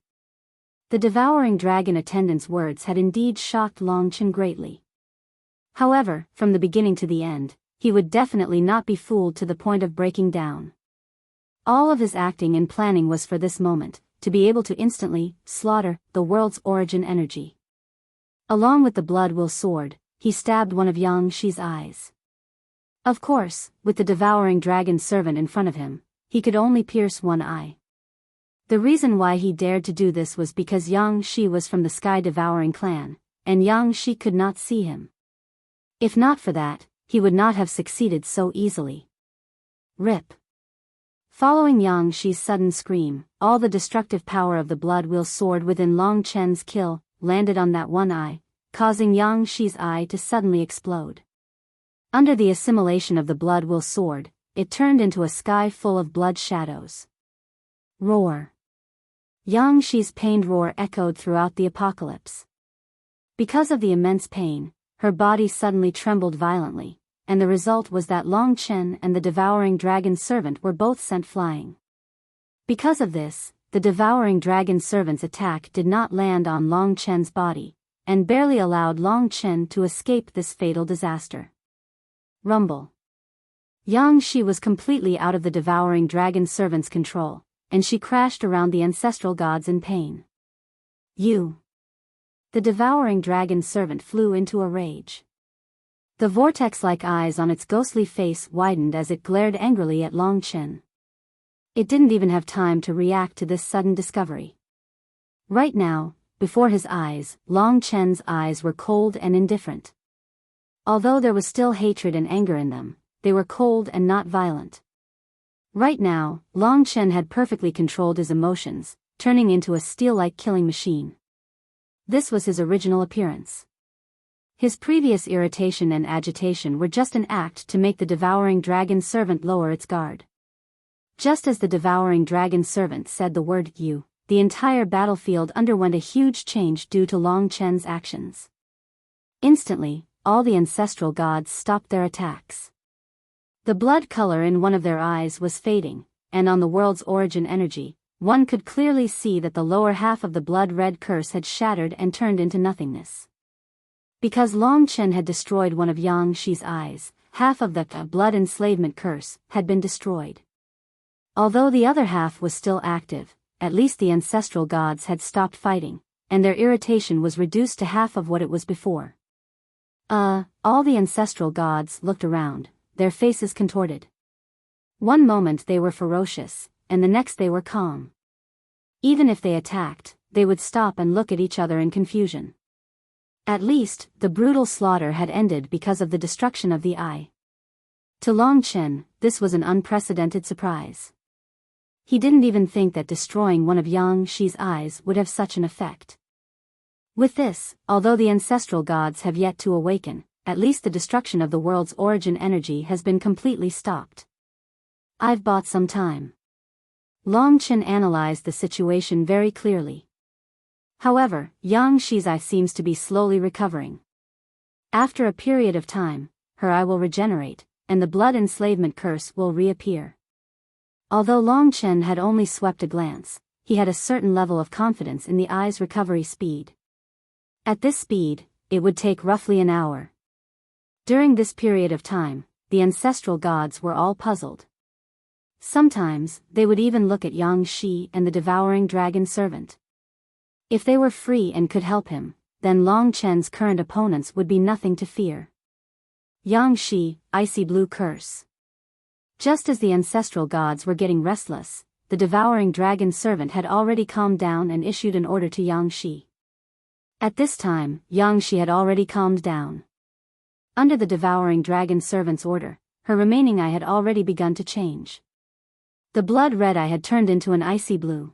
The devouring dragon attendant's words had indeed shocked Long Chen greatly. However, from the beginning to the end, he would definitely not be fooled to the point of breaking down. All of his acting and planning was for this moment, to be able to instantly slaughter the world's origin energy. Along with the blood will sword, he stabbed one of Yang Shi's eyes. Of course, with the devouring dragon servant in front of him, he could only pierce one eye. The reason why he dared to do this was because Yang Shi was from the Sky Devouring clan, and Yang Shi could not see him. If not for that, he would not have succeeded so easily. Rip. Following Yang Shi's sudden scream, all the destructive power of the blood will sword within Long Chen's kill landed on that one eye, causing Yang Shi's eye to suddenly explode. Under the assimilation of the blood will sword, it turned into a sky full of blood shadows. Roar. Yang Shi's pained roar echoed throughout the apocalypse. Because of the immense pain, her body suddenly trembled violently, and the result was that Long Chen and the devouring dragon servant were both sent flying. Because of this, the devouring dragon servant's attack did not land on Long Chen's body, and barely allowed Long Chen to escape this fatal disaster. Rumble. Yang Shi was completely out of the devouring dragon servant's control, and she crashed around the ancestral gods in pain. You. The devouring dragon servant flew into a rage. The vortex-like eyes on its ghostly face widened as it glared angrily at Long Chen. It didn't even have time to react to this sudden discovery. Right now, before his eyes, Long Chen's eyes were cold and indifferent. Although there was still hatred and anger in them, they were cold and not violent. Right now, Long Chen had perfectly controlled his emotions, turning into a steel-like killing machine. This was his original appearance. His previous irritation and agitation were just an act to make the devouring dragon servant lower its guard. Just as the devouring dragon servant said the word "you," the entire battlefield underwent a huge change due to Long Chen's actions. Instantly, all the ancestral gods stopped their attacks. The blood color in one of their eyes was fading, and on the world's origin energy, one could clearly see that the lower half of the blood-red curse had shattered and turned into nothingness. Because Long Chen had destroyed one of Yang Shi's eyes, half of the blood enslavement curse had been destroyed. Although the other half was still active, at least the ancestral gods had stopped fighting, and their irritation was reduced to half of what it was before. All the ancestral gods looked around, their faces contorted. One moment they were ferocious, and the next they were calm. Even if they attacked, they would stop and look at each other in confusion. At least, the brutal slaughter had ended because of the destruction of the eye. To Long Chen, this was an unprecedented surprise. He didn't even think that destroying one of Yang Shi's eyes would have such an effect. With this, although the ancestral gods have yet to awaken, at least the destruction of the world's origin energy has been completely stopped. I've bought some time. Long Chen analyzed the situation very clearly. However, Yang Shi's eye seems to be slowly recovering. After a period of time, her eye will regenerate, and the blood enslavement curse will reappear. Although Long Chen had only swept a glance, he had a certain level of confidence in the eye's recovery speed. At this speed, it would take roughly an hour. During this period of time, the ancestral gods were all puzzled. Sometimes, they would even look at Yang Shi and the devouring dragon servant. If they were free and could help him, then Long Chen's current opponents would be nothing to fear. Yang Shi, Icy Blue Curse. Just as the ancestral gods were getting restless, the devouring dragon servant had already calmed down and issued an order to Yang Shi. At this time, Yang Shi had already calmed down. Under the devouring dragon servant's order, her remaining eye had already begun to change. The blood-red eye had turned into an icy blue.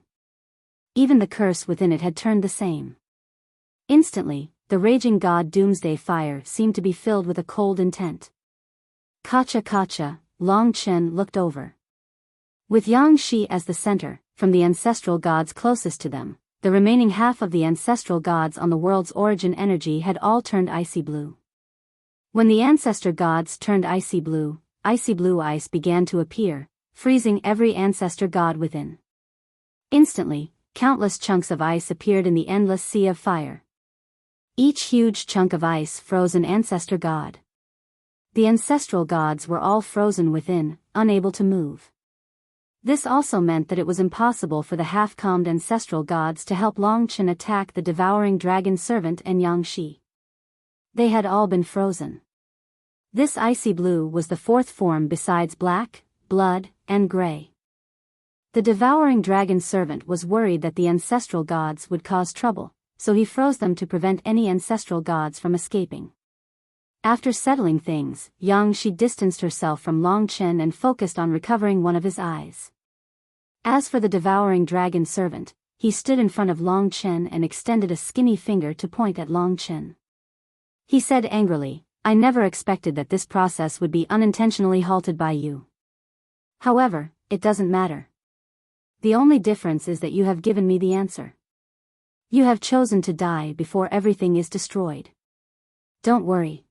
Even the curse within it had turned the same. Instantly, the raging god Doomsday Fire seemed to be filled with a cold intent. Kacha, Long Chen looked over. With Yang Shi as the center, from the ancestral gods closest to them, the remaining half of the ancestral gods on the world's origin energy had all turned icy blue. When the ancestor gods turned icy blue ice began to appear, freezing every ancestor god within. Instantly, countless chunks of ice appeared in the endless sea of fire. Each huge chunk of ice froze an ancestor god. The ancestral gods were all frozen within, unable to move. This also meant that it was impossible for the half-calmed ancestral gods to help Long Chen attack the devouring dragon servant and Yang Shi. They had all been frozen. This icy blue was the fourth form besides black, blood, and gray. The devouring dragon servant was worried that the ancestral gods would cause trouble, so he froze them to prevent any ancestral gods from escaping. After settling things, Yang Shi distanced herself from Long Chen and focused on recovering one of his eyes. As for the devouring dragon servant, he stood in front of Long Chen and extended a skinny finger to point at Long Chen. He said angrily, "I never expected that this process would be unintentionally halted by you. However, it doesn't matter. The only difference is that you have given me the answer. You have chosen to die before everything is destroyed. Don't worry.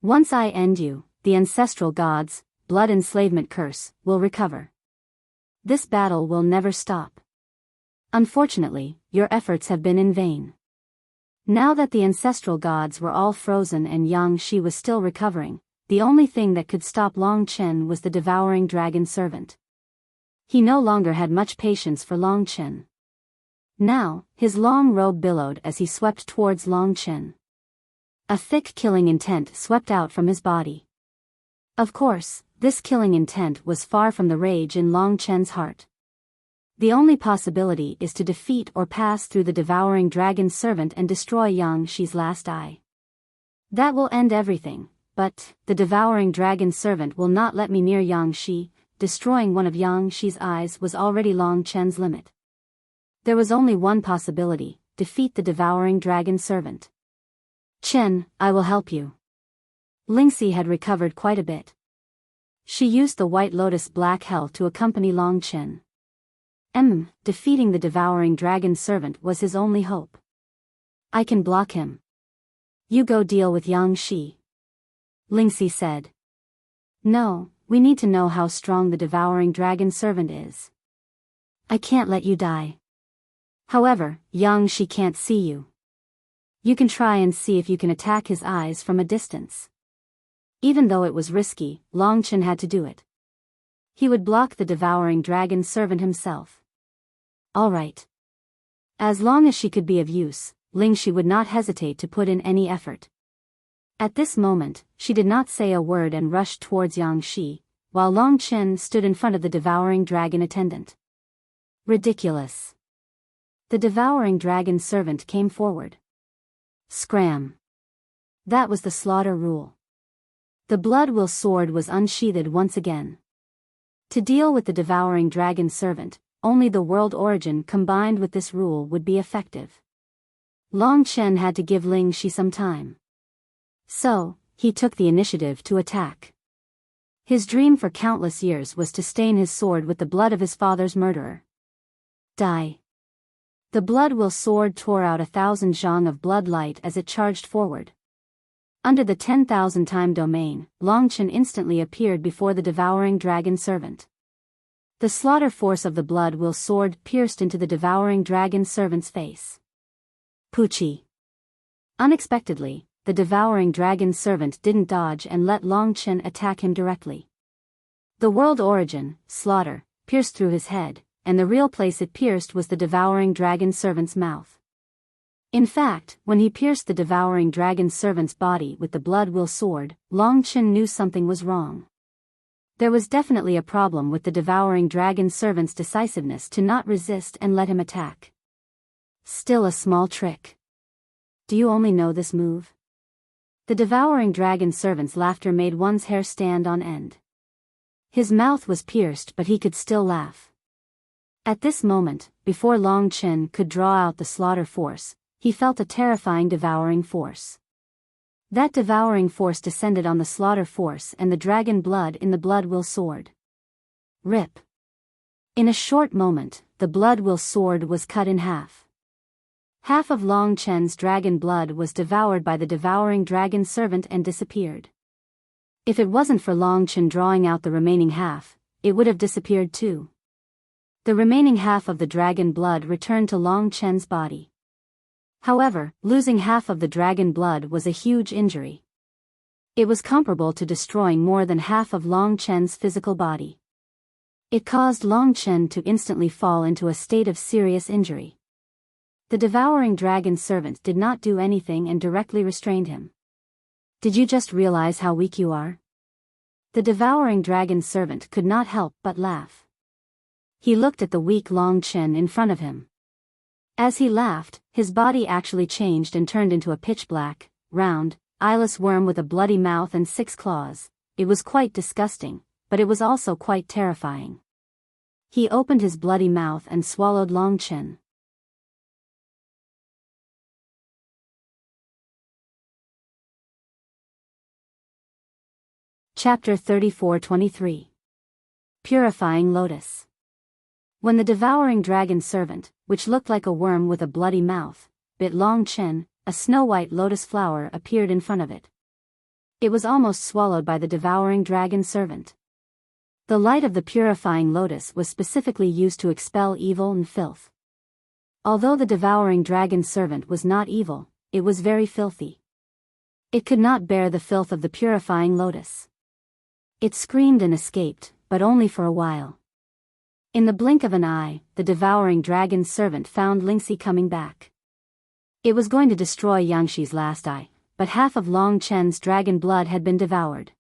Once I end you, the ancestral gods, blood enslavement curse, will recover. This battle will never stop. Unfortunately, your efforts have been in vain." Now that the ancestral gods were all frozen and Yang Shi was still recovering, the only thing that could stop Long Chen was the devouring dragon servant. He no longer had much patience for Long Chen. Now, his long robe billowed as he swept towards Long Chen. A thick killing intent swept out from his body. Of course, this killing intent was far from the rage in Long Chen's heart. The only possibility is to defeat or pass through the devouring dragon servant and destroy Yang Shi's last eye. That will end everything, but the devouring dragon servant will not let me near Yang Shi. Destroying one of Yang Shi's eyes was already Long Chen's limit. There was only one possibility: defeat the devouring dragon servant. "Chen, I will help you." Lingxi had recovered quite a bit. She used the White Lotus Black Health to accompany Long Chen. Defeating the devouring dragon servant was his only hope. "I can block him. You go deal with Yang Shi," Lingxi said. "No, we need to know how strong the devouring dragon servant is. I can't let you die. However, Yang Shi can't see you. You can try and see if you can attack his eyes from a distance." Even though it was risky, Long Chen had to do it. He would block the devouring dragon servant himself. All right. As long as she could be of use, Lingxi would not hesitate to put in any effort. At this moment, she did not say a word and rushed towards Yang Shi, while Long Chen stood in front of the devouring dragon attendant. Ridiculous. The devouring dragon servant came forward. Scram. That was the slaughter rule. The blood will sword was unsheathed once again. To deal with the devouring dragon servant, only the world origin combined with this rule would be effective. Long Chen had to give Ling Shi some time. So, he took the initiative to attack. His dream for countless years was to stain his sword with the blood of his father's murderer. Die. The blood will sword tore out 1,000 zhang of blood light as it charged forward. Under the 10,000 time domain, Long Chen instantly appeared before the devouring dragon servant. The slaughter force of the blood will sword pierced into the devouring dragon servant's face. Poochie. Unexpectedly, the devouring dragon servant didn't dodge and let Long Chen attack him directly. The world origin, slaughter, pierced through his head, and the real place it pierced was the devouring dragon servant's mouth. In fact, when he pierced the devouring dragon's servant's body with the blood-will sword, Long Chen knew something was wrong. There was definitely a problem with the devouring dragon's servant's decisiveness to not resist and let him attack. Still a small trick. Do you only know this move? The devouring dragon's servant's laughter made one's hair stand on end. His mouth was pierced, but he could still laugh. At this moment, before Long Chen could draw out the slaughter force, he felt a terrifying devouring force. That devouring force descended on the slaughter force and the dragon blood in the blood-will sword. Rip. In a short moment, the blood-will sword was cut in half. Half of Long Chen's dragon blood was devoured by the devouring dragon servant and disappeared. If it wasn't for Long Chen drawing out the remaining half, it would have disappeared too. The remaining half of the dragon blood returned to Long Chen's body. However, losing half of the dragon blood was a huge injury. It was comparable to destroying more than half of Long Chen's physical body. It caused Long Chen to instantly fall into a state of serious injury. The devouring dragon servant did not do anything and directly restrained him. Did you just realize how weak you are? The devouring dragon servant could not help but laugh. He looked at the weak Long Chen in front of him. As he laughed, his body actually changed and turned into a pitch-black, round, eyeless worm with a bloody mouth and 6 claws. It was quite disgusting, but it was also quite terrifying. He opened his bloody mouth and swallowed Long Chen. Chapter 34-23. Purifying Lotus. When the devouring dragon servant, which looked like a worm with a bloody mouth, bit Long Chen, a snow-white lotus flower appeared in front of it. It was almost swallowed by the devouring dragon servant. The light of the purifying lotus was specifically used to expel evil and filth. Although the devouring dragon servant was not evil, it was very filthy. It could not bear the filth of the purifying lotus. It screamed and escaped, but only for a while. In the blink of an eye, the devouring dragon's servant found Lingxi coming back. It was going to destroy Yangxi's last eye, but half of Long Chen's dragon blood had been devoured.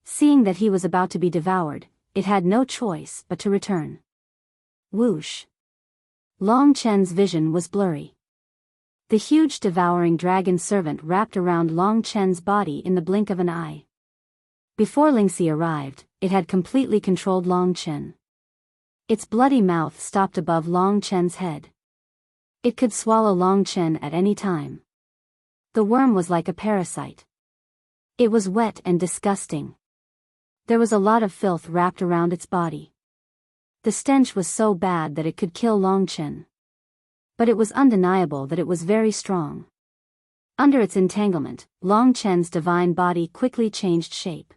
Seeing that he was about to be devoured, it had no choice but to return. Whoosh! Long Chen's vision was blurry. The huge devouring dragon servant wrapped around Long Chen's body in the blink of an eye. Before Lingxi arrived, it had completely controlled Long Chen. Its bloody mouth stopped above Long Chen's head. It could swallow Long Chen at any time. The worm was like a parasite. It was wet and disgusting. There was a lot of filth wrapped around its body. The stench was so bad that it could kill Long Chen. But it was undeniable that it was very strong. Under its entanglement, Long Chen's divine body quickly changed shape.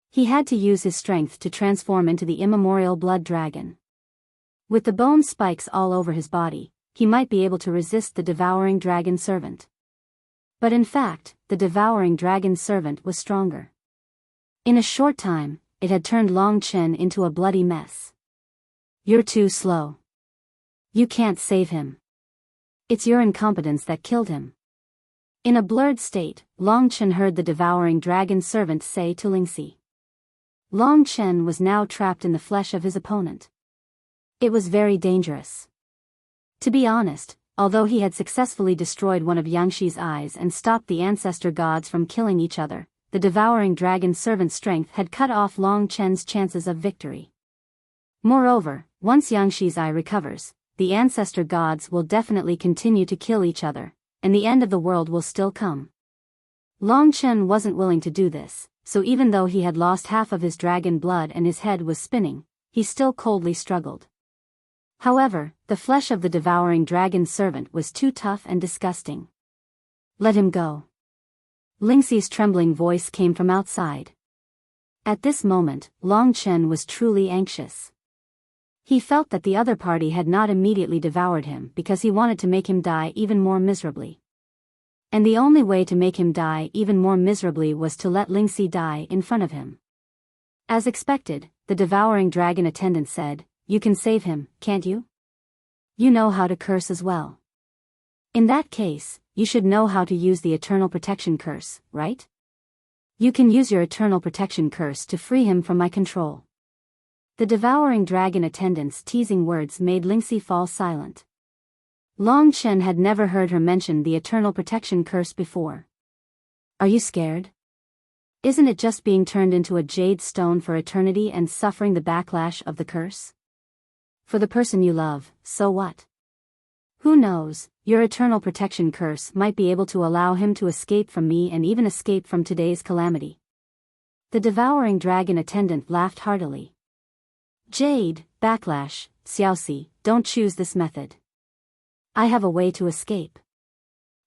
He had to use his strength to transform into the immemorial blood dragon. With the bone spikes all over his body, he might be able to resist the devouring dragon servant. But in fact, the devouring dragon servant was stronger. In a short time, it had turned Long Chen into a bloody mess. You're too slow. You can't save him. It's your incompetence that killed him. In a blurred state, Long Chen heard the devouring dragon servant say to Lingxi. Long Chen was now trapped in the flesh of his opponent. It was very dangerous. To be honest, although he had successfully destroyed one of Yangxi's eyes and stopped the ancestor gods from killing each other, the devouring dragon servant's strength had cut off Long Chen's chances of victory. Moreover, once Yangxi's eye recovers, the ancestor gods will definitely continue to kill each other, and the end of the world will still come. Long Chen wasn't willing to do this, so even though he had lost half of his dragon blood and his head was spinning, he still coldly struggled. However, the flesh of the devouring dragon servant was too tough and disgusting. Let him go. Lingxi's trembling voice came from outside. At this moment, Long Chen was truly anxious. He felt that the other party had not immediately devoured him because he wanted to make him die even more miserably. And the only way to make him die even more miserably was to let Lingxi die in front of him. As expected, the devouring dragon attendant said, "You can save him, can't you? You know how to curse as well." In that case, you should know how to use the Eternal Protection Curse, right? You can use your Eternal Protection Curse to free him from my control. The devouring dragon attendant's teasing words made Lingxi fall silent. Long Chen had never heard her mention the Eternal Protection Curse before. Are you scared? Isn't it just being turned into a jade stone for eternity and suffering the backlash of the curse? For the person you love, so what? Who knows, your Eternal Protection Curse might be able to allow him to escape from me and even escape from today's calamity. The devouring dragon attendant laughed heartily. Jade, backlash, Xiaoxi, don't choose this method. I have a way to escape.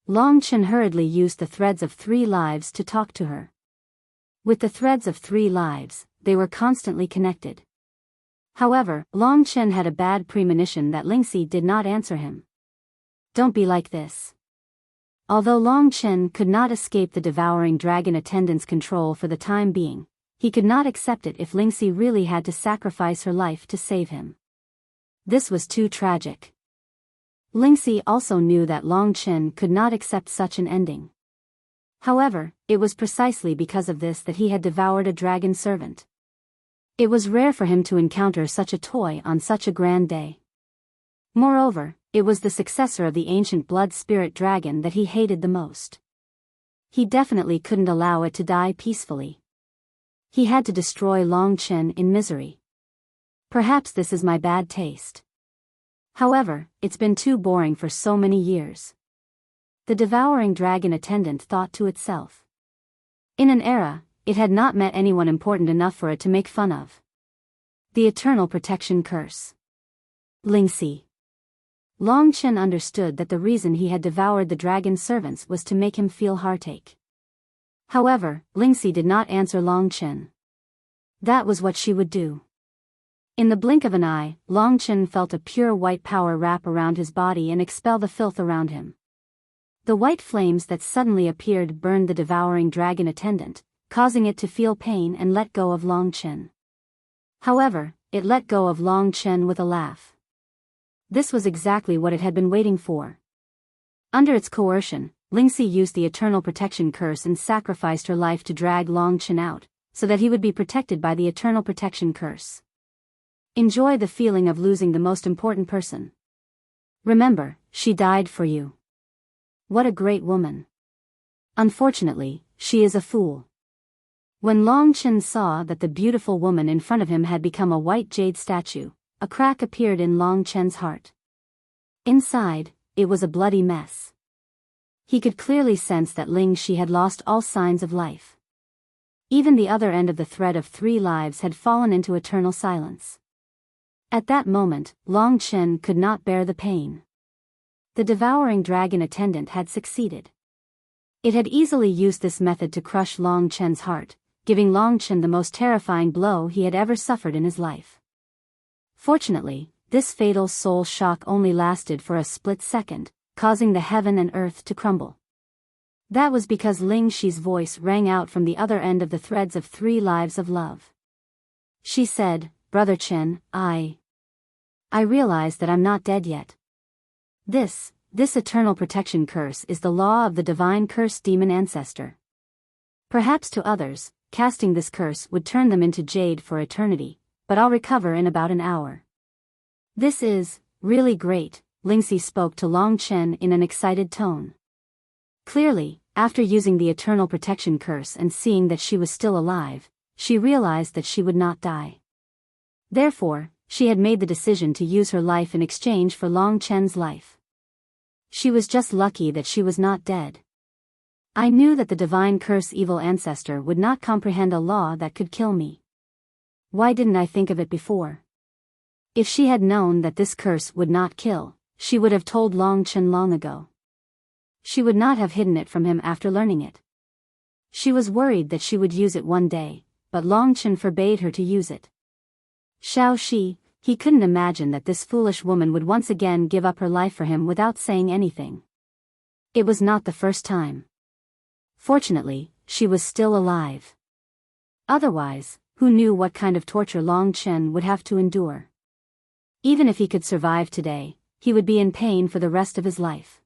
Long Chen hurriedly used the threads of 3 lives to talk to her. With the threads of 3 lives, they were constantly connected. However, Long Chen had a bad premonition that Lingxi did not answer him. Don't be like this. Although Long Chen could not escape the devouring dragon attendant's control for the time being, he could not accept it if Lingxi really had to sacrifice her life to save him. This was too tragic. Lingxi also knew that Long Chen could not accept such an ending. However, it was precisely because of this that he had devoured a dragon servant. It was rare for him to encounter such a toy on such a grand day. Moreover, it was the successor of the ancient blood spirit dragon that he hated the most. He definitely couldn't allow it to die peacefully. He had to destroy Long Chen in misery. Perhaps this is my bad taste. However, it's been too boring for so many years. The devouring dragon attendant thought to itself. In an era, it had not met anyone important enough for it to make fun of. The Eternal Protection Curse. Lingxi. Long Chen understood that the reason he had devoured the dragon servants was to make him feel heartache. However, Lingxi did not answer Long Chen. That was what she would do. In the blink of an eye, Long Chen felt a pure white power wrap around his body and expel the filth around him. The white flames that suddenly appeared burned the devouring dragon attendant, causing it to feel pain and let go of Long Chen. However, it let go of Long Chen with a laugh. This was exactly what it had been waiting for. Under its coercion, Lingxi used the Eternal Protection Curse and sacrificed her life to drag Long Chen out, so that he would be protected by the Eternal Protection Curse. Enjoy the feeling of losing the most important person. Remember, she died for you. What a great woman. Unfortunately, she is a fool. When Long Chen saw that the beautiful woman in front of him had become a white jade statue, a crack appeared in Long Chen's heart. Inside, it was a bloody mess. He could clearly sense that Lingxi had lost all signs of life. Even the other end of the thread of 3 lives had fallen into eternal silence. At that moment, Long Chen could not bear the pain. The devouring dragon attendant had succeeded. It had easily used this method to crush Long Chen's heart, giving Long Chen the most terrifying blow he had ever suffered in his life. Fortunately, this fatal soul shock only lasted for a split second, causing the heaven and earth to crumble. That was because Lingxi's voice rang out from the other end of the threads of 3 lives of love. She said, "Brother Chen, I realize that I'm not dead yet. This Eternal Protection Curse is the law of the divine curse demon ancestor. Perhaps to others, casting this curse would turn them into jade for eternity, but I'll recover in about an hour." This is really great, Lingxi spoke to Long Chen in an excited tone. Clearly, after using the Eternal Protection Curse and seeing that she was still alive, she realized that she would not die. Therefore, she had made the decision to use her life in exchange for Long Chen's life. She was just lucky that she was not dead. I knew that the divine curse evil ancestor would not comprehend a law that could kill me. Why didn't I think of it before? If she had known that this curse would not kill, she would have told Long Chen long ago. She would not have hidden it from him after learning it. She was worried that she would use it one day, but Long Chen forbade her to use it. Xiaoxi, he couldn't imagine that this foolish woman would once again give up her life for him without saying anything. It was not the first time. Fortunately, she was still alive. Otherwise, who knew what kind of torture Long Chen would have to endure? Even if he could survive today, he would be in pain for the rest of his life.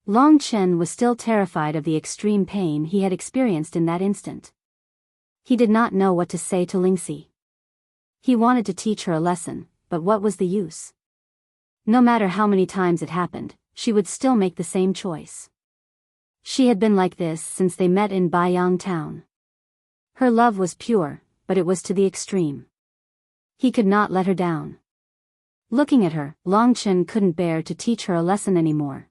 Long Chen was still terrified of the extreme pain he had experienced in that instant. He did not know what to say to Lingxi. He wanted to teach her a lesson, but what was the use? No matter how many times it happened, she would still make the same choice. She had been like this since they met in Biyao town. Her love was pure, but it was to the extreme. He could not let her down. Looking at her, Long Chen couldn't bear to teach her a lesson anymore.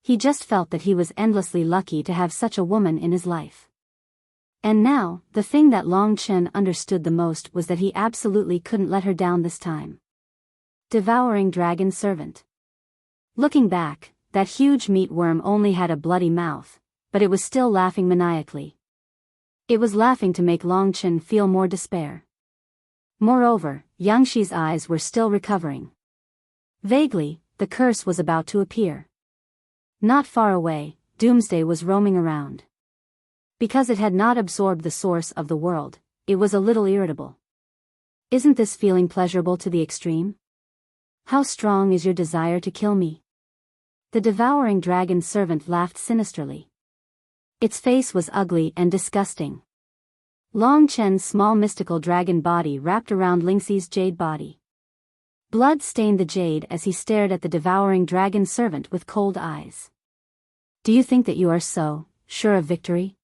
He just felt that he was endlessly lucky to have such a woman in his life. And now, the thing that Long Chen understood the most was that he absolutely couldn't let her down this time. Devouring Dragon Servant. Looking back, that huge meat worm only had a bloody mouth, but it was still laughing maniacally. It was laughing to make Long Chen feel more despair. Moreover, Yangxi's eyes were still recovering. Vaguely, the curse was about to appear. Not far away, Doomsday was roaming around. Because it had not absorbed the source of the world, it was a little irritable. Isn't this feeling pleasurable to the extreme? How strong is your desire to kill me? The devouring dragon servant laughed sinisterly. Its face was ugly and disgusting. Long Chen's small mystical dragon body wrapped around Lingxi's jade body. Blood stained the jade as he stared at the devouring dragon servant with cold eyes. Do you think that you are so sure of victory?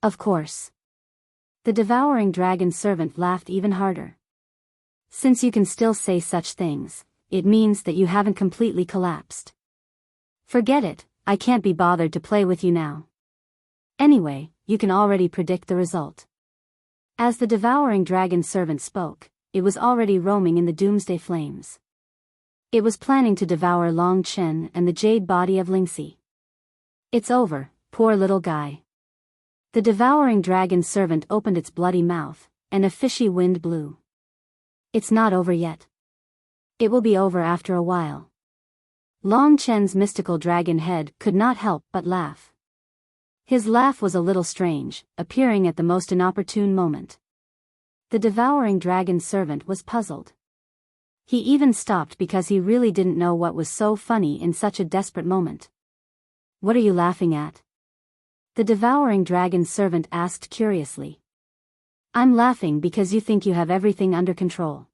Of course. The devouring dragon servant laughed even harder. Since you can still say such things, it means that you haven't completely collapsed. Forget it, I can't be bothered to play with you now. Anyway, you can already predict the result. As the devouring dragon servant spoke, it was already roaming in the doomsday flames. It was planning to devour Long Chen and the jade body of Lingxi. It's over, poor little guy. The devouring dragon servant opened its bloody mouth, and a fishy wind blew. It's not over yet. It will be over after a while. Long Chen's mystical dragon head could not help but laugh. His laugh was a little strange, appearing at the most inopportune moment. The devouring dragon servant was puzzled. He even stopped because he really didn't know what was so funny in such a desperate moment. What are you laughing at? The devouring dragon servant asked curiously. I'm laughing because you think you have everything under control.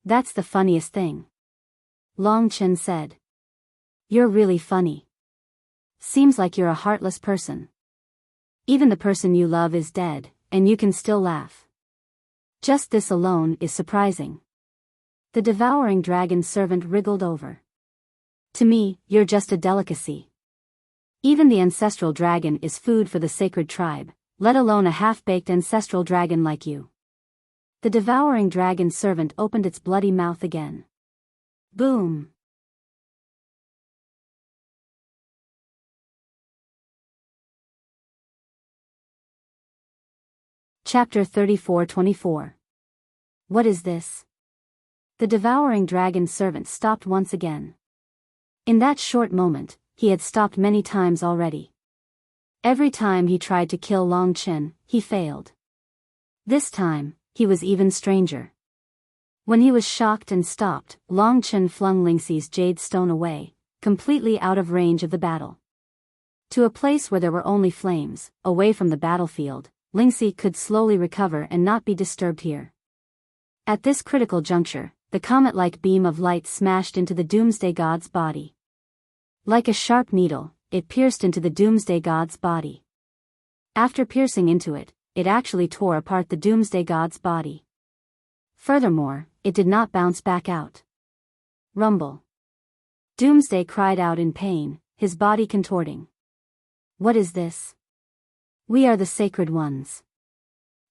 That's the funniest thing. Long Chen said. You're really funny. Seems like you're a heartless person. Even the person you love is dead, and you can still laugh. Just this alone is surprising. The devouring dragon servant wriggled over. To me, you're just a delicacy. Even the ancestral dragon is food for the sacred tribe, let alone a half-baked ancestral dragon like you. The devouring dragon servant opened its bloody mouth again. Boom! Chapter 34-24. What is this? The devouring dragon servant stopped once again. In that short moment, he had stopped many times already. Every time he tried to kill Long Chen, he failed. This time, he was even stranger. When he was shocked and stopped, Long Chen flung Lingxi's jade stone away, completely out of range of the battle. To a place where there were only flames, away from the battlefield, Lingxi could slowly recover and not be disturbed here. At this critical juncture, the comet-like beam of light smashed into the Doomsday God's body. Like a sharp needle, it pierced into the Doomsday God's body. After piercing into it, it actually tore apart the Doomsday God's body. Furthermore, it did not bounce back out. Rumble. Doomsday cried out in pain, his body contorting. What is this? We are the sacred ones.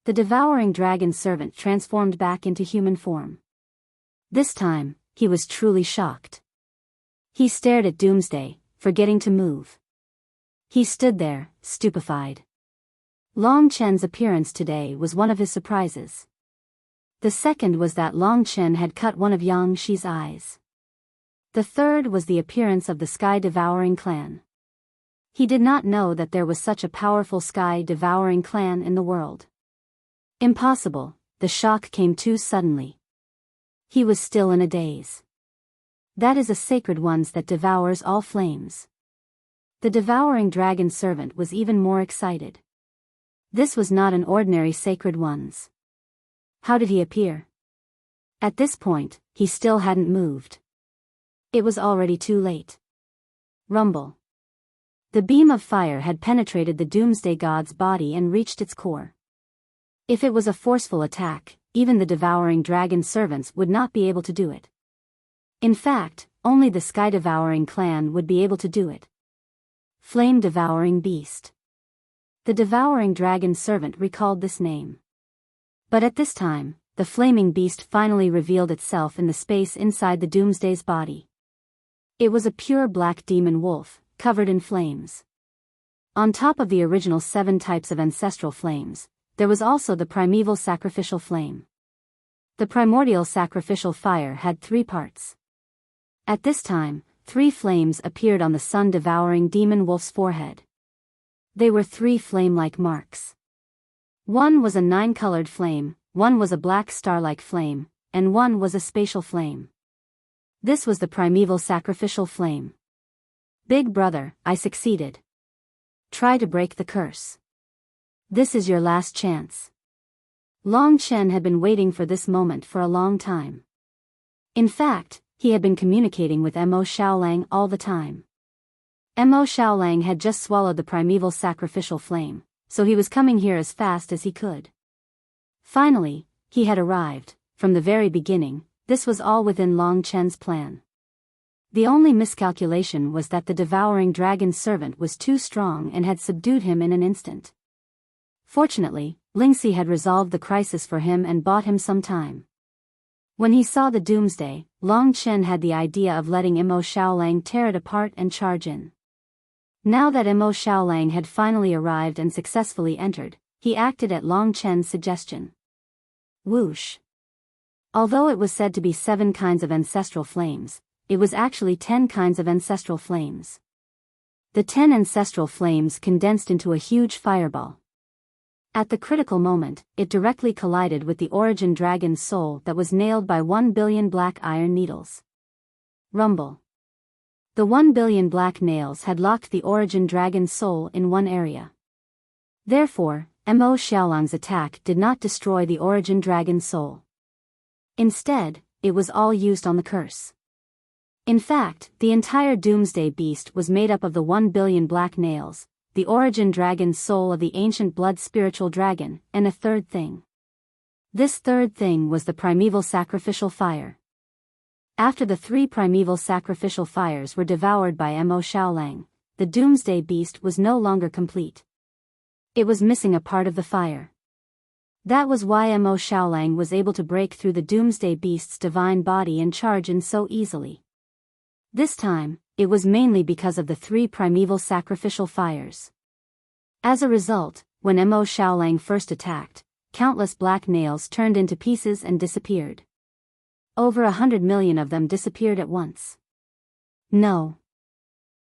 The devouring dragon servant transformed back into human form. This time, he was truly shocked. He stared at Doomsday, forgetting to move. He stood there, stupefied. Long Chen's appearance today was one of his surprises. The second was that Long Chen had cut one of Yang Shi's eyes. The third was the appearance of the sky-devouring clan. He did not know that there was such a powerful sky-devouring clan in the world. Impossible, the shock came too suddenly. He was still in a daze. That is a sacred ones that devours all flames. The devouring dragon servant was even more excited. This was not an ordinary sacred ones. How did he appear? At this point, he still hadn't moved. It was already too late. Rumble. The beam of fire had penetrated the Doomsday God's body and reached its core. If it was a forceful attack, even the devouring dragon servants would not be able to do it. In fact, only the Sky-devouring clan would be able to do it. Flame-devouring beast. The devouring dragon servant recalled this name. But at this time, the flaming beast finally revealed itself in the space inside the Doomsday's body. It was a pure black demon wolf, covered in flames. On top of the original 7 types of ancestral flames, there was also the primeval sacrificial flame. The primordial sacrificial fire had 3 parts. At this time, 3 flames appeared on the sun-devouring demon wolf's forehead. They were 3 flame-like marks. One was a 9-colored flame, one was a black star-like flame, and one was a spatial flame. This was the primeval sacrificial flame. Big brother, I succeeded. Try to break the curse. This is your last chance. Long Chen had been waiting for this moment for a long time. In fact, he had been communicating with Mo Xiaolang all the time. Mo Xiaolang had just swallowed the primeval sacrificial flame, so he was coming here as fast as he could. Finally, he had arrived. From the very beginning, this was all within Long Chen's plan. The only miscalculation was that the devouring dragon servant was too strong and had subdued him in an instant. Fortunately, Lingxi had resolved the crisis for him and bought him some time. When he saw the doomsday, Long Chen had the idea of letting Mo Xiaolang tear it apart and charge in. Now that Mo Xiaolang had finally arrived and successfully entered, he acted at Long Chen's suggestion. Whoosh. Although it was said to be 7 kinds of ancestral flames, it was actually 10 kinds of ancestral flames. The 10 ancestral flames condensed into a huge fireball. At the critical moment, it directly collided with the origin dragon's soul that was nailed by 1 billion black iron needles. Rumble. The 1 billion black nails had locked the origin dragon's soul in one area. Therefore, Mo Xiaolang's attack did not destroy the origin dragon's soul. Instead, it was all used on the curse. In fact, the entire Doomsday Beast was made up of the 1 billion black nails, the origin dragon's soul of the ancient blood spiritual dragon, and a third thing. This third thing was the primeval sacrificial fire. After the 3 primeval sacrificial fires were devoured by Mo Xiaolang, the Doomsday Beast was no longer complete. It was missing a part of the fire. That was why Mo Xiaolang was able to break through the Doomsday Beast's divine body and charge in so easily. This time, it was mainly because of the 3 primeval sacrificial fires. As a result, when Mo Xiaolang first attacked, countless black nails turned into pieces and disappeared. Over 100 million of them disappeared at once. No.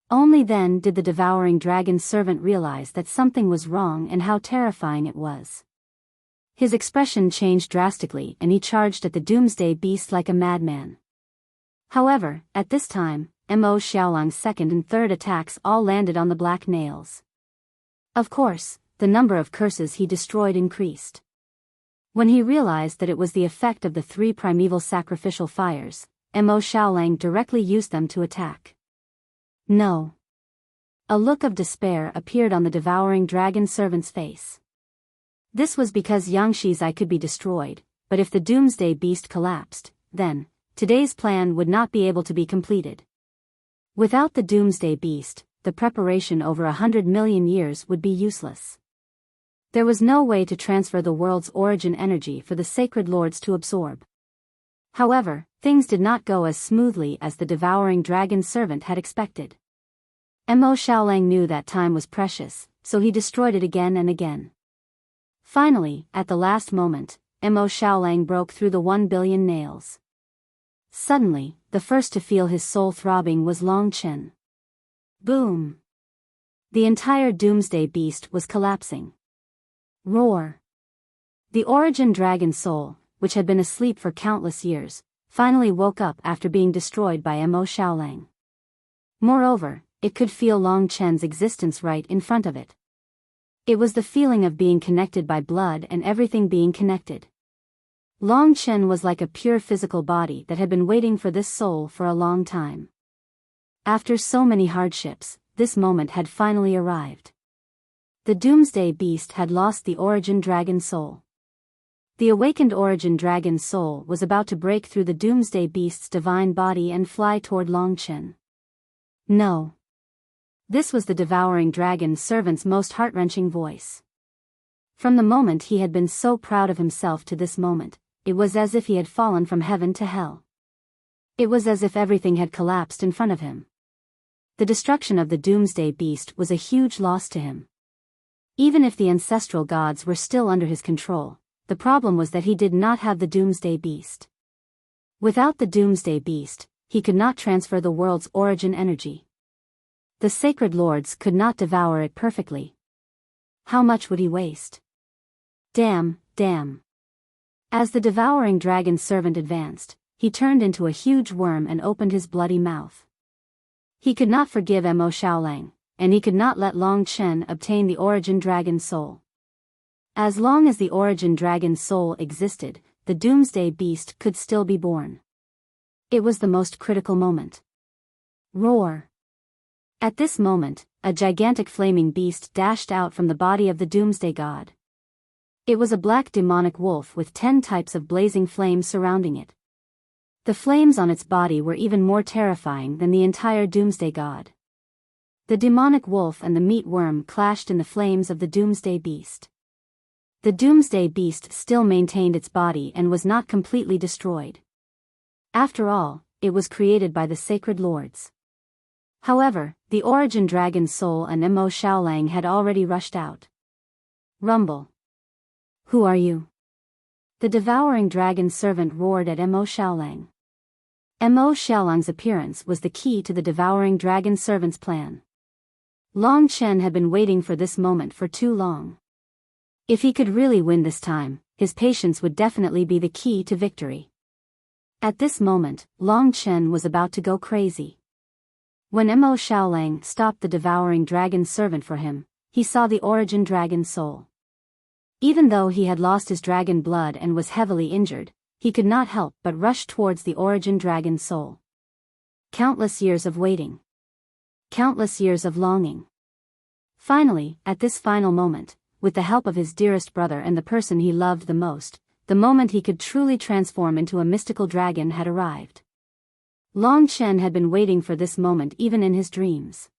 Only then did the devouring dragon servant realize that something was wrong and how terrifying it was. His expression changed drastically and he charged at the Doomsday Beast like a madman. However, at this time, Mo Xiaolang's second and third attacks all landed on the black nails. Of course, the number of curses he destroyed increased. When he realized that it was the effect of the 3 primeval sacrificial fires, Mo Xiaolang directly used them to attack. No. A look of despair appeared on the devouring dragon servant's face. This was because Yangxi's eye could be destroyed, but if the Doomsday Beast collapsed, then today's plan would not be able to be completed. Without the Doomsday Beast, the preparation over 100 million years would be useless. There was no way to transfer the world's origin energy for the sacred lords to absorb. However, things did not go as smoothly as the devouring dragon servant had expected. Mo Xiaolang knew that time was precious, so he destroyed it again and again. Finally, at the last moment, Mo Xiaolang broke through the 1 billion nails. Suddenly, the first to feel his soul throbbing was Long Chen. Boom! The entire Doomsday Beast was collapsing. Roar! The origin dragon soul, which had been asleep for countless years, finally woke up after being destroyed by Mo Xiaolang. Moreover, it could feel Long Chen's existence right in front of it. It was the feeling of being connected by blood and everything being connected. Long Chen was like a pure physical body that had been waiting for this soul for a long time. After so many hardships, this moment had finally arrived. The Doomsday Beast had lost the Origin Dragon soul. The awakened Origin Dragon soul was about to break through the Doomsday Beast's divine body and fly toward Long Chen. No. This was the Devouring Dragon servant's most heart-wrenching voice. From the moment he had been so proud of himself to this moment, it was as if he had fallen from heaven to hell. It was as if everything had collapsed in front of him. The destruction of the Doomsday Beast was a huge loss to him. Even if the ancestral gods were still under his control, the problem was that he did not have the Doomsday Beast. Without the Doomsday Beast, he could not transfer the world's origin energy. The sacred lords could not devour it perfectly. How much would he waste? Damn. As the devouring dragon servant advanced, he turned into a huge worm and opened his bloody mouth. He could not forgive Mo Xiaolang, and he could not let Long Chen obtain the Origin Dragon soul. As long as the Origin Dragon soul existed, the Doomsday Beast could still be born. It was the most critical moment. Roar! At this moment, a gigantic flaming beast dashed out from the body of the Doomsday God. It was a black demonic wolf with 10 types of blazing flames surrounding it. The flames on its body were even more terrifying than the entire Doomsday God. The demonic wolf and the meat worm clashed in the flames of the Doomsday Beast. The Doomsday Beast still maintained its body and was not completely destroyed. After all, it was created by the sacred lords. However, the Origin Dragon soul and Mo Xiaolang had already rushed out. Rumble. Who are you? The devouring dragon servant roared at Mo Xiaolang. Mo Xiaolang's appearance was the key to the devouring dragon servant's plan. Long Chen had been waiting for this moment for too long. If he could really win this time, his patience would definitely be the key to victory. At this moment, Long Chen was about to go crazy. When Mo Xiaolang stopped the devouring dragon servant for him, he saw the Origin Dragon soul. Even though he had lost his dragon blood and was heavily injured, he could not help but rush towards the Origin Dragon soul. Countless years of waiting. Countless years of longing. Finally, at this final moment, with the help of his dearest brother and the person he loved the most, the moment he could truly transform into a mystical dragon had arrived. Long Chen had been waiting for this moment even in his dreams.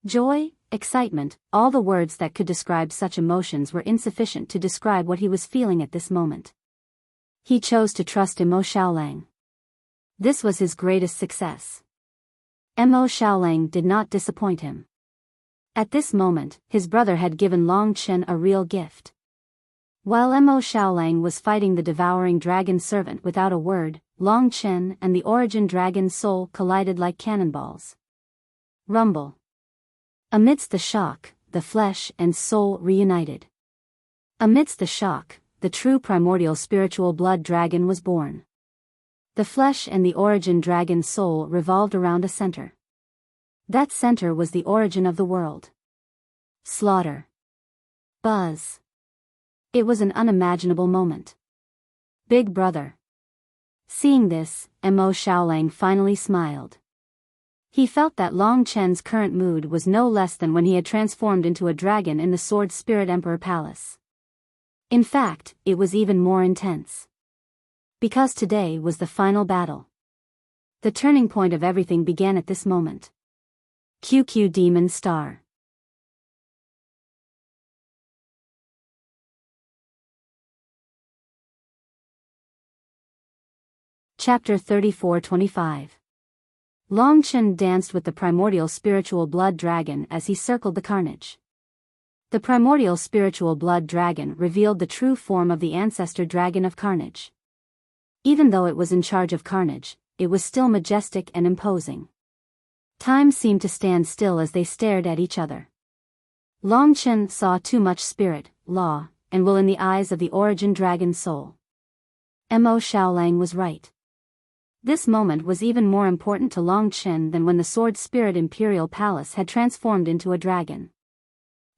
Joy, excitement, all the words that could describe such emotions were insufficient to describe what he was feeling at this moment. He chose to trust Mo Xiaolang. This was his greatest success. Mo Xiaolang did not disappoint him. At this moment, his brother had given Long Chen a real gift. While Mo Xiaolang was fighting the devouring dragon servant without a word, Long Chen and the Origin Dragon soul collided like cannonballs. Rumble. Amidst the shock, the flesh and soul reunited. Amidst the shock, the true primordial spiritual blood dragon was born. The flesh and the Origin Dragon soul revolved around a center. That center was the origin of the world. Slaughter. Buzz. It was an unimaginable moment. Big brother. Seeing this, Mo Xiaolang finally smiled. He felt that Long Chen's current mood was no less than when he had transformed into a dragon in the Sword Spirit Emperor Palace. In fact, it was even more intense. Because today was the final battle. The turning point of everything began at this moment. QQ Demon Star. Chapter 34-25. Long Chen danced with the primordial spiritual blood dragon as he circled the carnage. The primordial spiritual blood dragon revealed the true form of the ancestor dragon of carnage. Even though it was in charge of carnage, it was still majestic and imposing. Time seemed to stand still as they stared at each other. Long Chen saw too much spirit, law, and will in the eyes of the Origin Dragon soul. Mo Xiaolang was right. This moment was even more important to Long Chen than when the Sword Spirit Imperial Palace had transformed into a dragon.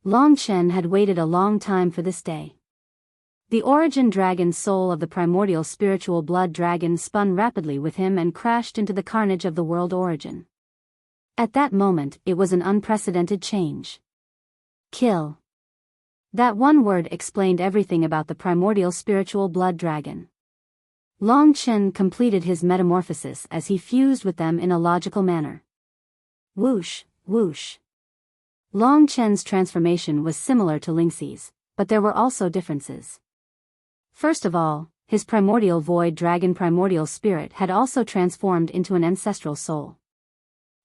Long Chen had waited a long time for this day. The origin dragon soul of the primordial spiritual blood dragon spun rapidly with him and crashed into the carnage of the world origin. At that moment, it was an unprecedented change. Kill. That one word explained everything about the primordial spiritual blood dragon. Long Chen completed his metamorphosis as he fused with them in a logical manner. Whoosh, whoosh. Long Chen's transformation was similar to Lingxi's, but there were also differences. First of all, his primordial void dragon primordial spirit had also transformed into an ancestral soul.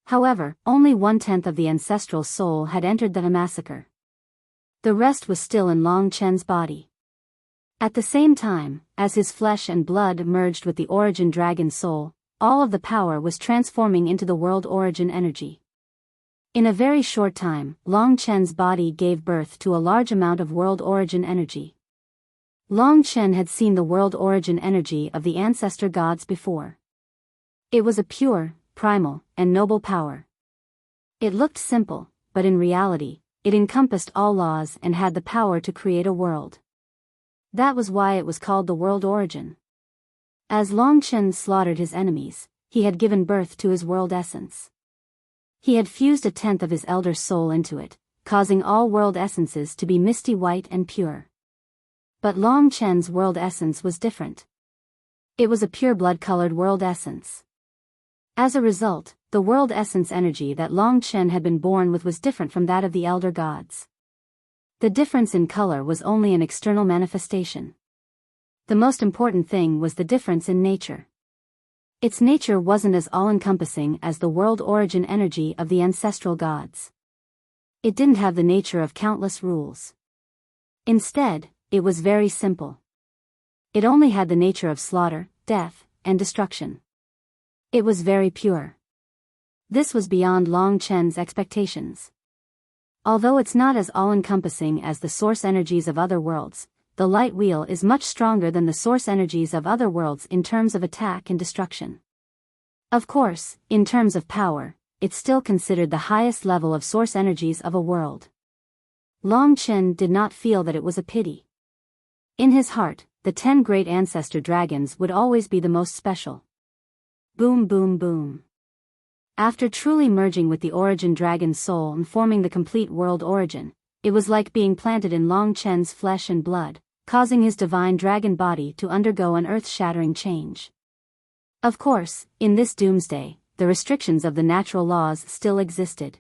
However, only 1/10 of the ancestral soul had entered the massacre. The rest was still in Long Chen's body. At the same time, as his flesh and blood merged with the origin dragon soul, all of the power was transforming into the world origin energy. In a very short time, Long Chen's body gave birth to a large amount of world origin energy. Long Chen had seen the world origin energy of the ancestor gods before. It was a pure, primal, and noble power. It looked simple, but in reality, it encompassed all laws and had the power to create a world. That was why it was called the world origin. As Long Chen slaughtered his enemies, he had given birth to his world essence. He had fused 1/10 of his elder soul into it, causing all world essences to be misty white and pure. But Long Chen's world essence was different. It was a pure blood-colored world essence. As a result, the world essence energy that Long Chen had been born with was different from that of the elder gods. The difference in color was only an external manifestation. The most important thing was the difference in nature. Its nature wasn't as all-encompassing as the world origin energy of the ancestral gods. It didn't have the nature of countless rules. Instead, it was very simple. It only had the nature of slaughter, death, and destruction. It was very pure. This was beyond Long Chen's expectations. Although it's not as all-encompassing as the source energies of other worlds, the light wheel is much stronger than the source energies of other worlds in terms of attack and destruction. Of course, in terms of power, it's still considered the highest level of source energies of a world. Long Chen did not feel that it was a pity. In his heart, the 10 great ancestor dragons would always be the most special. Boom boom boom. After truly merging with the origin dragon soul and forming the complete world origin, it was like being planted in Long Chen's flesh and blood, causing his divine dragon body to undergo an earth-shattering change. Of course, in this doomsday, the restrictions of the natural laws still existed.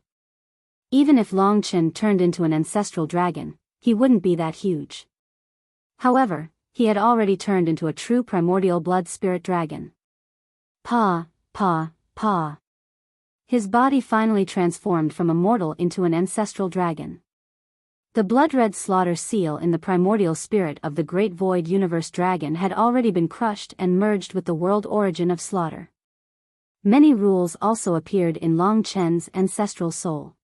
Even if Long Chen turned into an ancestral dragon, he wouldn't be that huge. However, he had already turned into a true primordial blood spirit dragon. Pa, pa, pa. His body finally transformed from a mortal into an ancestral dragon. The blood-red slaughter seal in the primordial spirit of the great void universe dragon had already been crushed and merged with the world origin of slaughter. Many rules also appeared in Long Chen's ancestral soul.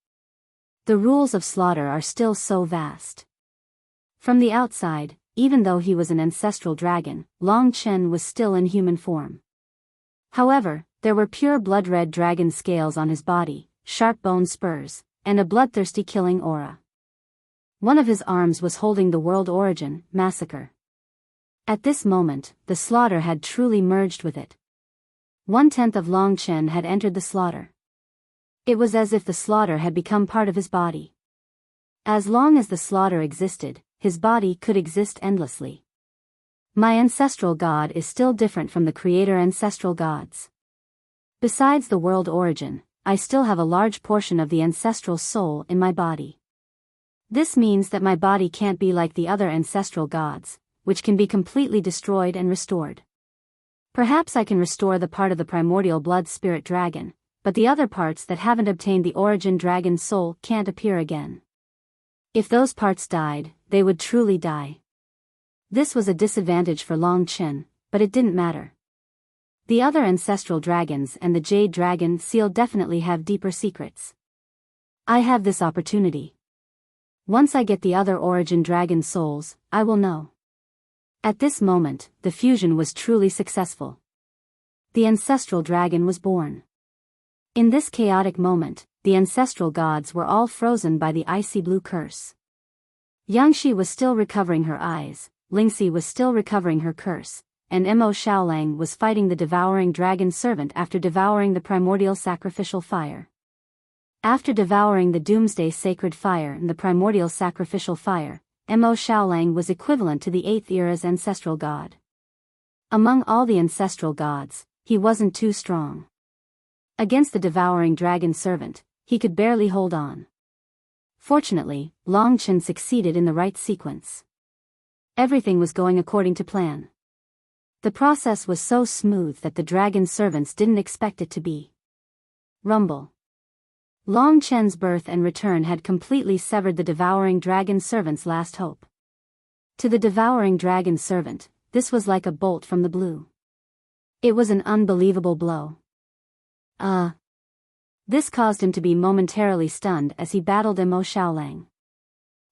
The rules of slaughter are still so vast. From the outside, even though he was an ancestral dragon, Long Chen was still in human form. However, there were pure blood-red dragon scales on his body, sharp bone spurs, and a bloodthirsty killing aura. One of his arms was holding the world origin, massacre. At this moment, the slaughter had truly merged with it. 1/10 of Long Chen had entered the slaughter. It was as if the slaughter had become part of his body. As long as the slaughter existed, his body could exist endlessly. My ancestral god is still different from the creator ancestral gods. Besides the world origin, I still have a large portion of the ancestral soul in my body. This means that my body can't be like the other ancestral gods, which can be completely destroyed and restored. Perhaps I can restore the part of the primordial blood spirit dragon, but the other parts that haven't obtained the origin dragon soul can't appear again. If those parts died, they would truly die. This was a disadvantage for Long Chen, but it didn't matter. The other ancestral dragons and the jade dragon seal definitely have deeper secrets. I have this opportunity. Once I get the other origin dragon souls, I will know. At this moment, the fusion was truly successful. The ancestral dragon was born. In this chaotic moment, the ancestral gods were all frozen by the icy blue curse. Yangshi was still recovering her eyes, Lingxi was still recovering her curse, and Mo Xiaolang was fighting the devouring dragon servant after devouring the primordial sacrificial fire. After devouring the doomsday sacred fire and the primordial sacrificial fire, Mo Xiaolang was equivalent to the 8th era's ancestral god. Among all the ancestral gods, he wasn't too strong. Against the devouring dragon servant, he could barely hold on. Fortunately, Long Chen succeeded in the right sequence. Everything was going according to plan. The process was so smooth that the dragon servants didn't expect it to be. Rumble. Long Chen's birth and return had completely severed the devouring dragon servant's last hope. To the devouring dragon servant, this was like a bolt from the blue. It was an unbelievable blow. This caused him to be momentarily stunned as he battled Mo Xiaolang.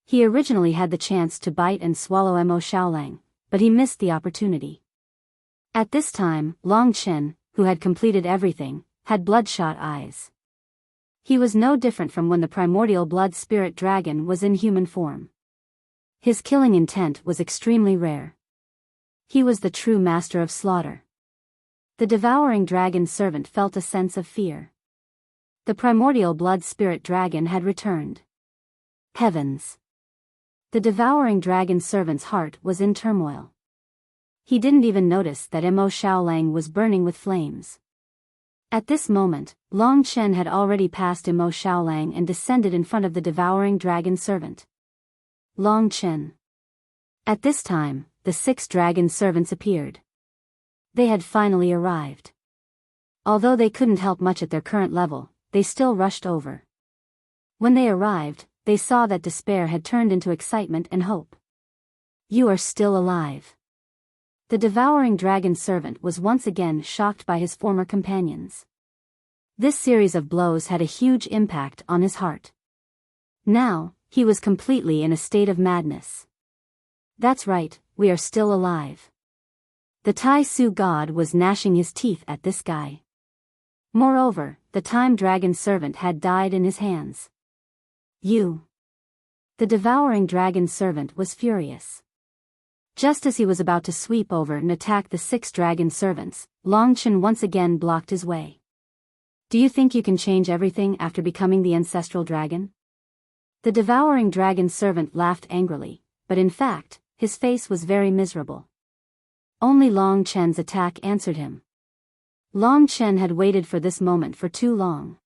He originally had the chance to bite and swallow Mo Xiaolang, but he missed the opportunity. At this time, Long Chen, who had completed everything, had bloodshot eyes. He was no different from when the primordial blood spirit dragon was in human form. His killing intent was extremely rare. He was the true master of slaughter. The devouring dragon servant felt a sense of fear. The primordial blood spirit dragon had returned. Heavens! The devouring dragon servant's heart was in turmoil. He didn't even notice that Mo Xiaolang was burning with flames. At this moment, Long Chen had already passed Mo Xiaolang and descended in front of the devouring dragon servant. Long Chen. At this time, the 6 dragon servants appeared. They had finally arrived. Although they couldn't help much at their current level, they still rushed over. When they arrived, they saw that despair had turned into excitement and hope. You are still alive. The devouring dragon servant was once again shocked by his former companions. This series of blows had a huge impact on his heart. Now, he was completely in a state of madness. That's right, we are still alive. The Tai Su god was gnashing his teeth at this guy. Moreover, the time dragon servant had died in his hands. You. The devouring dragon servant was furious. Just as he was about to sweep over and attack the 6 dragon servants, Long Chen once again blocked his way. Do you think you can change everything after becoming the ancestral dragon? The devouring dragon servant laughed angrily, but in fact, his face was very miserable. Only Long Chen's attack answered him. Long Chen had waited for this moment for too long.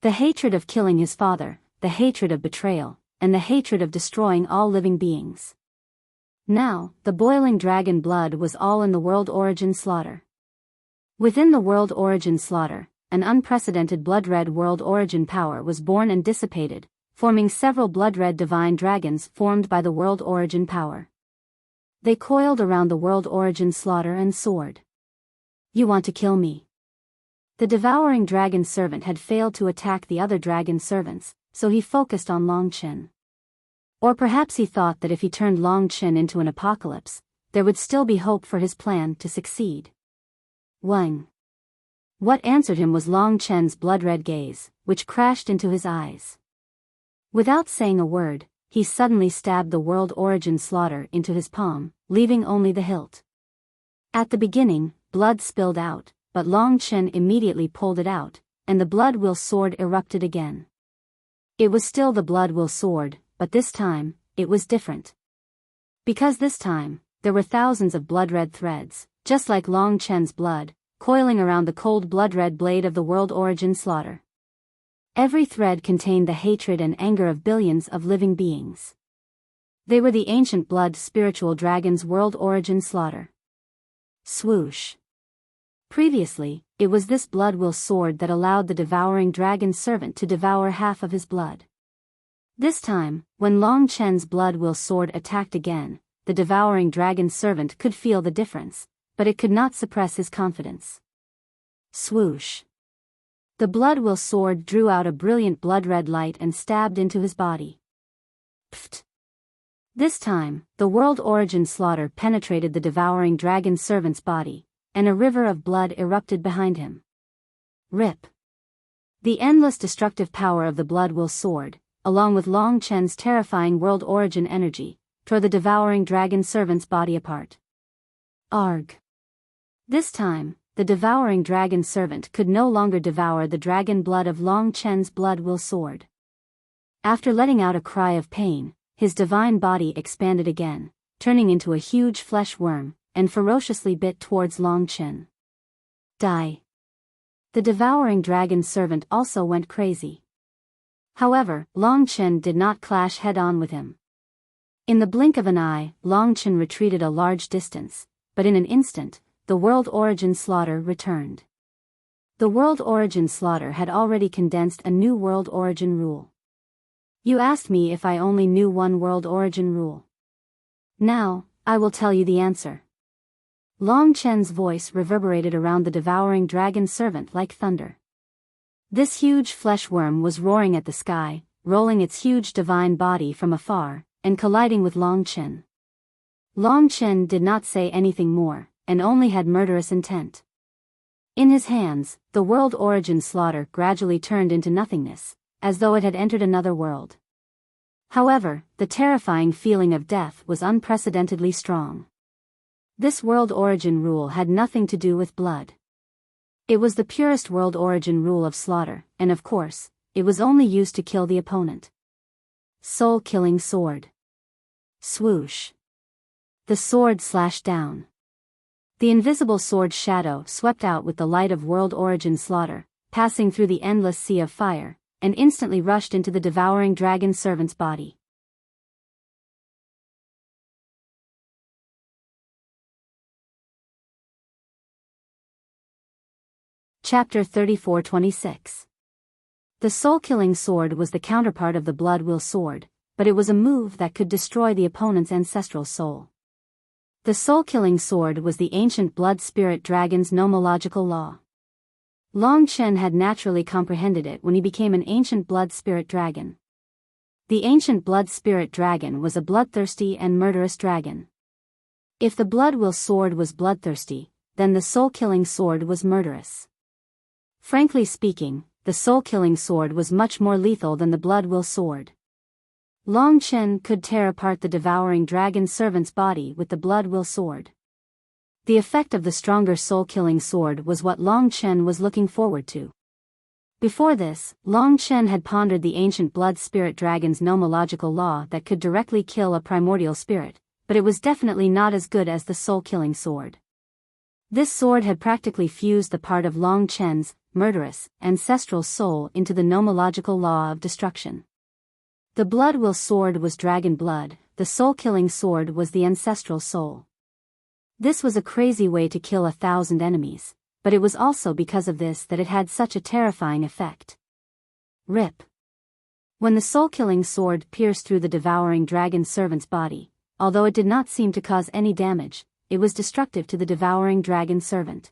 The hatred of killing his father, the hatred of betrayal, and the hatred of destroying all living beings. Now, the boiling dragon blood was all in the world origin slaughter. Within the world origin slaughter, an unprecedented blood-red world origin power was born and dissipated, forming several blood-red divine dragons formed by the world origin power. They coiled around the world origin slaughter and soared. You want to kill me? The devouring dragon servant had failed to attack the other dragon servants, so he focused on Long Chen. Or perhaps he thought that if he turned Long Chen into an apocalypse, there would still be hope for his plan to succeed. Wang. What answered him was Long Chen's blood-red gaze, which crashed into his eyes. Without saying a word, he suddenly stabbed the world origin slaughter into his palm, leaving only the hilt. At the beginning, blood spilled out, but Long Chen immediately pulled it out, and the blood-will sword erupted again. It was still the blood-will sword, but this time, it was different. Because this time, there were thousands of blood-red threads, just like Long Chen's blood, coiling around the cold blood-red blade of the world origin slaughter. Every thread contained the hatred and anger of billions of living beings. They were the ancient blood spiritual dragon's world origin slaughter. Swoosh. Previously, it was this blood-will sword that allowed the devouring dragon servant to devour half of his blood. This time, when Long Chen's blood-will sword attacked again, the devouring dragon servant could feel the difference, but it could not suppress his confidence. Swoosh. The blood-will sword drew out a brilliant blood-red light and stabbed into his body. Pfft. This time, the world origin slaughter penetrated the devouring dragon servant's body, and a river of blood erupted behind him. Rip. The endless destructive power of the Blood Will Sword, along with Long Chen's terrifying world origin energy, tore the devouring dragon servant's body apart. Arg. This time, the devouring dragon servant could no longer devour the dragon blood of Long Chen's Blood Will Sword. After letting out a cry of pain, his divine body expanded again, turning into a huge flesh worm, and ferociously bit towards Long Chen. Die. The devouring dragon servant also went crazy. However, Long Chen did not clash head-on with him. In the blink of an eye, Long Chen retreated a large distance, but in an instant, the World Origin Slaughter returned. The World Origin Slaughter had already condensed a new World Origin rule. You asked me if I only knew one World Origin rule. Now, I will tell you the answer. Long Chen's voice reverberated around the devouring dragon servant like thunder. This huge flesh worm was roaring at the sky, rolling its huge divine body from afar, and colliding with Long Chen. Long Chen did not say anything more, and only had murderous intent. In his hands, the World Origin Slaughter gradually turned into nothingness, as though it had entered another world. However, the terrifying feeling of death was unprecedentedly strong. This World Origin rule had nothing to do with blood. It was the purest World Origin rule of slaughter, and of course, it was only used to kill the opponent. Soul-killing sword. Swoosh. The sword slashed down. The invisible sword shadow swept out with the light of World Origin Slaughter, passing through the endless sea of fire, and instantly rushed into the devouring dragon servant's body. Chapter 34-26. The soul-killing sword was the counterpart of the Blood Will Sword, but it was a move that could destroy the opponent's ancestral soul. The soul-killing sword was the ancient blood spirit dragon's nomological law. Long Chen had naturally comprehended it when he became an ancient blood spirit dragon. The ancient blood spirit dragon was a bloodthirsty and murderous dragon. If the Blood Will Sword was bloodthirsty, then the soul-killing sword was murderous. Frankly speaking, the soul-killing sword was much more lethal than the Blood Will Sword. Long Chen could tear apart the devouring dragon servant's body with the Blood Will Sword. The effect of the stronger soul-killing sword was what Long Chen was looking forward to. Before this, Long Chen had pondered the ancient blood spirit dragon's nomological law that could directly kill a primordial spirit, but it was definitely not as good as the soul-killing sword. This sword had practically fused the part of Long Chen's murderous, ancestral soul into the nomological law of destruction. The Blood Will Sword was dragon blood, the soul-killing sword was the ancestral soul. This was a crazy way to kill 1,000 enemies, but it was also because of this that it had such a terrifying effect. Rip. When the soul-killing sword pierced through the devouring dragon servant's body, although it did not seem to cause any damage, it was destructive to the devouring dragon servant.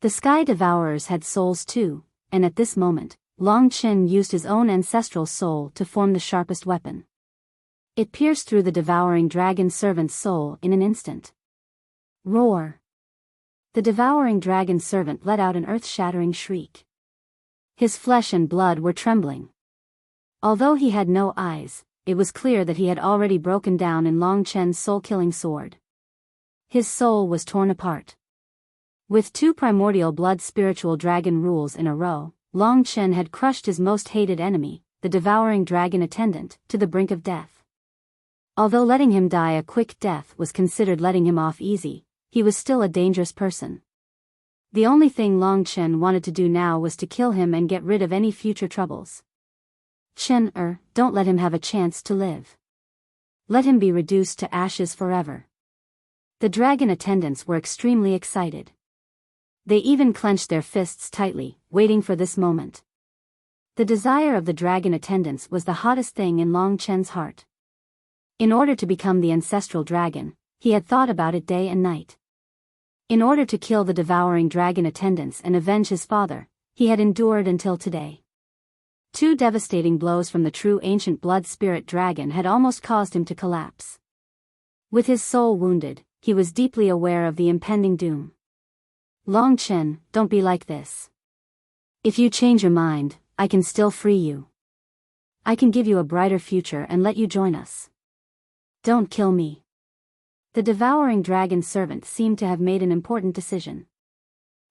The Sky Devourers had souls too, and at this moment, Long Chen used his own ancestral soul to form the sharpest weapon. It pierced through the devouring dragon servant's soul in an instant. Roar! The devouring dragon servant let out an earth-shattering shriek. His flesh and blood were trembling. Although he had no eyes, it was clear that he had already broken down in Long Chen's soul-killing sword. His soul was torn apart. With 2 primordial blood spiritual dragon rules in a row, Long Chen had crushed his most hated enemy, the devouring dragon attendant, to the brink of death. Although letting him die a quick death was considered letting him off easy, he was still a dangerous person. The only thing Long Chen wanted to do now was to kill him and get rid of any future troubles. Chen, don't let him have a chance to live. Let him be reduced to ashes forever. The dragon attendants were extremely excited. They even clenched their fists tightly, waiting for this moment. The desire of the dragon attendants was the hottest thing in Long Chen's heart. In order to become the ancestral dragon, he had thought about it day and night. In order to kill the devouring dragon attendants and avenge his father, he had endured until today. 2 devastating blows from the true ancient blood spirit dragon had almost caused him to collapse. With his soul wounded, he was deeply aware of the impending doom. Long Chen, don't be like this. If you change your mind, I can still free you. I can give you a brighter future and let you join us. Don't kill me. The devouring dragon servant seemed to have made an important decision.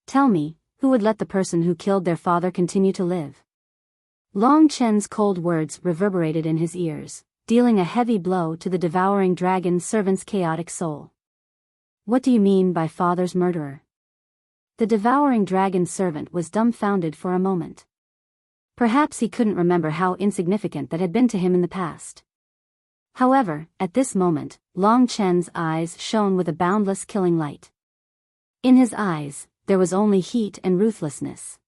Tell me, who would let the person who killed their father continue to live? Long Chen's cold words reverberated in his ears, dealing a heavy blow to the devouring dragon servant's chaotic soul. What do you mean by father's murderer? The devouring dragon servant was dumbfounded for a moment. Perhaps he couldn't remember how insignificant that had been to him in the past. However, at this moment, Long Chen's eyes shone with a boundless killing light. In his eyes, there was only heat and ruthlessness.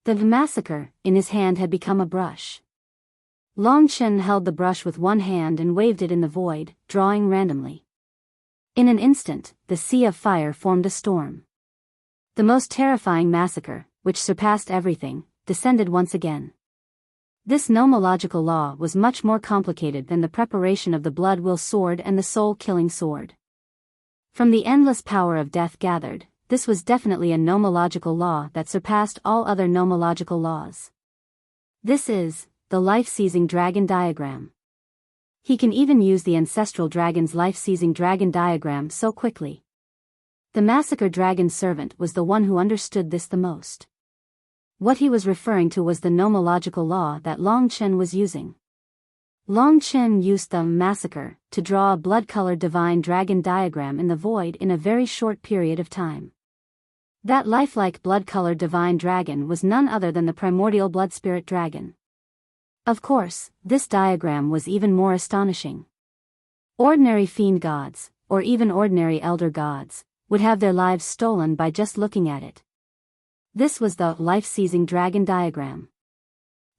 The massacre in his hand had become a brush. Long Chen held the brush with one hand and waved it in the void, drawing randomly. In an instant, the sea of fire formed a storm. The most terrifying massacre, which surpassed everything, descended once again. This nomological law was much more complicated than the preparation of the blood will sword and the soul-killing sword. From the endless power of death gathered, this was definitely a nomological law that surpassed all other nomological laws. This is the life-seizing dragon diagram. He can even use the ancestral dragon's life-seizing dragon diagram so quickly. The massacre dragon servant was the one who understood this the most. What he was referring to was the nomological law that Long Chen was using. Long Chen used the massacre to draw a blood-colored divine dragon diagram in the void in a very short period of time. That lifelike blood-colored divine dragon was none other than the primordial blood spirit dragon. Of course, this diagram was even more astonishing. Ordinary fiend gods, or even ordinary elder gods, would have their lives stolen by just looking at it. This was the life-seizing dragon diagram.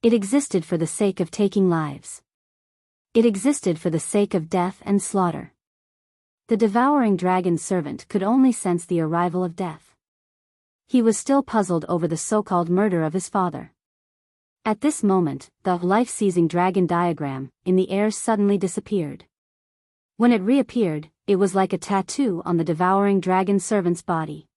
It existed for the sake of taking lives. It existed for the sake of death and slaughter. The devouring dragon servant could only sense the arrival of death. He was still puzzled over the so-called murder of his father. At this moment, the life-seizing dragon diagram in the air suddenly disappeared. When it reappeared, it was like a tattoo on the devouring dragon servant's body.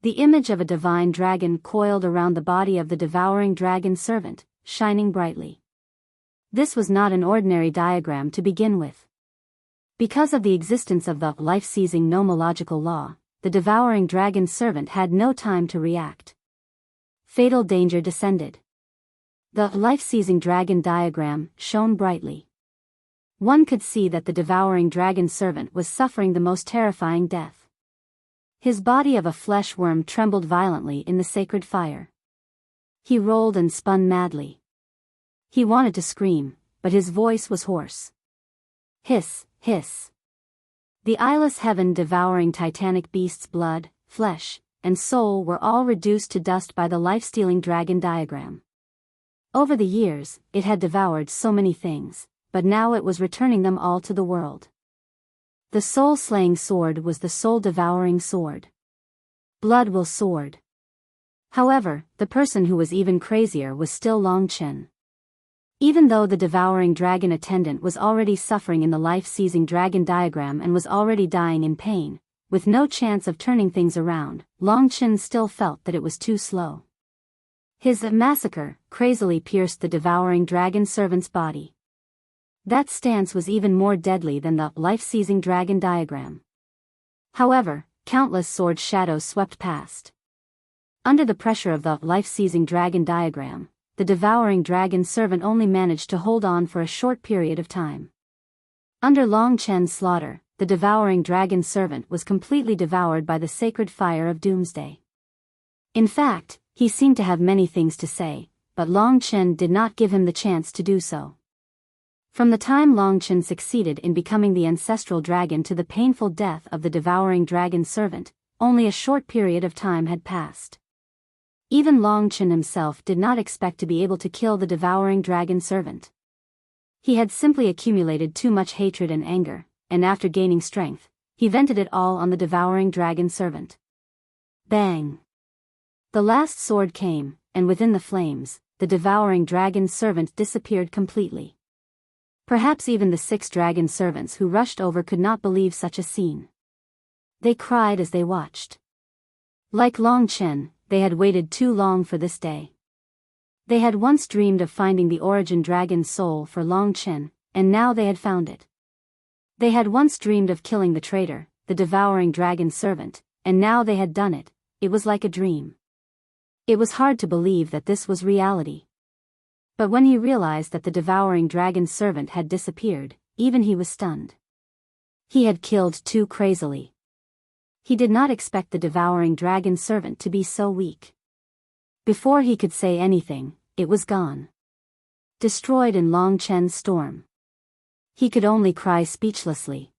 The image of a divine dragon coiled around the body of the devouring dragon servant, shining brightly. This was not an ordinary diagram to begin with. Because of the existence of the life-seizing nomological law, the devouring dragon servant had no time to react. Fatal danger descended. The life-seizing dragon diagram shone brightly. One could see that the devouring dragon servant was suffering the most terrifying death. His body of a flesh worm trembled violently in the sacred fire. He rolled and spun madly. He wanted to scream, but his voice was hoarse. Hiss, hiss. The eyeless heaven-devouring titanic beast's blood, flesh, and soul were all reduced to dust by the life-stealing dragon diagram. Over the years, it had devoured so many things, but now it was returning them all to the world. The soul-slaying sword was the soul-devouring sword. Blood will sword. However, the person who was even crazier was still Long Chen. Even though the devouring dragon attendant was already suffering in the life-seizing dragon diagram and was already dying in pain, with no chance of turning things around, Long Chen still felt that it was too slow. His massacre crazily pierced the devouring dragon servant's body. That stance was even more deadly than the life-seizing dragon diagram. However, countless sword shadows swept past. Under the pressure of the life-seizing dragon diagram, the devouring dragon servant only managed to hold on for a short period of time. Under Long Chen's slaughter, the devouring dragon servant was completely devoured by the sacred fire of doomsday. In fact, he seemed to have many things to say, but Long Chen did not give him the chance to do so. From the time Long Chen succeeded in becoming the ancestral dragon to the painful death of the devouring dragon servant, only a short period of time had passed. Even Long Chen himself did not expect to be able to kill the devouring dragon servant. He had simply accumulated too much hatred and anger, and after gaining strength, he vented it all on the devouring dragon servant. Bang! The last sword came, and within the flames, the devouring dragon servant disappeared completely. Perhaps even the 6 dragon servants who rushed over could not believe such a scene. They cried as they watched. Like Long Chen, they had waited too long for this day. They had once dreamed of finding the origin dragon's soul for Long Chen, and now they had found it. They had once dreamed of killing the traitor, the devouring dragon's servant, and now they had done it. It was like a dream. It was hard to believe that this was reality. But when he realized that the devouring dragon's servant had disappeared, even he was stunned. He had killed too crazily. He did not expect the devouring dragon's servant to be so weak. Before he could say anything, it was gone. Destroyed in Long Chen's storm. He could only cry speechlessly.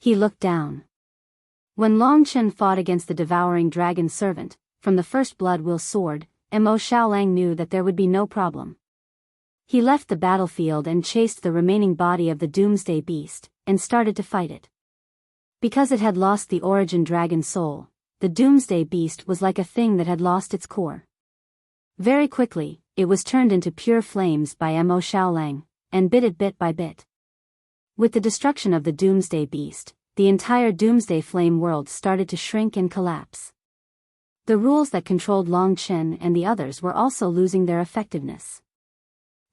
He looked down. When Long Chen fought against the devouring dragon's servant, from the first blood will sword, Mo Xiaolang knew that there would be no problem. He left the battlefield and chased the remaining body of the Doomsday Beast, and started to fight it. Because it had lost the origin dragon soul, the Doomsday Beast was like a thing that had lost its core. Very quickly, it was turned into pure flames by Mo Xiaolang, and bit it bit by bit. With the destruction of the Doomsday Beast, the entire Doomsday Flame world started to shrink and collapse. The rules that controlled Long Chen and the others were also losing their effectiveness.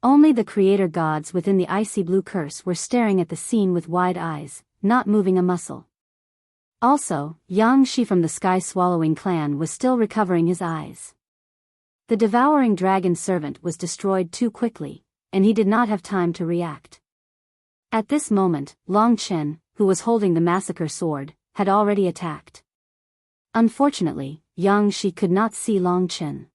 Only the creator gods within the icy blue curse were staring at the scene with wide eyes, not moving a muscle. Also, Yang Shi from the sky-swallowing clan was still recovering his eyes. The devouring dragon servant was destroyed too quickly, and he did not have time to react. At this moment, Long Chen, who was holding the massacre sword, had already attacked. Unfortunately, Yang Shi could not see Long Chen.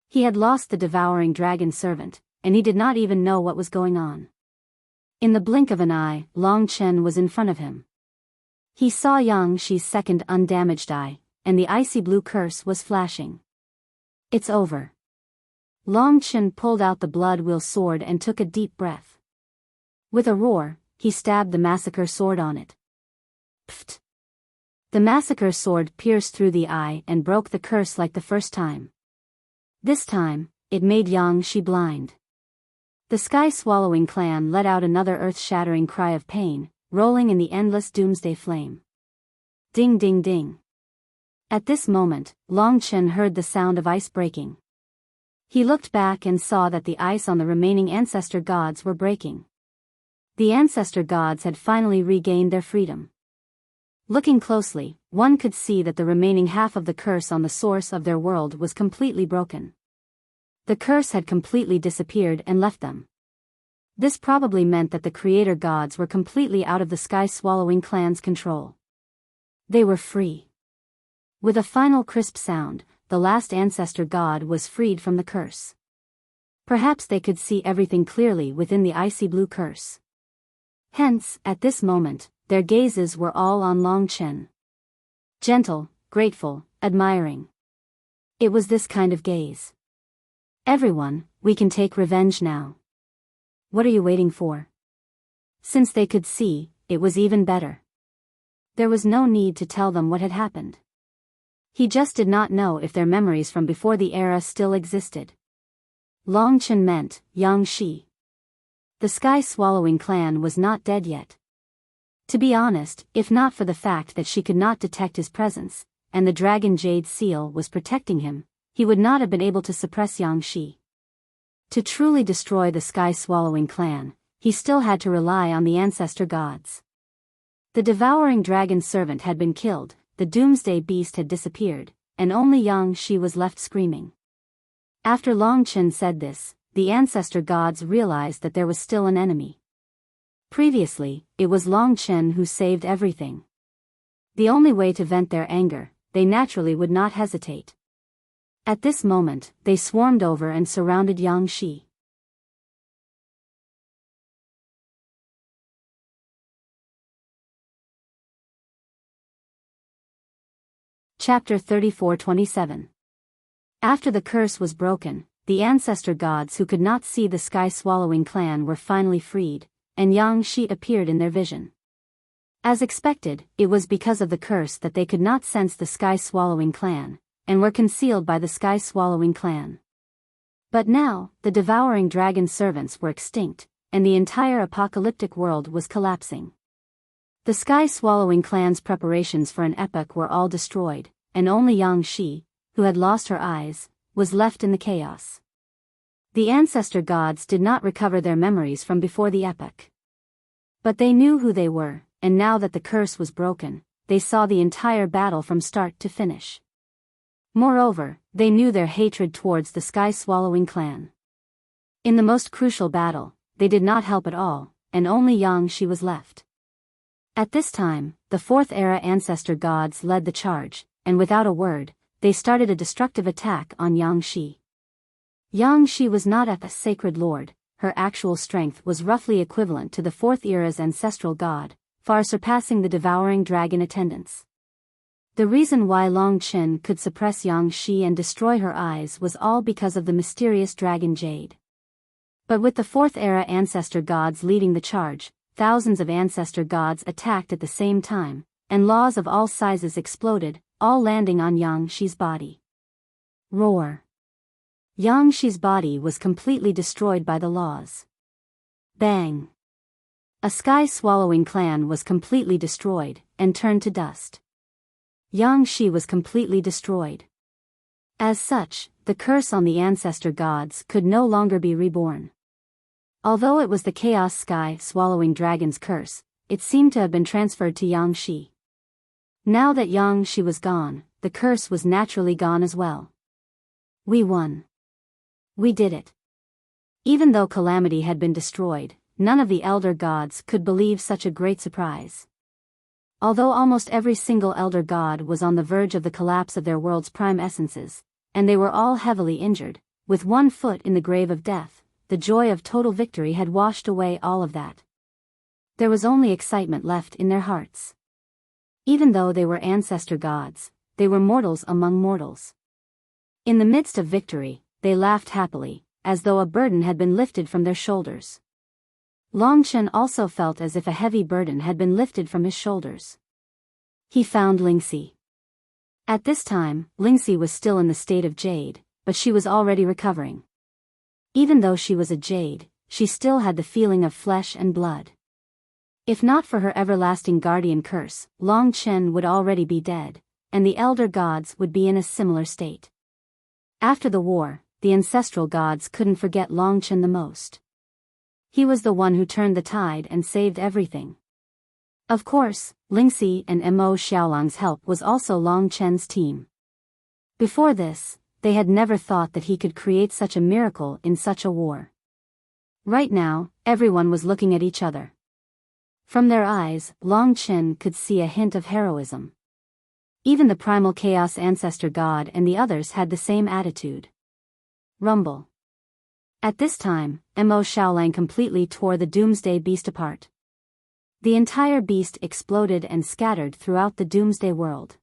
He had lost the devouring dragon servant, and he did not even know what was going on. In the blink of an eye, Long Chen was in front of him. He saw Yang Shi's second undamaged eye, and the icy blue curse was flashing. It's over. Long Chen pulled out the blood will sword and took a deep breath. With a roar, he stabbed the massacre sword on it. Pfft! The massacre sword pierced through the eye and broke the curse like the first time. This time, it made Yang Shi blind. The sky-swallowing clan let out another earth-shattering cry of pain, rolling in the endless doomsday flame. Ding ding ding. At this moment, Long Chen heard the sound of ice breaking. He looked back and saw that the ice on the remaining ancestor gods were breaking. The ancestor gods had finally regained their freedom. Looking closely, one could see that the remaining half of the curse on the source of their world was completely broken. The curse had completely disappeared and left them. This probably meant that the creator gods were completely out of the sky-swallowing clan's control. They were free. With a final crisp sound, the last ancestor god was freed from the curse. Perhaps they could see everything clearly within the icy blue curse. Hence, at this moment, their gazes were all on Long Chen. Gentle, grateful, admiring. It was this kind of gaze. Everyone, we can take revenge now. What are you waiting for? Since they could see, it was even better. There was no need to tell them what had happened. He just did not know if their memories from before the era still existed. Long Chen meant Yang Shi. The sky-swallowing clan was not dead yet. To be honest, if not for the fact that she could not detect his presence, and the dragon jade seal was protecting him, he would not have been able to suppress Yang Shi. To truly destroy the sky-swallowing clan, he still had to rely on the ancestor gods. The devouring dragon servant had been killed, the doomsday beast had disappeared, and only Yang Shi was left screaming. After Long Chen said this, the ancestor gods realized that there was still an enemy. Previously, it was Long Chen who saved everything. The only way to vent their anger, they naturally would not hesitate. At this moment, they swarmed over and surrounded Yang Shi. Chapter 34-27. After the curse was broken, the ancestor gods who could not see the sky-swallowing clan were finally freed, and Yang Shi appeared in their vision. As expected, it was because of the curse that they could not sense the sky-swallowing clan, and were concealed by the sky-swallowing clan. But now, the devouring dragon servants were extinct, and the entire apocalyptic world was collapsing. The sky-swallowing clan's preparations for an epoch were all destroyed, and only Yang Shi, who had lost her eyes, was left in the chaos. The ancestor gods did not recover their memories from before the epoch. But they knew who they were, and now that the curse was broken, they saw the entire battle from start to finish. Moreover, they knew their hatred towards the sky-swallowing clan. In the most crucial battle, they did not help at all, and only Yang Shi was left. At this time, the Fourth Era ancestor gods led the charge, and without a word, they started a destructive attack on Yang Shi. Yang Shi was not a sacred lord, her actual strength was roughly equivalent to the Fourth Era's ancestral god, far surpassing the devouring dragon attendants. The reason why Long Chen could suppress Yang Shi and destroy her eyes was all because of the mysterious dragon Jade. But with the Fourth Era ancestor gods leading the charge, thousands of ancestor gods attacked at the same time, and laws of all sizes exploded, all landing on Yang Shi's body. Roar! Yang Shi's body was completely destroyed by the laws. Bang! A sky-swallowing clan was completely destroyed, and turned to dust. Yang Shi was completely destroyed. As such, the curse on the ancestor gods could no longer be reborn. Although it was the chaos sky-swallowing dragon's curse, it seemed to have been transferred to Yang Shi. Now that Yang Shi was gone, the curse was naturally gone as well. We won. We did it. Even though Calamity had been destroyed, none of the elder gods could believe such a great surprise. Although almost every single elder god was on the verge of the collapse of their world's prime essences, and they were all heavily injured, with one foot in the grave of death, the joy of total victory had washed away all of that. There was only excitement left in their hearts. Even though they were ancestor gods, they were mortals among mortals. In the midst of victory, they laughed happily, as though a burden had been lifted from their shoulders. Long Chen also felt as if a heavy burden had been lifted from his shoulders. He found Lingxi. At this time, Lingxi was still in the state of jade, but she was already recovering. Even though she was a jade, she still had the feeling of flesh and blood. If not for her everlasting guardian curse, Long Chen would already be dead, and the elder gods would be in a similar state. After the war, the ancestral gods couldn't forget Long Chen the most. He was the one who turned the tide and saved everything. Of course, Lingxi and Mo Xiaolang's help was also Long Chen's team. Before this, they had never thought that he could create such a miracle in such a war. Right now, everyone was looking at each other. From their eyes, Long Chen could see a hint of heroism. Even the primal chaos ancestor god and the others had the same attitude. Rumble. At this time, Mo Xiaolang completely tore the Doomsday Beast apart. The entire beast exploded and scattered throughout the Doomsday world.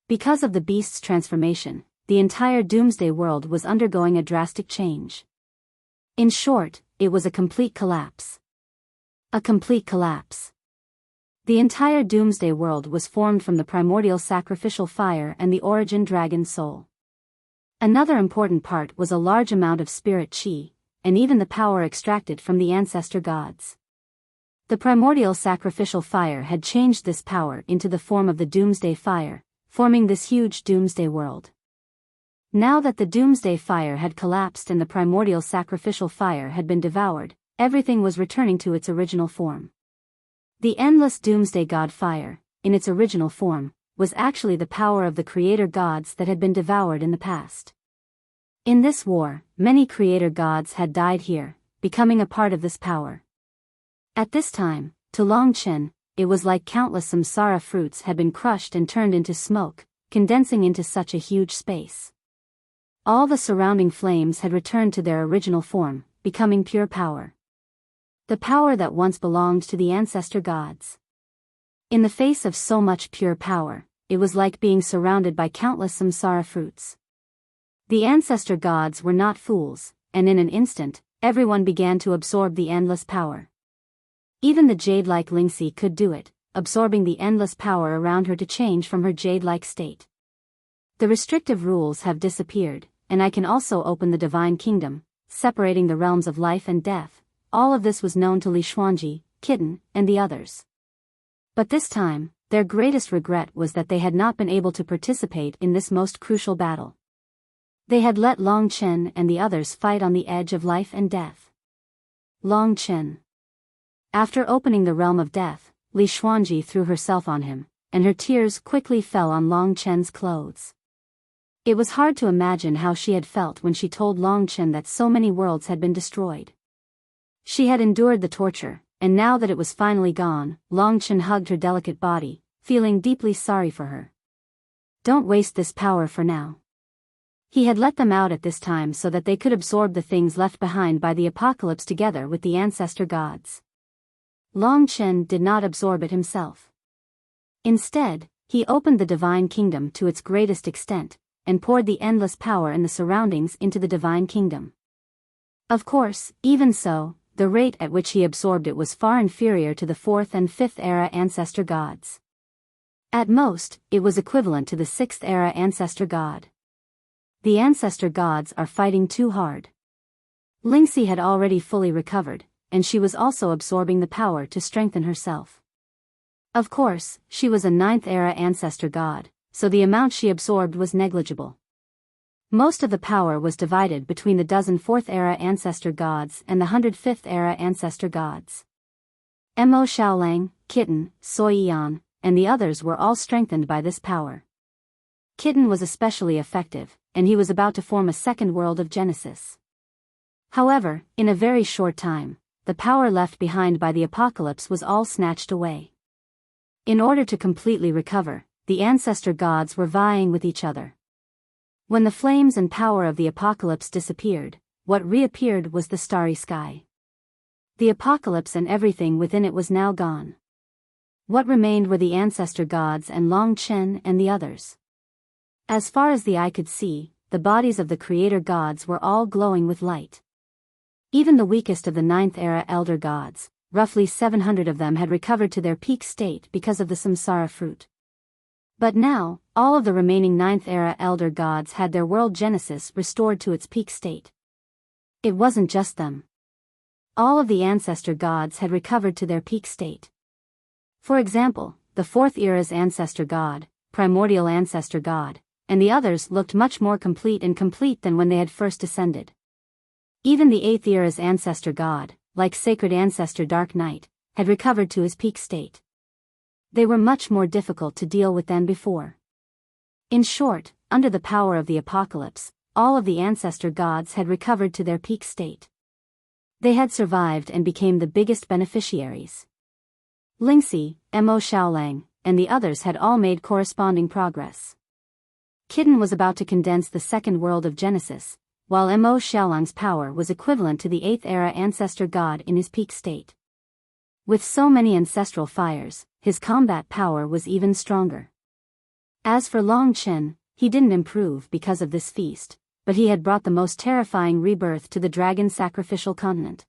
Because of the beast's transformation, the entire Doomsday world was undergoing a drastic change. In short, it was a complete collapse. A complete collapse. The entire Doomsday world was formed from the primordial sacrificial fire and the origin dragon soul. Another important part was a large amount of spirit chi, and even the power extracted from the ancestor gods. The primordial sacrificial fire had changed this power into the form of the Doomsday Fire, forming this huge Doomsday world. Now that the Doomsday Fire had collapsed and the primordial sacrificial fire had been devoured, everything was returning to its original form. The endless Doomsday God Fire, in its original form, was actually the power of the creator gods that had been devoured in the past. In this war, many creator gods had died here, becoming a part of this power. At this time, to Long Chen, it was like countless samsara fruits had been crushed and turned into smoke, condensing into such a huge space. All the surrounding flames had returned to their original form, becoming pure power. The power that once belonged to the ancestor gods. In the face of so much pure power, it was like being surrounded by countless samsara fruits. The ancestor gods were not fools, and in an instant, everyone began to absorb the endless power. Even the jade-like Lingxi could do it, absorbing the endless power around her to change from her jade-like state. The restrictive rules have disappeared, and I can also open the divine kingdom, separating the realms of life and death. All of this was known to Li Xuanji, Kitten, and the others. But this time, their greatest regret was that they had not been able to participate in this most crucial battle. They had let Long Chen and the others fight on the edge of life and death. Long Chen. After opening the realm of death, Li Xuanji threw herself on him, and her tears quickly fell on Long Chen's clothes. It was hard to imagine how she had felt when she told Long Chen that so many worlds had been destroyed. She had endured the torture, and now that it was finally gone, Long Chen hugged her delicate body, feeling deeply sorry for her. Don't waste this power for now. He had let them out at this time so that they could absorb the things left behind by the apocalypse together with the ancestor gods. Long Chen did not absorb it himself. Instead, he opened the divine kingdom to its greatest extent, and poured the endless power in the surroundings into the divine kingdom. Of course, even so, the rate at which he absorbed it was far inferior to the 4th and 5th era ancestor gods. At most, it was equivalent to the 6th era ancestor god. The ancestor gods are fighting too hard. Lingxi had already fully recovered, and she was also absorbing the power to strengthen herself. Of course, she was a 9th era ancestor god, so the amount she absorbed was negligible. Most of the power was divided between the dozen 4th era ancestor gods and the 105th era ancestor gods. Mo Xiaolang, Kitten, Soi Yan, and the others were all strengthened by this power. Kitten was especially effective, and he was about to form a second world of Genesis. However, in a very short time, the power left behind by the apocalypse was all snatched away. In order to completely recover, the ancestor gods were vying with each other. When the flames and power of the apocalypse disappeared, what reappeared was the starry sky. The apocalypse and everything within it was now gone. What remained were the ancestor gods and Long Chen and the others. As far as the eye could see, the bodies of the creator gods were all glowing with light. Even the weakest of the 9th era elder gods, roughly 700 of them, had recovered to their peak state because of the samsara fruit. But now, all of the remaining 9th era elder gods had their world Genesis restored to its peak state. It wasn't just them. All of the ancestor gods had recovered to their peak state. For example, the 4th era's ancestor god, primordial ancestor god, and the others looked much more complete than when they had first ascended. Even the 8th era's ancestor god, like sacred ancestor Dark Knight, had recovered to his peak state. They were much more difficult to deal with than before. In short, under the power of the apocalypse, all of the ancestor gods had recovered to their peak state. They had survived and became the biggest beneficiaries. Lingxi, Mo Xiaolang, and the others had all made corresponding progress. Kitten was about to condense the second world of Genesis, while Mo Xiaolang's power was equivalent to the 8th era ancestor god in his peak state. With so many ancestral fires, his combat power was even stronger. As for Long Chen, he didn't improve because of this feast, but he had brought the most terrifying rebirth to the dragon sacrificial continent.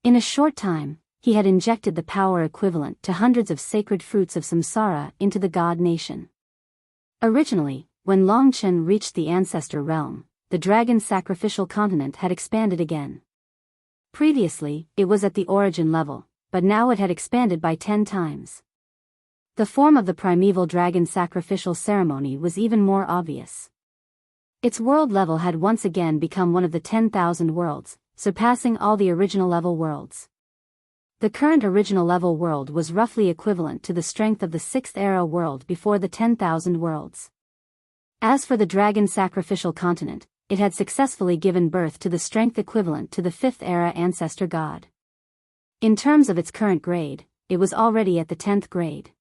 In a short time, he had injected the power equivalent to hundreds of sacred fruits of samsara into the god nation. Originally, when Long Chen reached the ancestor realm, the dragon sacrificial continent had expanded again. Previously, it was at the origin level, but now it had expanded by 10 times. The form of the primeval dragon sacrificial ceremony was even more obvious. Its world level had once again become one of the 10,000 worlds, surpassing all the original level worlds. The current original level world was roughly equivalent to the strength of the 6th era world before the 10,000 worlds. As for the dragon sacrificial continent, it had successfully given birth to the strength equivalent to the 5th era ancestor god. In terms of its current grade, it was already at the 10th grade.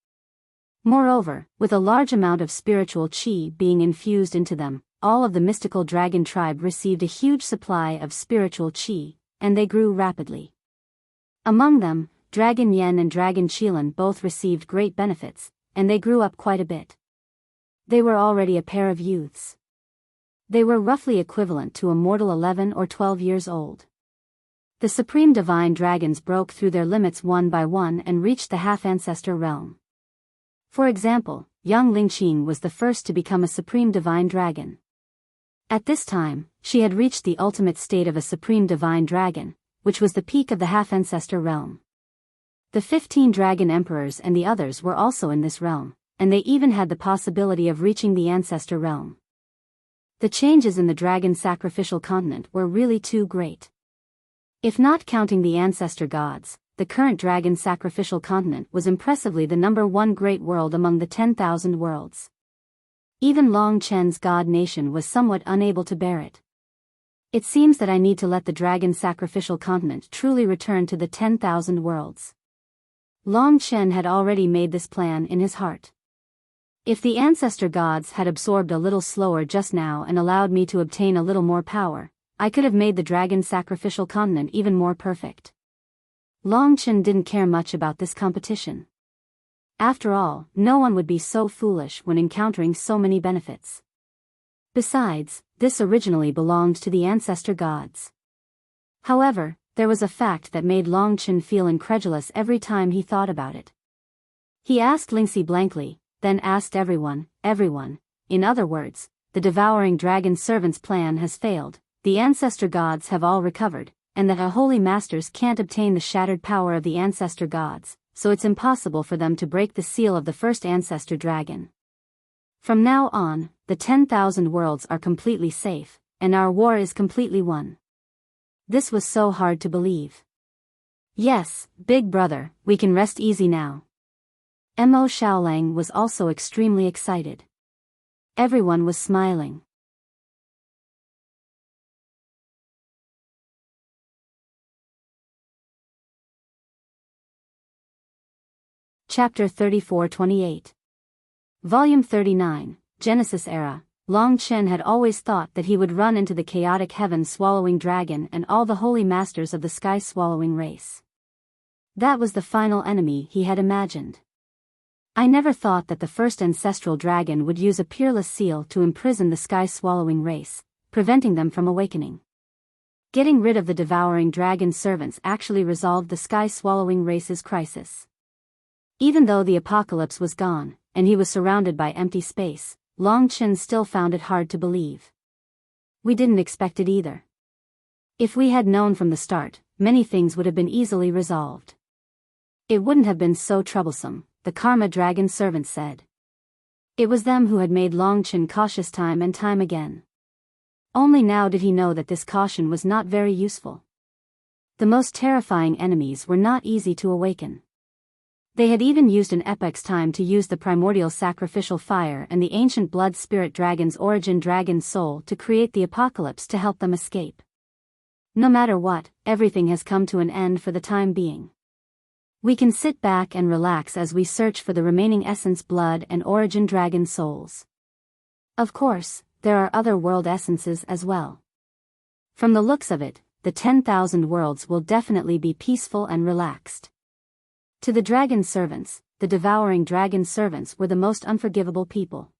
Moreover, with a large amount of spiritual qi being infused into them, all of the mystical dragon tribe received a huge supply of spiritual qi, and they grew rapidly. Among them, Dragon Yen and Dragon Qilan both received great benefits, and they grew up quite a bit. They were already a pair of youths. They were roughly equivalent to a mortal 11 or 12 years old. The supreme divine dragons broke through their limits one by one and reached the half-ancestor realm. For example, young Lingqing was the first to become a supreme divine dragon. At this time, she had reached the ultimate state of a supreme divine dragon, which was the peak of the half-ancestor realm. The 15 dragon emperors and the others were also in this realm, and they even had the possibility of reaching the ancestor realm. The changes in the dragon sacrificial continent were really too great. If not counting the ancestor gods, the current dragon sacrificial continent was impressively the #1 great world among the 10,000 worlds. Even Long Chen's god nation was somewhat unable to bear it. It seems that I need to let the dragon sacrificial continent truly return to the 10,000 worlds. Long Chen had already made this plan in his heart. If the ancestor gods had absorbed a little slower just now and allowed me to obtain a little more power, I could have made the dragon sacrificial continent even more perfect. Long Chen didn't care much about this competition. After all, no one would be so foolish when encountering so many benefits. Besides, this originally belonged to the ancestor gods. However, there was a fact that made Long Chen feel incredulous every time he thought about it. He asked Lingxi blankly, then asked everyone. In other words, the devouring dragon servant's plan has failed, the ancestor gods have all recovered, and that our holy masters can't obtain the shattered power of the ancestor gods, so it's impossible for them to break the seal of the first ancestor dragon. From now on, the 10,000 worlds are completely safe, and our war is completely won. This was so hard to believe. Yes, big brother, we can rest easy now. Mo Xiaolang was also extremely excited. Everyone was smiling. Chapter 34-28. Volume 39, Genesis Era. Long Chen had always thought that he would run into the chaotic heaven-swallowing dragon and all the holy masters of the sky-swallowing race. That was the final enemy he had imagined. I never thought that the first ancestral dragon would use a peerless seal to imprison the sky-swallowing race, preventing them from awakening. Getting rid of the devouring dragon servants actually resolved the sky-swallowing race's crisis. Even though the apocalypse was gone, and he was surrounded by empty space, Long Chen still found it hard to believe. We didn't expect it either. If we had known from the start, many things would have been easily resolved. It wouldn't have been so troublesome, the Karma Dragon servant said. It was them who had made Long Chen cautious time and time again. Only now did he know that this caution was not very useful. The most terrifying enemies were not easy to awaken. They had even used an epoch's time to use the primordial sacrificial fire and the ancient blood spirit dragon's origin dragon's soul to create the apocalypse to help them escape. No matter what, everything has come to an end for the time being. We can sit back and relax as we search for the remaining essence blood and origin dragon souls. Of course, there are other world essences as well. From the looks of it, the 10,000 worlds will definitely be peaceful and relaxed. To the dragon servants, the devouring dragon servants were the most unforgivable people.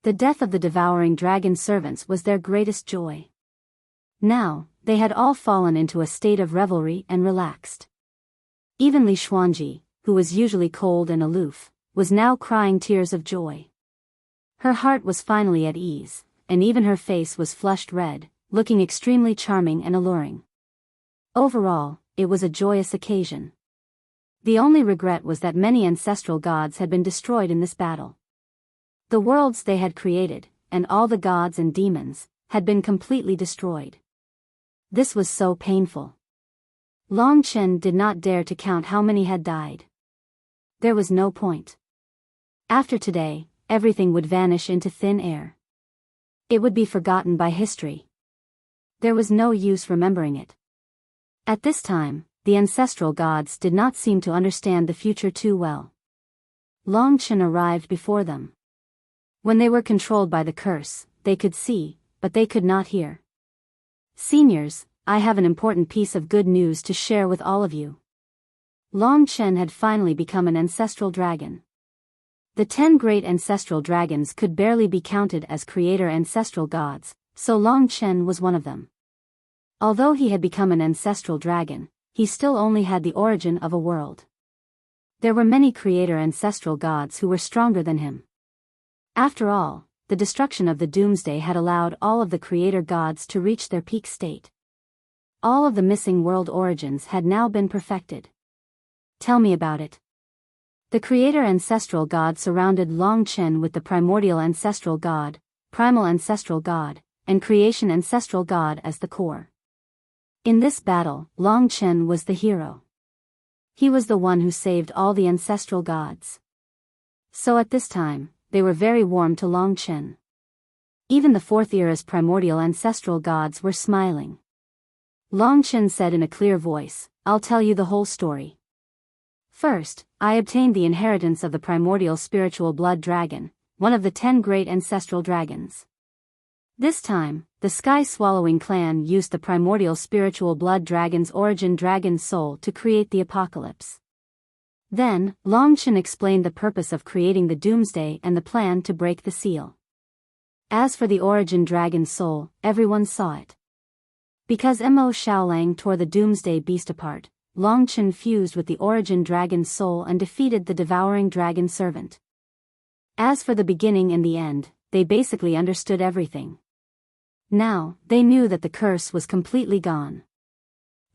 The death of the devouring dragon servants was their greatest joy. Now, they had all fallen into a state of revelry and relaxed. Even Li Xuanji, who was usually cold and aloof, was now crying tears of joy. Her heart was finally at ease, and even her face was flushed red, looking extremely charming and alluring. Overall, it was a joyous occasion. The only regret was that many ancestral gods had been destroyed in this battle. The worlds they had created, and all the gods and demons, had been completely destroyed. This was so painful. Long Chen did not dare to count how many had died. There was no point. After today, everything would vanish into thin air. It would be forgotten by history. There was no use remembering it. At this time, the ancestral gods did not seem to understand the future too well. Long Chen arrived before them. When they were controlled by the curse, they could see, but they could not hear. Seniors, I have an important piece of good news to share with all of you. Long Chen had finally become an ancestral dragon. The 10 great ancestral dragons could barely be counted as creator ancestral gods, so Long Chen was one of them. Although he had become an ancestral dragon, he still only had the origin of a world. There were many creator ancestral gods who were stronger than him. After all, the destruction of the Doomsday had allowed all of the creator gods to reach their peak state. All of the missing world origins had now been perfected. tell me about it. The creator ancestral god surrounded Long Chen with the primordial ancestral god, primal ancestral god, and creation ancestral god as the core. In this battle, Long Chen was the hero. He was the one who saved all the ancestral gods. So at this time, they were very warm to Long Chen. Even the fourth era's primordial ancestral gods were smiling. Long Chen said in a clear voice, "I'll tell you the whole story. First, I obtained the inheritance of the primordial spiritual blood dragon, one of the 10 great ancestral dragons. This time, the sky-swallowing clan used the primordial spiritual blood dragon's origin dragon soul to create the apocalypse." Then, Long Chen explained the purpose of creating the doomsday and the plan to break the seal. As for the origin dragon soul, everyone saw it. Because Mo Shaolang tore the doomsday beast apart, Long Chen fused with the origin dragon's soul and defeated the devouring dragon servant. As for the beginning and the end, they basically understood everything. Now, they knew that the curse was completely gone.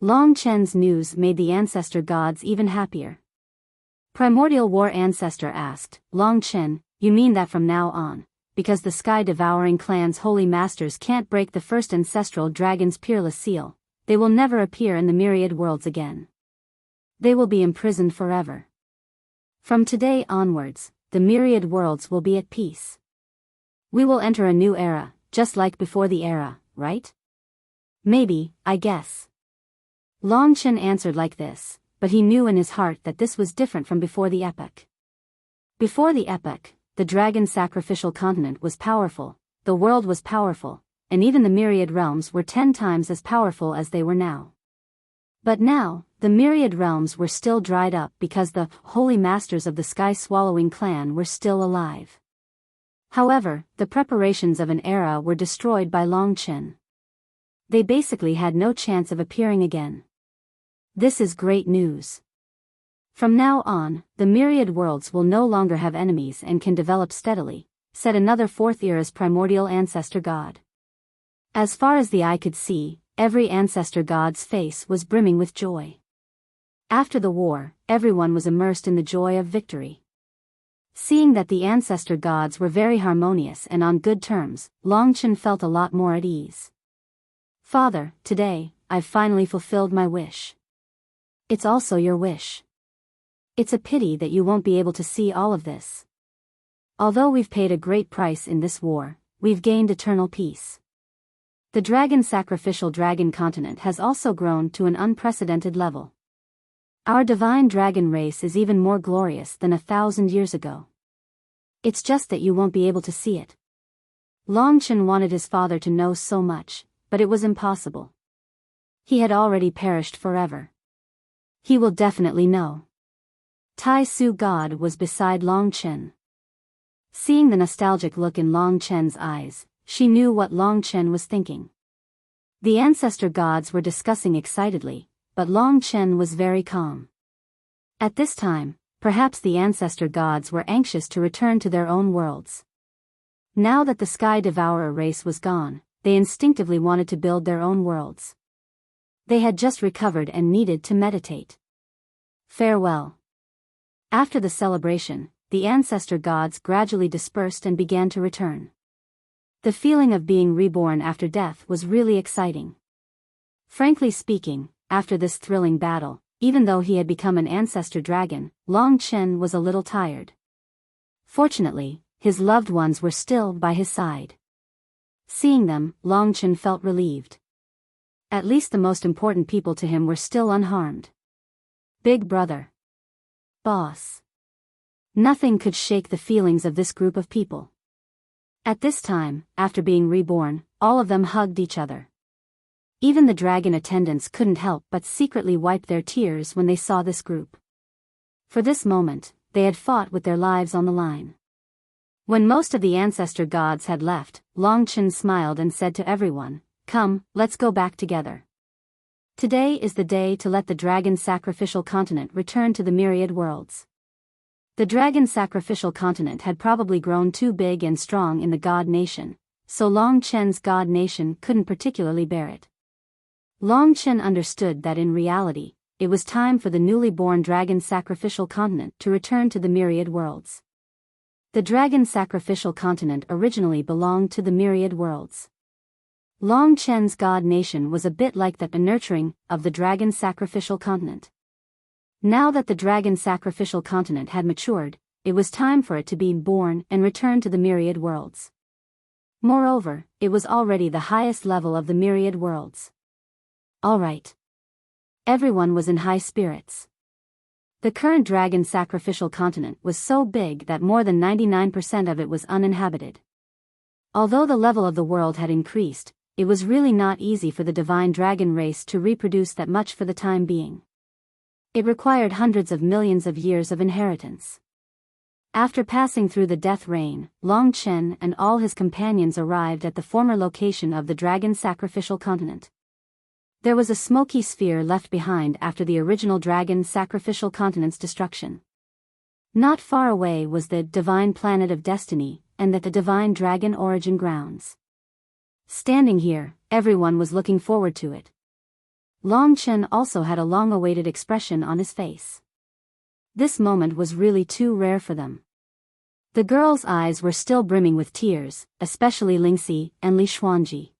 Long Chen's news made the ancestor gods even happier. Primordial War Ancestor asked, "Long Chen, you mean that from now on, because the sky-devouring clan's holy masters can't break the first ancestral dragon's peerless seal, they will never appear in the myriad worlds again? They will be imprisoned forever. From today onwards, the myriad worlds will be at peace. We will enter a new era, just like before the era, right? Maybe, I guess." Long Chen answered like this, but he knew in his heart that this was different from before the epoch. Before the epoch, the dragon sacrificial continent was powerful, the world was powerful, and even the myriad realms were 10 times as powerful as they were now. But now, the myriad realms were still dried up because the holy masters of the sky-swallowing clan were still alive. However, the preparations of an era were destroyed by Long Chen. They basically had no chance of appearing again. This is great news. From now on, the myriad worlds will no longer have enemies and can develop steadily, said another fourth era's primordial ancestor god. As far as the eye could see, every ancestor god's face was brimming with joy. After the war, everyone was immersed in the joy of victory. Seeing that the ancestor gods were very harmonious and on good terms, Long Chen felt a lot more at ease. "Father, today, I've finally fulfilled my wish. It's also your wish. It's a pity that you won't be able to see all of this. Although we've paid a great price in this war, we've gained eternal peace. The dragon sacrificial dragon continent has also grown to an unprecedented level. Our divine dragon race is even more glorious than 1,000 years ago. It's just that you won't be able to see it." Long Chen wanted his father to know so much, but it was impossible. He had already perished forever. He will definitely know. Tai Su God was beside Long Chen. Seeing the nostalgic look in Long Chen's eyes, she knew what Long Chen was thinking. The ancestor gods were discussing excitedly, but Long Chen was very calm. At this time, perhaps the ancestor gods were anxious to return to their own worlds. Now that the Sky Devourer race was gone, they instinctively wanted to build their own worlds. They had just recovered and needed to meditate. Farewell. After the celebration, the ancestor gods gradually dispersed and began to return. The feeling of being reborn after death was really exciting. Frankly speaking, after this thrilling battle, even though he had become an ancestor dragon, Long Chen was a little tired. Fortunately, his loved ones were still by his side. Seeing them, Long Chen felt relieved. At least the most important people to him were still unharmed. Big brother. Boss. Nothing could shake the feelings of this group of people. At this time, after being reborn, all of them hugged each other. Even the dragon attendants couldn't help but secretly wipe their tears when they saw this group. For this moment, they had fought with their lives on the line. When most of the ancestor gods had left, Long Chen smiled and said to everyone, "Come, let's go back together. Today is the day to let the dragon sacrificial continent return to the myriad worlds." The dragon sacrificial continent had probably grown too big and strong in the god nation, so Long Chen's god nation couldn't particularly bear it. Long Chen understood that in reality, it was time for the newly born dragon sacrificial continent to return to the myriad worlds. The dragon sacrificial continent originally belonged to the myriad worlds. Long Chen's god nation was a bit like the nurturing of the dragon sacrificial continent. Now that the dragon sacrificial continent had matured, it was time for it to be born and return to the myriad worlds. Moreover, it was already the highest level of the myriad worlds. Alright. Everyone was in high spirits. The current dragon sacrificial continent was so big that more than 99% of it was uninhabited. Although the level of the world had increased, it was really not easy for the divine dragon race to reproduce that much for the time being. It required hundreds of millions of years of inheritance. After passing through the death rain, Long Chen and all his companions arrived at the former location of the dragon sacrificial continent. There was a smoky sphere left behind after the original dragon sacrificial continent's destruction. Not far away was the divine planet of destiny, and the divine dragon origin grounds. Standing here, everyone was looking forward to it. Long Chen also had a long-awaited expression on his face. This moment was really too rare for them. The girls' eyes were still brimming with tears, especially Lingxi and Li Xuanji.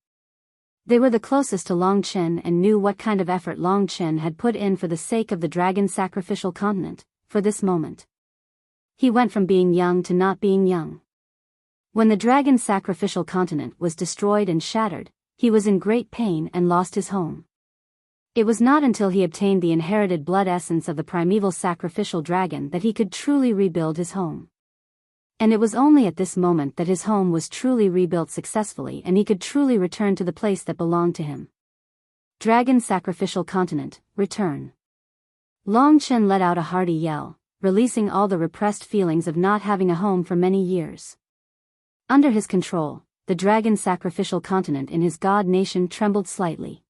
They were the closest to Long Chen and knew what kind of effort Long Chen had put in for the sake of the dragon sacrificial continent, for this moment. He went from being young to not being young. When the dragon sacrificial continent was destroyed and shattered, he was in great pain and lost his home. It was not until he obtained the inherited blood essence of the primeval sacrificial dragon that he could truly rebuild his home. And it was only at this moment that his home was truly rebuilt successfully and he could truly return to the place that belonged to him. Dragon sacrificial continent, return. Long Chen let out a hearty yell, releasing all the repressed feelings of not having a home for many years. Under his control, the dragon sacrificial continent in his god nation trembled slightly.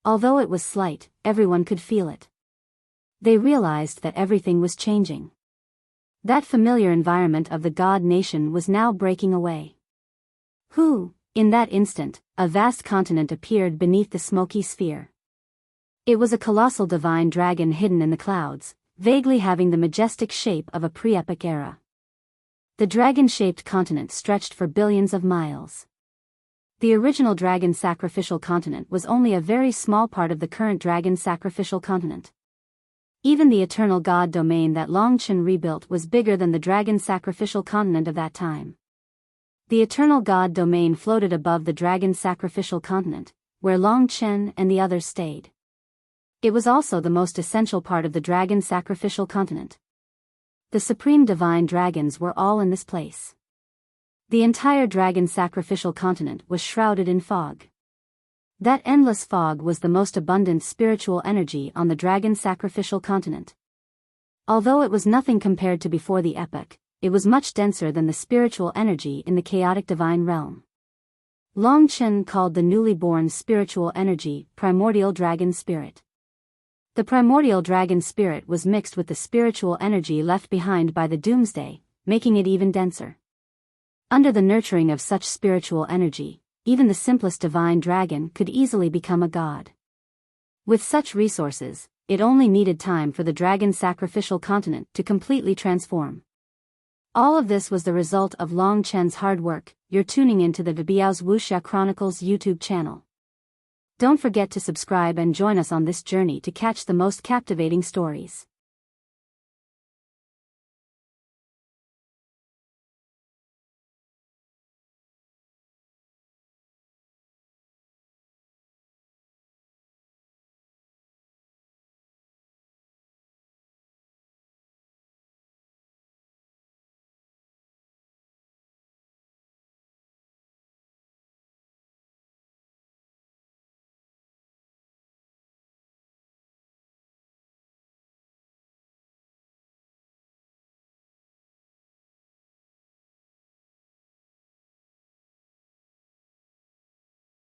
Although it was slight, everyone could feel it. They realized that everything was changing. That familiar environment of the god nation was now breaking away. In that instant, a vast continent appeared beneath the smoky sphere. It was a colossal divine dragon hidden in the clouds, vaguely having the majestic shape of a pre-epic era. The dragon-shaped continent stretched for billions of miles. The original dragon sacrificial continent was only a very small part of the current dragon sacrificial continent. Even the eternal god domain that Long Chen rebuilt was bigger than the dragon sacrificial continent of that time. The eternal god domain floated above the dragon sacrificial continent, where Long Chen and the others stayed. It was also the most essential part of the dragon sacrificial continent. The supreme divine dragons were all in this place. The entire dragon sacrificial continent was shrouded in fog. That endless fog was the most abundant spiritual energy on the dragon sacrificial continent. Although it was nothing compared to before the epoch, it was much denser than the spiritual energy in the chaotic divine realm. Long Chen called the newly born spiritual energy primordial dragon spirit. The primordial dragon spirit was mixed with the spiritual energy left behind by the doomsday, making it even denser. Under the nurturing of such spiritual energy, even the simplest divine dragon could easily become a god. With such resources, it only needed time for the dragon sacrificial continent to completely transform. All of this was the result of Long Chen's hard work. You're tuning into the Biyao's Wuxia Chronicles YouTube channel. Don't forget to subscribe and join us on this journey to catch the most captivating stories.